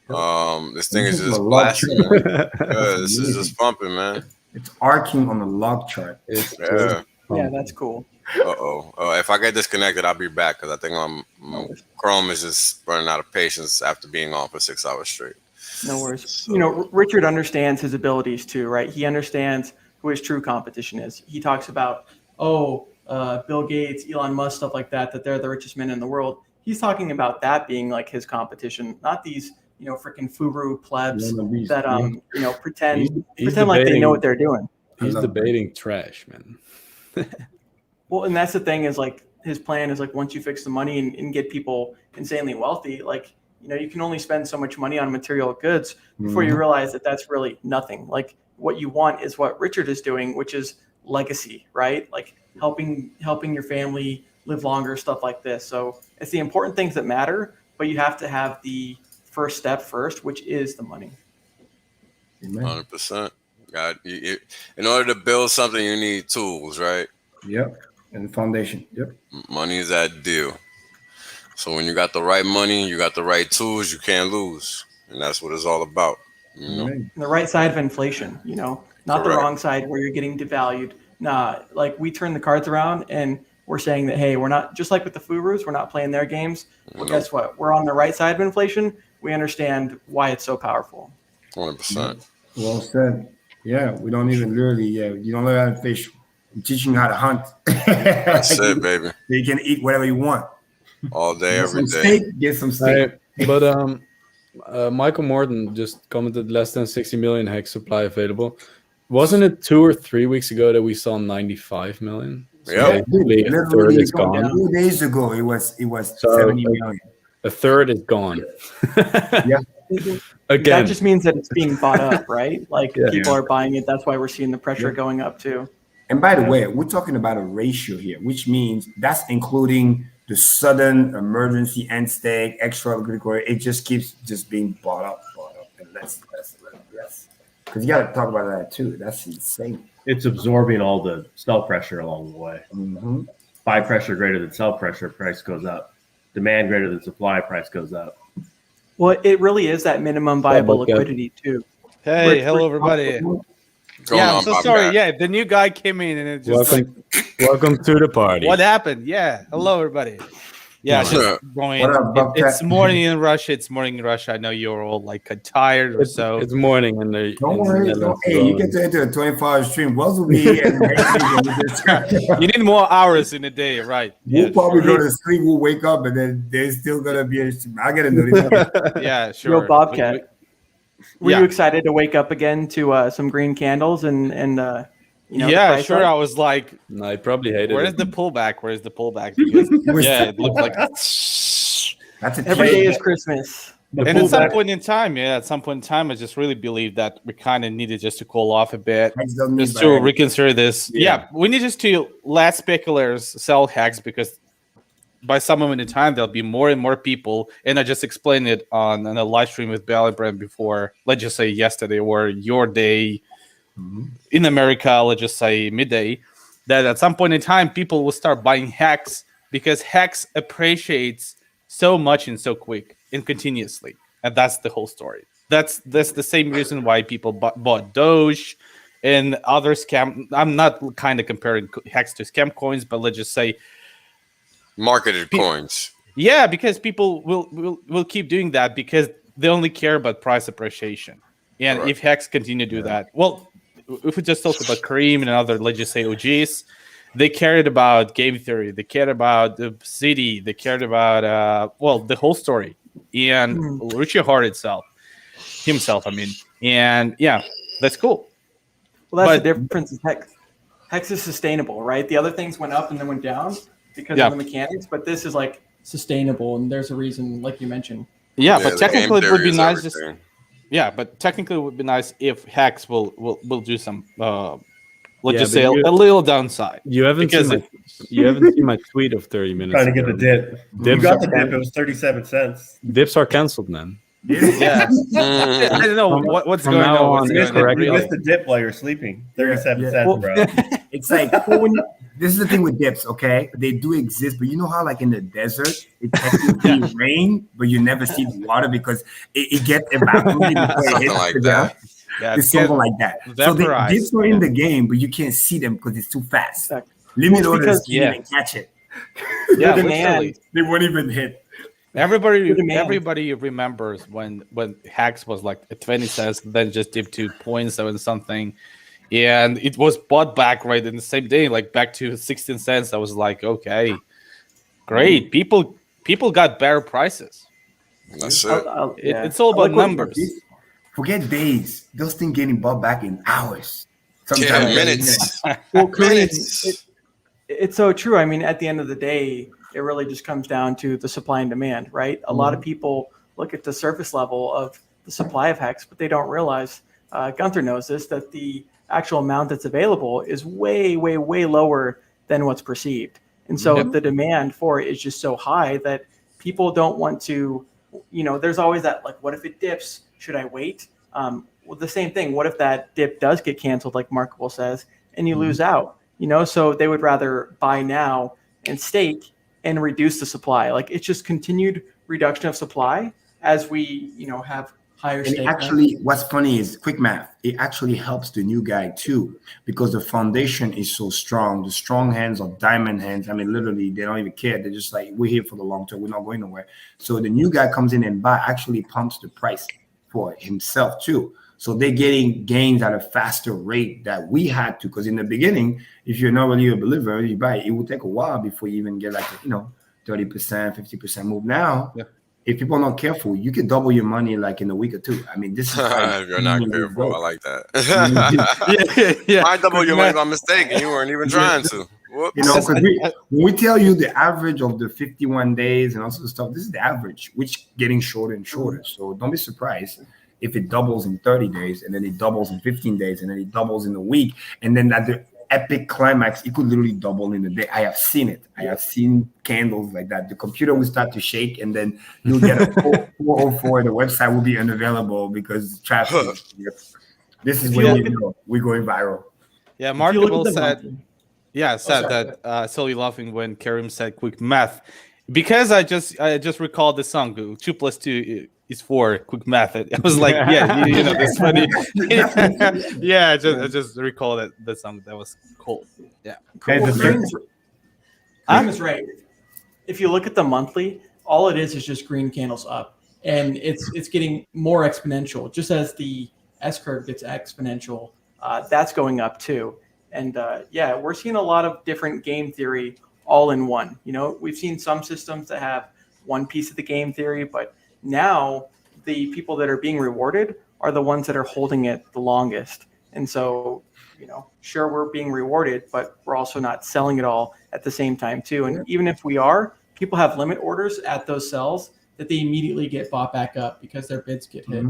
This thing is just blasting. This is just pumping, man. It's arcing on the log chart. Yeah, that's cool. If I get disconnected, I'll be back because I think Chrome is just running out of patience after being on for 6 hours straight. No worries. So, you know, Richard understands his abilities too, right? He understands who his true competition is. He talks about, Bill Gates, Elon Musk, stuff like that, that they're the richest men in the world. He's talking about that being like his competition, not these, you know, freaking furu plebs that, you know, pretend like they know what they're doing. He's debating trash, man. Well, and that's the thing is like his plan is like once you fix the money and get people insanely wealthy, like, you know, you can only spend so much money on material goods before you realize that that's really nothing. Like what you want is what Richard is doing, which is legacy, right? Like helping your family live longer, stuff like this. So it's the important things that matter, but you have to have the first step first, which is the money. 100%. God, in order to build something, you need tools, right? Yep. And the foundation. Yep. Money is that deal. So when you got the right money, you got the right tools, you can't lose. And that's what it's all about. You know? The right side of inflation, you know, not the wrong side where you're getting devalued. Nah, like we turn the cards around and we're saying that, hey, we're not, just like with the Furus, we're not playing their games. But guess what? We're on the right side of inflation. We understand why it's so powerful. 100%. Well said. Yeah, we don't even literally, you don't learn how to fish. I'm teaching you how to hunt. That's it, baby. You can eat whatever you want. All day, every day. Steak, get some steak. But Michael Morton just commented less than 60 million hex supply available. Wasn't it 2 or 3 weeks ago that we saw 95 million? So yeah, a third is gone. 2 days ago, it was 70 million. A third is gone. Yeah. Again, that just means that it's being bought up, right? Like people are buying it. That's why we're seeing the pressure going up too. And by the way, we're talking about a ratio here, which means that's including the sudden emergency end stake, extra liquidity. It just keeps just being bought up. And that's because you got to talk about that too. That's insane. It's absorbing all the sell pressure along the way. Buy pressure greater than sell pressure, price goes up. Demand greater than supply, price goes up. Well, it really is that minimum viable liquidity too. Hey, hello everybody. I'm so sorry. Yeah, the new guy came in and it just welcome to the party. What happened? Yeah, hello everybody. Yeah, just going. It's morning in Russia. It's morning in Russia. I know you're all like tired or so. It's morning and don't worry. Hey, you get to enter a 24-hour stream. Wells will be here. You need more hours in a day, right? We'll probably go to sleep. We'll wake up, and then there's still gonna be a stream. I gotta know. Yeah, sure. Yo, Bobcat. Were you excited to wake up again to some green candles and you know, yeah, sure. I was like, no, I probably hated Where's the pullback? Where's the pullback? Because, it looked like that's every day is Christmas. And at some point in time, I just really believe that we kind of needed just to cool off a bit, just to reconsider this. Yeah, we need just to let speculators sell Hex because by some moment in time, there'll be more and more people. And I just explained it on a live stream with Bell and Brand before, let's just say yesterday or your day in America, let's just say midday, that at some point in time, people will start buying HEX because HEX appreciates so much and so quick and continuously. And that's the whole story. That's the same reason why people bought Doge and other scam. I'm not kind of comparing HEX to scam coins, but let's just say marketed coins. Yeah, because people will keep doing that because they only care about price appreciation. And if HEX continue to do that, well, if we just talk about Kareem and other, let's just say OGs, they cared about game theory, they cared about the city, they cared about the whole story and Richie Hart himself. I mean, and yeah, that's cool. Well, that's the difference in HEX. HEX is sustainable, right? The other things went up and then went down because of the mechanics, but this is like sustainable, and there's a reason, like you mentioned. Yeah, but technically it would be nice. But technically it would be nice if HEX will do some. Let's just say a little downside. You haven't seen my tweet of 30 minutes. Trying to get the dip. You got the dip. It was 37 cents. Dips are canceled, man. Yeah. I don't know what's going on. You missed the dip while you're sleeping. 37 cents, bro. It's like this is the thing with dips, okay? They do exist, but you know how like in the desert it technically rain, but you never see the water because it gets evaporated before it hits like the ground. It's something like that. So the dips are in the game, but you can't see them because it's too fast. Limit orders and catch it. Yeah, they won't even hit. Everybody remembers when HEX was like at 20 cents, then just dipped to 0.7 something, and it was bought back right in the same day, like back to 16 cents. I was like, okay, great. People got better prices. That's it. It's all about numbers. Forget days; those things getting bought back in hours. Sometimes minutes. Well, it's so true. I mean, at the end of the day, it really just comes down to the supply and demand, right? A lot of people look at the surface level of the supply of HEX, but they don't realize, Gunther knows this, that the actual amount that's available is way, way, way lower than what's perceived. And so the demand for it is just so high that people don't want to, there's always that, like, what if it dips? Should I wait? Well, the same thing. What if that dip does get canceled, like Markable says, and you lose out? So they would rather buy now and stake and reduce the supply. Like, it's just continued reduction of supply as we, have higher stake. And actually, what's funny is quick math. It actually helps the new guy too, because the foundation is so strong. The strong hands are diamond hands. I mean, literally, they don't even care. They're just like, we're here for the long term. We're not going nowhere. So the new guy comes in and actually pumps the price for himself too. So they're getting gains at a faster rate that we had to, because in the beginning, if you're not really a believer, you buy it. It will take a while before you even get like 30%, 50% move. Now, if people are not careful, you can double your money like in a week or two. I mean, this is if you're not careful, I like that. I double your money by mistake, and you weren't even trying to. Because when we tell you the average of the 51 days and also the stuff, this is the average, which getting shorter and shorter. So don't be surprised if it doubles in 30 days, and then it doubles in 15 days, and then it doubles in a week, and then at the epic climax, it could literally double in a day. I have seen it. I have seen candles like that. The computer will start to shake, and then you'll get a 404. The website will be unavailable because traffic. This is when we're going viral. Yeah, Markable said that Silly laughing when Karim said quick math, because I just recalled the song 2 + 2 is 4 quick math. I was like, that's funny. I just recall that song. That was cool. Yeah. Karim is right. If you look at the monthly, all it is just green candles up, and it's getting more exponential. Just as the S curve gets exponential, that's going up too. And we're seeing a lot of different game theory all in one. We've seen some systems that have one piece of the game theory, but now the people that are being rewarded are the ones that are holding it the longest. And so, sure, we're being rewarded, but we're also not selling it all at the same time too. And even if we are, people have limit orders at those sells that they immediately get bought back up because their bids get hit.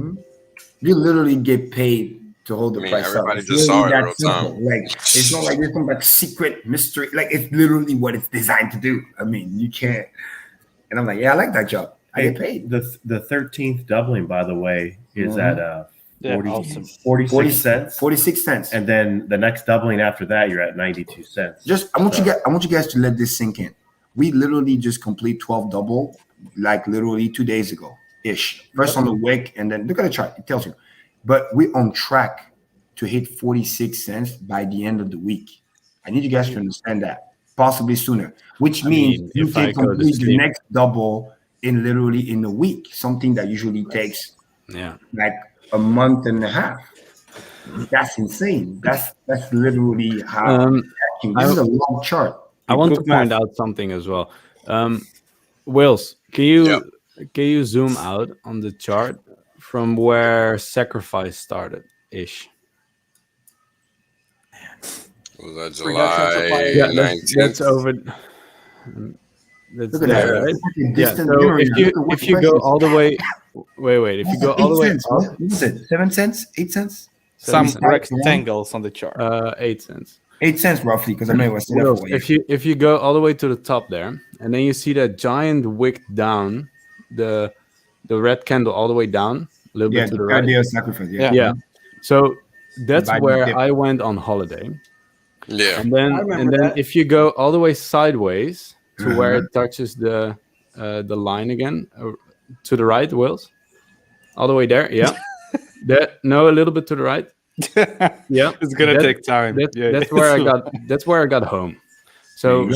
You literally get paid to hold the price up. Everybody It's just saw it in that real simple. time. Like it's not like there's some like secret mystery. Like it's literally what it's designed to do. I mean, you can't. And I'm like, yeah, I like that job. I get paid. The 13th doubling, by the way, is at 46 cents. 46 cents. And then the next doubling after that, you're at 92 cents. I want you guys to let this sink in. We literally just complete 12 double, like literally 2 days ago ish. First on the wick, and then look at the chart. It tells you. But we're on track to hit 46 cents by the end of the week. I need you guys to understand that. Possibly sooner, which means you can complete the next double in literally in a week, something that usually takes like a month and a half. That's insane. That's literally how this is a long chart. I want to point out something as well. Wills, can you zoom out on the chart from where sacrifice started ish? Was that July 19th? That's over. That's Look at there, that. right? Yeah. So if you go all the way, wait. If you go all the way up, what is it? 7 cents? 8 cents? Some rectangles on the chart. 8 cents. 8 cents roughly, because I may was if you go all the way to the top there, and then you see that giant wick down, the red candle all the way down, a little bit to the right. Idea of sacrifice. Yeah. So that's where I went on holiday. Yeah. And then if you go all the way sideways to where it touches the line again, to the right, Wills, all the way there. Yeah. No, a little bit to the right. Yeah, it's gonna take time. That's where I got home. So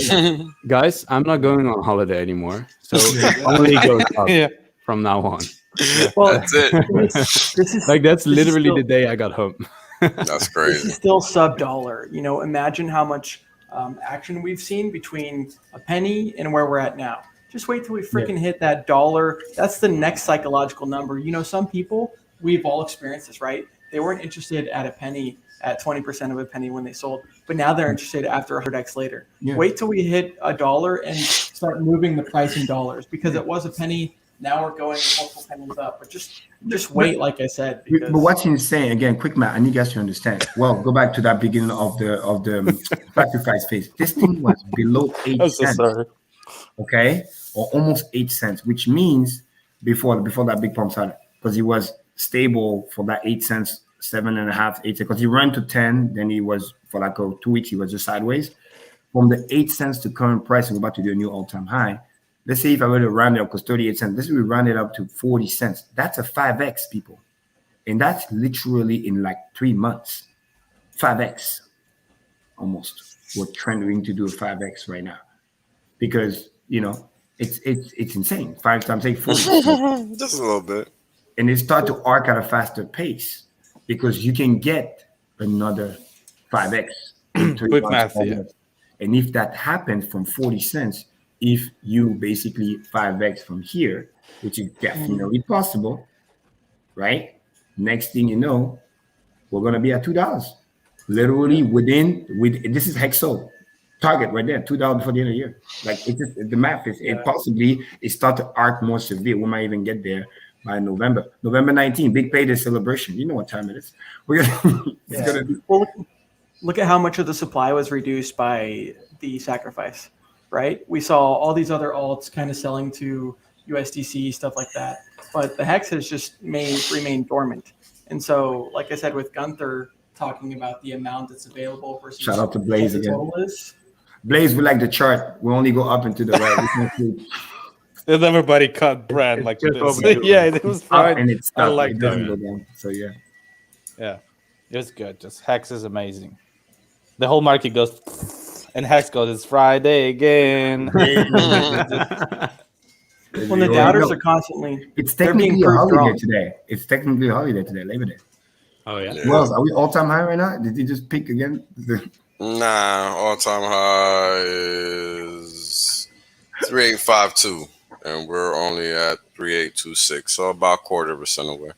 guys, I'm not going on holiday anymore. So only go up from now on. Well, that's it. That's literally the day I got home. That's crazy. This is still sub-dollar. You know, imagine how much action we've seen between a penny and where we're at now. Just wait till we freaking hit that dollar. That's the next psychological number. You know, some people, we've all experienced this, right? They weren't interested at a penny, at 20% of a penny when they sold, but now they're interested after 100x later. Yeah. Wait till we hit $1 and start moving the price in dollars, because it was a penny. Now we're going multiple pennies up, but just wait, like I said. But what's insane, again, quick math, I need you guys to understand. Well, go back to that beginning of the sacrifice phase. This thing was below 8 cents. Okay, or almost 8 cents, which means before that big pump started, because it was stable for that 8 cents, 7.5, 8 cents, because he ran to 10, then he was for like 2 weeks, he was just sideways. From the 8 cents to current price, we're about to do a new all-time high. Let's say if I were to round it up, because 38 cents, this will round it up to 40 cents. That's a 5x, people. And that's literally in like 3 months. 5x, almost. We're trending to do a 5x right now. Because, you know, it's insane. 5 times 8, 40. Just a little bit. And it starts to arc at a faster pace, because you can get another 5x. Quick math, yeah. And if that happens from 40 cents, if you basically 5x from here, which is definitely possible, right? Next thing you know, we're going to be at $2. Literally this is HEXO target right there, $2 before the end of the year. Like it's just, the math is, it start to arc more severe. We might even get there by November 19, big payday celebration. You know what time it is. We're gonna be. Well, look at how much of the supply was reduced by the sacrifice, right? We saw all these other alts kind of selling to USDC, stuff like that, but the HEX has just remained dormant. And so, like I said, with Gunther talking about the amount that's available versus shout out to Blaze again. Total is. Blaze, we like the chart. We only go up and to the right. And everybody cut brand like this. Yeah, it was fine. And it's I like that. So yeah, it was good. Just HEX is amazing. The whole market goes, and HEX goes, it's Friday again. When the doubters are constantly, it's technically a holiday today. It's technically a holiday today, Labor Day. Oh yeah. Well, are we all-time high right now? Did you just pick again? Nah, all-time high is 3852. And we're only at 3826, so about 1/4% away.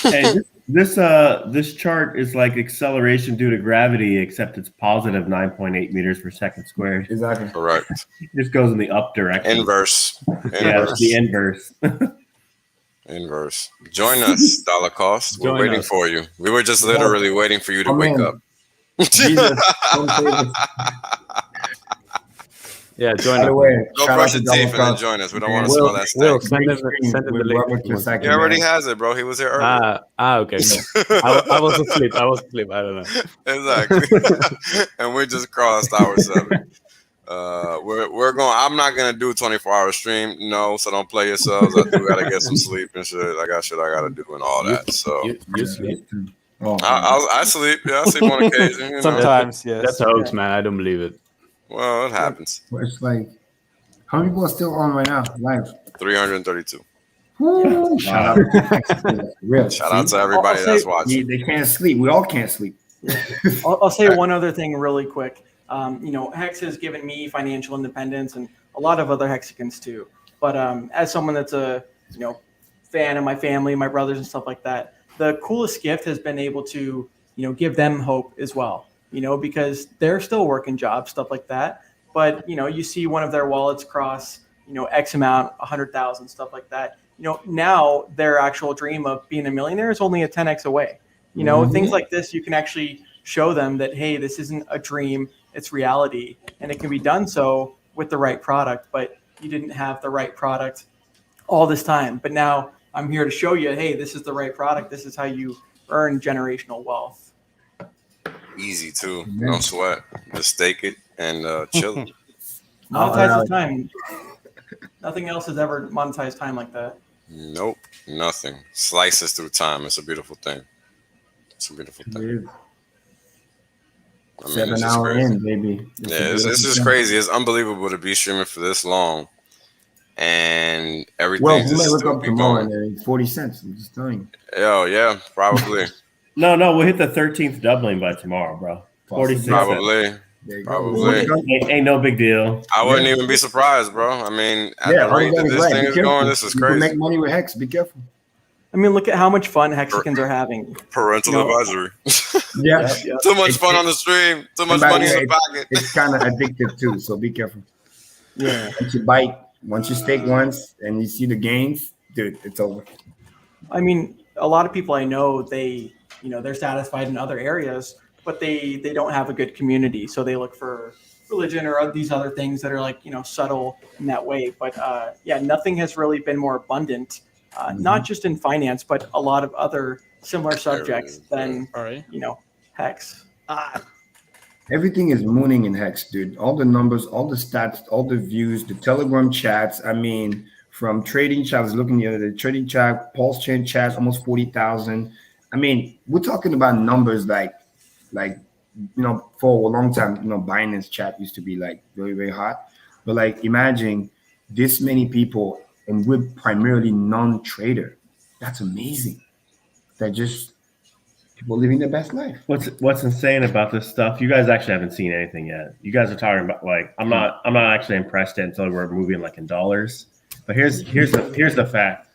Hey, this chart is like acceleration due to gravity, except it's positive 9.8 meters per second squared. Exactly. Correct. It just goes in the up direction. Inverse. Yeah, it's the inverse. Inverse. Join us, dollar cost. We're Join waiting us. for you. We were just literally waiting for you to wake up. Jesus, don't say this. Yeah, join By the us. way, Go shout brush out your to teeth and then Double join us. We don't man. want to smell that Will, stank. send him the link. Robert to second, He already man. has it, bro. He was here earlier. Okay. I was asleep. I don't know. Exactly. And we just crossed hour 7. We're going. I'm not gonna do a 24-hour stream. No, so don't play yourselves. I do gotta get some sleep and shit. I got shit I gotta do and all that. So You sleep. I sleep. Yeah, I sleep on occasion. You know? Sometimes, yes. That's a hoax, man. I don't believe it. Well, it happens. It's like, how many people are still on right now? Live. 332. Woo, shout out. Real. Shout out to everybody that's watching. They can't sleep. We all can't sleep. I'll say one other thing really quick. You know, Hex has given me financial independence and a lot of other Hexicans too. But as someone that's a fan of my family, my brothers and stuff like that, the coolest gift has been able to give them hope as well. Because they're still working jobs, stuff like that. But you see one of their wallets cross X amount, 100,000, stuff like that. Now their actual dream of being a millionaire is only a 10x away. Things like this, you can actually show them that, hey, this isn't a dream, it's reality, and it can be done so with the right product. But you didn't have the right product all this time. But now I'm here to show you, hey, this is the right product. This is how you earn generational wealth. Easy too. No sweat. Just stake it and chill. Monetize the time. Nothing else has ever monetized time like that. Nope, nothing. Slices through time. It's a beautiful thing. It's a beautiful thing. I mean, 7 hour in, baby. It's just crazy. It's unbelievable to be streaming for this long, and everything. Well, we may look up tomorrow and 40 cents. I'm just telling you. Oh yeah, probably. No, we'll hit the 13th doubling by tomorrow, bro. 46. Probably. Ain't no big deal. I wouldn't even be surprised, bro. I mean, at the rate that this thing is going, this is crazy. You can make money with Hex. Be careful. I mean, look at how much fun Hexicans are having. Parental advisory. Yeah. Too much fun on the stream. Too much money in the pocket. It's kind of addictive too, so be careful. Yeah. Once you bite, once you stake once and you see the gains, dude, it's over. I mean, a lot of people I know, they're satisfied in other areas, but they don't have a good community. So they look for religion or these other things that are like, subtle in that way. But nothing has really been more abundant, not just in finance, but a lot of other similar subjects than, Hex. Everything is mooning in Hex, dude. All the numbers, all the stats, all the views, the Telegram chats. I mean, from trading chats, looking at the trading chat, PulseChain chats, almost 40,000. I mean, we're talking about numbers like for a long time, Binance chat used to be like very, very hot. But like, imagine this many people, and we're primarily non-trader. That's amazing. That just people living their best life. What's insane about this stuff? You guys actually haven't seen anything yet. You guys are talking about like I'm not actually impressed until we're moving like in dollars. But here's the fact.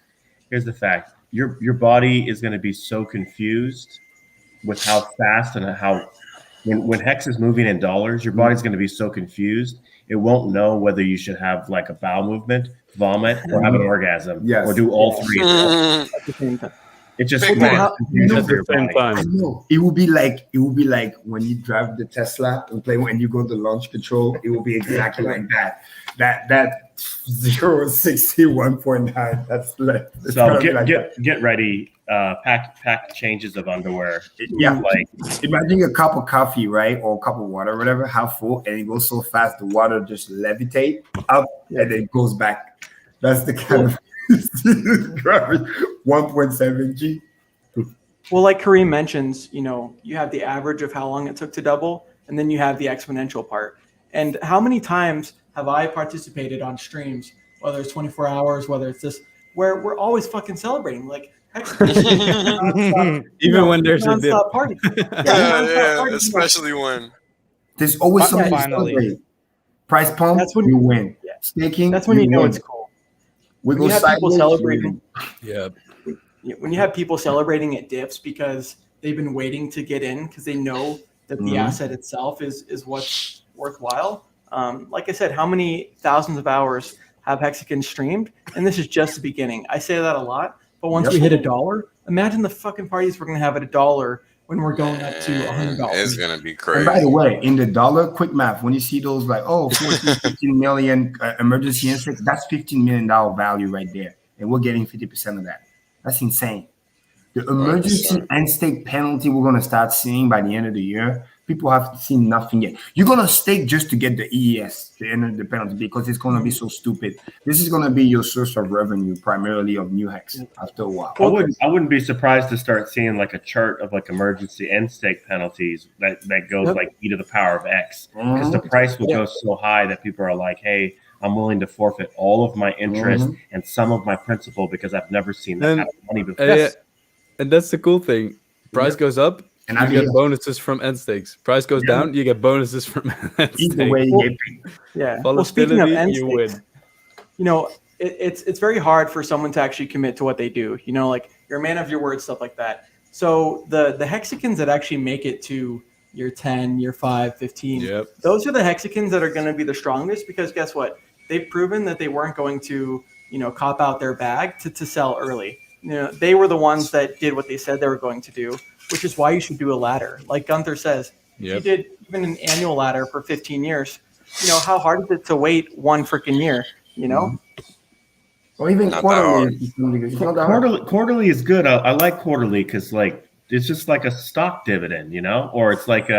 Here's the fact. Your body is going to be so confused with how fast and how when Hex is moving in dollars, your body's going to be so confused it won't know whether you should have like a bowel movement, vomit, or have an orgasm, or do all three. It just I know. It will be like when you drive the Tesla and play when you go to launch control. It will be exactly like that. That 061.9. That's like so. Get ready. Pack changes of underwear. Like imagine a cup of coffee, right, or a cup of water, whatever, half full, and it goes so fast the water just levitate up and then goes back. That's the kind of 1.7 G. Well, like Kareem mentions, you have the average of how long it took to double, and then you have the exponential part. And how many times have I participated on streams, whether it's 24 hours, whether it's this, where we're always fucking celebrating, like even when there's a dip. Party. Especially when there's always something to celebrate. Price pump, that's when you win. Yeah. Staking, that's when you know it's cool. We when go you have people celebrating. Yeah. When you have people celebrating at dips because they've been waiting to get in because they know that the asset itself is what's worthwhile. Like I said, how many thousands of hours have Hexicans streamed? And this is just the beginning. I say that a lot, But once we hit $1, imagine the fucking parties we're going to have at $1 when we're going up to $100. It's going to be crazy. And by the way, in the dollar, quick math, when you see those like, 14, 15 million emergency insect, that's $15 million value right there. And we're getting 50% of that. That's insane. The emergency end stake penalty we're going to start seeing by the end of the year, people have seen nothing yet. You're going to stake just to get the EES, the end of the penalty, because it's going to be so stupid. This is going to be your source of revenue, primarily of new HEX after a while. I wouldn't be surprised to start seeing like a chart of like emergency end stake penalties that goes like e to the power of X, because the price will go so high that people are like, hey, I'm willing to forfeit all of my interest and some of my principal because I've never seen that kind of money before. And that's the cool thing. Price goes up, and you get bonuses from end stakes. Price goes down, you get bonuses from end stakes. Either way, you get Well, speaking of end you stakes, win. you know, it's very hard for someone to actually commit to what they do. You know, like you're a man of your word, stuff like that. So the hexagons that actually make it to year 10, year 5, 15, those are the hexagons that are going to be the strongest, because guess what? They've proven that they weren't going to, you know, cop out their bag to sell early. You know, they were the ones that did what they said they were going to do, which is why you should do a ladder. Like Gunther says, if you did even an annual ladder for 15 years, you know, how hard is it to wait one freaking year, you know? Or even quarterly. Quarterly is good. I like quarterly because like it's just like a stock dividend, you know, or it's like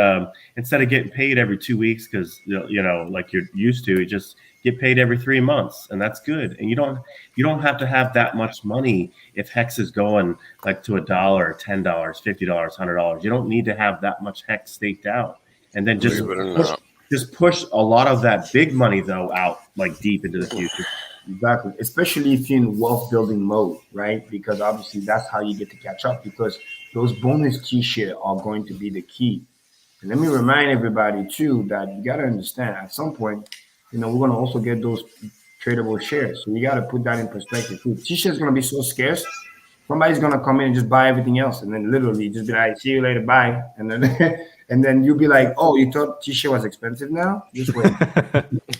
instead of getting paid every 2 weeks because you know, like you're used to, you just get paid every 3 months, and that's good. And you don't have to have that much money if HEX is going like to $1, $10, $50, $100. You don't need to have that much HEX staked out, and then just push a lot of that big money though out like deep into the future. Exactly, especially if you're in wealth building mode, right? Because obviously that's how you get to catch up, because those bonus T-share are going to be the key. And let me remind everybody too that you got to understand at some point, you know, we're going to also get those tradable shares. So you got to put that in perspective too. T-share is going to be so scarce. Somebody's going to come in and just buy everything else, and then literally just be like, see you later, bye. And then and then you'll be like, oh, you thought T-share was expensive now? Just wait.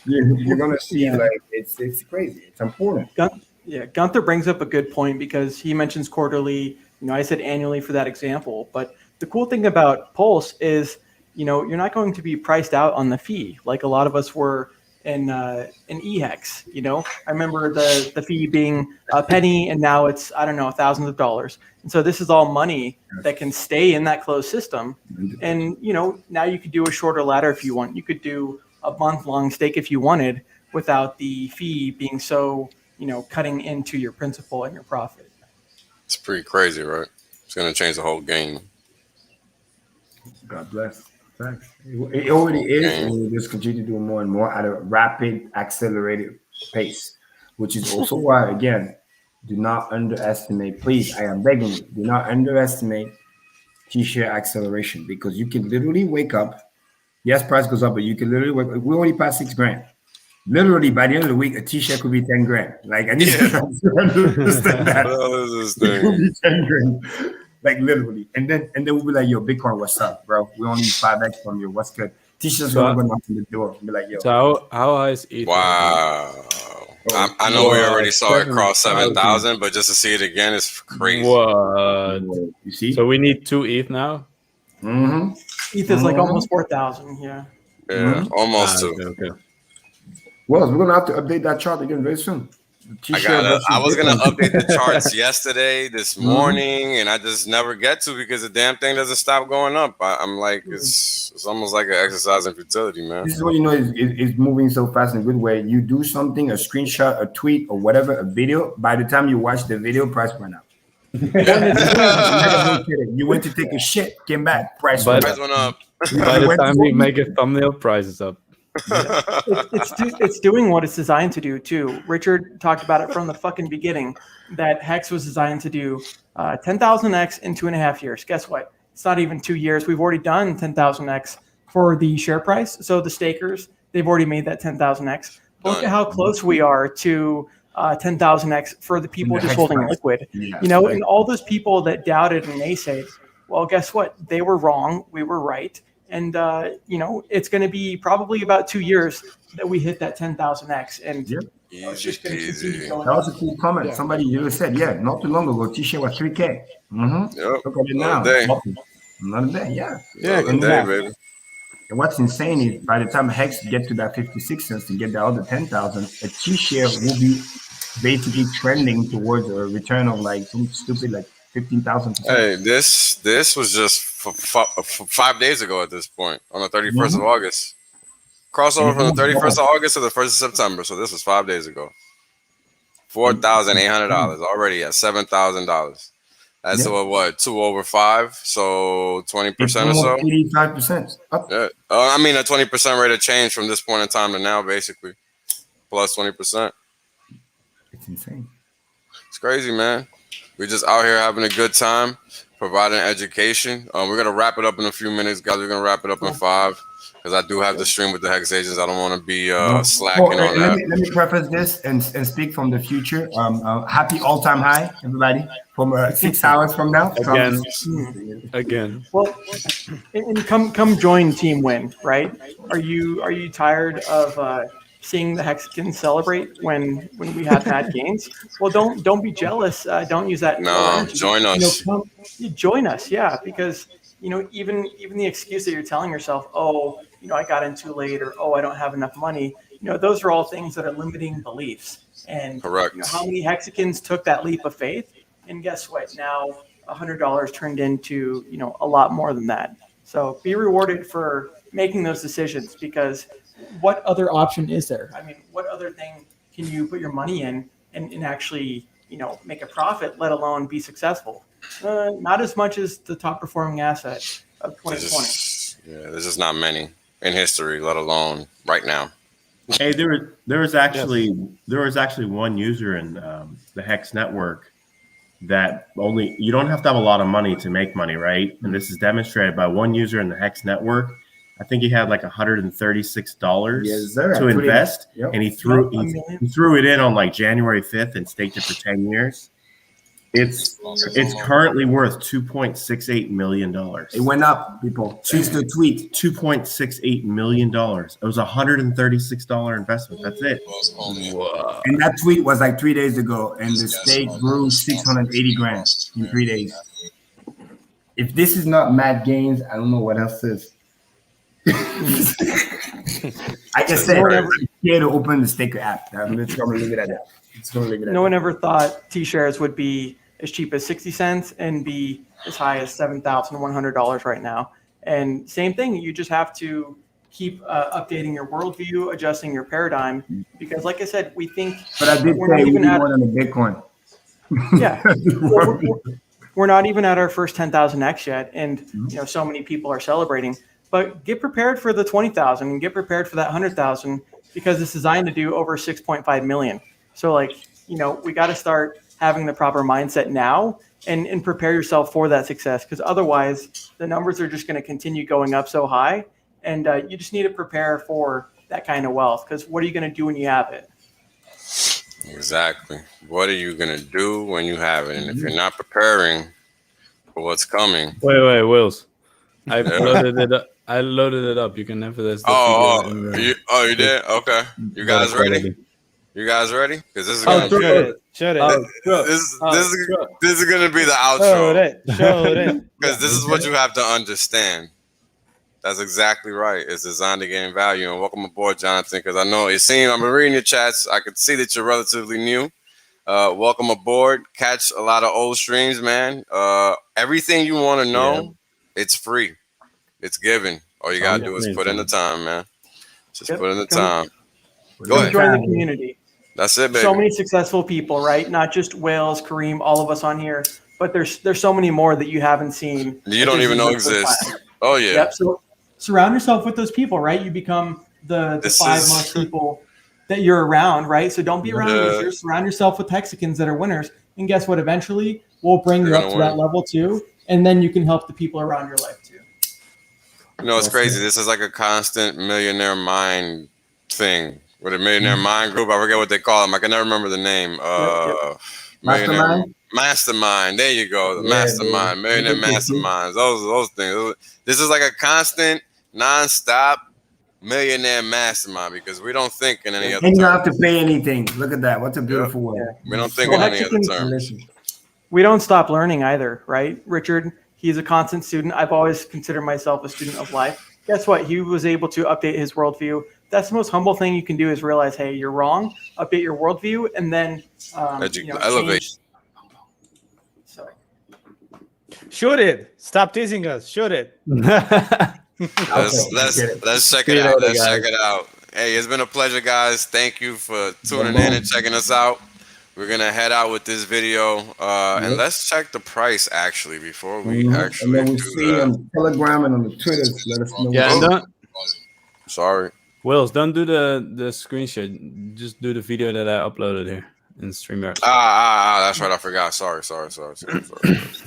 You're going to see like it's crazy. It's important. Gunther brings up a good point because he mentions quarterly. You know, I said annually for that example. But the cool thing about Pulse is, you know, you're not going to be priced out on the fee like a lot of us were in EHEX. You know, I remember the fee being a penny, and now it's, I don't know, thousands of dollars. And so this is all money that can stay in that closed system. And, you know, now you could do a shorter ladder if you want. You could do a month-long stake if you wanted without the fee being so, you know, cutting into your principal and your profit. It's pretty crazy, right? It's going to change the whole game. God bless. Thanks. It already is, and we'll just continue to do more and more at a rapid, accelerated pace, which is also why, again, do not underestimate, please, I am begging you, do not underestimate T-share acceleration, because you can literally wake up, yes, price goes up, but you can literally wake up, we already passed 6 grand. Literally, by the end of the week, a T-share could be 10 grand. Like, I need to understand that. It could be 10 grand. Like literally, and then we'll be like, "Yo, Bitcoin, what's up, bro? We only need 5x from you. What's good?" T-shirts gonna go knock on the door and be like, "Yo." So how high is ETH? Wow. I know we already saw it cross 7,000, but just to see it again is crazy. What? You see? So we need 2 ETH now. ETH is like almost 4,000. Yeah. Yeah, almost 2. Okay. Well, we're gonna have to update that chart again very soon. I was gonna update the charts yesterday, this morning, and I just never get to because the damn thing doesn't stop going up. I'm like, it's almost like an exercise in futility, man. This is what you know is moving so fast in a good way. You do something, a screenshot, a tweet, or whatever, a video. By the time you watch the video, price went up. You went to take a shit, came back, price went up. By the time we make a thumbnail, price is up. It's doing what it's designed to do too. Richard talked about it from the fucking beginning, that HEX was designed to do 10,000x in 2.5 years. Guess what? It's not even 2 years. We've already done 10,000x for the share price. So the stakers, they've already made that 10,000x. Look at how close we are to 10,000x for the people just holding liquid. You know, and all those people that doubted and naysayed, well, guess what? They were wrong. We were right. And, you know, it's going to be probably about 2 years that we hit that 10,000x. And it's just going to continue going That was up. a cool comment. Yeah. Somebody you said, yeah, not too long ago, T-shirt was 3K. Mm-hmm. Yep. Look at it now. Another day, yeah. Another day, baby. And what's insane is by the time Hex get to that 56 cents to get the other 10,000, a T-share will be basically trending towards a return of like some stupid like 15,000%. Hey, this was just for 5 days ago at this point, on the 31st of August. Crossover from the 31st of August to the 1st of September. So this was 5 days ago. $4,800 already at $7,000. That's what 2 over 5, so 20% or so. 85% up. Yeah, I mean a 20% rate of change from this point in time to now, basically, plus 20%. It's insane. It's crazy, man. We're just out here having a good time, providing education. We're gonna wrap it up in a few minutes, guys. We're gonna wrap it up in 5 because I do have the stream with the Hex agents. I don't want to be slacking on that. Let me preface this and speak from the future. Happy all-time high, everybody, from 6 hours from now. Again. Well, and come join Team Win, right? Are you tired of seeing the Hexicans celebrate when we have had gains? Well, don't be jealous. Don't use that. No, join us. Join us, yeah, because even the excuse that you're telling yourself, oh, I got in too late, or oh, I don't have enough money. Those are all things that are limiting beliefs. And correct. How many Hexicans took that leap of faith? And guess what? Now $100 turned into a lot more than that. So be rewarded for making those decisions, because what other option is there? I mean, what other thing can you put your money in and actually make a profit, let alone be successful? Not as much as the top performing asset of 2020. There's just not many in history, let alone right now. Hey, there was actually one user in the Hex network that you don't have to have a lot of money to make money, right? And this is demonstrated by one user in the Hex network. I think he had like $136 to invest, and he threw it in on like January 5th and staked it for 10 years. It's currently worth $2.68 million. It went up, people. Choose the tweet. $2.68 million. It was a $136 investment. That's it. Whoa. And that tweet was like 3 days ago, and the stake grew 680 grand in 3 days. If this is not mad gains, I don't know what else is. I just said, I'm here to open the Staker app. I'm just going to leave it at that. No one ever thought T-shares would be as cheap as 60 cents and be as high as $7,100 right now. And same thing, you just have to keep updating your worldview, adjusting your paradigm, because like I said, we think. But I did say we more than a Bitcoin. Yeah, we're not even at our first 10,000x yet, and so many people are celebrating. But get prepared for the 20,000 and get prepared for that 100,000, because it's designed to do over 6.5 million. So we got to start having the proper mindset now and prepare yourself for that success, because otherwise the numbers are just going to continue going up so high, and you just need to prepare for that kind of wealth, because what are you going to do when you have it? Exactly. What are you going to do when you have it? And if you're not preparing for what's coming. Wait, Wills. I've loaded it up. I loaded it up. You can enter this. You did? Okay. You guys ready? You guys ready? Because this is gonna this is gonna be the outro. Because this is what you have to understand. That's exactly right. It's designed to gain value. And welcome aboard, Jonathan. Because I know I've been reading your chats. I could see that you're relatively new. Welcome aboard. Catch a lot of old streams, man. Everything you want to know, it's free. It's given. All you gotta do is put in the time, man. Just put in the time. Go ahead. Join the community. That's it, baby. So many successful people, right? Not just Wales, Kareem, all of us on here, but there's so many more that you haven't seen. You don't even know exist. Oh yeah. Yep. So surround yourself with those people, right? You become the 5 most people that you're around, right? So don't be around losers. Surround yourself with Hexicans that are winners, and guess what? Eventually, we'll bring you up to that level too, and then you can help the people around your life too. It's crazy. This is like a constant millionaire mind thing. With a millionaire mind group, I forget what they call them. I can never remember the name. Mastermind. There you go. The mastermind. Millionaire masterminds. Those things. This is like a constant, non-stop millionaire mastermind because we don't think in any other And you don't terms. have to pay anything. Look at that. What's a beautiful word. We don't think in any other terms. We don't stop learning either, right? Richard, he's a constant student. I've always considered myself a student of life. Guess what? He was able to update his worldview. That's the most humble thing you can do is realize, hey, you're wrong. Update your worldview, and then elevate. Sorry. Shoot it. Stop teasing us. Shoot it. Let's check it out. Let's check it out. Hey, it's been a pleasure, guys. Thank you for tuning in and checking us out. We're gonna head out with this video, and let's check the price actually before we actually and then we do see that. on Telegram and on the Twitter. Let us know. Yeah, and don't, sorry. Wills, don't do the screenshot. Just do the video that I uploaded here in StreamYard. That's right. I forgot. Sorry.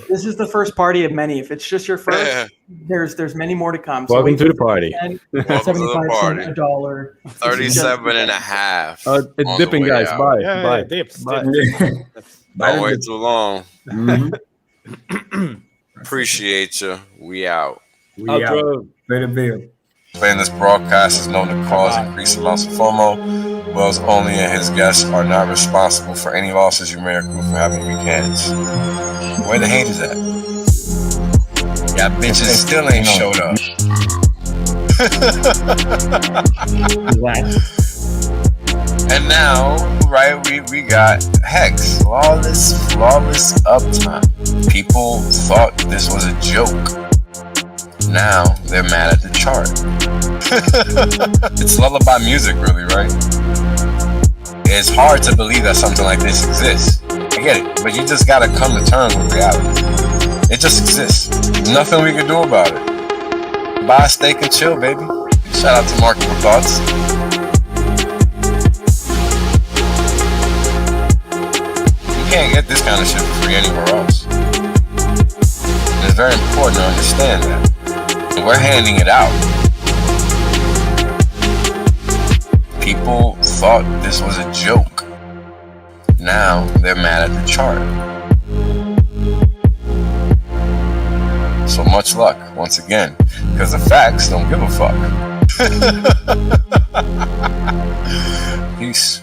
This is the first party of many. If it's just your first, there's many more to come. Welcome to the party. Welcome to the party. $1. 37.5. It's dipping, guys. Bye. Yeah, Bye. it dips. Bye. Don't wait too long. Appreciate you. We out. We out. Later, Bill. Playing this broadcast is known to cause increased amounts of FOMO. Wells only and his guests are not responsible for any losses you may accrue for having weak hands. Where the haters at? Yeah, bitches still ain't showed up. And now, right, we got Hex, flawless uptime. People thought this was a joke. Now they're mad at the chart. It's lullaby music, really, right? It's hard to believe that something like this exists. I get it, but you just gotta come to terms with reality. It just exists. Nothing we can do about it. Buy, stake, and chill, baby. Shout out to Marketable Thoughts. You can't get this kind of shit for free anywhere else. And it's very important to understand that. And we're handing it out. People thought this was a joke. Now they're mad at the chart. So much luck, once again, because the facts don't give a fuck. Peace.